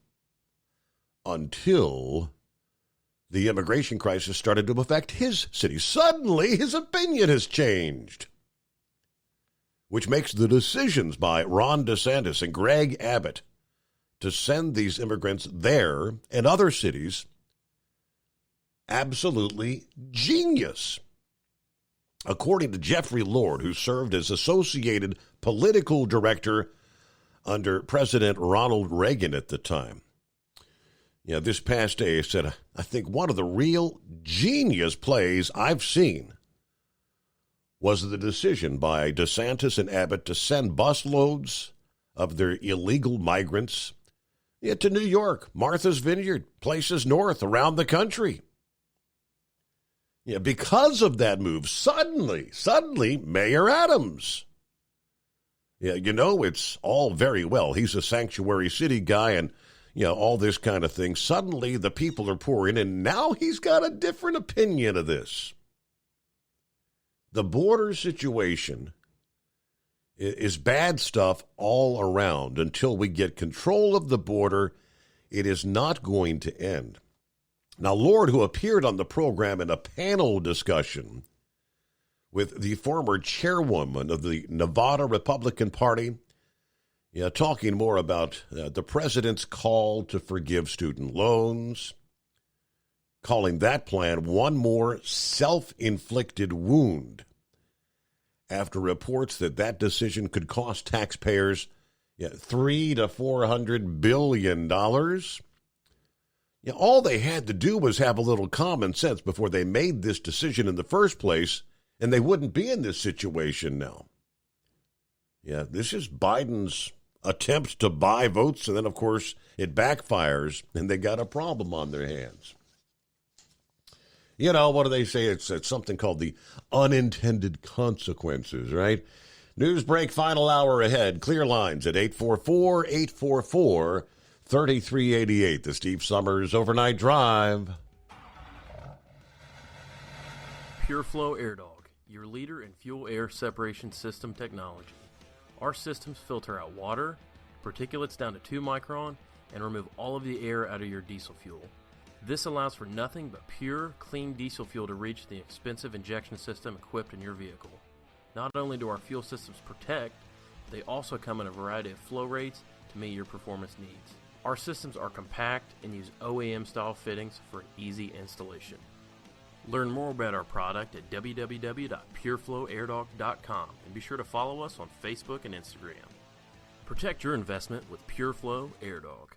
until the immigration crisis started to affect his city. Suddenly, his opinion has changed, which makes the decisions by Ron DeSantis and Greg Abbott to send these immigrants there and other cities absolutely genius. According to Jeffrey Lord, who served as Associated Political Director under President Ronald Reagan at the time. This past day, I said, I think one of the real genius plays I've seen was the decision by DeSantis and Abbott to send busloads of their illegal migrants to New York, Martha's Vineyard, places north around the country. Because of that move, suddenly, Mayor Adams. It's all very well. He's a sanctuary city guy and, all this kind of thing. Suddenly, the people are pouring in, and now he's got a different opinion of this. The border situation is bad stuff all around. Until we get control of the border, it is not going to end. Now, Lord, who appeared on the program in a panel discussion with the former chairwoman of the Nevada Republican Party, talking more about the president's call to forgive student loans, calling that plan one more self-inflicted wound after reports that decision could cost taxpayers $300 to $400 billion. All they had to do was have a little common sense before they made this decision in the first place, and they wouldn't be in this situation now. This is Biden's attempt to buy votes, and then, of course, it backfires, and they got a problem on their hands. What do they say? It's something called the unintended consequences, right? News break, final hour ahead. Clear lines at 844-844-3388. The Steve Summers Overnight Drive. PureFlow Air Dog, your leader in fuel air separation system technology. Our systems filter out water, particulates down to 2 micron, and remove all of the air out of your diesel fuel. This allows for nothing but pure, clean diesel fuel to reach the expensive injection system equipped in your vehicle. Not only do our fuel systems protect, they also come in a variety of flow rates to meet your performance needs. Our systems are compact and use OEM-style fittings for an easy installation. Learn more about our product at www.pureflowairdog.com and be sure to follow us on Facebook and Instagram. Protect your investment with PureFlow Air Dog.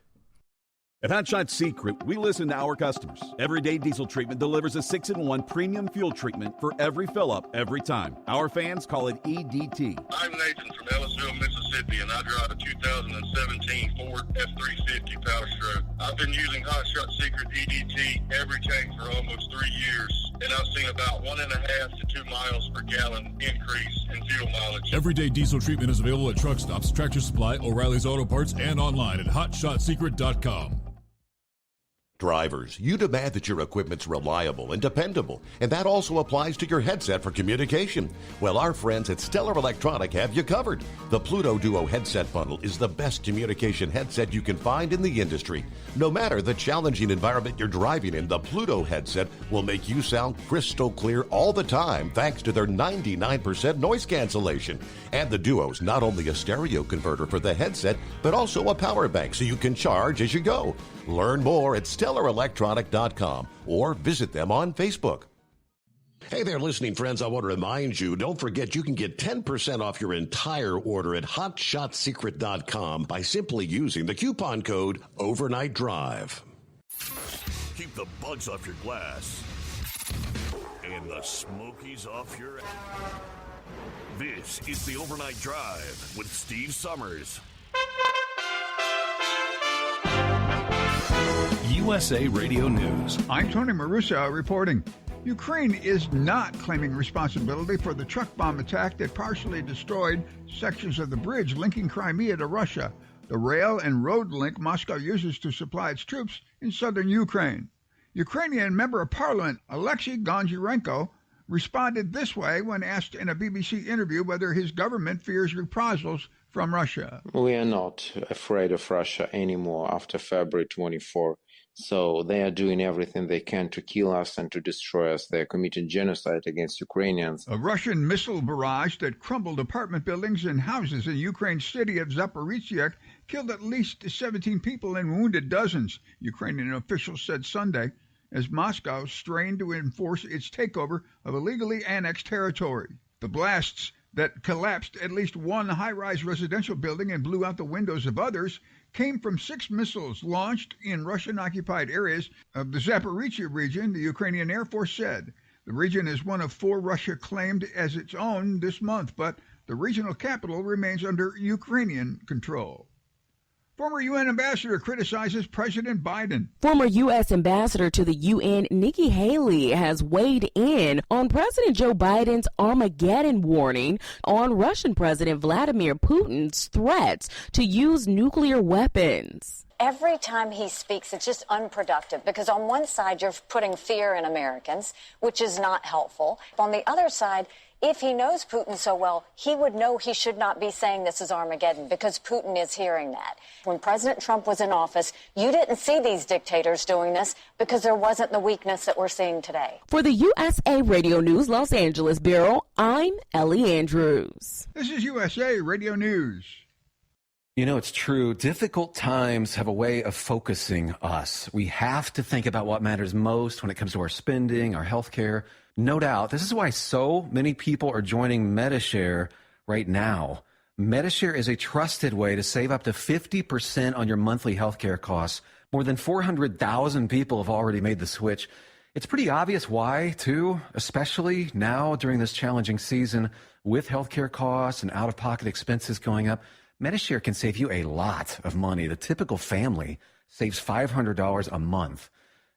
At Hot Shot Secret, we listen to our customers. Everyday Diesel Treatment delivers a 6-in-1 premium fuel treatment for every fill-up, every time. Our fans call it EDT. I'm Nathan from Ellisville, Mississippi, and I drive a 2017 Ford F-350 Power Stroke. I've been using Hot Shot Secret EDT every tank for almost 3 years, and I've seen about 1.5 to 2 miles per gallon increase in fuel mileage. Everyday Diesel Treatment is available at truck stops, Tractor Supply, O'Reilly's Auto Parts, and online at HotShotSecret.com. Drivers, you demand that your equipment's reliable and dependable, and that also applies to your headset for communication. Well, our friends at Stellar Electronic have you covered. The Pluto Duo headset bundle is the best communication headset you can find in the industry. No matter the challenging environment you're driving in, the Pluto headset will make you sound crystal clear all the time thanks to their 99% noise cancellation. And the Duo's not only a stereo converter for the headset, but also a power bank so you can charge as you go. Learn more at StellarElectronic.com or visit them on Facebook. Hey there, listening friends. I want to remind you, don't forget you can get 10% off your entire order at HotShotSecret.com by simply using the coupon code Overnight Drive. Keep the bugs off your glass and the smokies off your... This is the Overnight Drive with Steve Summers. USA Radio News. I'm Tony Marusa reporting. Ukraine is not claiming responsibility for the truck bomb attack that partially destroyed sections of the bridge linking Crimea to Russia, the rail and road link Moscow uses to supply its troops in southern Ukraine. Ukrainian Member of Parliament Alexei Goncharenko responded this way when asked in a BBC interview whether his government fears reprisals from Russia. We are not afraid of Russia anymore after February 24. So they are doing everything they can to kill us and to destroy us. They are committing genocide against Ukrainians. A Russian missile barrage that crumbled apartment buildings and houses in Ukraine's city of Zaporizhzhia killed at least 17 people and wounded dozens, Ukrainian officials said Sunday, as Moscow strained to enforce its takeover of illegally annexed territory. The blasts that collapsed at least one high-rise residential building and blew out the windows of others came from 6 missiles launched in Russian-occupied areas of the Zaporizhia region, the Ukrainian Air Force said. The region is one of 4 Russia claimed as its own this month, but the regional capital remains under Ukrainian control. Former UN ambassador criticizes President Biden. Former U.S. ambassador to the UN, Nikki Haley, has weighed in on President Joe Biden's Armageddon warning on Russian President Vladimir Putin's threats to use nuclear weapons. Every time he speaks, it's just unproductive because on one side, you're putting fear in Americans, which is not helpful. On the other side, if he knows Putin so well, he would know he should not be saying this is Armageddon because Putin is hearing that. When President Trump was in office, you didn't see these dictators doing this because there wasn't the weakness that we're seeing today. For the USA Radio News Los Angeles Bureau, I'm Ellie Andrews. This is USA Radio News. You know, it's true. Difficult times have a way of focusing us. We have to think about what matters most when it comes to our spending, our health care. No doubt. This is why so many people are joining Medi-Share right now. Medi-Share is a trusted way to save up to 50% on your monthly health care costs. More than 400,000 people have already made the switch. It's pretty obvious why, too, especially now during this challenging season with health care costs and out-of-pocket expenses going up. Medi-Share can save you a lot of money. The typical family saves $500 a month.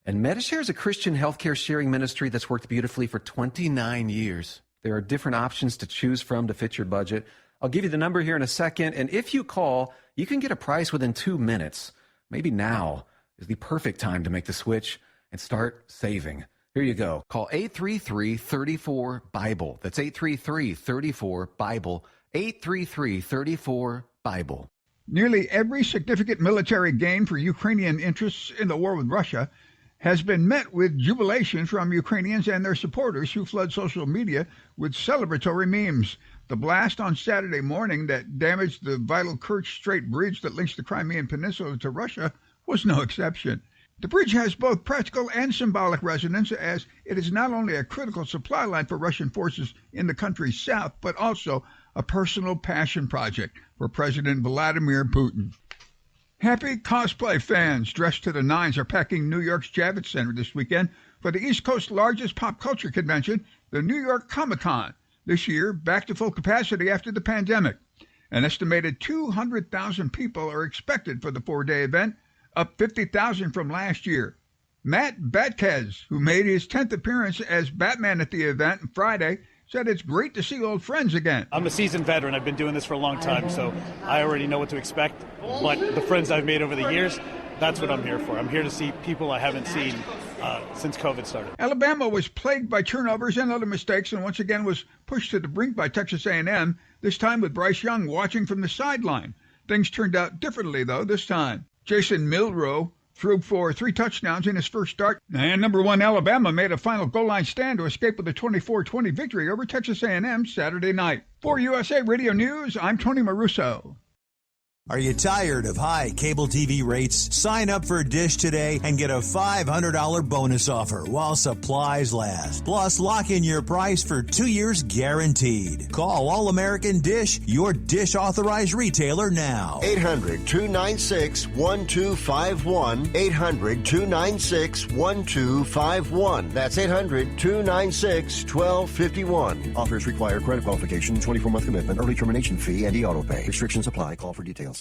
And Medi-Share is a Christian healthcare sharing ministry that's worked beautifully for 29 years. There are different options to choose from to fit your budget. I'll give you the number here in a second, and if you call, you can get a price within 2 minutes. Maybe now is the perfect time to make the switch and start saving. Here you go. Call 833-34-BIBLE. That's 833-34-BIBLE. 833-34-BIBLE. Nearly every significant military gain for Ukrainian interests in the war with Russia has been met with jubilation from Ukrainians and their supporters who flood social media with celebratory memes. The blast on Saturday morning that damaged the vital Kerch Strait bridge that links the Crimean Peninsula to Russia was no exception. The bridge has both practical and symbolic resonance, as it is not only a critical supply line for Russian forces in the country's south, but also a personal passion project for President Vladimir Putin. Happy cosplay fans dressed to the nines are packing New York's Javits Center this weekend for the East Coast's largest pop culture convention, the New York Comic-Con. This year, back to full capacity after the pandemic. An estimated 200,000 people are expected for the 4-day event, up 50,000 from last year. Matt Batkes, who made his 10th appearance as Batman at the event Friday, said it's great to see old friends again. I'm a seasoned veteran. I've been doing this for a long time, so I already know what to expect. But the friends I've made over the years, that's what I'm here for. I'm here to see people I haven't seen since COVID started. Alabama was plagued by turnovers and other mistakes and once again was pushed to the brink by Texas A&M, this time with Bryce Young watching from the sideline. Things turned out differently, though, this time. Jason Milroe threw for 3 touchdowns in his first start, and number 1 Alabama made a final goal line stand to escape with a 24-20 victory over Texas A&M Saturday night. For USA Radio News, I'm Tony Maruso. Are you tired of high cable TV rates? Sign up for Dish today and get a $500 bonus offer while supplies last. Plus, lock in your price for 2 years guaranteed. Call All American Dish, your Dish authorized retailer now. 800-296-1251. 800-296-1251. That's 800-296-1251. Offers require credit qualification, 24-month commitment, early termination fee, and e-auto pay. Restrictions apply. Call for details.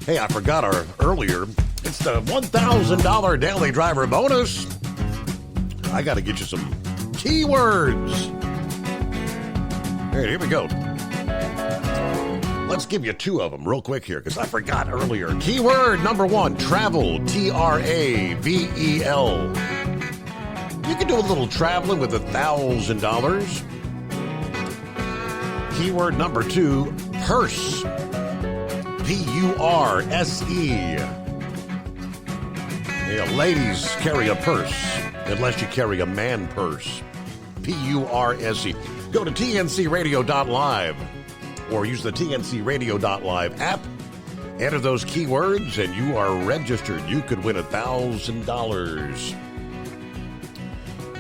Hey, I forgot earlier. It's the $1,000 daily driver bonus. I got to get you some keywords. All right, here we go. Let's give you 2 of them real quick here because I forgot earlier. Keyword number 1, travel, T-R-A-V-E-L. You can do a little traveling with $1,000. Keyword number 2, purse. P-U-R-S-E. Yeah, ladies carry a purse, unless you carry a man purse. P-U-R-S-E. Go to tncradio.live or use the tncradio.live app. Enter those keywords and you are registered. You could win $1,000.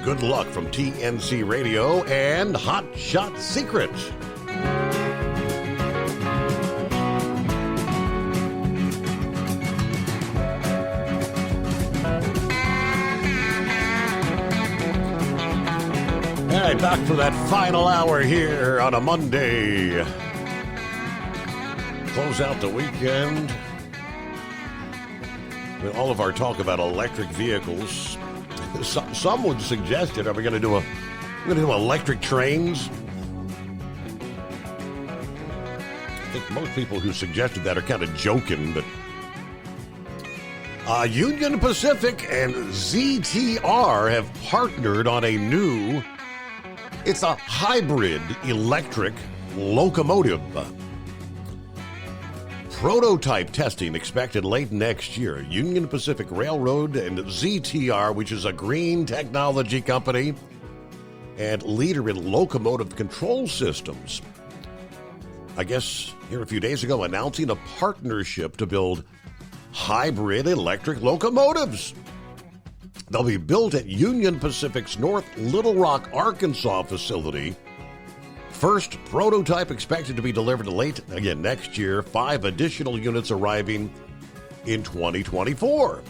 Good luck from TNC Radio and Hot Shot Secret. All right, back for that final hour here on a Monday. Close out the weekend with all of our talk about electric vehicles. Some would suggest it. Are we going to do electric trains? I think most people who suggested that are kind of joking, but Union Pacific and ZTR have partnered on a new, it's a hybrid electric locomotive. Prototype testing expected late next year. Union Pacific Railroad and ZTR, which is a green technology company and leader in locomotive control systems, I guess here a few days ago announcing a partnership to build hybrid electric locomotives. They'll be built at Union Pacific's North Little Rock, Arkansas facility. First prototype expected to be delivered late again next year. 5 additional units arriving in 2024.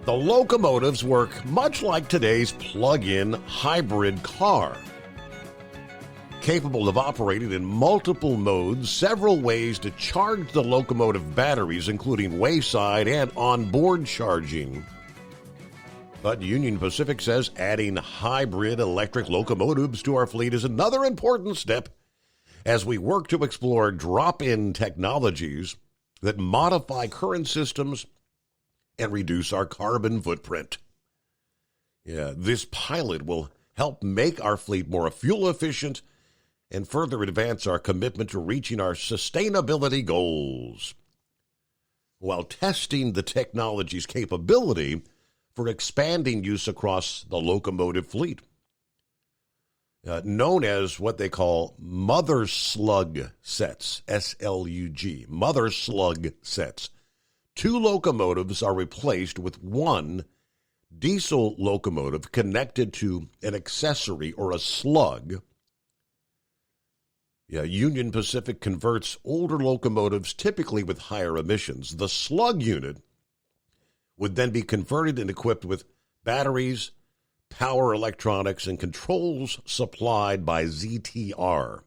The locomotives work much like today's plug-in hybrid car. Capable of operating in multiple modes, several ways to charge the locomotive batteries, including wayside and onboard charging. But Union Pacific says adding hybrid electric locomotives to our fleet is another important step as we work to explore drop-in technologies that modify current systems and reduce our carbon footprint. This pilot will help make our fleet more fuel efficient and further advance our commitment to reaching our sustainability goals, while testing the technology's capability for expanding use across the locomotive fleet. Known as what they call mother slug sets, SLUG, mother slug sets. 2 locomotives are replaced with 1 diesel locomotive connected to an accessory or a slug. Union Pacific converts older locomotives typically with higher emissions. The slug unit would then be converted and equipped with batteries, power electronics, and controls supplied by ZTR,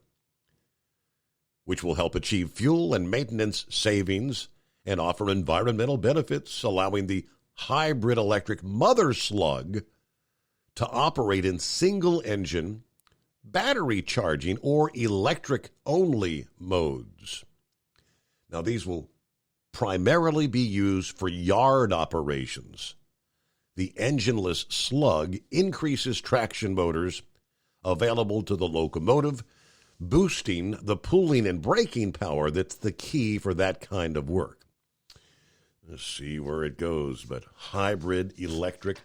which will help achieve fuel and maintenance savings and offer environmental benefits, allowing the hybrid electric mother slug to operate in single-engine, battery charging, or electric-only modes. Now, these will primarily be used for yard operations. The engineless slug increases traction motors available to the locomotive, boosting the pulling and braking power that's the key for that kind of work. Let's see where it goes, but hybrid electric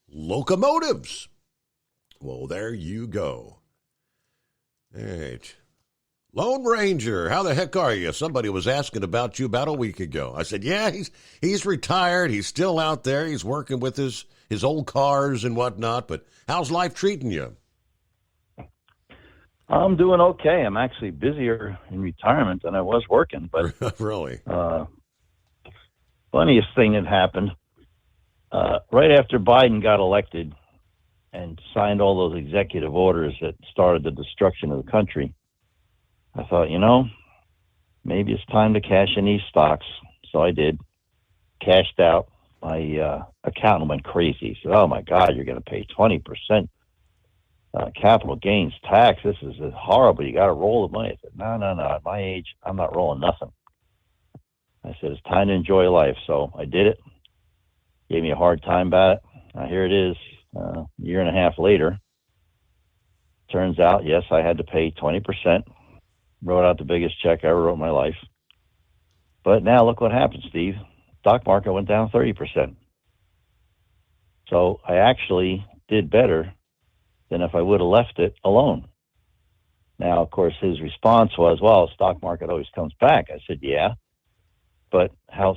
locomotives. Well, there you go. All right. Lone Ranger, how the heck are you? Somebody was asking about you about a week ago. I said, yeah, he's retired. He's still out there. He's working with his old cars and whatnot. But how's life treating you? I'm doing okay. I'm actually busier in retirement than I was working. But really? Funniest thing that happened, right after Biden got elected and signed all those executive orders that started the destruction of the country, I thought, maybe it's time to cash in these stocks. So I did. Cashed out. My accountant went crazy. He said, oh, my God, you're going to pay 20% capital gains tax. This is horrible. You got to roll the money. I said, no. At my age, I'm not rolling nothing. I said, it's time to enjoy life. So I did it. Gave me a hard time about it. Now, here it is, a year and a half later. Turns out, yes, I had to pay 20%. Wrote out the biggest check I ever wrote in my life. But now look what happened, Steve. Stock market went down 30%. So I actually did better than if I would have left it alone. Now, of course, his response was, well, the stock market always comes back. I said, yeah, but how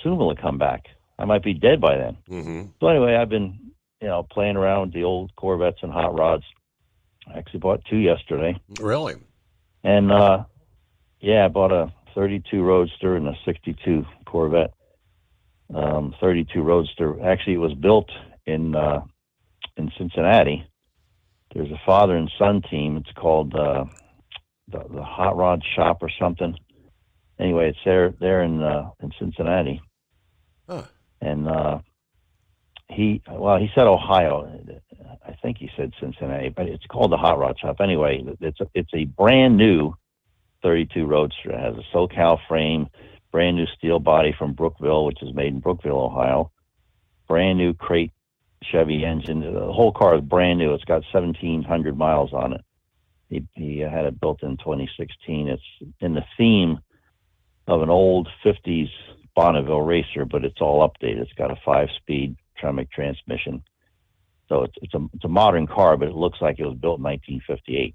soon will it come back? I might be dead by then. Mm-hmm. So anyway, I've been playing around with the old Corvettes and hot rods. I actually bought 2 yesterday. Really? And, I bought a 32 Roadster and a 62 Corvette. 32 Roadster. Actually, it was built in Cincinnati. There's a father and son team. It's called the Hot Rod Shop or something. Anyway, it's there in Cincinnati. Huh. And he said Ohio. I think he said Cincinnati, but it's called the Hot Rod Shop. Anyway, it's a brand new 32 Roadster. It has a SoCal frame, brand new steel body from Brookville, which is made in Brookville, Ohio. Brand new crate Chevy engine. The whole car is brand new. It's got 1,700 miles on it. He had it built in 2016. It's in the theme of an old 50s Bonneville racer, but it's all updated. It's got a 5-speed Tremec transmission. So it's a modern car, but it looks like it was built in 1958.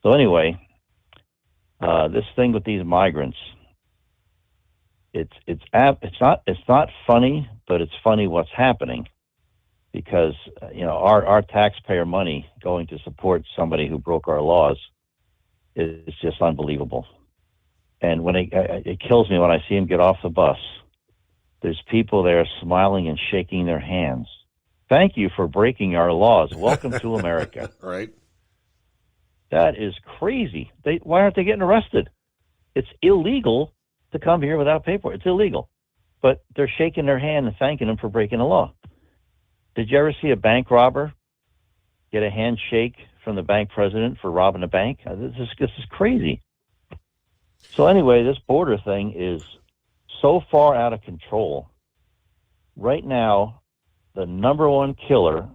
So anyway, this thing with these migrants, it's not funny, but it's funny what's happening, because our taxpayer money going to support somebody who broke our laws is just unbelievable. And when it kills me when I see him get off the bus. There's people there smiling and shaking their hands. Thank you for breaking our laws. Welcome to America. Right. That is crazy. Why aren't they getting arrested? It's illegal to come here without paperwork. It's illegal. But they're shaking their hand and thanking them for breaking the law. Did you ever see a bank robber get a handshake from the bank president for robbing a bank? This is crazy. So anyway, this border thing is so far out of control. Right now, the number one killer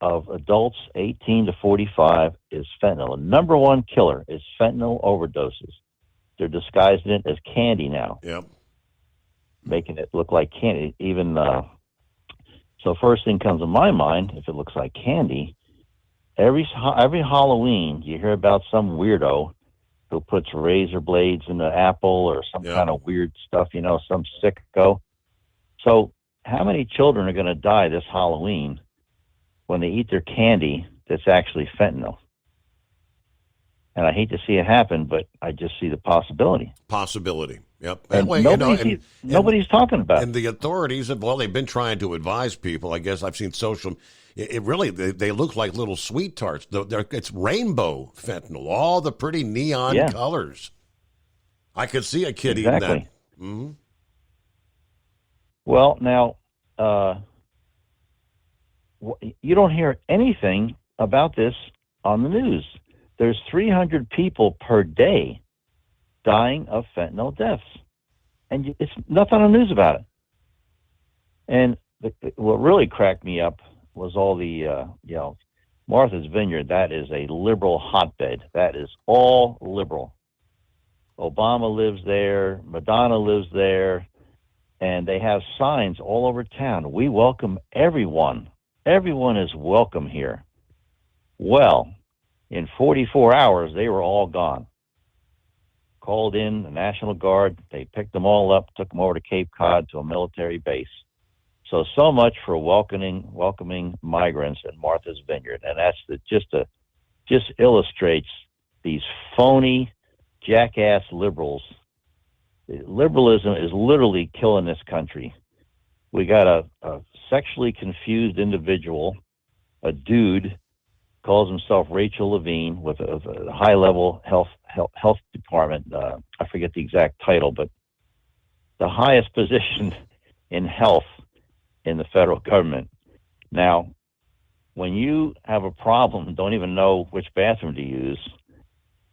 of adults 18 to 45 is fentanyl. The number one killer is fentanyl overdoses. They're disguising it as candy now. Yep. Making it look like candy. Even so, first thing comes to my mind, if it looks like candy, every Halloween you hear about some weirdo who puts razor blades in the apple or some kind of weird stuff, some sicko. So how many children are going to die this Halloween when they eat their candy that's actually fentanyl? And I hate to see it happen, but I just see the possibility. Yep. And nobody's talking about it. And the authorities they've been trying to advise people. I guess I've seen social. It really, they look like little sweet tarts. It's rainbow fentanyl, all the pretty neon colors. I could see a kid eating that. Mm-hmm. Well, now, you don't hear anything about this on the news. There's 300 people per day dying of fentanyl deaths. And it's nothing on the news about it. And what really cracked me up was all the, Martha's Vineyard. That is a liberal hotbed. That is all liberal. Obama lives there. Madonna lives there. And they have signs all over town. We welcome everyone. Everyone is welcome here. Well, in 44 hours, they were all gone. Called in the National Guard. They picked them all up, took them over to Cape Cod to a military base. So much for welcoming migrants in Martha's Vineyard. And that's just illustrates these phony, jackass liberals. Liberalism is literally killing this country. We got a sexually confused individual, a dude, calls himself Rachel Levine, with a high-level health department. I forget the exact title, but the highest position in health in the federal government. Now, when you have a problem and don't even know which bathroom to use,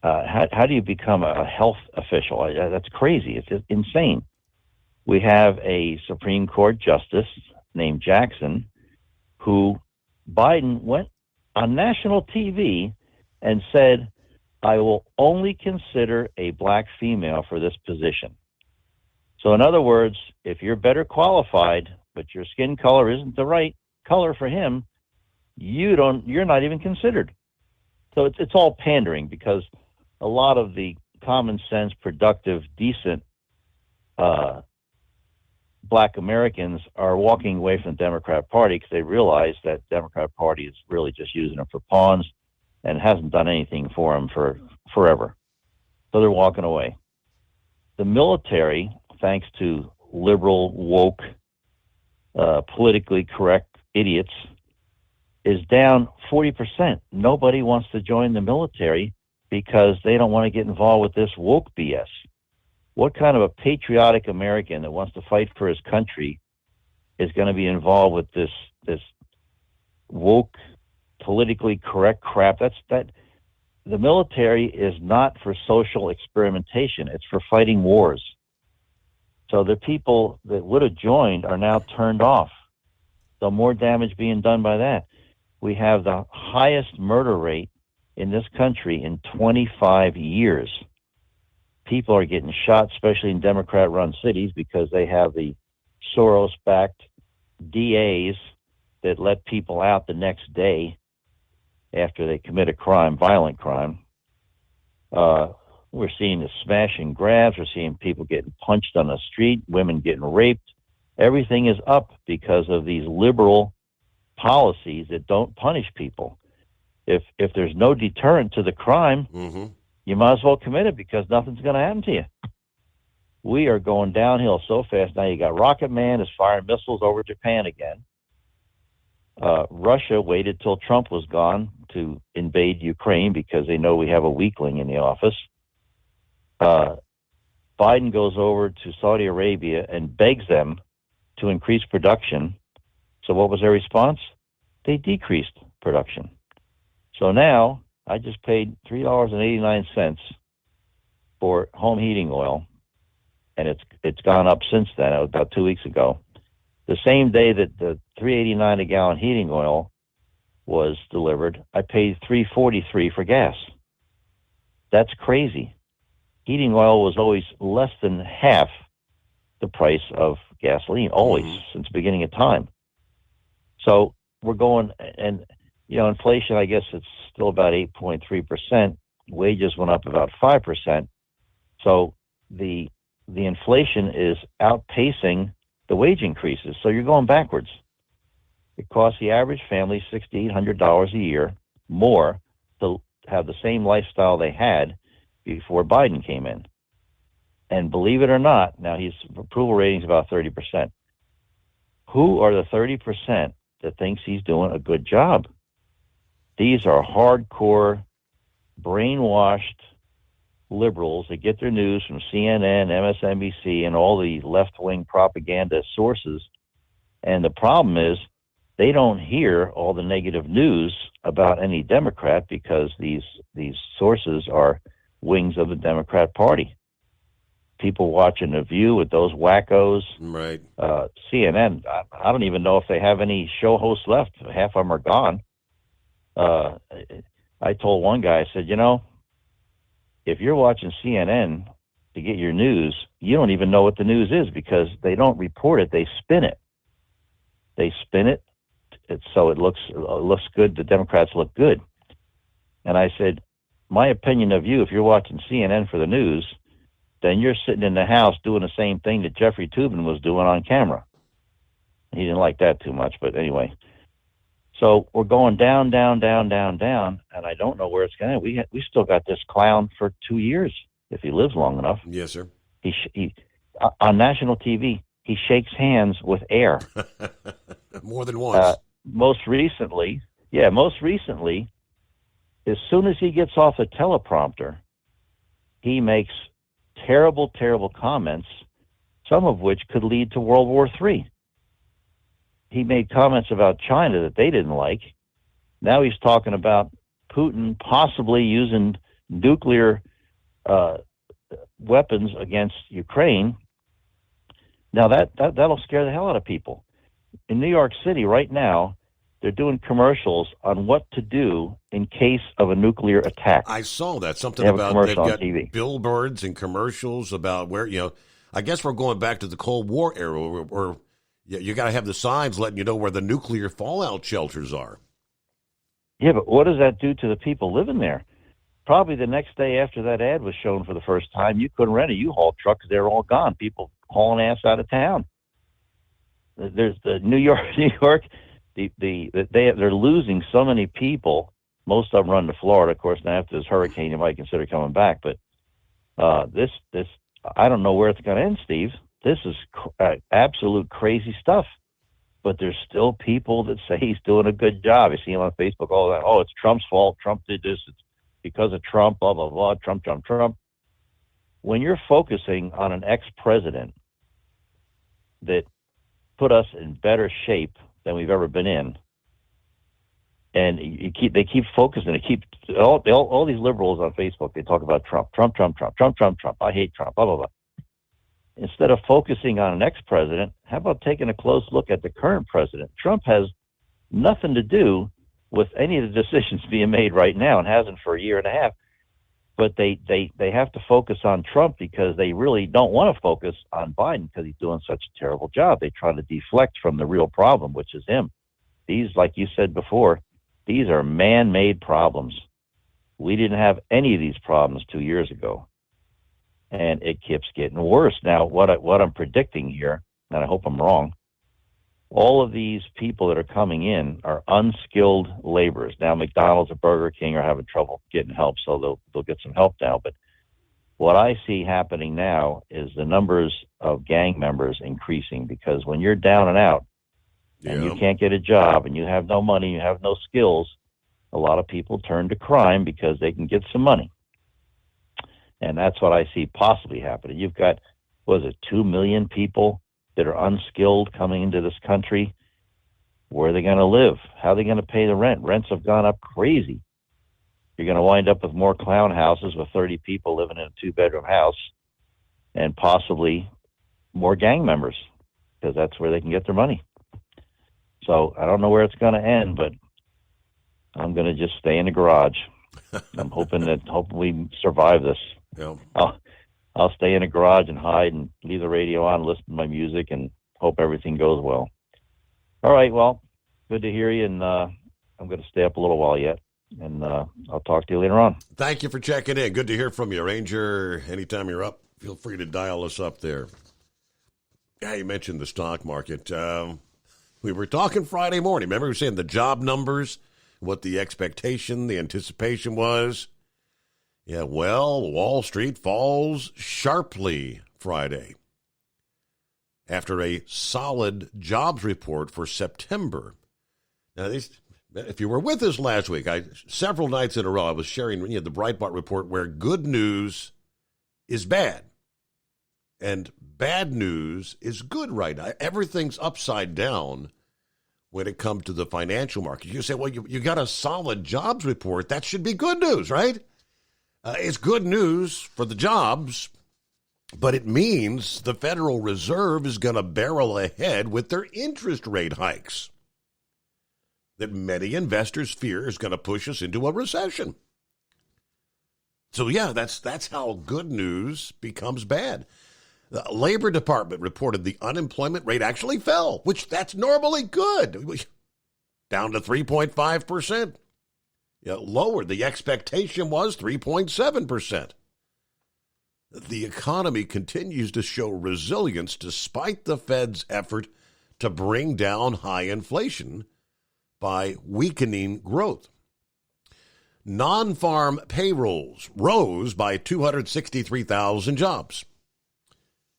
how do you become a health official? That's crazy. It's insane. We have a Supreme Court justice named Jackson, who Biden went on national TV and said, I will only consider a black female for this position. So in other words, if you're better qualified, but your skin color isn't the right color for him, you're not even considered. So it's all pandering, because a lot of the common sense, productive, decent black Americans are walking away from the Democrat Party because they realize that the Democrat Party is really just using them for pawns and hasn't done anything for them for forever. So they're walking away. The military, thanks to liberal, woke, politically correct idiots, is down 40%. Nobody wants to join the military because they don't want to get involved with this woke BS. What kind of a patriotic American that wants to fight for his country is going to be involved with this woke, politically correct crap? The military is not for social experimentation. It's for fighting wars. So the people that would have joined are now turned off. So more damage being done by that. We have the highest murder rate in this country in 25 years. People are getting shot, especially in Democrat-run cities, because they have the Soros-backed DAs that let people out the next day after they commit a crime, violent crime. We're seeing the smash and grabs. We're seeing people getting punched on the street, women getting raped. Everything is up because of these liberal policies that don't punish people. If there's no deterrent to the crime, you might as well commit it because nothing's going to happen to you. We are going downhill so fast. Now you got Rocket Man is firing missiles over Japan again. Russia waited till Trump was gone to invade Ukraine because they know we have a weakling in the office. Biden goes over to Saudi Arabia and begs them to increase production. So what was their response? They decreased production. So now I just paid $3.89 for home heating oil, and it's gone up since then. It was about 2 weeks ago. The same day that the $3.89 a gallon heating oil was delivered, I paid $3.43 for gas. That's crazy. Heating oil was always less than half the price of gasoline, always, since the beginning of time. So we're going, and inflation, I guess it's still about 8.3%. Wages went up about 5%. So the inflation is outpacing the wage increases. So you're going backwards. It costs the average family $6,800 a year more to have the same lifestyle they had before Biden came in. And believe it or not, now his approval rating is about 30%. Who are the 30% that thinks he's doing a good job? These are hardcore, brainwashed liberals that get their news from CNN, MSNBC, and all the left-wing propaganda sources. And the problem is they don't hear all the negative news about any Democrat because these sources are wings of the Democrat Party. People watching The View with those wackos. Right. CNN, I don't even know if they have any show hosts left. Half of them are gone. I told one guy, I said, if you're watching CNN to get your news, you don't even know what the news is because they don't report it. They spin it. They spin it so it looks good. The Democrats look good. And I said, my opinion of you, if you're watching CNN for the news, then you're sitting in the house doing the same thing that Jeffrey Toobin was doing on camera. He didn't like that too much, but anyway. So we're going down, down, down, down, down, and I don't know where it's going. We still got this clown for 2 years if he lives long enough. Yes, sir. He on national TV, he shakes hands with air. More than once. Most recently, as soon as he gets off the teleprompter, he makes terrible, terrible comments, some of which could lead to World War III. He made comments about China that they didn't like. Now he's talking about Putin possibly using nuclear weapons against Ukraine. Now that'll scare the hell out of people. In New York City right now, they're doing commercials on what to do in case of a nuclear attack. I saw that. Something about they've got TV. Billboards and commercials about where, I guess we're going back to the Cold War era where you got to have the signs letting you know where the nuclear fallout shelters are. Yeah, but what does that do to the people living there? Probably the next day after that ad was shown for the first time, you couldn't rent a U-Haul truck because they were all gone. People hauling ass out of town. there's the New York, they're losing so many people. Most of them run to Florida. Of course, now after this hurricane, you might consider coming back. But this, I don't know where it's going to end, Steve. This is absolute crazy stuff. But there's still people that say he's doing a good job. You see him on Facebook all the time. Oh, it's Trump's fault. Trump did this. It's because of Trump, blah, blah, blah, Trump. When you're focusing on an ex-president that put us in better shape than we've ever been in, and they keep focusing. All these liberals on Facebook, they talk about Trump. I hate Trump, blah, blah, blah. Instead of focusing on an ex-president, how about taking a close look at the current president? Trump has nothing to do with any of the decisions being made right now and hasn't for a year and a half. But they have to focus on Trump because they really don't want to focus on Biden because he's doing such a terrible job. They try to deflect from the real problem, which is him. These, like you said before, these are man-made problems. We didn't have any of these problems 2 years ago. And it keeps getting worse. Now, what I'm predicting here, and I hope I'm wrong, all of these people that are coming in are unskilled laborers. Now, McDonald's or Burger King are having trouble getting help, so they'll get some help now. But what I see happening now is the numbers of gang members increasing, because when you're down and out and you can't get a job and you have no money, you have no skills, a lot of people turn to crime because they can get some money. And that's what I see possibly happening. You've got, 2 million people that are unskilled coming into this country. Where are they going to live? How are they going to pay the rent? Rents have gone up crazy. You're going to wind up with more clown houses with 30 people living in a 2-bedroom house, and possibly more gang members, because that's where they can get their money. So I don't know where it's going to end, but I'm going to just stay in the garage. I'm hoping we survive this. Yeah. I'll stay in a garage and hide and leave the radio on, listen to my music, and hope everything goes well. All right, well, good to hear you, and I'm going to stay up a little while yet, and I'll talk to you later on. Thank you for checking in. Good to hear from you, Ranger. Anytime you're up, feel free to dial us up there. Yeah, you mentioned the stock market. We were talking Friday morning. Remember we were saying the job numbers, what the expectation, the anticipation was? Yeah, well, Wall Street falls sharply Friday after a solid jobs report for September. Now, if you were with us last week, several nights in a row, I was sharing the Breitbart report where good news is bad and bad news is good right now. Everything's upside down when it comes to the financial market. You say, well, you got a solid jobs report. That should be good news, right? It's good news for the jobs, but it means the Federal Reserve is going to barrel ahead with their interest rate hikes that many investors fear is going to push us into a recession. So, yeah, that's how good news becomes bad. The Labor Department reported the unemployment rate actually fell, which that's normally good, down to 3.5%. Yeah, lower. The expectation was 3.7%. The economy continues to show resilience despite the Fed's effort to bring down high inflation by weakening growth. Non-farm payrolls rose by 263,000 jobs.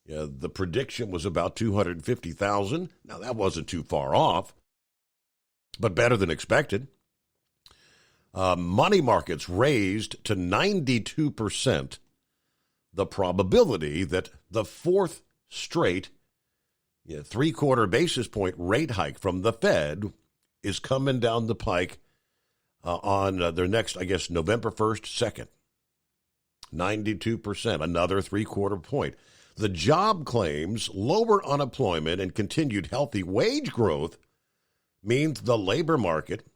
Yeah, the prediction was about 250,000. Now, that wasn't too far off, but better than expected. Money markets raised to 92% the probability that the fourth straight 3/4 basis point rate hike from the Fed is coming down the pike on their next, November 1st, 2nd. 92%, another 3/4 point. The job claims, lower unemployment, and continued healthy wage growth means the labor market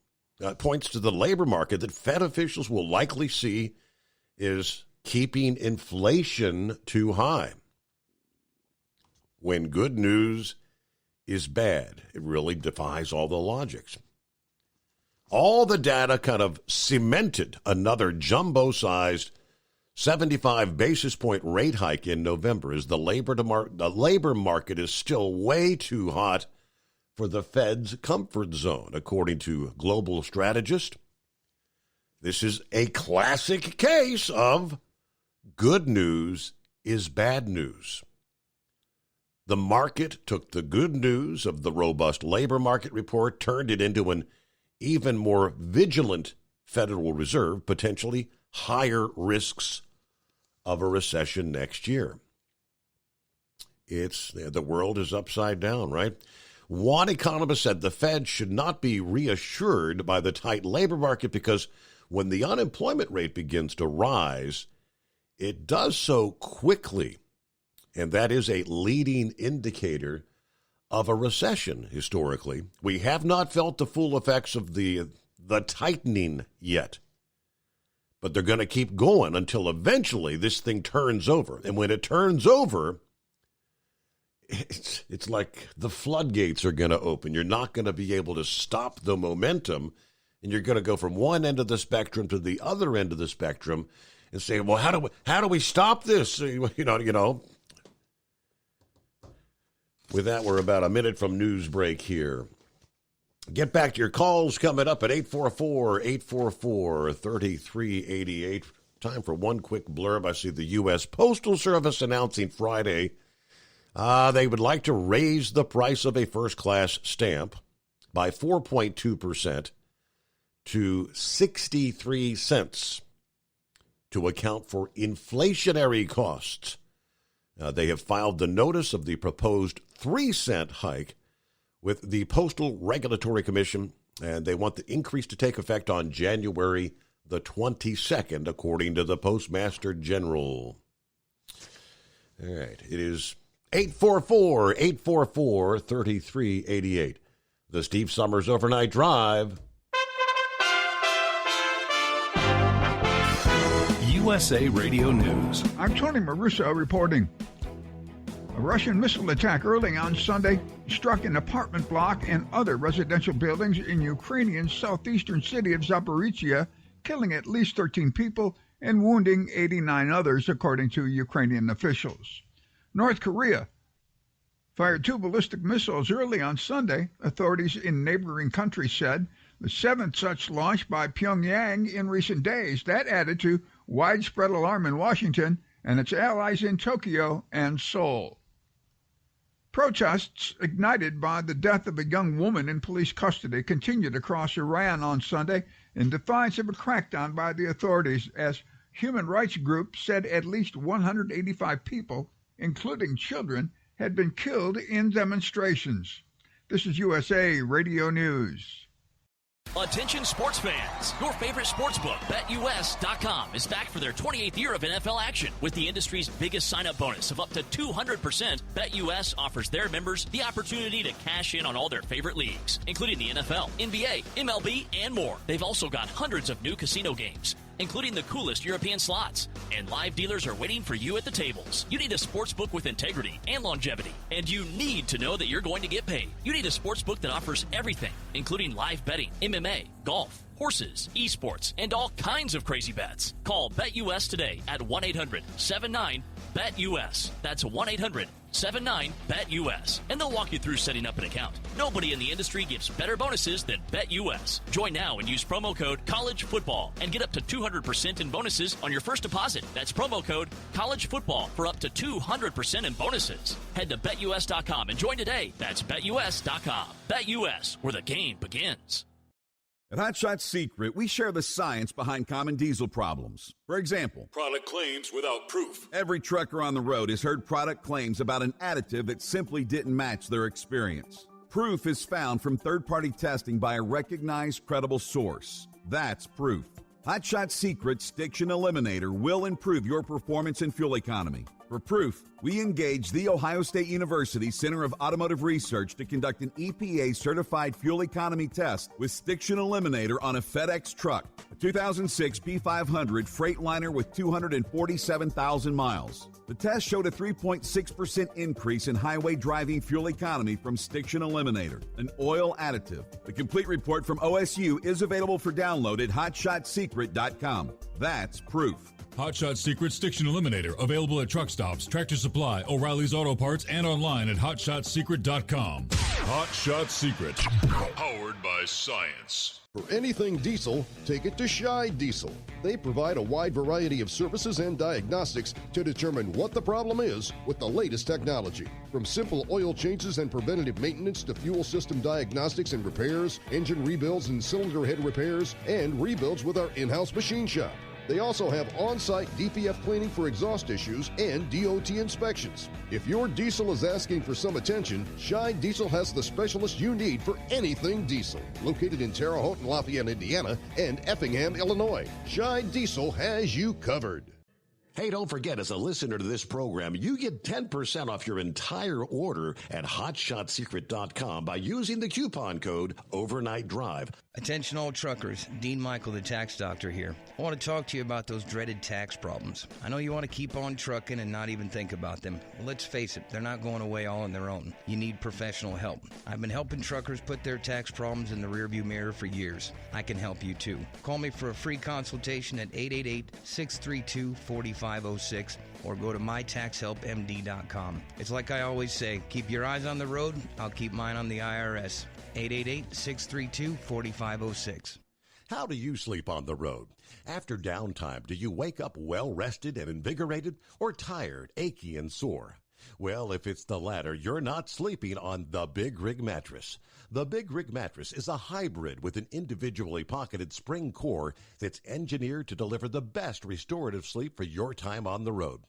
points to the labor market that Fed officials will likely see is keeping inflation too high. When good news is bad, it really defies all the logics. All the data kind of cemented another jumbo-sized 75 basis point rate hike in November as the labor market is still way too hot for the Fed's comfort zone, according to global strategist. This is a classic case of good news is bad news. The market took the good news of the robust labor market report, turned it into an even more vigilant Federal Reserve, potentially higher risks of a recession next year. The world is upside down, right? One economist said the Fed should not be reassured by the tight labor market because when the unemployment rate begins to rise, it does so quickly, and that is a leading indicator of a recession historically. We have not felt the full effects of the tightening yet, but they're going to keep going until eventually this thing turns over. And when it turns over, it's like the floodgates are going to open. You're not going to be able to stop the momentum, and you're going to go from one end of the spectrum to the other end of the spectrum and say, well, how do we stop this? You know. With that, we're about a minute from news break here. Get back to your calls coming up at 844-844-3388. Time for one quick blurb. I see the U.S. Postal Service announcing Friday they would like to raise the price of a first-class stamp by 4.2% to 63 cents to account for inflationary costs. They have filed the notice of the proposed 3-cent hike with the Postal Regulatory Commission, and they want the increase to take effect on January the 22nd, according to the Postmaster General. All right, it is 844-844-3388. The Steve Summers Overnight Drive. USA Radio News. I'm Tony Maruso reporting. A Russian missile attack early on Sunday struck an apartment block and other residential buildings in Ukrainian southeastern city of Zaporizhia, killing at least 13 people and wounding 89 others, according to Ukrainian officials. North Korea fired 2 ballistic missiles early on Sunday, authorities in neighboring countries said, the 7th such launch by Pyongyang in recent days. That added to widespread alarm in Washington and its allies in Tokyo and Seoul. Protests ignited by the death of a young woman in police custody continued across Iran on Sunday in defiance of a crackdown by the authorities, as human rights groups said at least 185 people, including children, had been killed in demonstrations. This is USA Radio News. Attention sports fans, your favorite sportsbook, BetUS.com, is back for their 28th year of NFL action. With the industry's biggest sign-up bonus of up to 200%, BetUS offers their members the opportunity to cash in on all their favorite leagues, including the NFL, NBA, MLB, and more. They've also got hundreds of new casino games, including the coolest European slots. And live dealers are waiting for you at the tables. You need a sportsbook with integrity and longevity. And you need to know that you're going to get paid. You need a sportsbook that offers everything, including live betting, MMA, golf, horses, esports, and all kinds of crazy bets. Call BetUS today at 1-800-79-BET-US. That's 1-800-79-BET-US. And they'll walk you through setting up an account. Nobody in the industry gives better bonuses than BetUS. Join now and use promo code COLLEGEFOOTBALL and get up to 200% in bonuses on your first deposit. That's promo code COLLEGEFOOTBALL for up to 200% in bonuses. Head to BetUS.com and join today. That's BetUS.com. BetUS, where the game begins. At Hot Shot Secret, we share the science behind common diesel problems. For example, product claims without proof. Every trucker on the road has heard product claims about an additive that simply didn't match their experience. Proof is found from third-party testing by a recognized, credible source. That's proof. Hot Shot Secret's Stiction Eliminator will improve your performance and fuel economy. For proof, we engaged the Ohio State University Center of Automotive Research to conduct an EPA-certified fuel economy test with Stiction Eliminator on a FedEx truck, a 2006 P500 Freightliner with 247,000 miles. The test showed a 3.6% increase in highway driving fuel economy from Stiction Eliminator, an oil additive. The complete report from OSU is available for download at HotShotSecret.com. That's proof. Hot Shot Secret Stiction Eliminator, available at truck stops, Tractor Supply, O'Reilly's Auto Parts, and online at HotShotSecret.com. Hot Shot Secret, powered by science. For anything diesel, take it to Scheid Diesel. They provide a wide variety of services and diagnostics to determine what the problem is with the latest technology. From simple oil changes and preventative maintenance to fuel system diagnostics and repairs, engine rebuilds and cylinder head repairs, and rebuilds with our in-house machine shop. They also have on-site DPF cleaning for exhaust issues and DOT inspections. If your diesel is asking for some attention, Scheid Diesel has the specialist you need for anything diesel. Located in Terre Haute and Lafayette, Indiana, and Effingham, Illinois, Scheid Diesel has you covered. Hey, don't forget, as a listener to this program, you get 10% off your entire order at HotShotSecret.com by using the coupon code Overnight Drive. Attention all truckers, Dean Michael, the tax doctor here. I want to talk to you about those dreaded tax problems. I know you want to keep on trucking and not even think about them. Well, let's face it, they're not going away all on their own. You need professional help. I've been helping truckers put their tax problems in the rearview mirror for years. I can help you too. Call me for a free consultation at 888-632-4506 or go to mytaxhelpmd.com. It's like I always say, keep your eyes on the road, I'll keep mine on the IRS. 888-632-4506. How do you sleep on the road? After downtime, do you wake up well-rested and invigorated or tired, achy, and sore? Well, if it's the latter, you're not sleeping on the Big Rig Mattress. The Big Rig Mattress is a hybrid with an individually pocketed spring core that's engineered to deliver the best restorative sleep for your time on the road.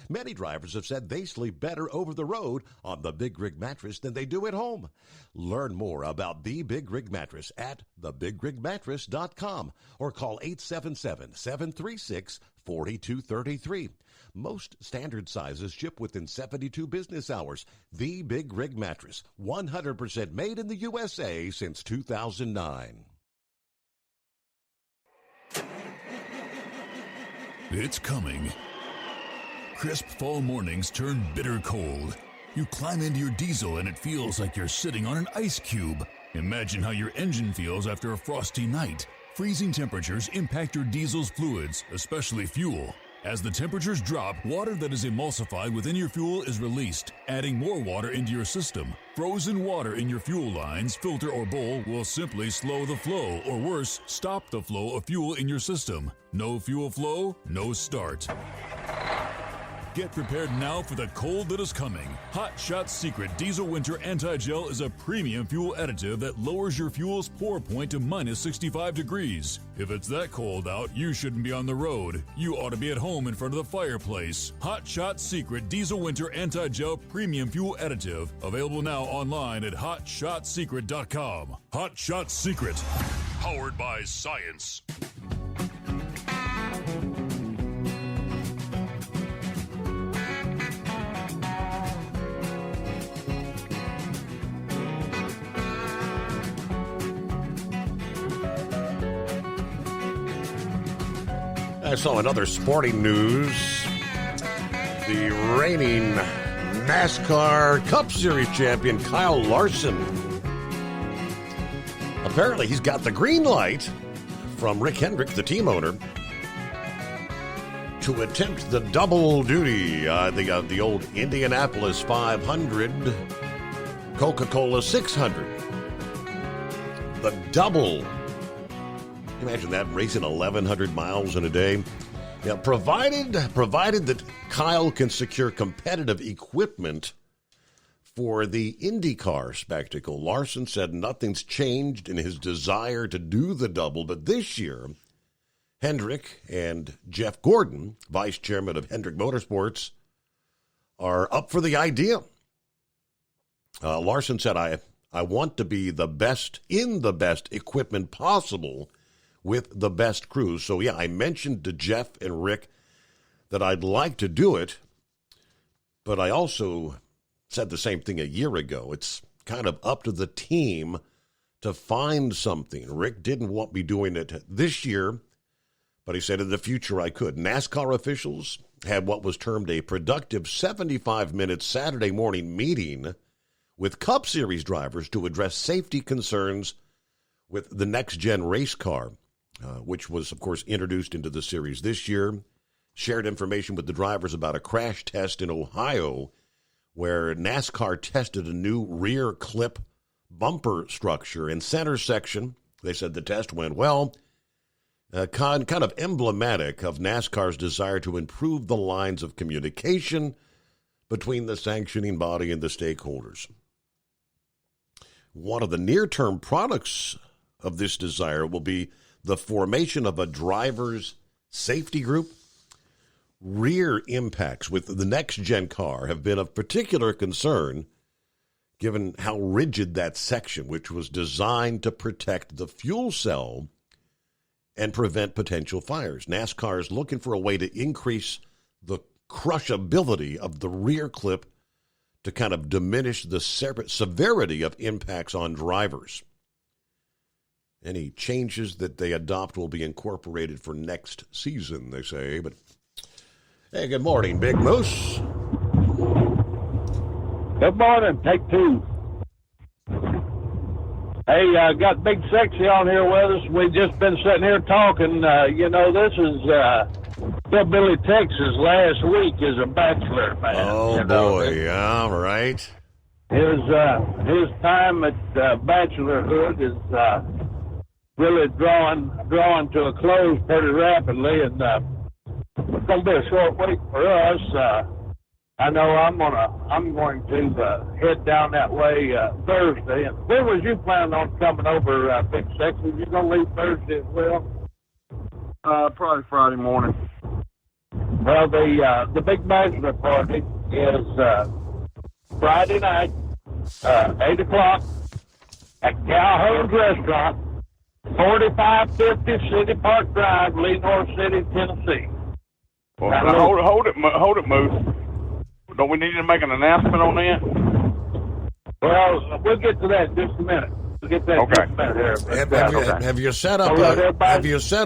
Many drivers have said they sleep better over the road on the Big Rig Mattress than they do at home. Learn more about the Big Rig Mattress at thebigrigmattress.com or call 877-736-4233. Most standard sizes ship within 72 business hours. The Big Rig Mattress, 100% made in the USA since 2009. It's coming. Crisp fall mornings turn bitter cold. You climb into your diesel and it feels like you're sitting on an ice cube. Imagine how your engine feels after a frosty night. Freezing temperatures impact your diesel's fluids, especially fuel. As the temperatures drop, water that is emulsified within your fuel is released, adding more water into your system. Frozen water in your fuel lines, filter, or bowl will simply slow the flow, or worse, stop the flow of fuel in your system. No fuel flow, no start. Get prepared now for the cold that is coming. Hot Shot Secret Diesel Winter Anti-Gel is a premium fuel additive that lowers your fuel's pour point to minus 65 degrees. If it's that cold out, you shouldn't be on the road. You ought to be at home in front of the fireplace. Hot Shot Secret Diesel Winter Anti-Gel Premium Fuel Additive. Available now online at HotShotSecret.com. Hot Shot Secret. Powered by science. I saw another sporting news. The reigning NASCAR Cup Series champion, Kyle Larson. Apparently, he's got the green light from Rick Hendrick, the team owner, to attempt the double duty, the old Indianapolis 500, Coca-Cola 600. The double. Imagine that, racing 1,100 miles in a day. Yeah, provided that Kyle can secure competitive equipment for the IndyCar spectacle. Larson said nothing's changed in his desire to do the double, but this year, Hendrick and Jeff Gordon, vice chairman of Hendrick Motorsports, are up for the idea. Larson said, I want to be the best in the best equipment possible with the best crews. So, yeah, I mentioned to Jeff and Rick that I'd like to do it, but I also said the same thing a year ago. It's kind of up to the team to find something. Rick didn't want me doing it this year, but he said in the future I could. NASCAR officials had what was termed a productive 75-minute Saturday morning meeting with Cup Series drivers to address safety concerns with the next-gen race car, which was, of course, introduced into the series this year. Shared information with the drivers about a crash test in Ohio where NASCAR tested a new rear clip bumper structure and center section. They said the test went well. Kind of emblematic of NASCAR's desire to improve the lines of communication between the sanctioning body and the stakeholders. One of the near-term products of this desire will be the formation of a driver's safety group. Rear impacts with the next-gen car have been of particular concern given how rigid that section, which was designed to protect the fuel cell and prevent potential fires. NASCAR is looking for a way to increase the crushability of the rear clip to kind of diminish the severity of impacts on drivers. Any changes that they adopt will be incorporated for next season, they say. But hey, good morning, Big Moose. Good morning. Take two. Hey, got Big Sexy on here with us. We've just been sitting here talking. This is Hillbilly, Texas. Last week is a bachelor, man. Oh, boy. Yeah, right. His time at bachelorhood is really drawing to a close pretty rapidly, and it's going to be a short week for us. I know I'm going to head down that way Thursday. And when was you planning on coming over, Big Sexy? You going to leave Thursday as well? Probably Friday morning. Well, the big bachelor party is Friday night, 8 o'clock at Calhoun's Restaurant, 4550 City Park Drive, Lenoir City, Tennessee. Well, hold it, Moose. Don't we need to make an announcement on that? Well, we'll get to that in just a minute. We'll get to that in just a minute here. Have you set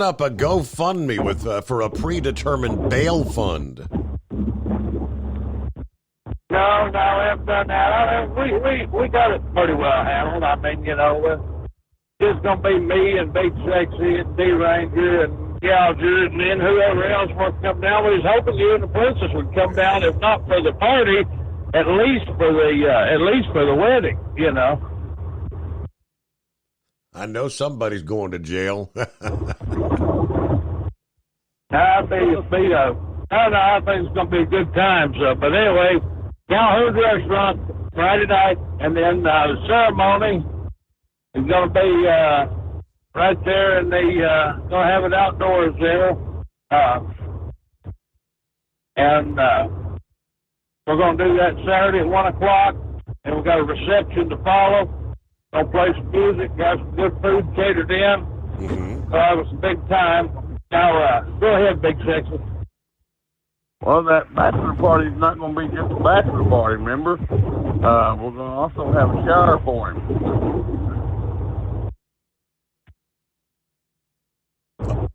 up a GoFundMe for a predetermined bail fund? No, I haven't done that. We got it pretty well handled. I mean, it's going to be me and Big Sexy and D-Ranger and Gouger, and then whoever else wants to come down. We was hoping you and the princess would come down, if not for the party, at least for the wedding. I know somebody's going to jail. I think it's going to be a good time. So, but anyway, Calhoun's Restaurant Friday night, and then the ceremony is going to be right there, and they going to have it outdoors there. And we're going to do that Saturday at 1 o'clock, and we've got a reception to follow. Going to play some music, got some good food catered in. Mm-hmm. It was a big time. Now, go ahead, Big Sexy. Well, that bachelor party is not going to be just a bachelor party, remember? We're going to also have a shower for him.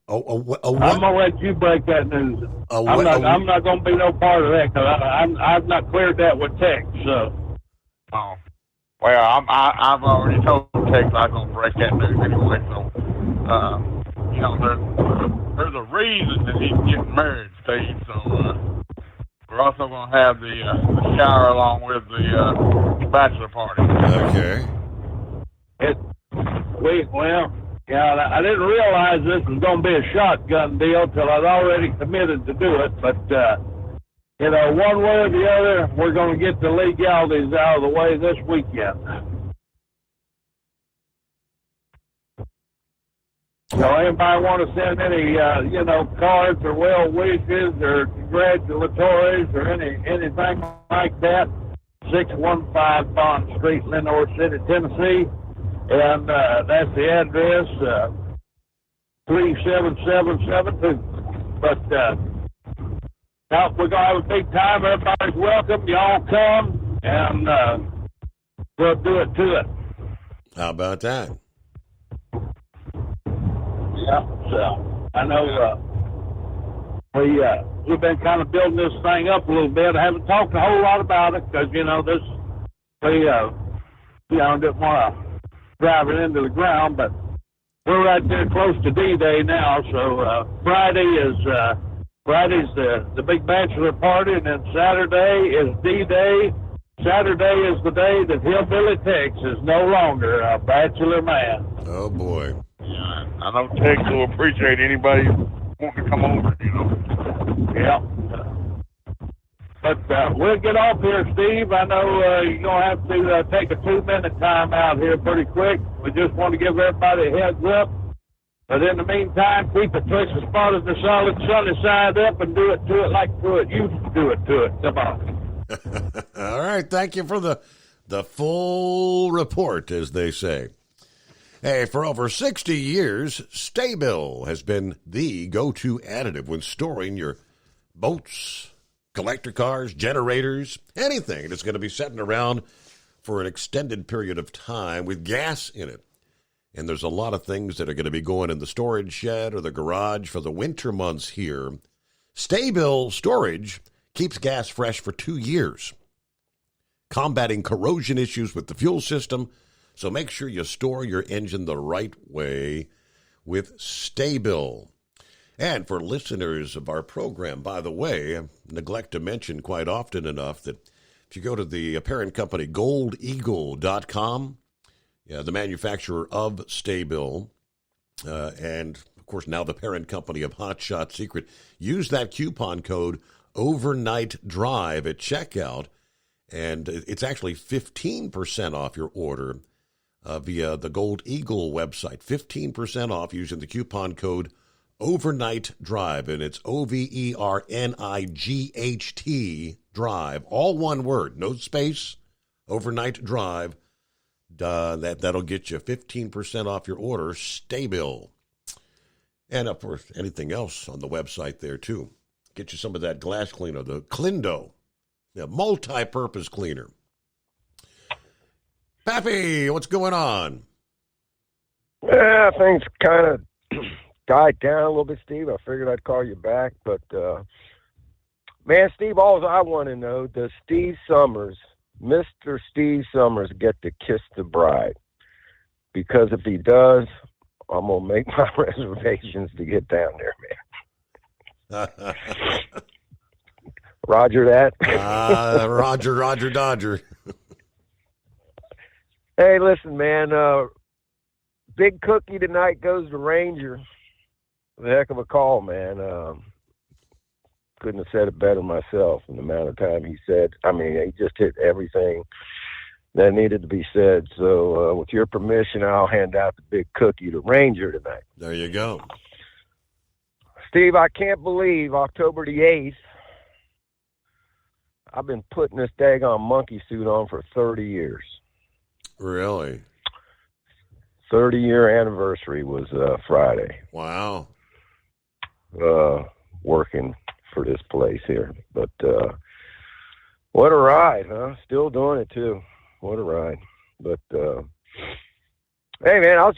I'm going to let you break that news. I'm not going to be no part of that because I've not cleared that with Tex. So. Oh. Well, I've already told Tex I'm going to break that news anyway. So, there's a reason that he's getting married, Steve. So we're also going to have the shower along with the bachelor party. Okay. Yeah, I didn't realize this was going to be a shotgun deal till I'd already committed to do it. But, one way or the other, we're going to get the legalities out of the way this weekend. So anybody want to send any, cards or well wishes or congratulatories or anything like that, 615 Bond Street, Lenoir City, Tennessee. And that's the address, 37772. But now we're going to have a big time. Everybody's welcome. Y'all come, and we'll do it to it. How about that? Yeah, so I know we've been kind of building this thing up a little bit. I haven't talked a whole lot about it because, we didn't want to drive it into the ground, but we're right there close to D-Day now. So Friday's the big bachelor party, and then Saturday is D-Day, Saturday is the day that Hillbilly Tex is no longer a bachelor man. Oh, boy. Yeah, I know Tex will appreciate anybody wanting to come over, you know. Yeah. But we'll get off here, Steve. I know you're going to have to take a 2-minute time out here pretty quick. We just want to give everybody a heads up. But in the meantime, keep it twist as spot as the solid sunny side up and do it to it like Pruitt used to do it to it. Come on. All right. Thank you for the full report, as they say. Hey, for over 60 years, Sta-Bil has been the go-to additive when storing your boats, collector cars, generators, anything that's going to be sitting around for an extended period of time with gas in it. And there's a lot of things that are going to be going in the storage shed or the garage for the winter months here. Sta-Bil Storage keeps gas fresh for 2 years, combating corrosion issues with the fuel system. So make sure you store your engine the right way with Sta-Bil. And for listeners of our program, by the way, I neglect to mention quite often enough that if you go to the parent company, goldeagle.com, the manufacturer of Sta-Bil, and, of course, now the parent company of Hot Shot Secret, use that coupon code OVERNIGHTDRIVE at checkout, and it's actually 15% off your order via the Gold Eagle website. 15% off using the coupon code Overnight Drive, and it's OVERNIGHT Drive, all one word, no space, Overnight Drive. That'll get you 15% off your order, Sta-Bil. And, of course, anything else on the website there, too. Get you some of that glass cleaner, the Clindo, the multi-purpose cleaner. Pappy, what's going on? Yeah, things kind of died down a little bit, Steve. I figured I'd call you back. But, man, Steve, all I want to know, does Steve Summers, Mr. Steve Summers, get to kiss the bride? Because if he does, I'm going to make my reservations to get down there, man. Roger that. Roger, Dodger. Hey, listen, man. Big Cookie tonight goes to Ranger. A heck of a call, man. Couldn't have said it better myself in the amount of time he said. I mean, he just hit everything that needed to be said. So, with your permission, I'll hand out the Big Cookie to Ranger tonight. There you go. Steve, I can't believe October the 8th, I've been putting this daggone monkey suit on for 30 years. Really? 30-year anniversary was Friday. Wow. Working for this place here. But what a ride, huh? Still doing it, too. What a ride. But, hey, man, I was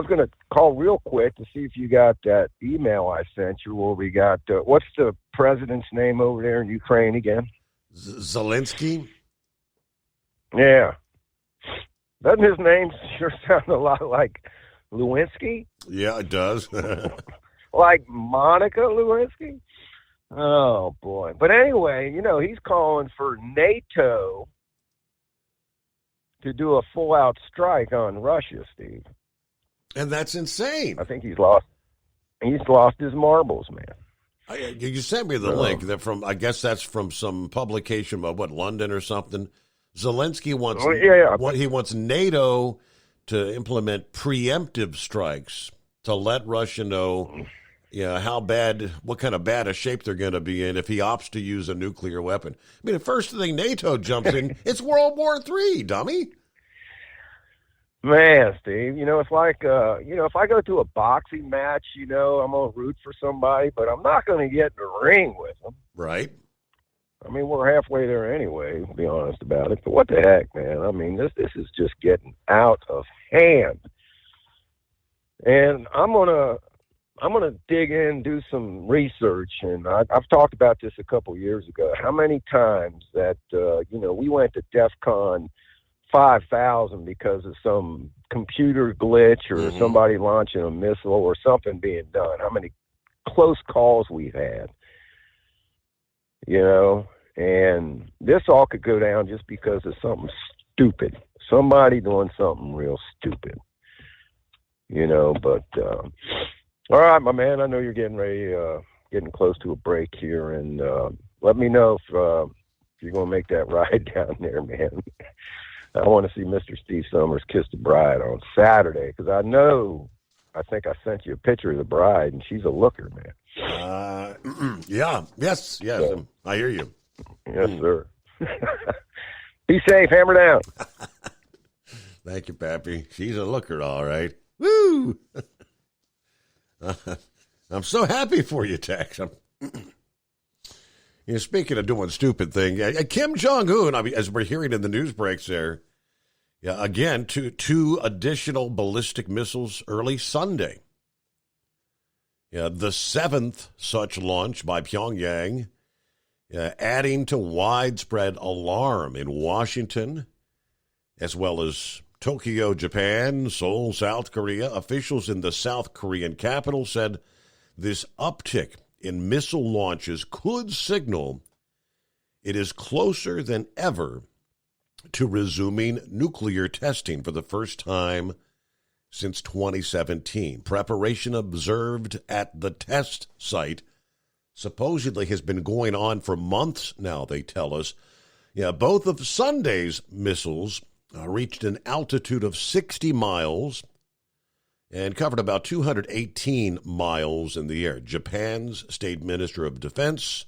going to call real quick to see if you got that email I sent you where we got, what's the president's name over there in Ukraine again? Zelensky? Yeah. Doesn't his name sure sound a lot like Lewinsky? Yeah, it does. Like Monica Lewinsky? Oh, boy. But anyway, he's calling for NATO to do a full-out strike on Russia, Steve. And that's insane. I think he's lost his marbles, man. You sent me the link that I guess that's from some publication of London or something. Zelensky wants he wants NATO to implement preemptive strikes to let Russia know what kind of bad a shape they're going to be in if he opts to use a nuclear weapon. I mean, the first thing NATO jumps in, it's World War III, dummy. Man, Steve, it's like, if I go to a boxing match, I'm going to root for somebody, but I'm not going to get in the ring with them. Right. I mean, we're halfway there anyway, to be honest about it. But what the heck, man? I mean, this is just getting out of hand. And I'm gonna dig in, do some research, and I've talked about this a couple years ago. How many times that we went to DEFCON 5,000 because of some computer glitch or somebody launching a missile or something being done? How many close calls we've had? And this all could go down just because of something stupid. Somebody doing something real stupid. But all right, my man, I know you're getting ready, getting close to a break here, and let me know if you're going to make that ride down there, man. I want to see Mr. Steve Summers kiss the bride on Saturday, because I think I sent you a picture of the bride, and she's a looker, man. Yeah. Yes. So, I hear you. Yes, sir. Be safe. Hammer down. Thank you, Pappy. She's a looker, all right. Woo! I'm so happy for you, Tex. Speaking of doing stupid things, Kim Jong-un, as we're hearing in the news breaks there, again, two additional ballistic missiles early Sunday. The seventh such launch by Pyongyang, adding to widespread alarm in Washington, as well as Tokyo, Japan, Seoul, South Korea. Officials in the South Korean capital said this uptick in missile launches could signal it is closer than ever to resuming nuclear testing for the first time since 2017. Preparation observed at the test site supposedly has been going on for months now, they tell us. Both of Sunday's missiles reached an altitude of 60 miles and covered about 218 miles in the air. Japan's State Minister of Defense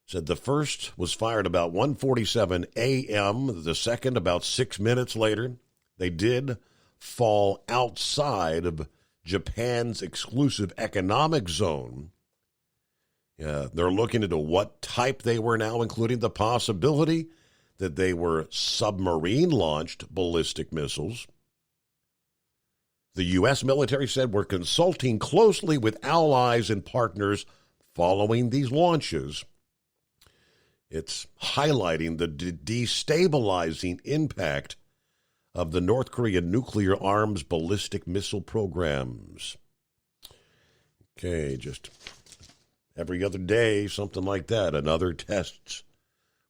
said the first was fired about 1:47 a.m., the second about 6 minutes later. They did fall outside of Japan's exclusive economic zone. They're looking into what type they were now, including the possibility that they were submarine-launched ballistic missiles. The U.S. military said we're consulting closely with allies and partners following these launches. It's highlighting the destabilizing impact of the North Korean nuclear arms ballistic missile programs. Okay, just every other day, something like that, another tests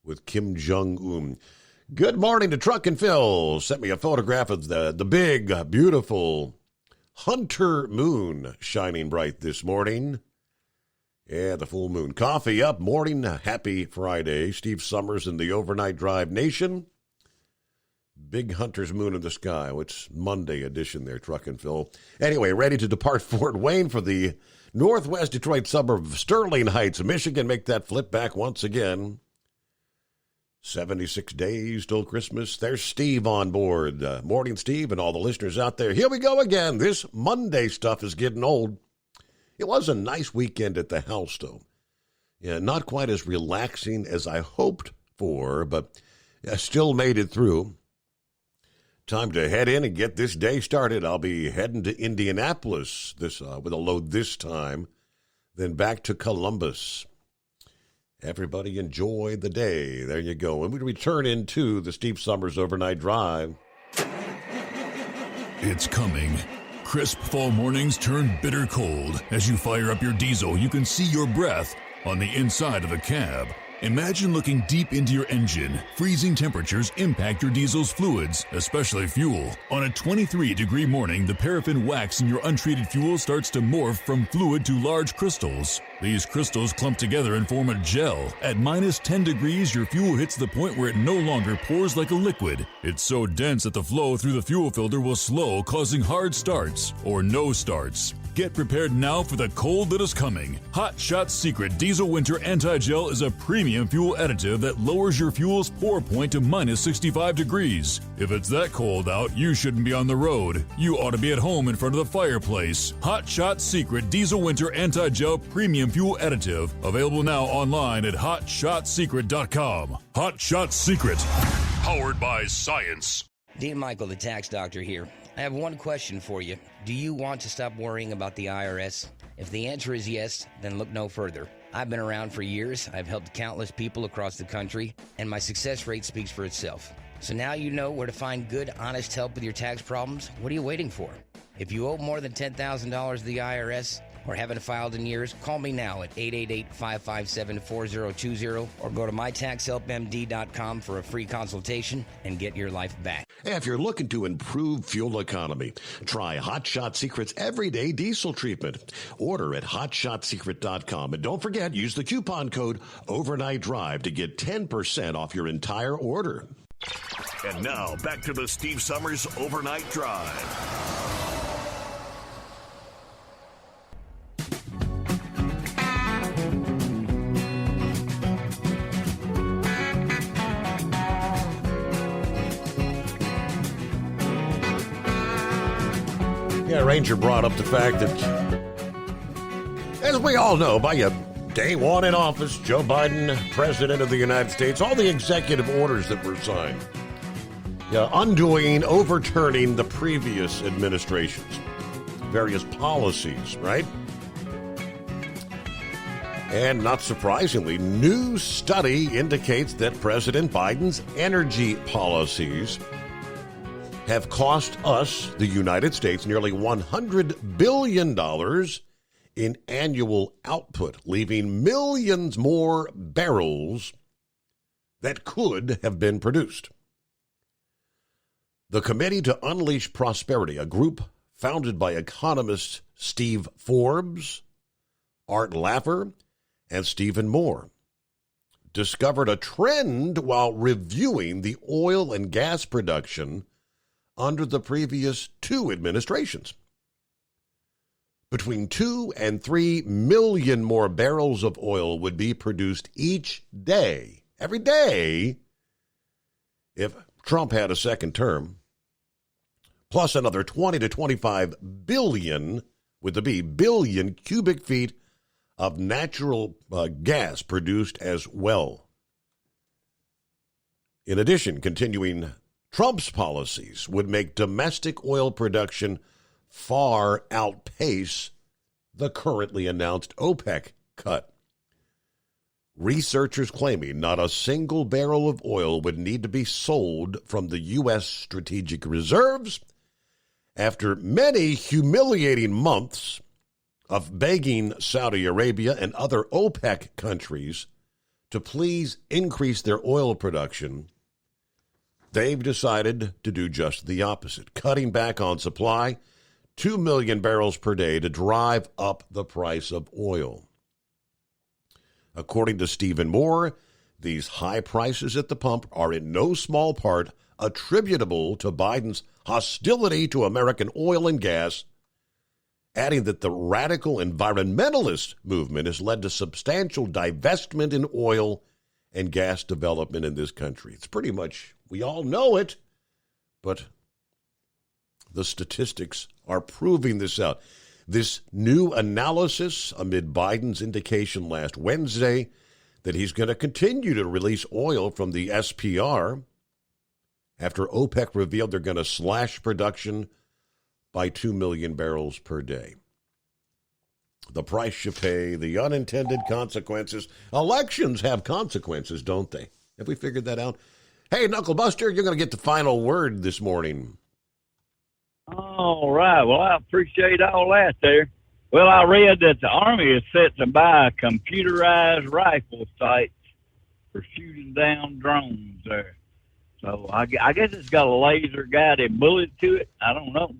with Kim Jong-un. Good morning to Truck and Phil. Sent me a photograph of the big, beautiful Hunter moon shining bright this morning. Yeah, the full moon. Coffee up, morning, happy Friday. Steve Summers in the Overnight Drive Nation. Big Hunter's moon in the sky. It's Monday edition there, Truck and Phil. Anyway, ready to depart Fort Wayne for the northwest Detroit suburb of Sterling Heights, Michigan. Make that flip back once again. 76 days till Christmas. There's Steve on board. Morning, Steve, and all the listeners out there. Here we go again. This Monday stuff is getting old. It was a nice weekend at the house, though. Yeah, not quite as relaxing as I hoped for, but I still made it through. Time to head in and get this day started. I'll be heading to Indianapolis with a load this time, then back to Columbus. Everybody enjoy the day. There you go. And we return into the Steve Summers Overnight Drive. It's coming. Crisp fall mornings turn bitter cold. As you fire up your diesel, you can see your breath on the inside of the cab. Imagine looking deep into your engine. Freezing temperatures impact your diesel's fluids, especially fuel. On a 23-degree morning, the paraffin wax in your untreated fuel starts to morph from fluid to large crystals. These crystals clump together and form a gel. At minus 10 degrees, your fuel hits the point where it no longer pours like a liquid. It's so dense that the flow through the fuel filter will slow, causing hard starts or no starts. Get prepared now for the cold that is coming. Hot Shot Secret Diesel Winter Anti-Gel is a premium fuel additive that lowers your fuel's pour point to minus 65 degrees. If it's that cold out, you shouldn't be on the road. You ought to be at home in front of the fireplace. Hot Shot Secret Diesel Winter Anti-Gel Premium Fuel Additive. Available now online at HotShotSecret.com. Hot Shot Secret. Powered by science. Dean Michael, the tax doctor here. I have one question for you. Do you want to stop worrying about the IRS? If the answer is yes, then look no further. I've been around for years. I've helped countless people across the country, and my success rate speaks for itself. So now you know where to find good, honest help with your tax problems. What are you waiting for? If you owe more than $10,000 to the IRS, or haven't filed in years, call me now at 888-557-4020 or go to mytaxhelpmd.com for a free consultation and get your life back. If you're looking to improve fuel economy, try Hot Shot Secret's Everyday Diesel Treatment. Order at hotshotsecret.com. And don't forget, use the coupon code Overnight Drive to get 10% off your entire order. And now, back to the Steve Summers Overnight Drive. Yeah, Ranger brought up the fact that, as we all know, by day one in office, Joe Biden, President of the United States, all the executive orders that were signed, undoing, overturning the previous administration's various policies, right? And not surprisingly, new study indicates that President Biden's energy policies have cost us, the United States, nearly $100 billion in annual output, leaving millions more barrels that could have been produced. The Committee to Unleash Prosperity, a group founded by economists Steve Forbes, Art Laffer, and Stephen Moore, discovered a trend while reviewing the oil and gas production under the previous two administrations. Between 2 and 3 million more barrels of oil would be produced each day, every day, if Trump had a second term, plus another 20 to 25 billion, with the B, billion cubic feet of natural gas produced as well. In addition, continuing Trump's policies would make domestic oil production far outpace the currently announced OPEC cut. Researchers claiming not a single barrel of oil would need to be sold from the U.S. strategic reserves after many humiliating months of begging Saudi Arabia and other OPEC countries to please increase their oil production. They've decided to do just the opposite, cutting back on supply, 2 million barrels per day to drive up the price of oil. According to Stephen Moore, these high prices at the pump are in no small part attributable to Biden's hostility to American oil and gas, adding that the radical environmentalist movement has led to substantial divestment in oil and gas development in this country. It's pretty much, we all know it, but the statistics are proving this out. This new analysis amid Biden's indication last Wednesday that he's going to continue to release oil from the SPR after OPEC revealed they're going to slash production by 2 million barrels per day. The price you pay, the unintended consequences. Elections have consequences, don't they? Have we figured that out? Hey, Knuckle Buster, you're going to get the final word this morning. All right. Well, I appreciate all that there. Well, I read that the Army is set to buy computerized rifle sights for shooting down drones there. So I guess it's got a laser-guided bullet to it. I don't know.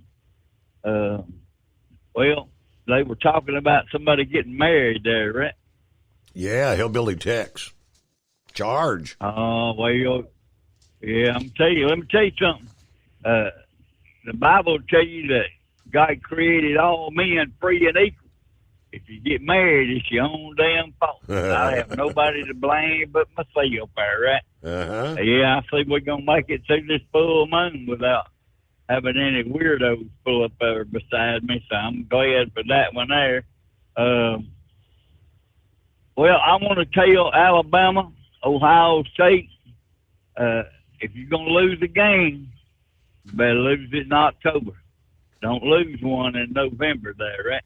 Well, they were talking about somebody getting married there, right? Yeah, Hillbilly Tex. Charge. Well, yeah, let me tell you something. The Bible will tell you that God created all men free and equal. If you get married, it's your own damn fault. I have nobody to blame but myself there, right? Uh-huh. Yeah, I think we're going to make it through this full moon without having any weirdos pull up there beside me, so I'm glad for that one there. Well, I want to tell Alabama, Ohio State, if you're going to lose a game, you better lose it in October. Don't lose one in November there, right?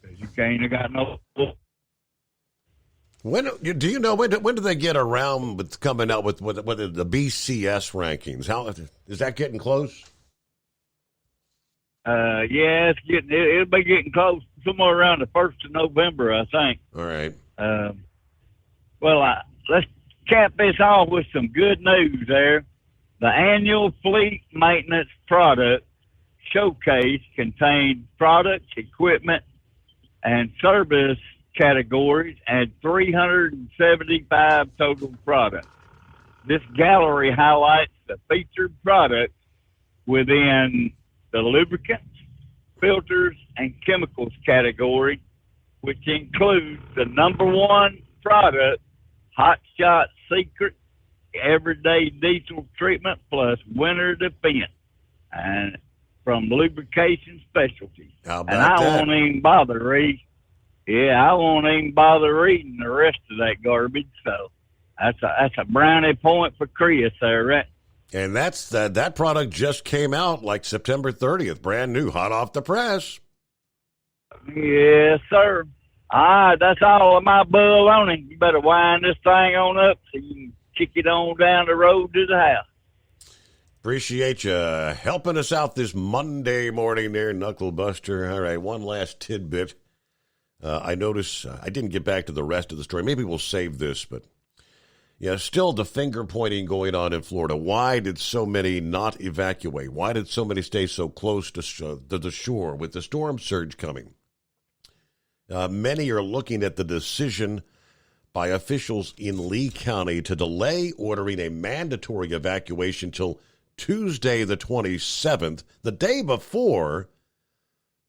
Because you can't have got no... When do you know when do they get around with coming out with the BCS rankings? How is that getting close? Yeah, it'll be getting close, somewhere around the 1st of November, I think. All right. Let's cap this off with some good news there. The annual fleet maintenance product showcase contains products, equipment, and service categories and 375 total products. This gallery highlights the featured products within the lubricants, filters, and chemicals category, which includes the #1 product, Hot Shot Secret Everyday Diesel Treatment plus Winter Defense, and from Lubrication Specialties. How about and I that? won't even bother reading. Yeah, I won't even bother reading the rest of that garbage. So that's a brownie point for Chris there, right? And that product just came out like September 30th, brand new, hot off the press. Yes, sir. All right, that's all of my bull on it. You better wind this thing on up so you can kick it on down the road to the house. Appreciate you helping us out this Monday morning there, Knucklebuster. All right, one last tidbit. I notice I didn't get back to the rest of the story. Maybe we'll save this, but yeah, still the finger pointing going on in Florida. Why did so many not evacuate? Why did so many stay so close to the shore with the storm surge coming? Many are looking at the decision by officials in Lee County to delay ordering a mandatory evacuation till Tuesday the 27th, the day before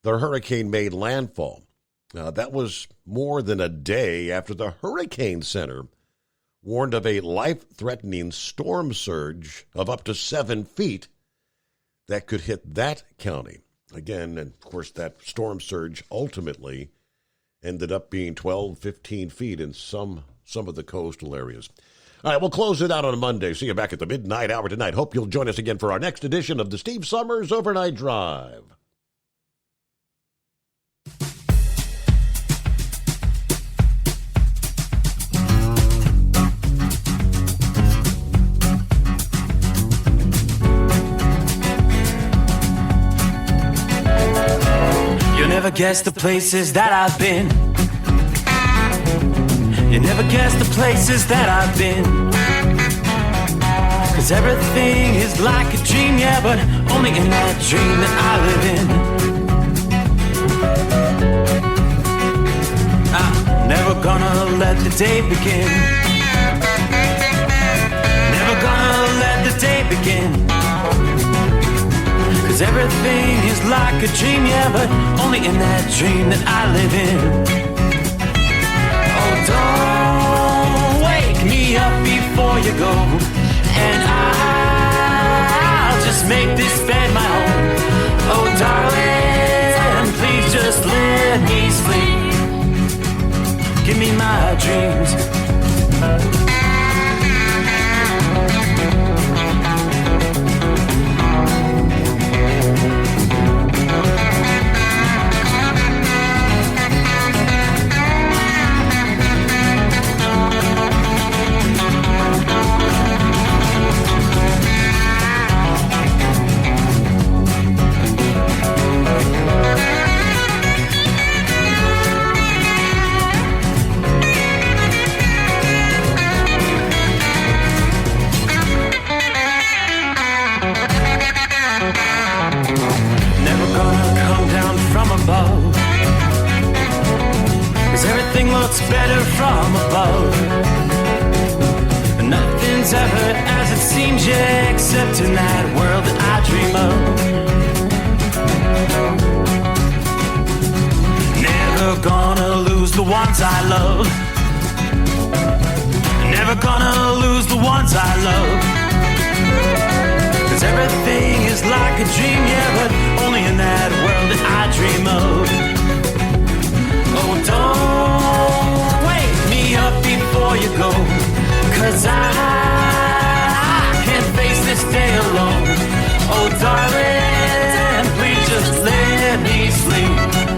the hurricane made landfall. That was more than a day after the Hurricane Center warned of a life-threatening storm surge of up to 7 feet that could hit that county. Again, and of course, that storm surge ultimately ended up being 12, 15 feet in some of the coastal areas. All right, we'll close it out on a Monday. See you back at the midnight hour tonight. Hope you'll join us again for our next edition of the Steve Summers Overnight Drive. You'll never guess the places that I've been. You never guess the places that I've been. 'Cause everything is like a dream, yeah, but only in that dream that I live in. I'm never gonna let the day begin. Never gonna let the day begin. 'Cause everything is like a dream, yeah, but only in that dream that I live in. Oh, don't wake me up before you go, and I'll just make this bed my home. Oh, darling, please just let me sleep. Give me my dreams. Above. 'Cause everything looks better from above. Nothing's ever as it seems, yeah, except in that world that I dream of. Never gonna lose the ones I love. Never gonna lose the ones I love. 'Cause everything is like a dream, yeah, but only in that world that I dream of. Oh, don't wake me up before you go, 'cause I can't face this day alone. Oh, darling, please just let me sleep.